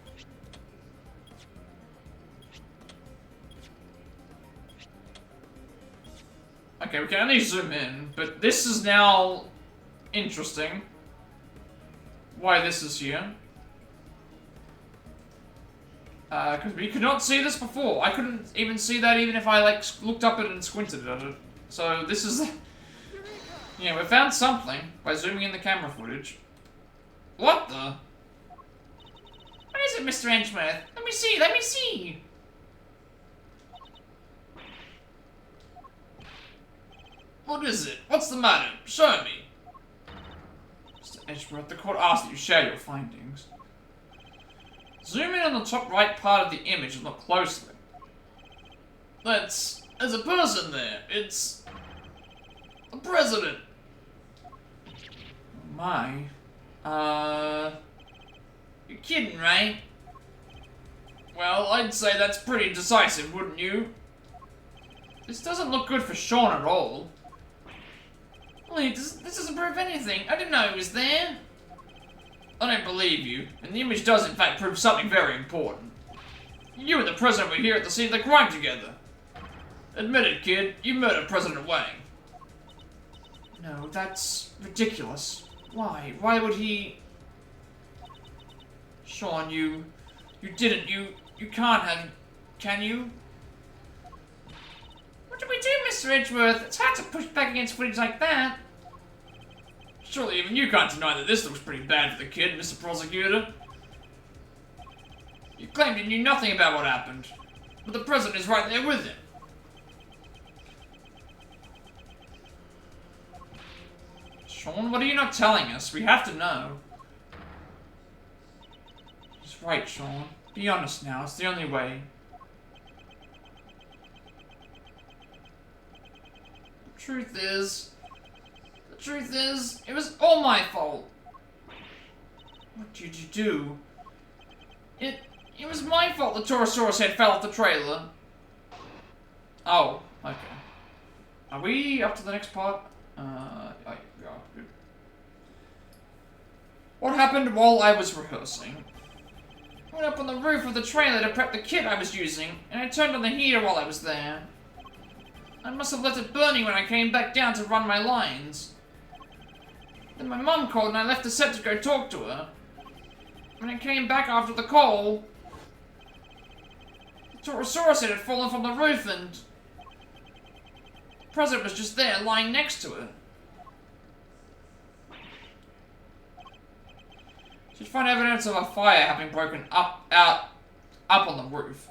Okay, we can only zoom in, but this is now interesting. Why this is here. Because we could not see this before. I couldn't even see that even if I, like, looked up it and squinted at it. So, this is... Yeah, we found something by zooming in the camera footage. What the? What is it, Mr. Edgeworth? Let me see, let me see! What is it? What's the matter? Show me! Mr. Edgeworth, the court asks that you share your findings. Zoom in on the top right part of the image and look closely. There's a person there. It's... the president. Oh my. You're kidding, right? Well, I'd say that's pretty decisive, wouldn't you? This doesn't look good for Sean at all. Wait, this doesn't prove anything. I didn't know he was there. I don't believe you, and the image does in fact prove something very important. You and the President were here at the scene of the crime together. Admit it, kid, you murdered President Wang. No, that's ridiculous. Why? Why would he... Sean, you didn't, you can't have... Can you? What do we do, Mr. Edgeworth? It's hard to push back against footage like that. Surely even you can't deny that this looks pretty bad for the kid, Mr. Prosecutor. You claimed you knew nothing about what happened, but the President is right there with him. Sean, what are you not telling us? We have to know. He's right, Sean. Be honest now, it's the only way. The truth is, it was all my fault. What did you do? It was my fault the Torosaurus head fell off the trailer. Oh, okay. Are we up to the next part? Yeah, good. What happened while I was rehearsing? I went up on the roof of the trailer to prep the kit I was using, and I turned on the heater while I was there. I must have left it burning when I came back down to run my lines. Then my mum called and I left the set to go talk to her. When I came back after the call, the Torosaurus head had fallen from the roof and the President was just there, lying next to it. She'd find evidence of a fire having broken up on the roof.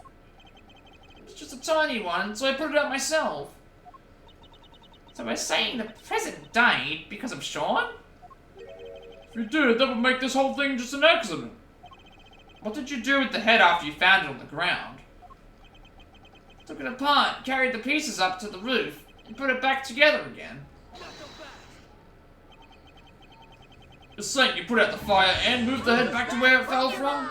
It was just a tiny one, so I put it out myself. So we're saying the President died because of Sean? If you did, that would make this whole thing just an accident. What did you do with the head after you found it on the ground? Took it apart, carried the pieces up to the roof, and put it back together again. The saint, you put out the fire and moved the head back to where it fell from?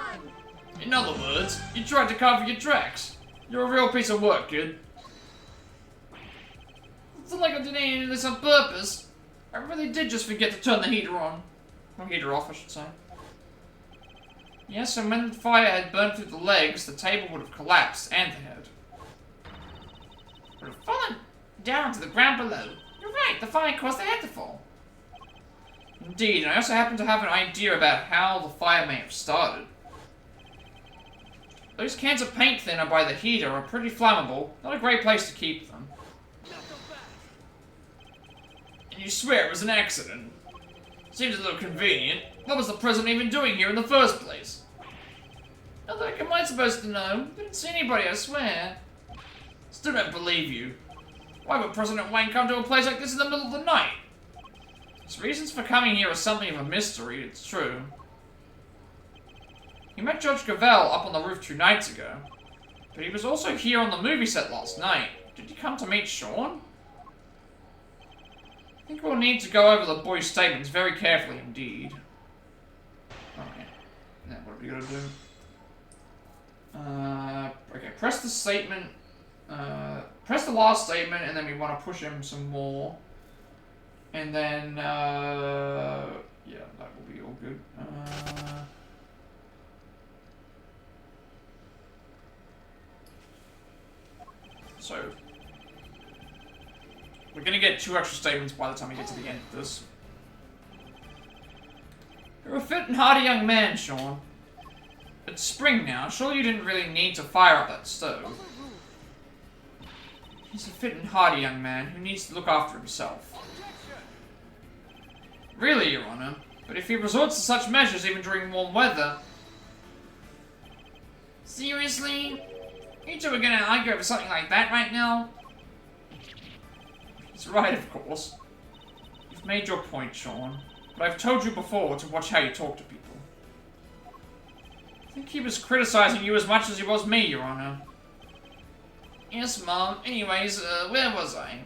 In other words, you tried to cover your tracks. You're a real piece of work, kid. It's not like I did any of this on purpose. I really did just forget to turn the heater on. Or heater off, I should say. Yes, and when the fire had burned through the legs, the table would have collapsed, and the head. Would have fallen down to the ground below. You're right, the fire caused the head to fall. Indeed, and I also happen to have an idea about how the fire may have started. Those cans of paint thinner by the heater are pretty flammable. Not a great place to keep them. And you swear it was an accident? Seems a little convenient. What was the president even doing here in the first place? How the heck am I supposed to know? Didn't see anybody, I swear. Still don't believe you. Why would President Wayne come to a place like this in the middle of the night? His reasons for coming here are something of a mystery, it's true. He met Judge Cavell up on the roof 2 nights ago. But he was also here on the movie set last night. Did he come to meet Sean? I think we'll need to go over the boy's statements very carefully indeed. Alright. Now, what are we gonna do? Okay, press the statement. Press the last statement, and then we want to push him some more. And then, yeah, that will be all good. So, we're gonna get 2 extra statements by the time we get to the end of this. You're a fit and hardy young man, Sean. It's spring now. Surely you didn't really need to fire up that stove. He's a fit and hardy young man who needs to look after himself. Really, Your Honor, but if he resorts to such measures even during warm weather... Seriously? You two are gonna argue over something like that right now? He's right, of course. You've made your point, Sean, but I've told you before to watch how you talk to people. I think he was criticizing you as much as he was me, Your Honor. Yes, Mom. Anyways, where was I?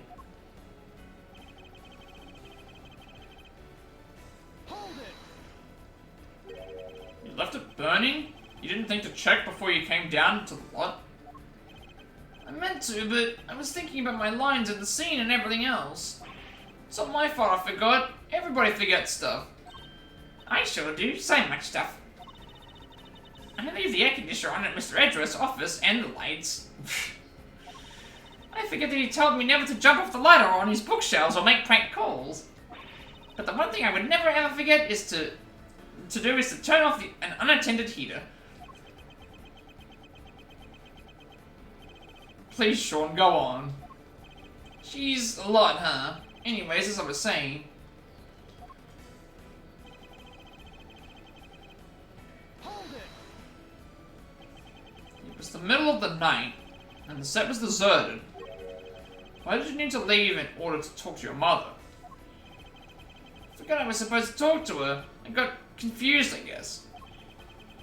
You left it burning? You didn't think to check before you came down to the lot? I meant to, but I was thinking about my lines in the scene and everything else. It's not my fault I forgot. Everybody forgets stuff. I sure do. So much stuff. I leave the air conditioner on at Mr. Edgeworth's office and the lights. I forget that he told me never to jump off the ladder or on his bookshelves or make prank calls. But the one thing I would never ever forget is to turn off an unattended heater. Please, Sean, go on. She's a lot, huh? Anyways, as I was saying. It was the middle of the night, and the set was deserted. Why did you need to leave in order to talk to your mother? I forgot I was supposed to talk to her. I got confused, I guess.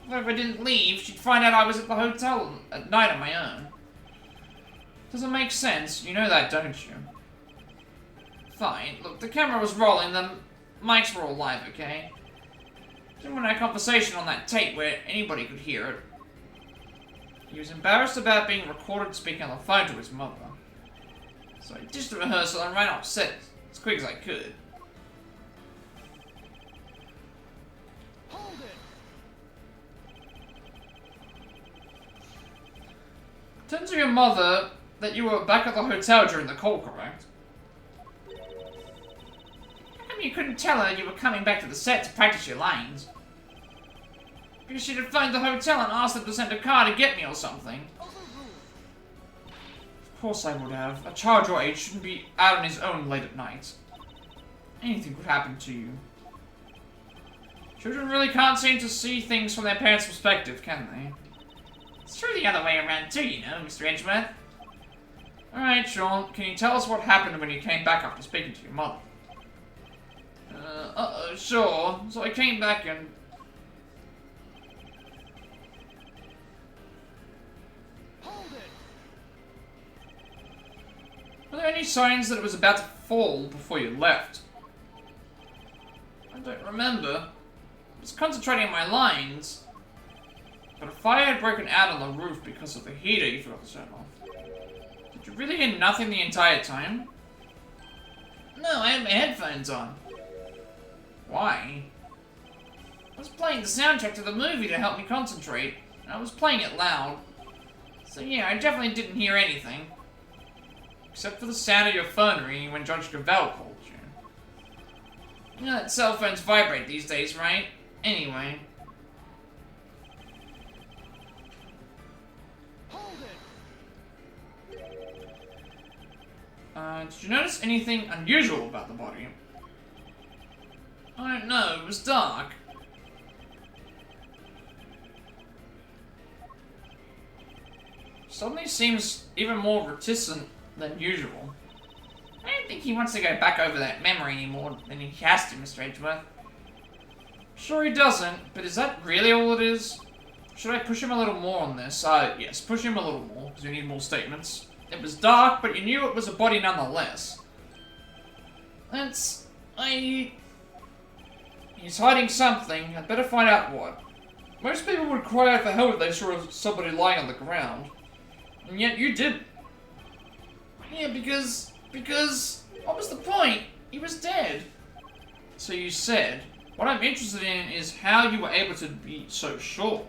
But if I didn't leave, she'd find out I was at the hotel at night on my own. Doesn't make sense. You know that, don't you? Fine. Look, the camera was rolling, the mics were all live, okay? Didn't want a conversation on that tape where anybody could hear it. He was embarrassed about being recorded speaking on the phone to his mother. So I ditched the rehearsal and ran off set as quick as I could. Turns to your mother that you were back at the hotel during the call, correct? How come you couldn't tell her you were coming back to the set to practice your lines? Because she'd have phoned the hotel and asked them to send a car to get me or something. Of course I would have. A child your age shouldn't be out on his own late at night. Anything could happen to you. Children really can't seem to see things from their parents' perspective, can they? It's true the other way around too, you know, Mr. Edgeworth. Alright, Sean, can you tell us what happened when you came back after speaking to your mother? Sure. So I came back and... Were there any signs that it was about to fall before you left? I don't remember. I was concentrating on my lines. But a fire had broken out on the roof because of the heater you forgot to turn off. Did you really hear nothing the entire time? No, I had my headphones on. Why? I was playing the soundtrack to the movie to help me concentrate, and I was playing it loud. So yeah, I definitely didn't hear anything. Except for the sound of your phone ringing when Judge Cavell called you. You know that cell phones vibrate these days, right? Anyway. Hold it. Did you notice anything unusual about the body? I don't know, it was dark. Suddenly seems even more reticent than usual. I don't think he wants to go back over that memory anymore than he has to, Mr. Edgeworth. Sure he doesn't, but is that really all it is? Should I push him a little more on this? Yes, push him a little more, because we need more statements. It was dark, but you knew it was a body nonetheless. He's hiding something. I'd better find out what. Most people would cry out for help if they saw somebody lying on the ground. And yet you did. Yeah, because... What was the point? He was dead. So you said. What I'm interested in is how you were able to be so sure.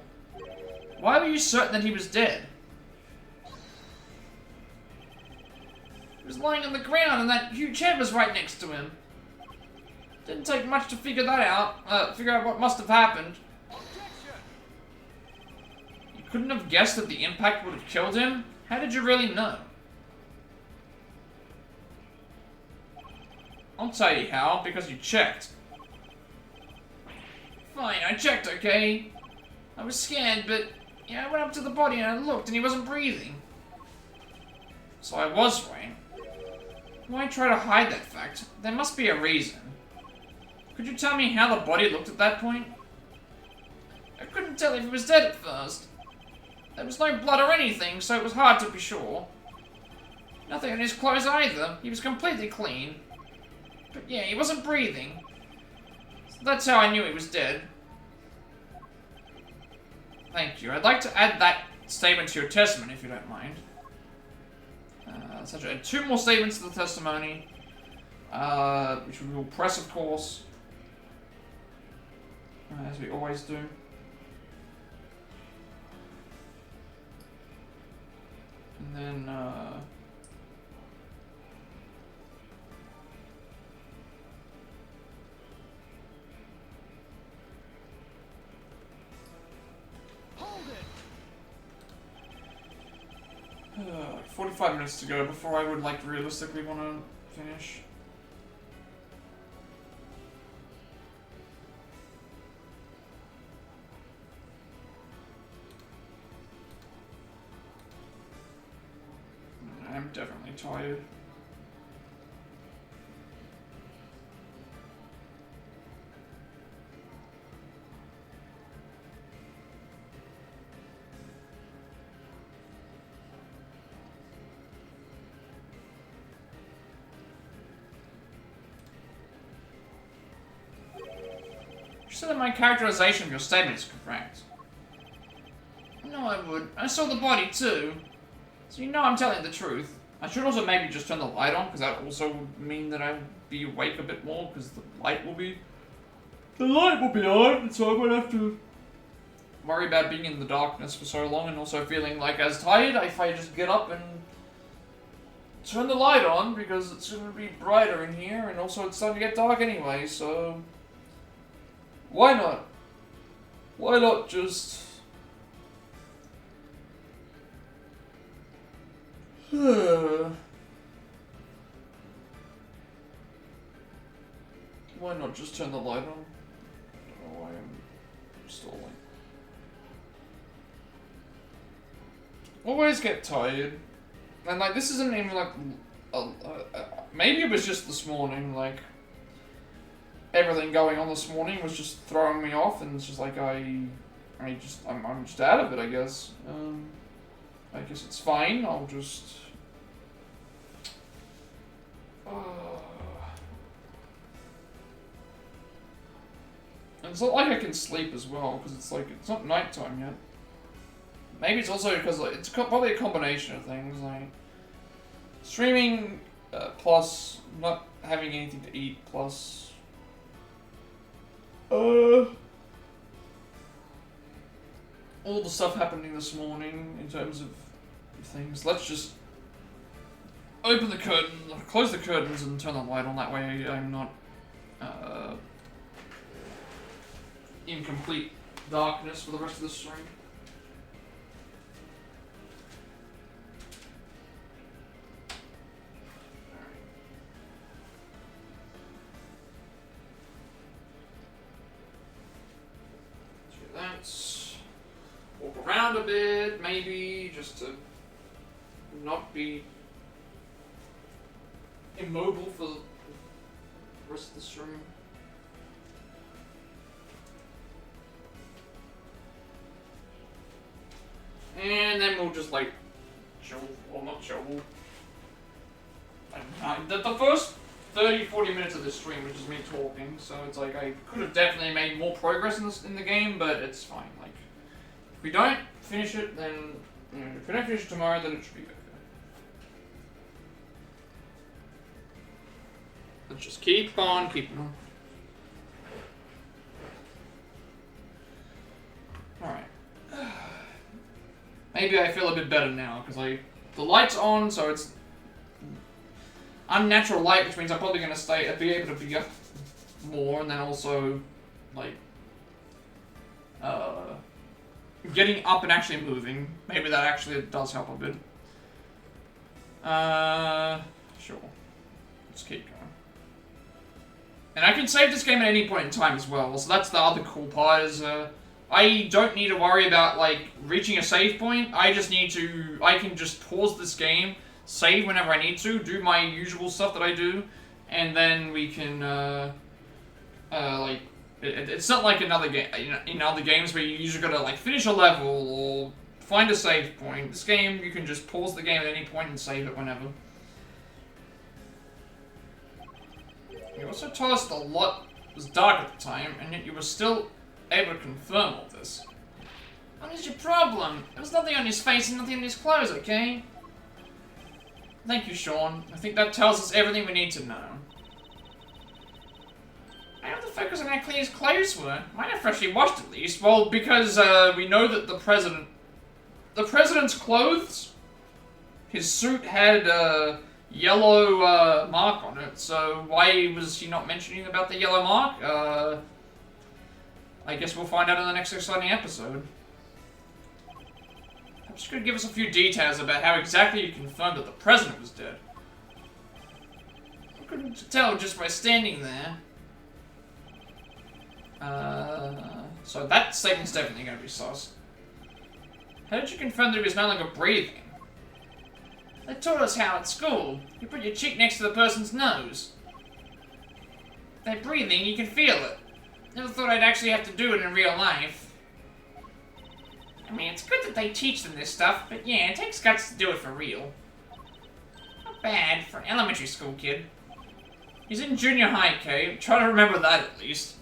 Why were you certain that he was dead? He was lying on the ground and that huge head was right next to him. Didn't take much to figure that out. Figure out what must have happened. You couldn't have guessed that the impact would have killed him? How did you really know? I'll tell you how, because you checked. Fine, I checked, okay? I was scared, but yeah, I went up to the body and I looked and he wasn't breathing. So I was right. Why try to hide that fact? There must be a reason. Could you tell me how the body looked at that point? I couldn't tell if he was dead at first. There was no blood or anything, so it was hard to be sure. Nothing on his clothes either. He was completely clean. But yeah, he wasn't breathing. So that's how I knew he was dead. Thank you. I'd like to add that statement to your testimony, if you don't mind. So I add 2 more statements to the testimony, which we will press, of course, as we always do. And then, Hold it. 45 minutes to go before I would like realistically want to finish. I'm definitely tired. You said that my characterization of your statement is correct. No, I would. I saw the body too. So you know I'm telling the truth. I should also maybe just turn the light on, because that also would mean that I'll be awake a bit more, because the light will be on, so I won't have to worry about being in the darkness for so long, and also feeling like as tired if I just get up and turn the light on, because it's going to be brighter in here, and also it's starting to get dark anyway, so why not? Why not just... Why not just turn the light on? I don't know why I'm stalling. Always get tired. And like, this isn't even like... maybe it was just this morning, like... Everything going on this morning was just throwing me off, and it's just like I'm just out of it, I guess. I guess it's fine, I'll just... It's not like I can sleep as well, because it's like, it's not nighttime yet. Maybe it's also because like, it's probably a combination of things, like streaming plus not having anything to eat plus all the stuff happening this morning in terms of things. Let's just open the curtain, close the curtains and turn the light on, that way I'm not in complete darkness for the rest of the stream. Let's walk around a bit, maybe, just to not be immobile for the rest of the stream. And then we'll just like chill, or not chill. The first 30-40 minutes of this stream was just me talking, so it's like I could have definitely made more progress in the game, but it's fine. Like, if we don't finish it, then if we don't finish it tomorrow, then it should be okay. Let's just keep on keeping on. Alright. Maybe I feel a bit better now, because the light's on, so it's unnatural light, which means I'm probably going to be able to be up more, and then also, like, getting up and actually moving. Maybe that actually does help a bit. Sure. Let's keep going. And I can save this game at any point in time as well, so that's the other cool part, is, I don't need to worry about, like, reaching a save point. I can just pause this game, save whenever I need to, do my usual stuff that I do, and then we can, like, it's not like another game, in other games where you usually gotta, like, finish a level or find a save point. This game, you can just pause the game at any point and save it whenever. You also told us the lot was dark at the time, and yet you were still able to confirm all this. What is your problem? There was nothing on his face and nothing on his clothes, okay? Thank you, Sean. I think that tells us everything we need to know. I have to focus on how clean his clothes were. Might have freshly washed at least. Well, because we know that the president's clothes, his suit had a yellow mark on it. So why was he not mentioning about the yellow mark? I guess we'll find out in the next exciting episode. Perhaps you could give us a few details about how exactly you confirmed that the president was dead. I couldn't tell just by standing there. So that statement's definitely going to be sus. How did you confirm that he was no longer breathing? They taught us how at school. You put your cheek next to the person's nose. If they're breathing, you can feel it. Never thought I'd actually have to do it in real life. I mean, it's good that they teach them this stuff, but yeah, it takes guts to do it for real. Not bad for an elementary school kid. He's in junior high, Kay. Try to remember that at least.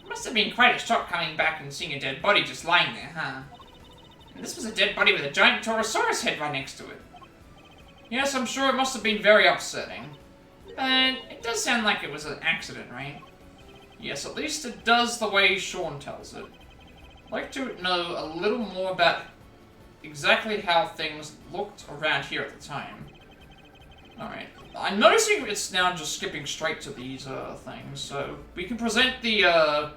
It must have been quite a shock coming back and seeing a dead body just lying there, huh? And this was a dead body with a giant Torosaurus head right next to it. Yes, I'm sure it must have been very upsetting. But it does sound like it was an accident, right? Yes, at least it does the way Sean tells it. I'd like to know a little more about exactly how things looked around here at the time. Alright. I'm noticing it's now just skipping straight to these things, so we can present the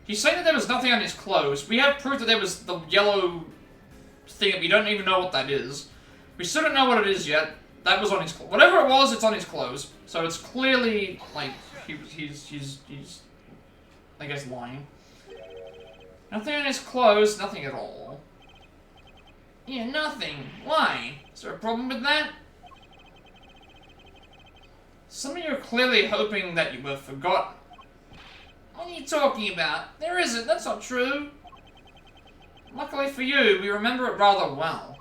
he's saying that there was nothing on his clothes. We have proof that there was the yellow thing that we don't even know what that is. We still don't know what it is yet. That was on his clothes. Whatever it was, it's on his clothes. So it's clearly, like, he's I guess, lying. Nothing on his clothes, nothing at all. Yeah, nothing. Why? Is there a problem with that? Some of you are clearly hoping that you were forgotten. What are you talking about? There isn't, that's not true. Luckily for you, we remember it rather well.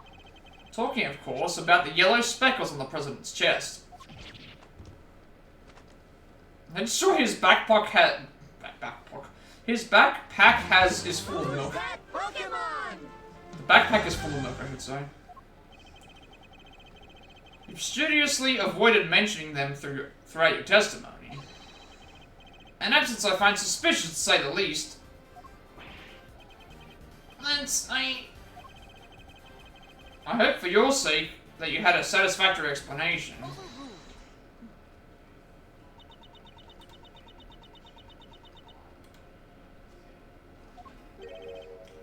Talking, of course, about the yellow speckles on the president's chest. I'm sure his backpack backpack. His backpack is full of Who's milk. that Pokemon? The backpack is full of milk, I should say. You've studiously avoided mentioning them throughout your testimony. An absence I find suspicious, to say the least. I hope for your sake that you had a satisfactory explanation.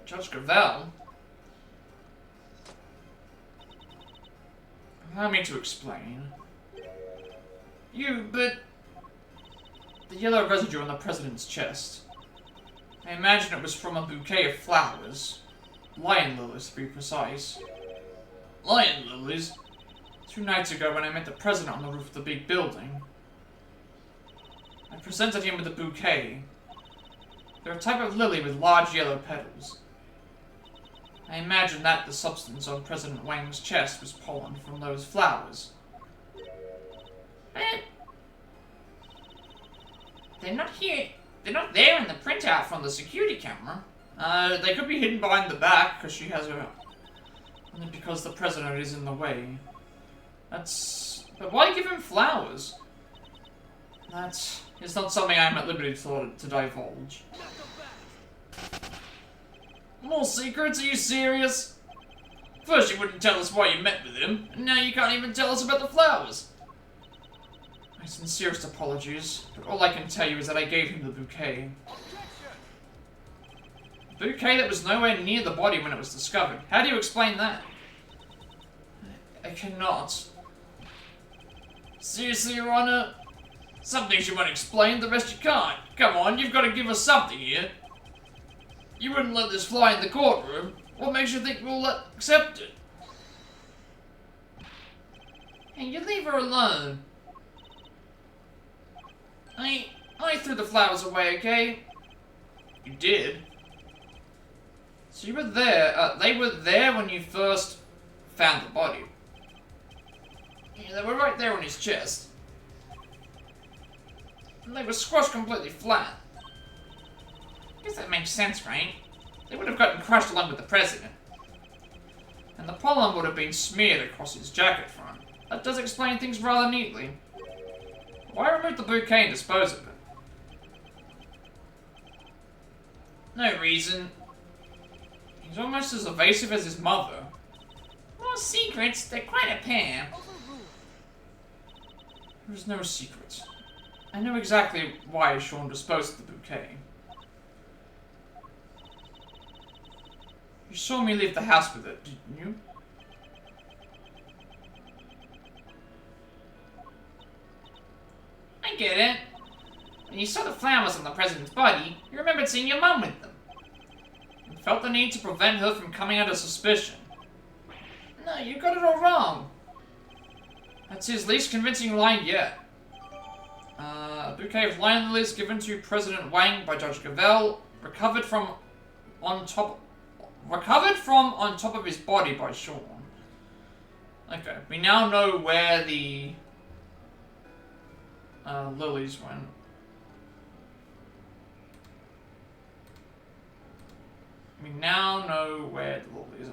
Judge Gravel? Allow me to explain. But... The yellow residue on the president's chest. I imagine it was from a bouquet of flowers. Lion lilies, to be precise. Lion lilies? 2 nights ago when I met the president on the roof of the big building. I presented him with a bouquet. They're a type of lily with large yellow petals. I imagine that the substance on President Wang's chest was pollen from those flowers. But... They're not here. They're not there in the printout from the security camera. They could be hidden behind the back because she has her... Only because the president is in the way. But why give him flowers? That is not something I'm at liberty to divulge. More secrets? Are you serious? First you wouldn't tell us why you met with him, and now you can't even tell us about the flowers. My sincerest apologies, but all I can tell you is that I gave him the bouquet. A bouquet that was nowhere near the body when it was discovered. How do you explain that? I cannot. Seriously, Your Honor? Some things you won't explain, the rest you can't. Come on, you've got to give us something here. You wouldn't let this fly in the courtroom. What makes you think we'll accept it? Hey, you leave her alone. I threw the flowers away, okay? You did? So you were there, they were there when you first found the body. Yeah, they were right there on his chest. And they were squashed completely flat. I guess that makes sense, right? They would have gotten crushed along with the president. And the pollen would have been smeared across his jacket front. That does explain things rather neatly. Why remove the bouquet and dispose of it? No reason. He's almost as evasive as his mother. More secrets? They're quite a pair. There's no secret. I know exactly why Sean disposed of the bouquet. You saw me leave the house with it, didn't you? I get it. When you saw the flowers on the president's body, you remembered seeing your mum with them. You felt the need to prevent her from coming under suspicion. No, you got it all wrong. That's his least convincing line yet. A bouquet of lion lilies given to President Wang by Judge Gravel, recovered from on top of his body by Sean. Okay, we now know where the lilies went. We now know where the lilies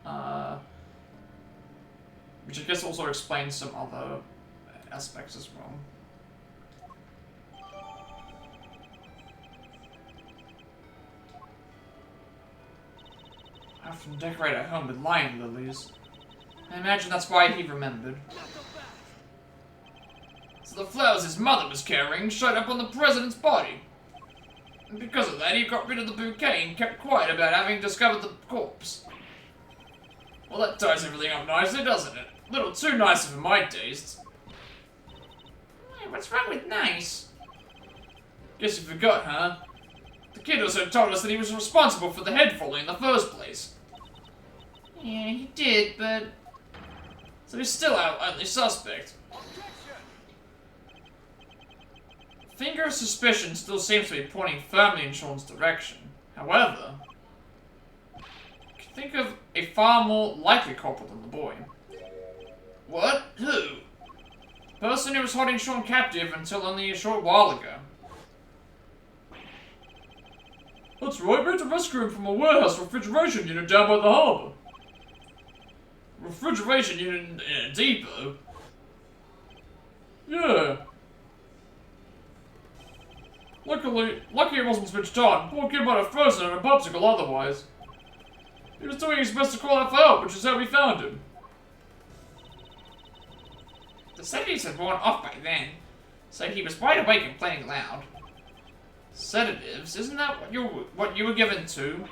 went. Which I guess also explains some other aspects as well. I often decorate at home with lion lilies. I imagine that's why he remembered. So the flowers his mother was carrying showed up on the president's body. And because of that, he got rid of the bouquet and kept quiet about having discovered the corpse. Well, that ties everything up nicely, doesn't it? A little too nice for my tastes. Hey, what's wrong with nice? Guess you forgot, huh? The kid also told us that he was responsible for the head falling in the first place. Yeah, he did, but... So he's still our only suspect. Finger of suspicion still seems to be pointing firmly in Sean's direction. However, I can think of a far more likely culprit than the boy. What? Who? The person who was holding Sean captive until only a short while ago. That's right, made to rescue him from a warehouse refrigeration unit down by the harbour. Refrigeration unit in a depot? Yeah. Lucky it wasn't switched on. Poor kid might have frozen in a popsicle otherwise. He was doing his best to call out for help, which is how we found him. The sedatives had worn off by then, so he was wide awake and playing loud. Sedatives? Isn't that what you were given to?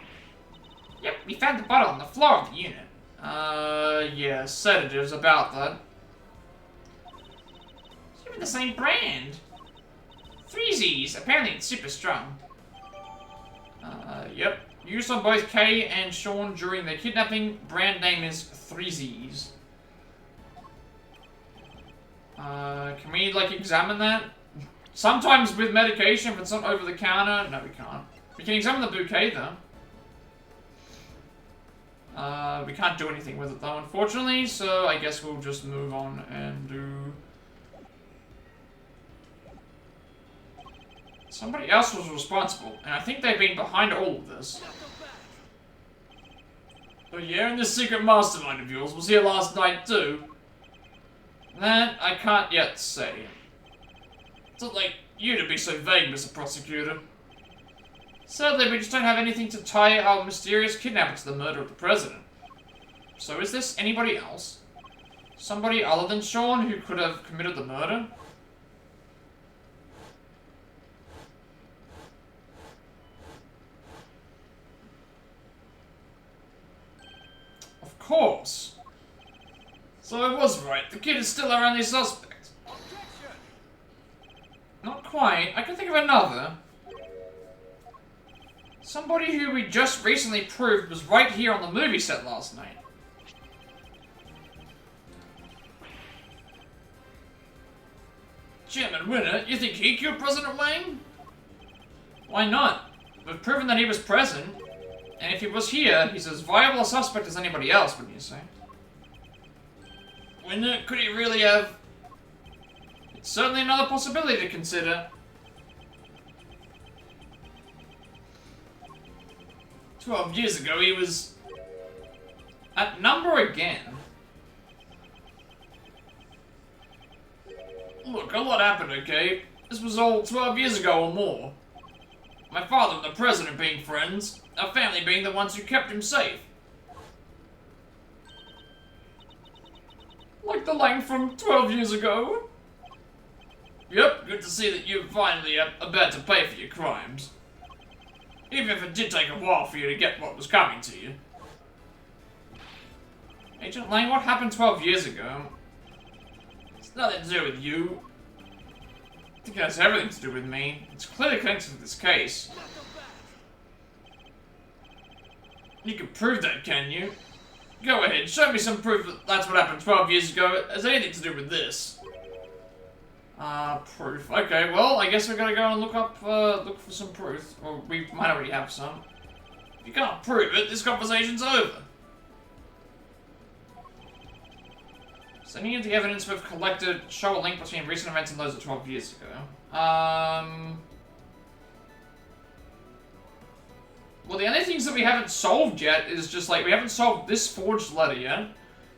Yep, we found the bottle on the floor of the unit. Yeah, sedatives, about that. It's even the same brand. 3Z's, apparently it's super strong. Yep. Used on both Kay and Sean during the kidnapping. Brand name is 3Z's. Can we, like, examine that? Sometimes with medication, if it's not over the counter. No, we can't. We can examine the bouquet, though. We can't do anything with it, though, unfortunately, so I guess we'll just move on and do... Somebody else was responsible, and I think they've been behind all of this. Oh yeah, and this secret mastermind of yours was here last night too? That I can't yet say. It's not like you to be so vague, Mr. Prosecutor. Sadly, we just don't have anything to tie our mysterious kidnapper to the murder of the President. So is this anybody else? Somebody other than Sean who could have committed the murder? Of course. So I was right. The kid is still our only suspect. Not quite. I can think of another. Somebody who we just recently proved was right here on the movie set last night. Chairman Winner, you think he killed President Wayne? Why not? We've proven that he was present. And if he was here, he's as viable a suspect as anybody else, wouldn't you say? Winner, could he really have... It's certainly another possibility to consider. 12 years ago, he was... At number again. Look, a lot happened, okay? This was all 12 years ago or more. My father and the president being friends, our family being the ones who kept him safe. Like the line from 12 years ago? Yep, good to see that you finally are about to pay for your crimes. Even if it did take a while for you to get what was coming to you. Agent Lang, what happened 12 years ago? It's nothing to do with you. I think it has everything to do with me. It's clearly connected to this case. You can prove that, can you? Go ahead, show me some proof that that's what happened 12 years ago. It has anything to do with this. Proof. Okay, well, I guess we're gonna go and look for some proof. Or we might already have some. If you can't prove it, this conversation's over. So any of the evidence we've collected show a link between recent events and those of 12 years ago. Well, the only things that we haven't solved yet is just like, we haven't solved this forged letter yet.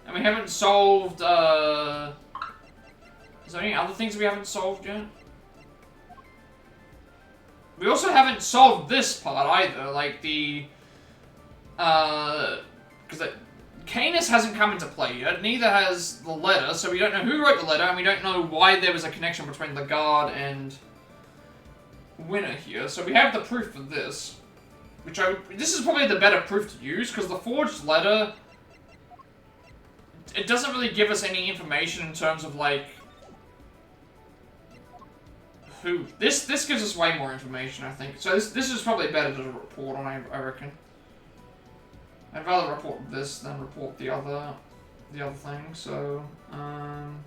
And we haven't solved, is there any other things we haven't solved yet? We also haven't solved this part either, like the, because Canis hasn't come into play yet, neither has the letter, so we don't know who wrote the letter, and we don't know why there was a connection between the guard and Winner here. So we have the proof for this, which this is probably the better proof to use, because the forged letter, it doesn't really give us any information in terms of, like, who... This gives us way more information, I think. So this is probably better to report on, I reckon. I'd rather report this than report the other thing, so, and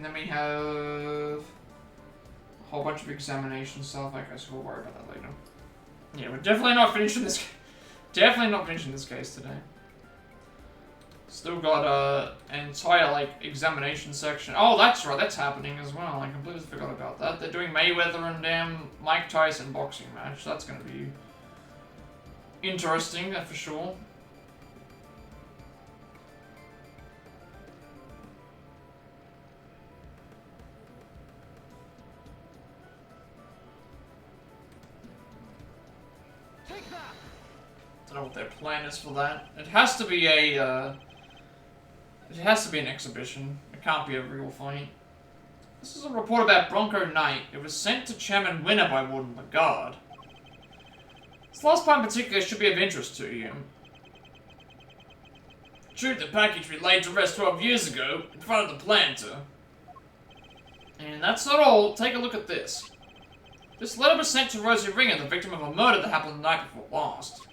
then we have a whole bunch of examination stuff. I guess we'll worry about that later. Yeah, we're definitely not finishing this. Definitely not finishing this case today. Still got an entire, like, examination section. Oh, that's right, that's happening as well. I completely forgot about that. They're doing Mayweather and damn Mike Tyson boxing match. That's gonna be interesting, that's for sure. Take that. Don't know what their plan is for that. It has to be a, it has to be an exhibition. It can't be a real fight. This is a report about Bronco Knight. It was sent to Chairman Winner by Warden Lagarde. This last part in particular should be of interest to you. True, the package we laid to rest 12 years ago, in front of the planter. And that's not all. Take a look at this. This letter was sent to Rosie Ringer, the victim of a murder that happened the night before last.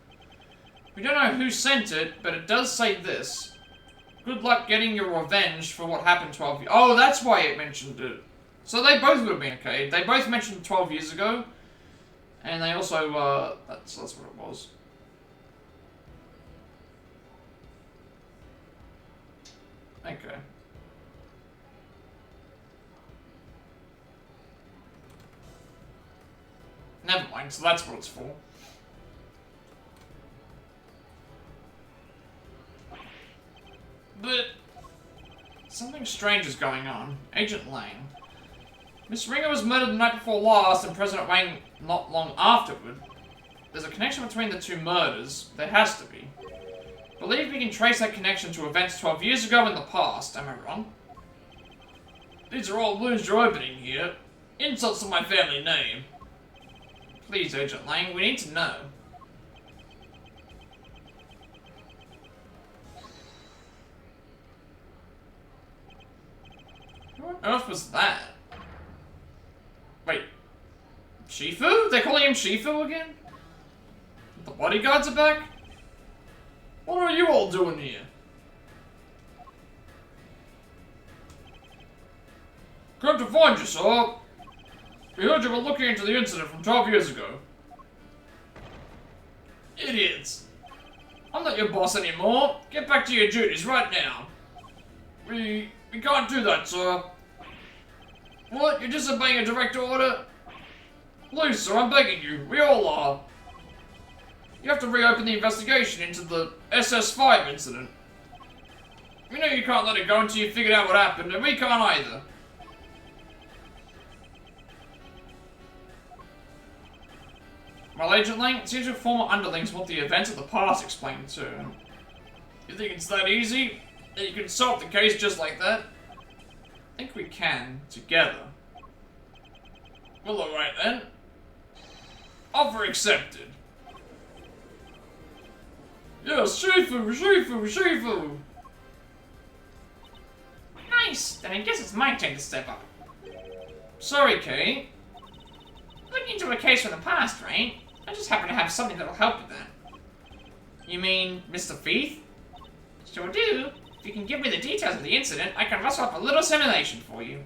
We don't know who sent it, but it does say this. Good luck getting your revenge for what happened 12 years... Oh, that's why it mentioned it. So they both would have been okay. They both mentioned 12 years ago. And they also, that's what it was. Okay. Never mind, so that's what it's for. But something strange is going on. Agent Lang. Miss Ringer was murdered the night before last and President Wang not long afterward. There's a connection between the two murders. There has to be. Believe we can trace that connection to events 12 years ago in the past. Am I wrong? These are all wounds you're opening here. Insults to my family name. Please, Agent Lang, we need to know. Who on earth was that? Wait. Shifu? They're calling him Shifu again? The bodyguards are back? What are you all doing here? Come to find you, sir. We heard you were looking into the incident from 12 years ago. Idiots. I'm not your boss anymore. Get back to your duties right now. We can't do that, sir. What? You're disobeying a direct order? Please, sir, I'm begging you. We all are. You have to reopen the investigation into the SS5 incident. We know you can't let it go until you've figured out what happened, and we can't either. Well, Agent Lang, it seems your former underlings want the events of the past explained too. You think it's that easy? That you can solve the case just like that? I think we can, together. Well, alright then. Offer accepted. Yes, Shifu, Shifu, Shifu! Nice! Then I guess it's my turn to step up. Sorry, Kay. Looking into a case from the past, right? I just happen to have something that'll help with that. You mean Mr. Feith? Sure do. If you can give me the details of the incident, I can rustle up a little simulation for you.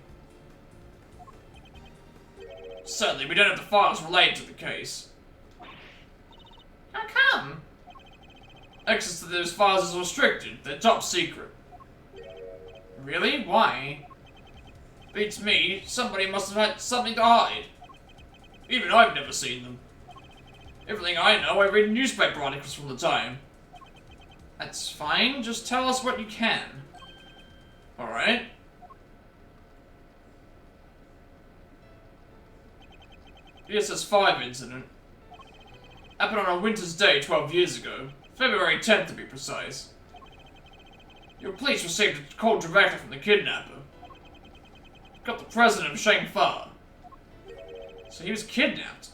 Certainly, we don't have the files related to the case. How come? Access to those files is restricted. They're top secret. Really? Why? Beats me. Somebody must have had something to hide. Even I've never seen them. Everything I know, I read newspaper articles from the time. That's fine. Just tell us what you can. Alright. The SS5 incident happened on a winter's day 12 years ago. February 10th to be precise. Your police received a call directly from the kidnapper. Got the president of Shangfa. So he was kidnapped.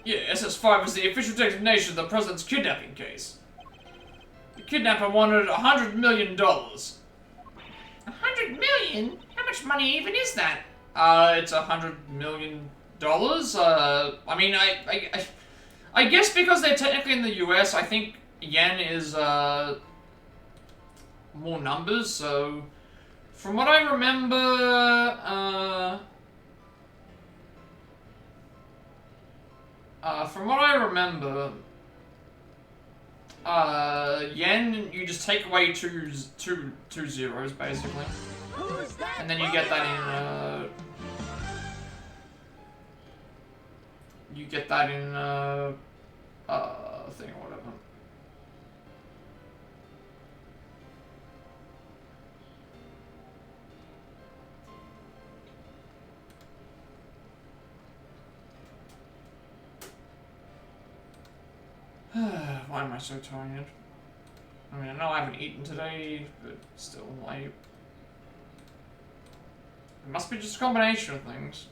Yeah, SS5 is the official designation of the president's kidnapping case. The kidnapper wanted $100 million. $100 million? How much money even is that? It's $100 million. I mean, I guess because they're technically in the US, I think yen is, more numbers, so... From what I remember, yen, you just take away two zeros, basically. Who's that? And then you get that in, thing or whatever. Why am I so tired? I mean, I know I haven't eaten today, but still, it must be just a combination of things.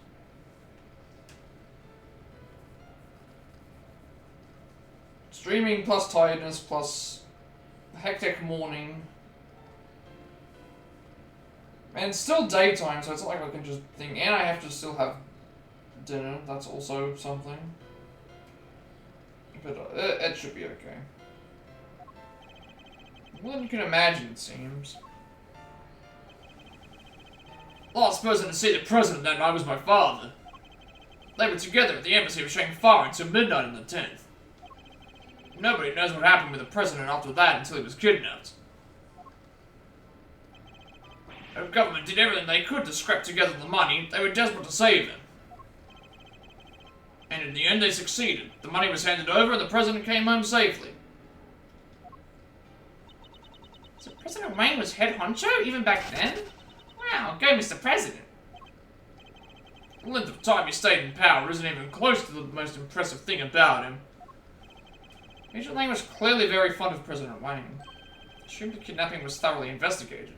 Streaming plus tiredness plus hectic morning. And it's still daytime, so it's not like I can just think, and I have to still have dinner, that's also something. But it should be okay. More than you can imagine, it seems. Last person to see the president that night was my father. They were together at the embassy of Shanghai until midnight on the 10th. Nobody knows what happened with the president after that until he was kidnapped. Our government did everything they could to scrap together the money. They were desperate to save him. And in the end, they succeeded. The money was handed over and the president came home safely. So President Wang was head honcho even back then? Wow, go Mr. President. The length of time he stayed in power isn't even close to the most impressive thing about him. Agent Lang was clearly very fond of President Wang. Assumed the kidnapping was thoroughly investigated.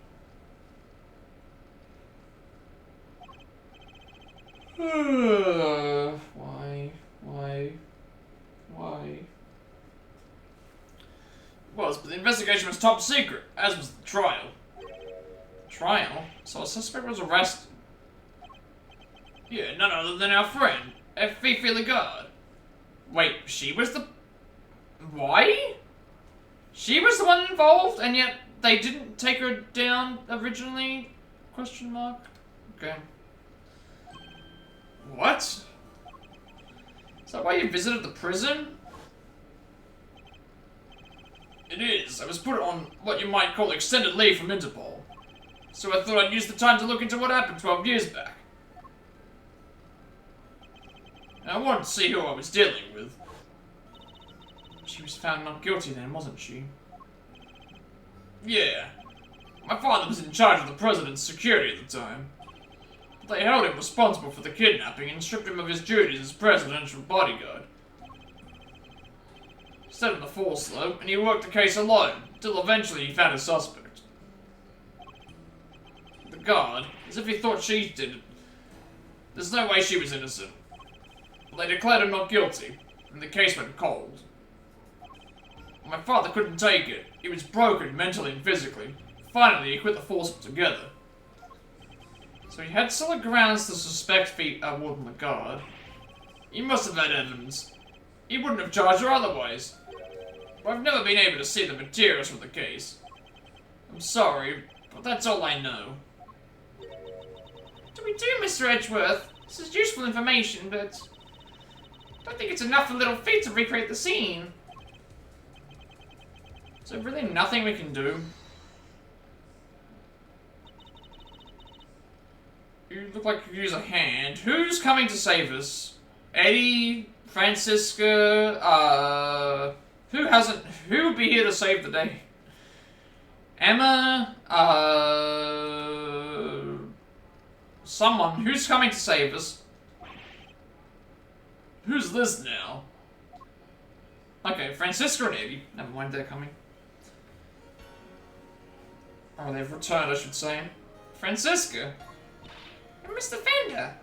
Why? Was, but the investigation was top secret, as was the trial. Trial? So a suspect was arrested? Yeah, none other than our friend, Fifi Lagarde. Wait, she was the... Why? She was the one involved, and yet they didn't take her down originally? Question mark? Okay. What? Is that why you visited the prison? It is. I was put on what you might call extended leave from Interpol. So I thought I'd use the time to look into what happened 12 years back. And I wanted to see who I was dealing with. She was found not guilty then, wasn't she? Yeah. My father was in charge of the president's security at the time. They held him responsible for the kidnapping and stripped him of his duties as presidential bodyguard. He stayed on the force though, and he worked the case alone, till eventually he found a suspect. The guard, as if he thought she did it. There's no way she was innocent. They declared her not guilty, and the case went cold. My father couldn't take it. He was broken mentally and physically. Finally, he quit the force altogether. So he had solid grounds to suspect Warden Lagarde. He must have had evidence. He wouldn't have charged her otherwise. But I've never been able to see the materials for the case. I'm sorry, but that's all I know. What do we do, Mr. Edgeworth? This is useful information, but I don't think it's enough for little feet to recreate the scene. Is there really nothing we can do? You look like you could use a hand. Who's coming to save us? Eddie? Francisca? Who would be here to save the day? Emma? Someone. Who's coming to save us? Who's this now? Okay, Francisca and Eddie. Never mind, they're coming. Or they've returned, I should say. Francisca? Mr. Fender!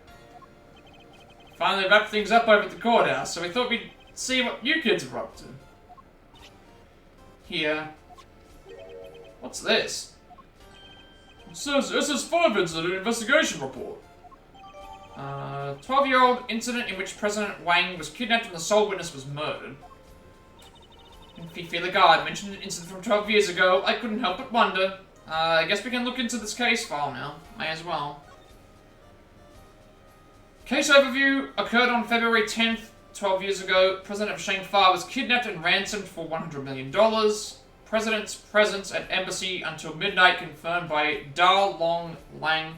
Finally wrapped things up over at the courthouse, so we thought we'd see what you kids are up to. Here. What's this? It says SS5 incident investigation report. 12-year-old incident in which President Wang was kidnapped and the sole witness was murdered. And Fifi Lagarde mentioned an incident from 12 years ago. I couldn't help but wonder. I guess we can look into this case file now. May as well. Case overview occurred on February 10th, 12 years ago, President of Shangfa was kidnapped and ransomed for $100 million. President's presence at embassy until midnight confirmed by Da Long Lang.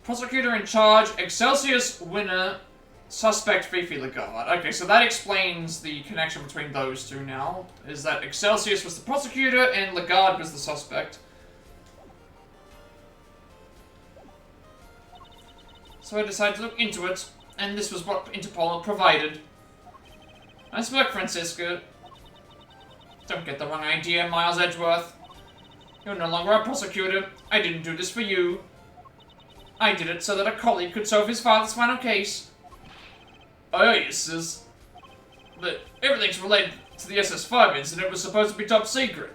Prosecutor in charge, Excelsius winner, suspect Fifi Lagarde. Okay, so that explains the connection between those two now, is that Excelsius was the prosecutor and Lagarde was the suspect. So I decided to look into it, and this was what Interpol provided. Nice work, Francisca. Don't get the wrong idea, Miles Edgeworth. You're no longer a prosecutor. I didn't do this for you. I did it so that a colleague could solve his father's final case. Oh, yes, sis. But everything's related to the SS5 incident was supposed to be top secret.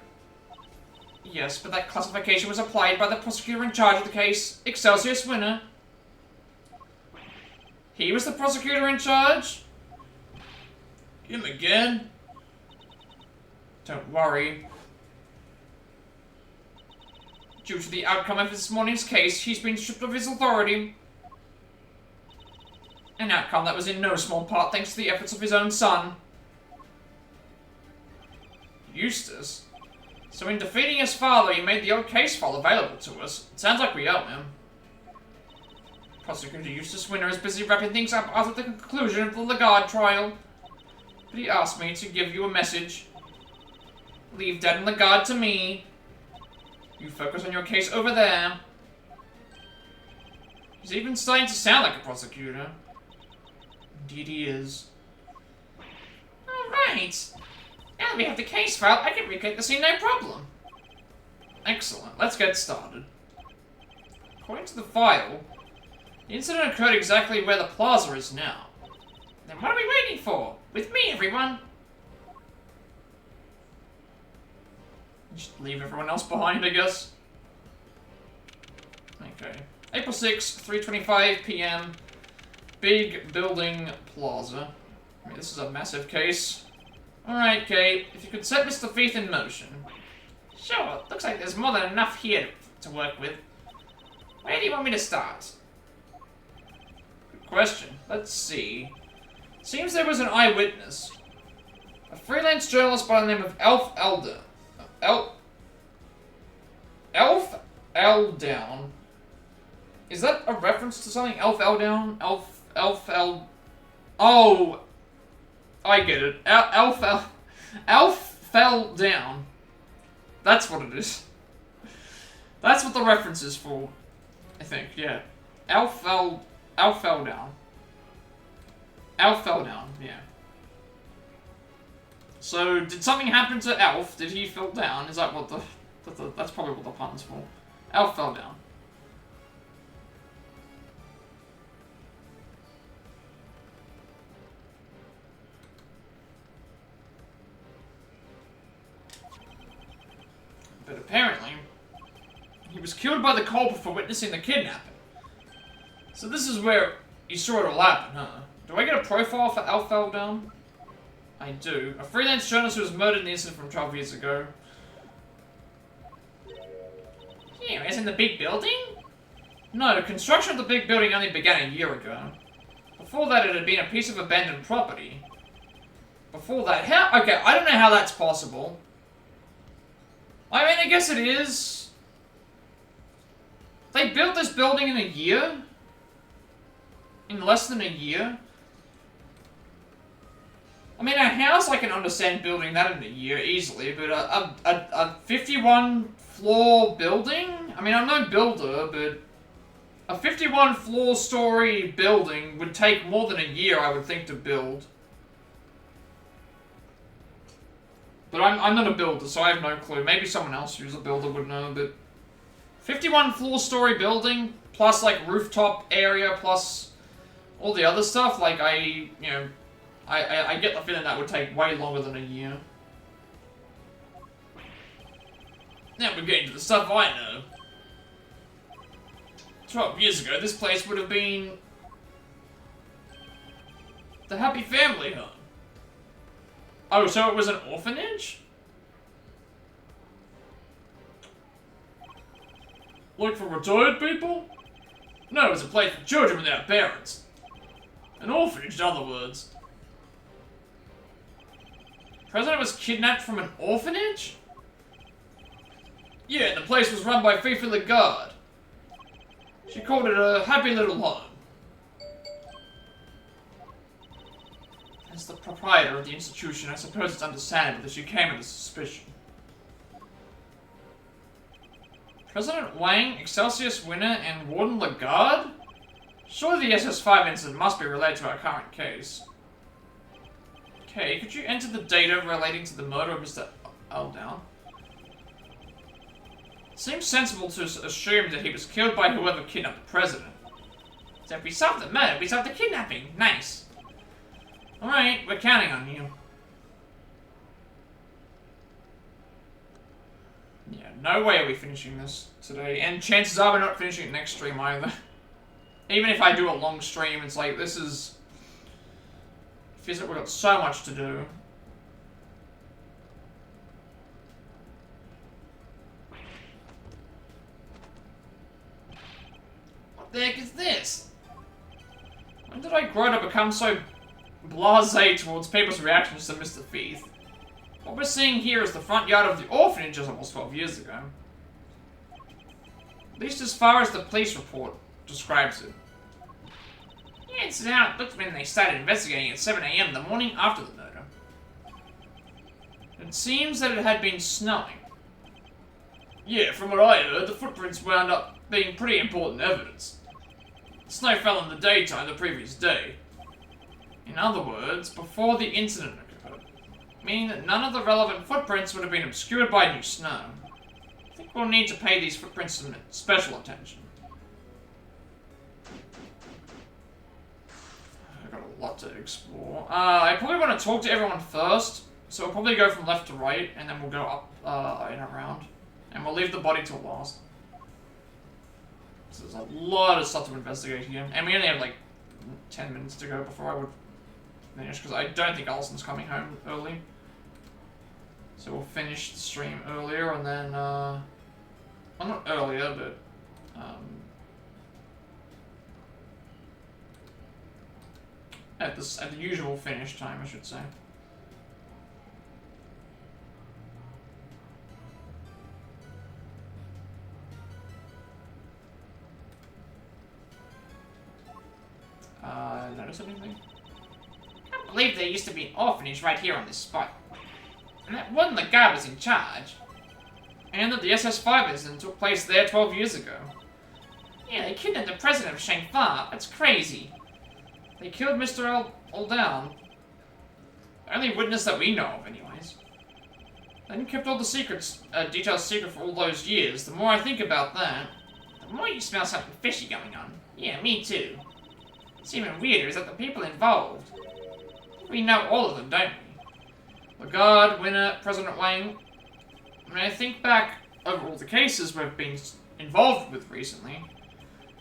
Yes, but that classification was applied by the prosecutor in charge of the case, Excelsius Winner. He was the prosecutor in charge? Him again? Don't worry. Due to the outcome of this morning's case, he's been stripped of his authority. An outcome that was in no small part thanks to the efforts of his own son. Eustace? So in defeating his father, he made the old case file available to us. It sounds like we owe him. Prosecutor Eustace Winner is busy wrapping things up after the conclusion of the Lagarde trial. But he asked me to give you a message. Leave Dad and Lagarde to me. You focus on your case over there. He's even starting to sound like a prosecutor. Indeed he is. Alright. Now that we have the case file, I can recreate the scene no problem. Excellent. Let's get started. According to the file, the incident occurred exactly where the plaza is now. Then what are we waiting for? With me, everyone! Just leave everyone else behind, I guess. Okay. April 6th, 3:25 p.m. Big Building Plaza. I mean, this is a massive case. Alright, Kate. If you could set Mr. Faith in motion. Sure. Looks like there's more than enough here to work with. Where do you want me to start? Good question. Let's see. Seems there was an eyewitness. A freelance journalist by the name of Elf Elder. Elf Eldown. Is that a reference to something? Elf Eldown? Elf Oh! I get it. Elf fell down. That's what it is. That's what the reference is for. I think, yeah. Elf fell down. Elf fell down, yeah. So, did something happen to Elf? Did he fall down? Is that what that's probably what the pun's for. Elf fell down. But apparently, he was killed by the culprit for witnessing the kidnapping. So this is where you saw it all happen, huh? Do I get a profile for Elf fell down? I do. A freelance journalist who was murdered in the incident from 12 years ago. Here, as in the big building? No, construction of the big building only began a year ago. Before that, it had been a piece of abandoned property. Before that, how? Okay, I don't know how that's possible. I mean, I guess it is. They built this building in a year? In less than a year? I mean, a house I can understand building that in a year easily, but a 51-floor building? I mean, I'm no builder, but a 51-floor story building would take more than a year, I would think, to build. But I'm not a builder, so I have no clue. Maybe someone else who's a builder would know, but 51-floor story building, plus, like, rooftop area, plus all the other stuff, like, I get the feeling that would take way longer than a year. Now we're getting to the stuff I know. 12 years ago, this place would have been the Happy Family Home. Oh, so it was an orphanage? Like for retired people? No, it was a place for children without parents. An orphanage, in other words. The president was kidnapped from an orphanage? Yeah, and the place was run by Faithful Lagarde. She called it a happy little home. As the proprietor of the institution, I suppose it's understandable that she came under suspicion. President Wang, Excelsius winner, and Warden Lagarde? Surely the SS5 incident must be related to our current case. Okay, could you enter the data relating to the murder of Mr. Eldown? Seems sensible to assume that he was killed by whoever kidnapped the president. So if we solved the murder, we solved the kidnapping. Nice. Alright, we're counting on you. Yeah, no way are we finishing this today. And chances are we're not finishing it next stream either. Even if I do a long stream, it's like, this is... feels like we've got so much to do. What the heck is this? When did I grow to become so blasé towards people's reactions to Mr. Thief? What we're seeing here is the front yard of the orphanage almost 12 years ago. At least as far as the police report describes it. Yeah, it's how it looked when they started investigating at 7 AM the morning after the murder. It seems that it had been snowing. Yeah, from what I heard, the footprints wound up being pretty important evidence. The snow fell in the daytime the previous day. In other words, before the incident occurred. Meaning that none of the relevant footprints would have been obscured by new snow. I think we'll need to pay these footprints some special attention. I've got a lot to explore. I probably want to talk to everyone first. So we'll probably go from left to right, and then we'll go up and around. And we'll leave the body till last. So there's a lot of stuff to investigate here. And we only have like 10 minutes to go before I would finish, because I don't think Allison's coming home early. So we'll finish the stream earlier, and then, well, not earlier, but, at the usual finish time, I should say. Notice anything? I can't believe there used to be an orphanage right here on this spot. And that one the guy was in charge. And that the SS5 incident took place there 12 years ago. Yeah, they kidnapped the president of Shangfa. That's crazy. They killed Mr. Eldown. The only witness that we know of, anyways. They kept all the secrets, details secret for all those years. The more I think about that, the more you smell something fishy going on. Yeah, me too. What's even weirder is that the people involved, we know all of them, don't we? Lagarde, Winner, President Wang. When I think back over all the cases we've been involved with recently,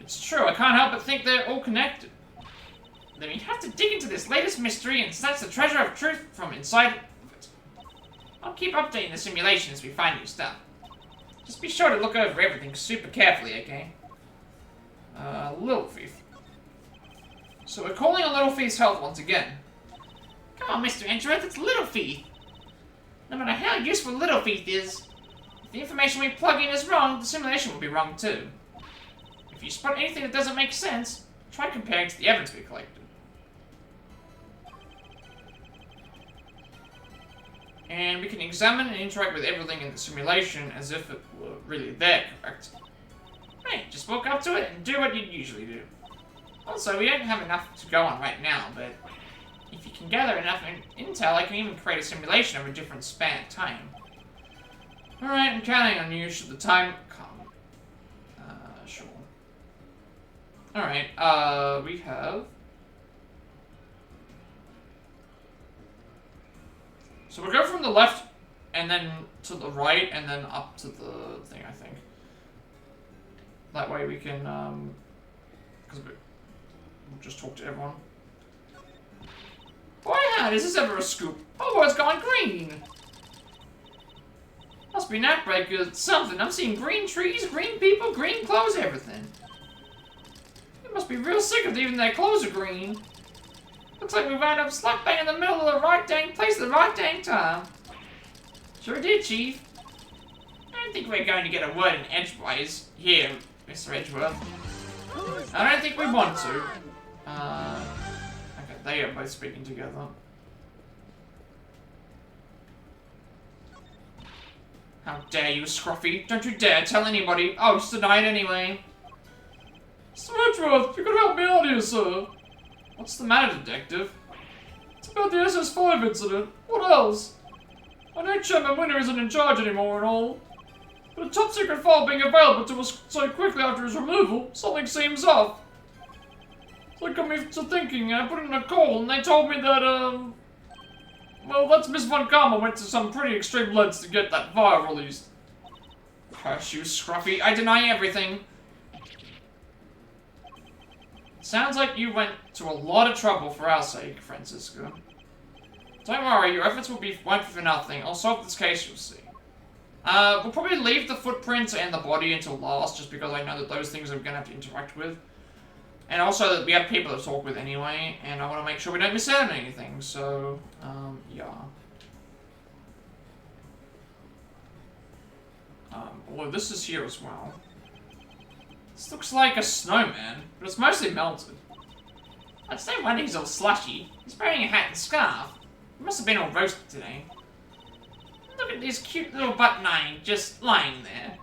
it's true, I can't help but think they're all connected. Then we have to dig into this latest mystery and snatch the treasure of truth from inside of it. I'll keep updating the simulation as we find new stuff. Just be sure to look over everything super carefully, okay? Little Thief. So we're calling on Little Thief's help once again. Come on, Mr. Entereth, it's Little Thief. No matter how useful Little Thief is, if the information we plug in is wrong, the simulation will be wrong too. If you spot anything that doesn't make sense, try comparing to the evidence we collected. And we can examine and interact with everything in the simulation as if it were really there, correct? Hey, just walk up to it and do what you'd usually do. Also, we don't have enough to go on right now, but if you can gather enough intel, I can even create a simulation of a different span of time. Alright, I'm counting on you should the time come. Sure. Alright, we have... So we'll go from the left, and then to the right, and then up to the thing, I think. That way we can, because we'll just talk to everyone. Boy, how is this ever a scoop? Oh, boy, it's gone green! Must be an outbreak or something. I'm seeing green trees, green people, green clothes, everything. They must be real sick of even their clothes are green. Looks like we wound up slap bang in the middle of the right dang place at the right dang time. Sure did, Chief. I don't think we're going to get a word in edgeways here, Mr. Edgeworth. I don't think we want to. Okay, they are both speaking together. How dare you, Scruffy? Don't you dare tell anybody. Oh, just deny it anyway. Mr. Edgeworth, you gotta help me out here, sir. What's the matter, Detective? It's about the SS5 incident. What else? I know Chairman Winter isn't in charge anymore and all. But a top secret file being available to us so quickly after his removal, something seems off. So it got me to thinking, and I put in a call, and they told me that, well, that's Miss Von Karma went to some pretty extreme lengths to get that file released. Curse you, Scruffy. I deny everything. Sounds like you went to a lot of trouble for our sake, Francisco. Don't worry, your efforts won't be for nothing. I'll solve this case, you'll see. We'll probably leave the footprints and the body until last, just because I know that those things I'm gonna have to interact with. And also that we have people to talk with anyway, and I want to make sure we don't miss out on anything, so, yeah. Well, this is here as well. This looks like a snowman, but it's mostly melted. It's no wonder he's all slushy. He's wearing a hat and scarf. He must have been all roasted today. Look at this cute little button eye just lying there.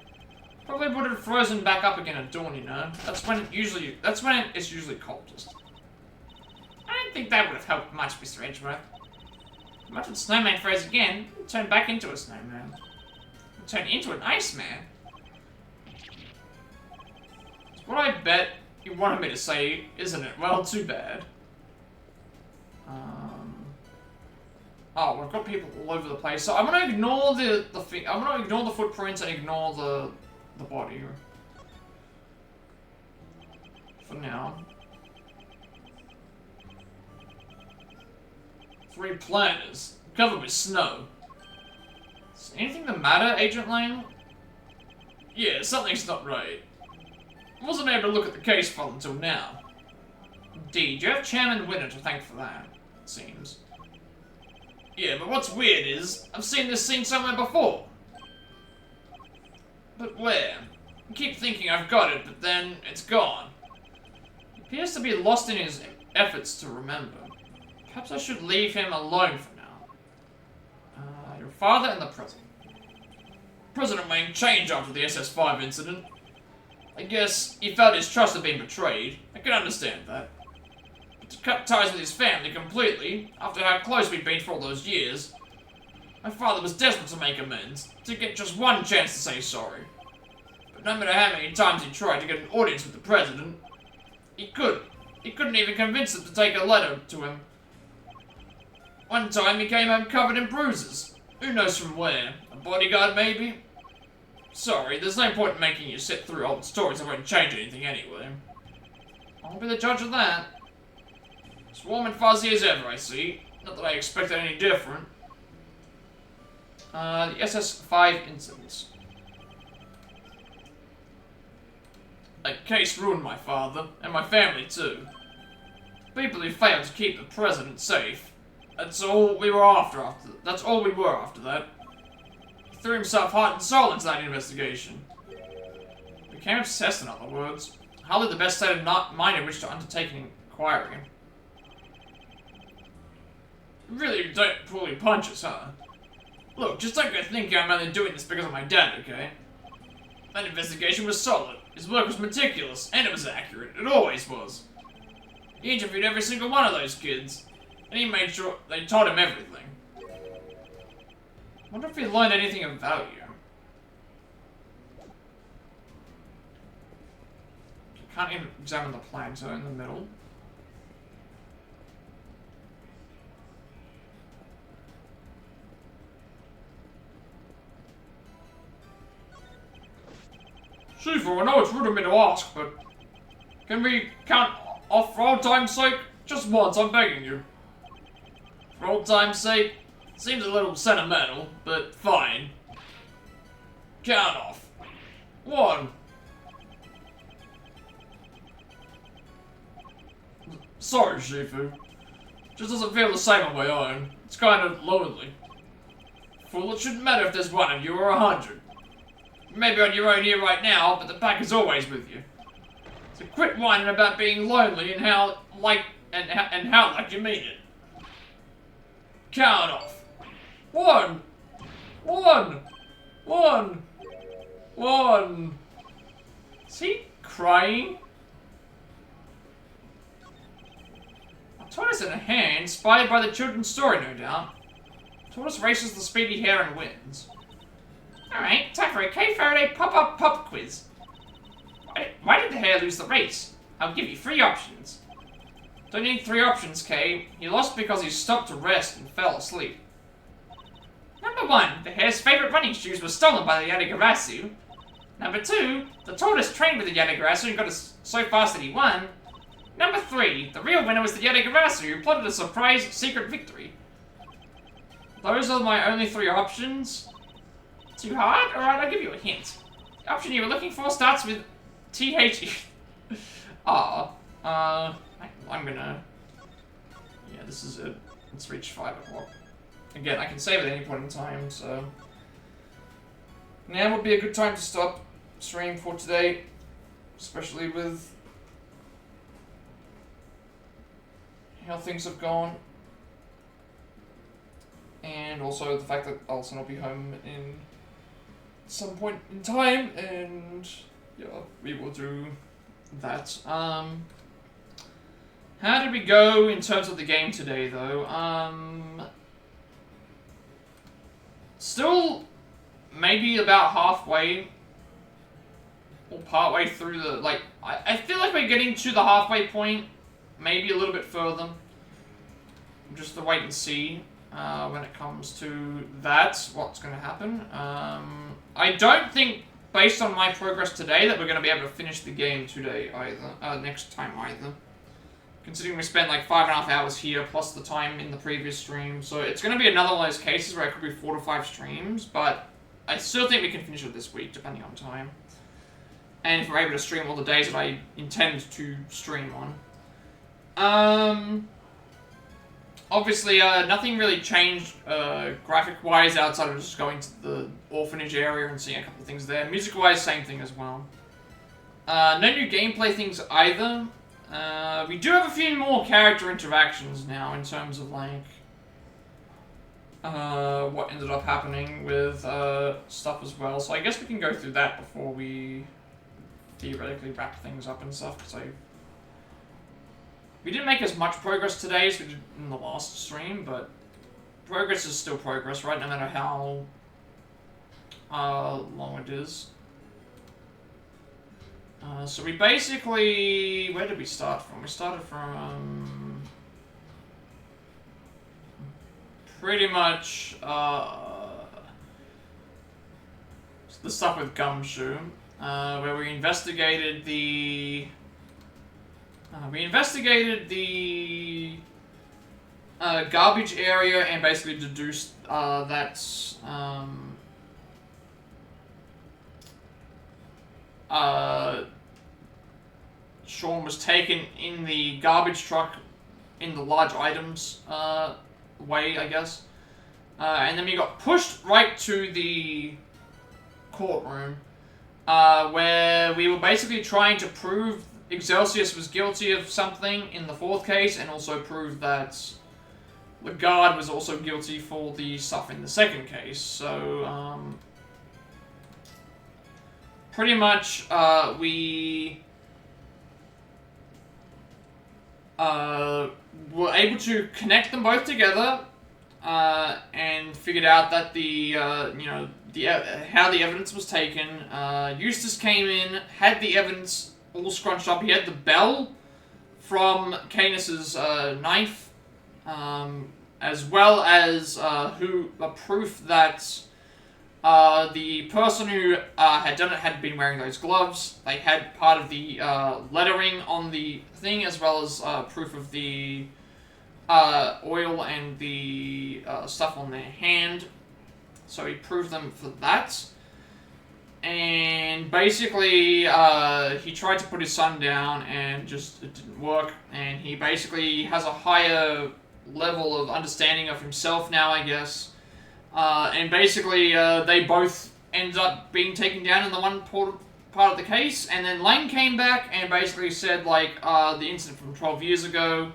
Probably would have frozen back up again at dawn, you know. That's when it's usually coldest. I don't think that would have helped much, Mr. Edgeworth. Imagine snowman froze again, and turn back into a snowman. And turn into an iceman. What I bet you wanted me to say, isn't it? Well, too bad. Oh, we've got people all over the place. So I'm gonna ignore the footprints and ignore the body for now. 3 planters covered with snow. Is anything the matter, Agent Lang? Yeah, something's not right. I wasn't able to look at the case file until now. Indeed, you have Chairman Winter to thank for that, it seems. Yeah, but what's weird is, I've seen this scene somewhere before. But where? I keep thinking I've got it, but then it's gone. He appears to be lost in his efforts to remember. Perhaps I should leave him alone for now. Your father and the President. President Wayne changed after the SS5 incident. I guess he felt his trust had been betrayed. I can understand that. But to cut ties with his family completely, after how close we'd been for all those years, my father was desperate to make amends, to get just one chance to say sorry. But no matter how many times he tried to get an audience with the President, he couldn't even convince him to take a letter to him. One time he came home covered in bruises. Who knows from where? A bodyguard, maybe? Sorry, there's no point in making you sit through old stories that won't change anything anyway. I'll be the judge of that. As warm and fuzzy as ever, I see. Not that I expected any different. The SS5 incidents. That case ruined my father, and my family too. People who failed to keep the President safe. That's all we were after that. He threw himself heart and soul into that investigation. Became obsessed, in other words. Hardly the best state of mind in which to undertake an inquiry. You really don't pull your punches, huh? Look, just don't go thinking I'm only doing this because of my dad, okay? That investigation was solid. His work was meticulous, and it was accurate. It always was. He interviewed every single one of those kids, and he made sure they taught him everything. Wonder if he learned anything of value. Can't even examine the plateau in the middle. Shifu, I know it's rude of me to ask, but can we count off for old time's sake? Just once, I'm begging you. For old time's sake? Seems a little sentimental, but fine. Count off. 1. Sorry, Shifu. Just doesn't feel the same on my own. It's kind of lonely. Fool, it shouldn't matter if there's one of you or 100. Maybe on your own here right now, but the pack is always with you. So quit whining about being lonely and how like you mean it. Count off. 1, 1, 1, 1. Is he crying? A tortoise in a hand, inspired by the children's story, no doubt. Tortoise races the speedy hare and wins. Alright, time for a K Faraday pop-up pop quiz. Why did the hare lose the race? I'll give you 3 options. Don't need 3 options, Kay. He lost because he stopped to rest and fell asleep. Number 1, the hare's favorite running shoes were stolen by the Yatagarasu. Number 2, the tortoise trained with the Yatagarasu and got so fast that he won. Number 3, the real winner was the Yatagarasu who plotted a surprise secret victory. Those are my only 3 options. Too hard? Alright, I'll give you a hint. The option you were looking for starts with T-H-E. I'm gonna... Yeah, this is it. Let's reach 5 o'clock. Again, I can save at any point in time, so... Now would be a good time to stop stream for today. Especially with... how things have gone. And also the fact that Alison will be home in some point in time, and yeah, we will do that. How did we go in terms of the game today, though? Still maybe about halfway or partway through the, like, I feel like we're getting to the halfway point, maybe a little bit further. Just to wait and see. When it comes to that, what's going to happen. I don't think, based on my progress today, that we're going to be able to finish the game today either, next time either. Considering we spent like 5.5 hours here, plus the time in the previous stream. So it's going to be another one of those cases where it could be 4 to 5 streams, but I still think we can finish it this week, depending on time. And if we're able to stream all the days that I intend to stream on. Obviously, nothing really changed graphic-wise outside of just going to the orphanage area and seeing a couple of things there. Music-wise, same thing as well. No new gameplay things either. We do have a few more character interactions now in terms of, like, what ended up happening with stuff as well. So I guess we can go through that before we theoretically wrap things up and stuff, because we didn't make as much progress today as we did in the last stream, but progress is still progress, right? No matter how long it is. So we basically... Where did we start from? We started from... pretty much... the stuff with Gumshoe, where we investigated the... garbage area and basically deduced that Sean was taken in the garbage truck in the large items way, I guess. And then we got pushed right to the courtroom where we were basically trying to prove Excelsius was guilty of something in the 4th case, and also prove that the guard was also guilty for the stuff in the 2nd case. So, pretty much, we were able to connect them both together, and figured out that the, how the evidence was taken. Eustace came in, had the evidence all scrunched up. He had the bell from Canis's knife, as well as proof that the person who had done it had been wearing those gloves. They had part of the lettering on the thing, as well as proof of the oil and the stuff on their hand. So he proved them for that. And basically, he tried to put his son down, and just it didn't work. And he basically has a higher level of understanding of himself now, I guess. And basically, they both ended up being taken down in the one part of the case, and then Lang came back and basically said, like, the incident from 12 years ago,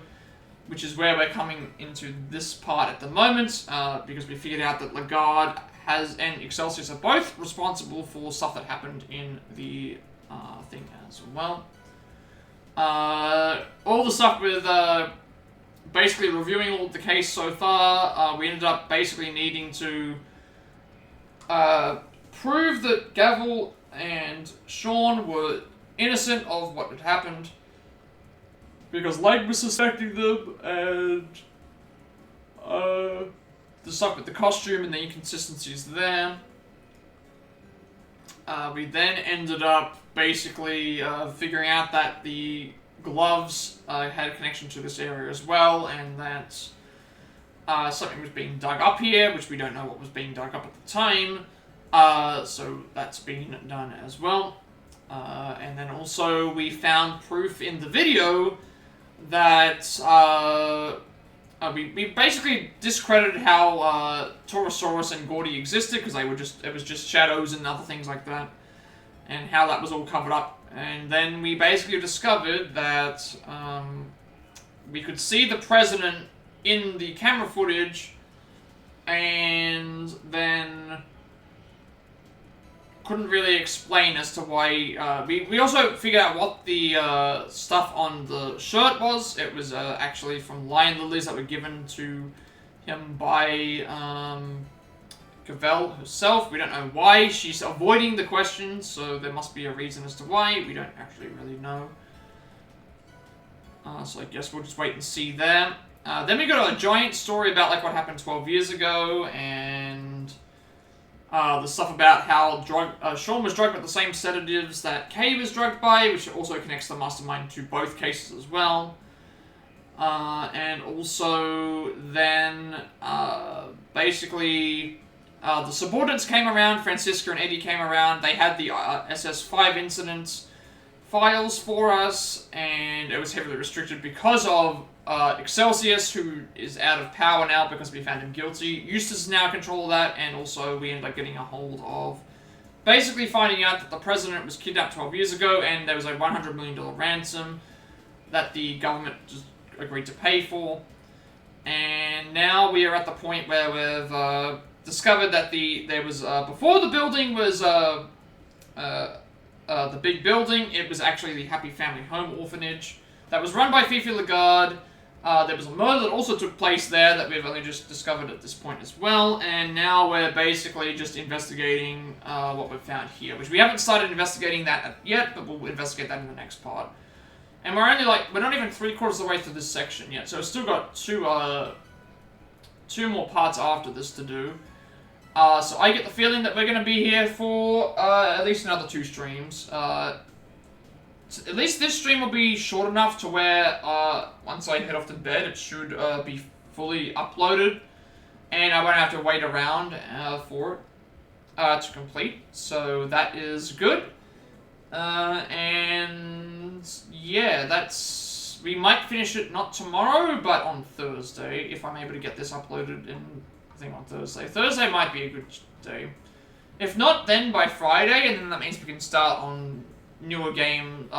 which is where we're coming into this part at the moment, because we figured out that Lagarde and Excelsius are both responsible for stuff that happened in the thing as well. All the stuff with basically reviewing all of the case so far, we ended up basically needing to prove that Gavel and Sean were innocent of what had happened, because Lang was suspecting them, and the stuff with the costume and the inconsistencies there. We then ended up basically figuring out that the gloves had a connection to this area as well, and that something was being dug up here, which we don't know what was being dug up at the time. So that's been done as well. And then also we found proof in the video that we basically discredited how Torosaurus and Gordy existed, because it was just shadows and other things like that, and how that was all covered up. And then we basically discovered that we could see the president in the camera footage, and then couldn't really explain as to why. We also figured out what the stuff on the shirt was. It was actually from lion lilies that were given to him by Cavell herself. We don't know why. She's avoiding the questions, so there must be a reason as to why. We don't actually really know. So I guess we'll just wait and see there. Then we got a giant story about like what happened 12 years ago, and the stuff about how Sean was drugged with the same sedatives that Kay was drugged by, which also connects the mastermind to both cases as well. And also then basically the subordinates came around, Francisca and Eddie came around, they had the SS5 incident files for us, and it was heavily restricted because of Excelsius, who is out of power now because we found him guilty. Eustace is now in control of that, and also we ended up getting a hold of basically finding out that the president was kidnapped 12 years ago, and there was a $100 million ransom that the government just agreed to pay for. And now we are at the point where we've discovered that there was before the building was the big building, it was actually the Happy Family Home Orphanage that was run by Fifi Lagarde. There was a murder that also took place there that we've only just discovered at this point as well, and now we're basically just investigating what we've found here, which we haven't started investigating that yet, but we'll investigate that in the next part. And we're not even 3/4 of the way through this section yet, so we've still got two more parts after this to do. So I get the feeling that we're going to be here for at least another 2 streams. At least this stream will be short enough to where once I head off to bed, it should be fully uploaded, and I won't have to wait around for it to complete. So that is good. And yeah, we might finish it not tomorrow, but on Thursday, if I'm able to get this uploaded on Thursday. Thursday might be a good day. If not, then by Friday, and then that means we can start on the newer game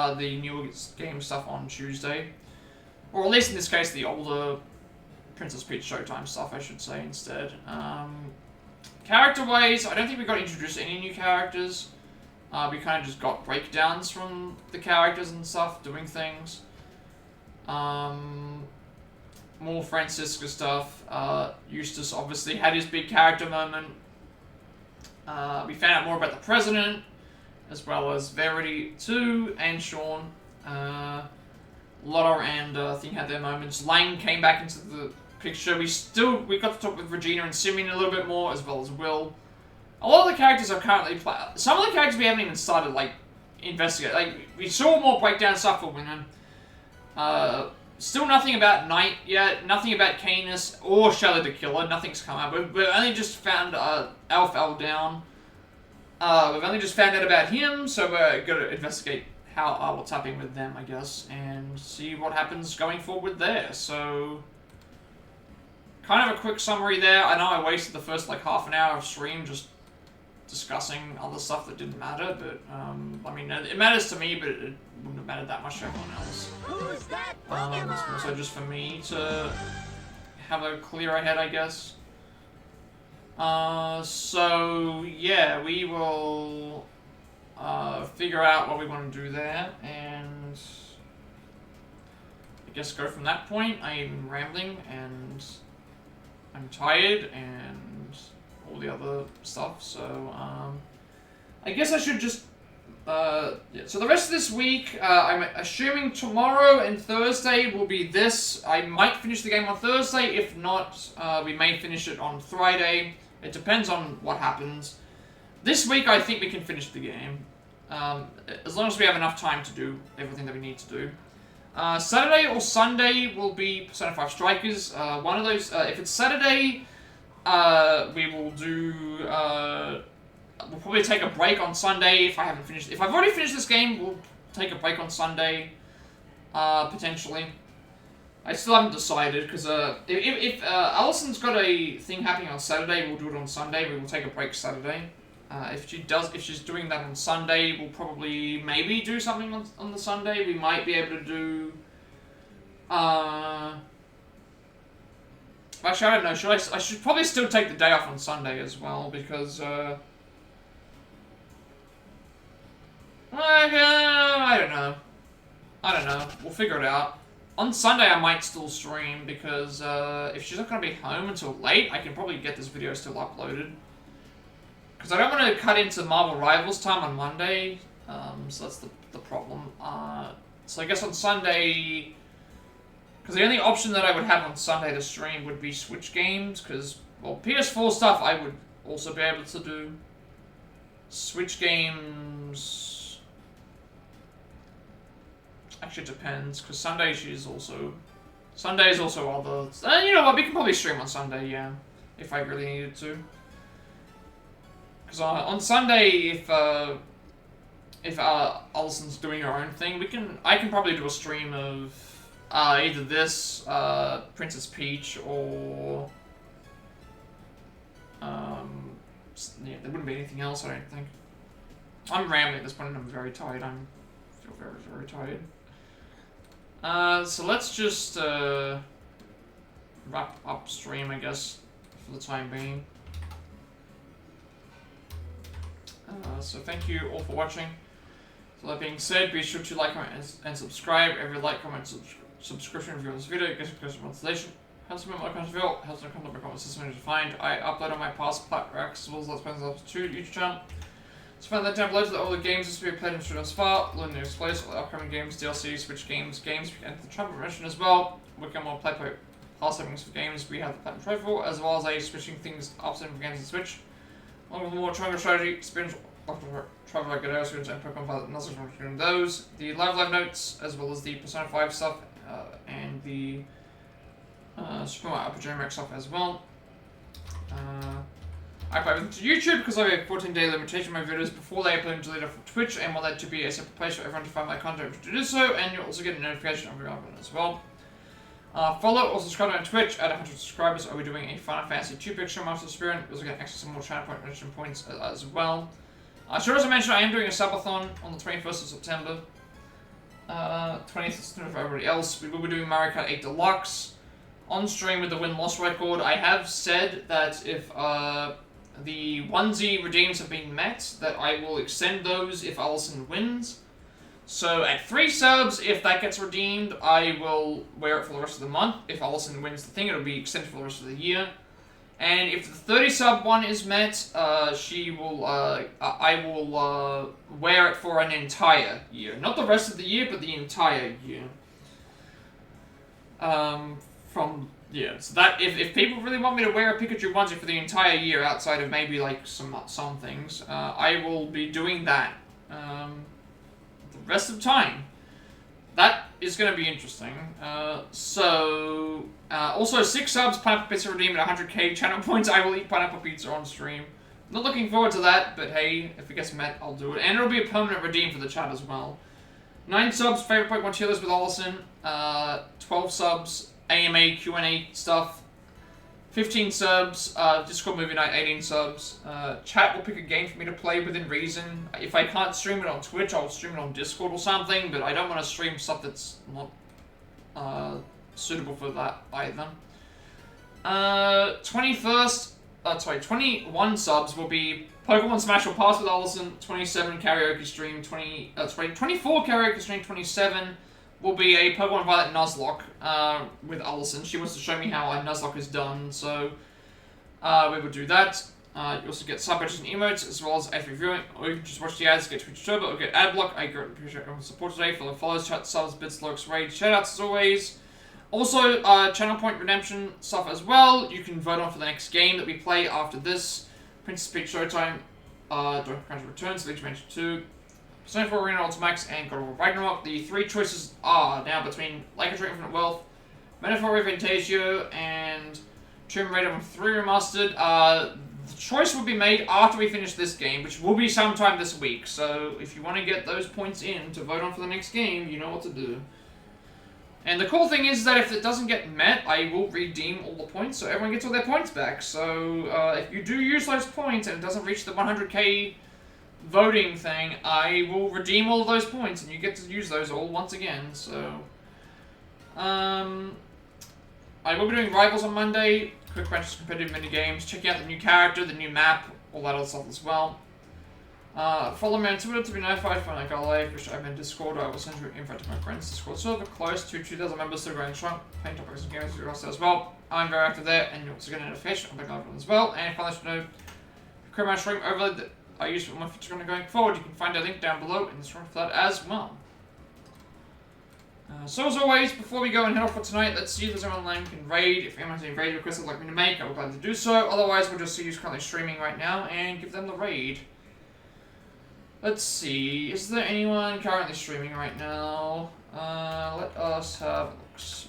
stuff on Tuesday. Or at least in this case, the older Princess Peach Showtime stuff, I should say, instead. Character-wise, I don't think we got introduced to any new characters. We kind of just got breakdowns from the characters and stuff, doing things. More Francisca stuff. Eustace obviously had his big character moment. We found out more about the president, as well as Verity too, and Sean. Lotta and Thing had their moments. Lang came back into the picture. We got to talk with Regina and Simeon a little bit more, as well as Will. A lot of the characters are currently some of the characters we haven't even started investigating. Like we saw more breakdown stuff for women. Still nothing about Knight yet, nothing about Canis or Shelley the Killer, nothing's come up. We've only just found Alf L down. We've only just found out about him, so we're going to investigate what's happening with them, I guess, and see what happens going forward there. So, kind of a quick summary there. I know I wasted the first like half an hour of stream just discussing other stuff that didn't matter, but I mean, it matters to me, but it wouldn't have mattered that much to everyone else. Who's that It's Pokemon? more so just for me to have a clearer head, I guess. So yeah, we will figure out what we want to do there, and I guess go from that point. I'm rambling, and I'm tired, and all the other stuff, so, I guess I should just, yeah. So the rest of this week, I'm assuming tomorrow and Thursday will be this. I might finish the game on Thursday. If not, we may finish it on Friday. It depends on what happens. This week, I think we can finish the game. As long as we have enough time to do everything that we need to do. Saturday or Sunday will be Persona 5 Strikers. One of those, if it's Saturday, we will do, we'll probably take a break on Sunday if I haven't finished. If I've already finished this game, we'll take a break on Sunday, potentially. I still haven't decided, because, if Allison's got a thing happening on Saturday, we'll do it on Sunday. We will take a break Saturday. If she's doing that on Sunday, we'll probably maybe do something on the Sunday. We might be able to do, actually, I don't know. I should probably still take the day off on Sunday as well, because, I don't know. We'll figure it out. On Sunday, I might still stream, because, if she's not going to be home until late, I can probably get this video still uploaded. Because I don't want to cut into Marvel Rivals time on Monday, so that's the problem. So I guess on Sunday, because the only option that I would have on Sunday to stream would be Switch games, because, well, PS4 stuff I would also be able to do. Switch games, actually it depends, because Sunday is also other, you know what, we can probably stream on Sunday, yeah, if I really needed to. Because on Sunday, if Allison's doing her own thing, I can probably do a stream of either this, Princess Peach, or yeah, there wouldn't be anything else, I don't think. I'm rambling at this point, and I'm very tired. I feel very, very tired. So let's just wrap up stream, I guess, for the time being. So thank you all for watching. So that being said, be sure to like, comment, and subscribe. Every like, comment, subscription review on this video gets monetization. Helps me make my content helps me content become consistent to find. I upload on my past Plat racks as well as Let's Play on to YouTube channel. So find that down below to all the games this week played and streamed thus far. Learn new place, all the upcoming games, DLC, Switch games, and the trumpet mention as well. Working on more Plat past savings for games. We have the Platinum Trophy, as well as switching things up for games and Switch. Along with more triangle strategy, experience travel like Godot students and Pokemon Pilot and others from those. The live notes, as well as the Persona 5 stuff, and the Super Mario Upper Generic stuff as well. I upload everything to YouTube because I have a 14-day limitation on my videos before they upload and delete it from Twitch, and want that to be a separate place for everyone to find my content to do so, and you'll also get a notification of every upload as well. Follow or subscribe on Twitch at 100 subscribers. I'll be doing a Final Fantasy 2 picture Master Spirit. You'll also get access to more channel point mention points as well. I should also mention I am doing a subathon on the 21st of September. 20th of September for everybody else. We will be doing Mario Kart 8 Deluxe on stream with the win-loss record. I have said that if the onesie redeems have been met, that I will extend those if Allison wins. So at 3 subs, if that gets redeemed, I will wear it for the rest of the month. If Allison wins the thing, it'll be extended for the rest of the year. And if the 30 sub one is met, I will wear it for an entire year. Not the rest of the year, but the entire year. So that, if people really want me to wear a Pikachu onesie for the entire year, outside of maybe, like, some things, I will be doing that, the rest of the time. That is going to be interesting. Also 6 subs, Pineapple Pizza redeemed at 100k channel points. I will eat Pineapple Pizza on stream. Not looking forward to that, but hey, if it gets met, I'll do it. And it'll be a permanent redeem for the chat as well. 9 subs, favorite Pokemon tier list with Allison. 12 subs, AMA, Q&A stuff. 15 subs. Discord Movie Night, 18 subs. Chat will pick a game for me to play within reason. If I can't stream it on Twitch, I'll stream it on Discord or something, but I don't want to stream stuff that's not suitable for that either. 21 subs will be Pokemon Smash will pass with Allison. 27 karaoke stream. 24 karaoke stream. 27 will be a Pokemon Violet Nuzlocke with Allison. She wants to show me how a Nuzlocke is done, so we will do that. You also get sub badges and emotes, as well as ad reviewing, or you can just watch the ads, get Twitch Turbo, or get ad block. I greatly appreciate everyone's support today. Follows, chat, subs, bits, lurks, raid, shoutouts as always. Also, channel point redemption stuff as well. You can vote on for the next game that we play after this. Princess Peach Showtime, Don't Crunch Returns, Legion Mansion 2, Persona 4 Arena Ultimax, and God of War Ragnarok. The three choices are now between Like a Tree Infinite Wealth, Metaphor Fantasio, and Tomb Raider 3 Remastered. The choice will be made after we finish this game, which will be sometime this week. So if you want to get those points in to vote on for the next game, you know what to do. And the cool thing is that if it doesn't get met, I will redeem all the points, so everyone gets all their points back. So if you do use those points and it doesn't reach the 100k voting thing, I will redeem all of those points, and you get to use those all once again. So I will be doing Rivals on Monday, quick matches, competitive mini games, checking out the new character, the new map, all that other stuff as well. Follow me on Twitter to be notified when I go live, which I'm in Discord. I will send you an invite to my friends' Discord server, close to 2,000 members, still growing strong, playing topics and games with us as well. I'm very active there, and you're also getting a notification. I'm back live as well. And if I let you know, create my stream overlay that I use for my feature going forward, you can find a link down below in the stream for that as well. So as always, before we go and head off for tonight, let's see if there's anyone online who can raid. If anyone has any raid requests they'd like me to make, I will gladly do so. Otherwise, we'll just see who's currently streaming right now and give them the raid. Let's see, is there anyone currently streaming right now? Let us have a look-see.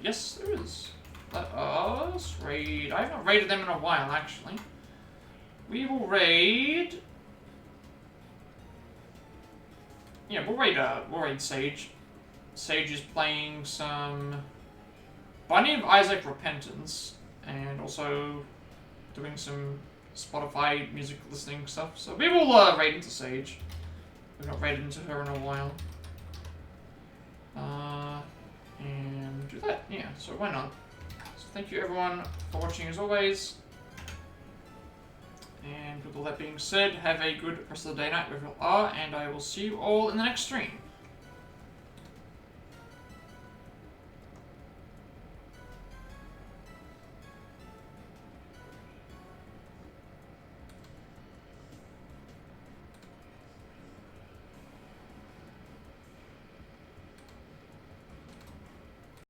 Yes, there is. Let us raid. I haven't raided them in a while, actually. We will raid. Yeah, we'll raid Sage. Sage is playing some Binding of Isaac Repentance, and also doing some Spotify music listening stuff. So we will raid into Sage. We've not raided into her in a while. And do that, yeah, so why not? So thank you everyone for watching as always. And with all that being said, have a good rest of the day, night, wherever you are, and I will see you all in the next stream.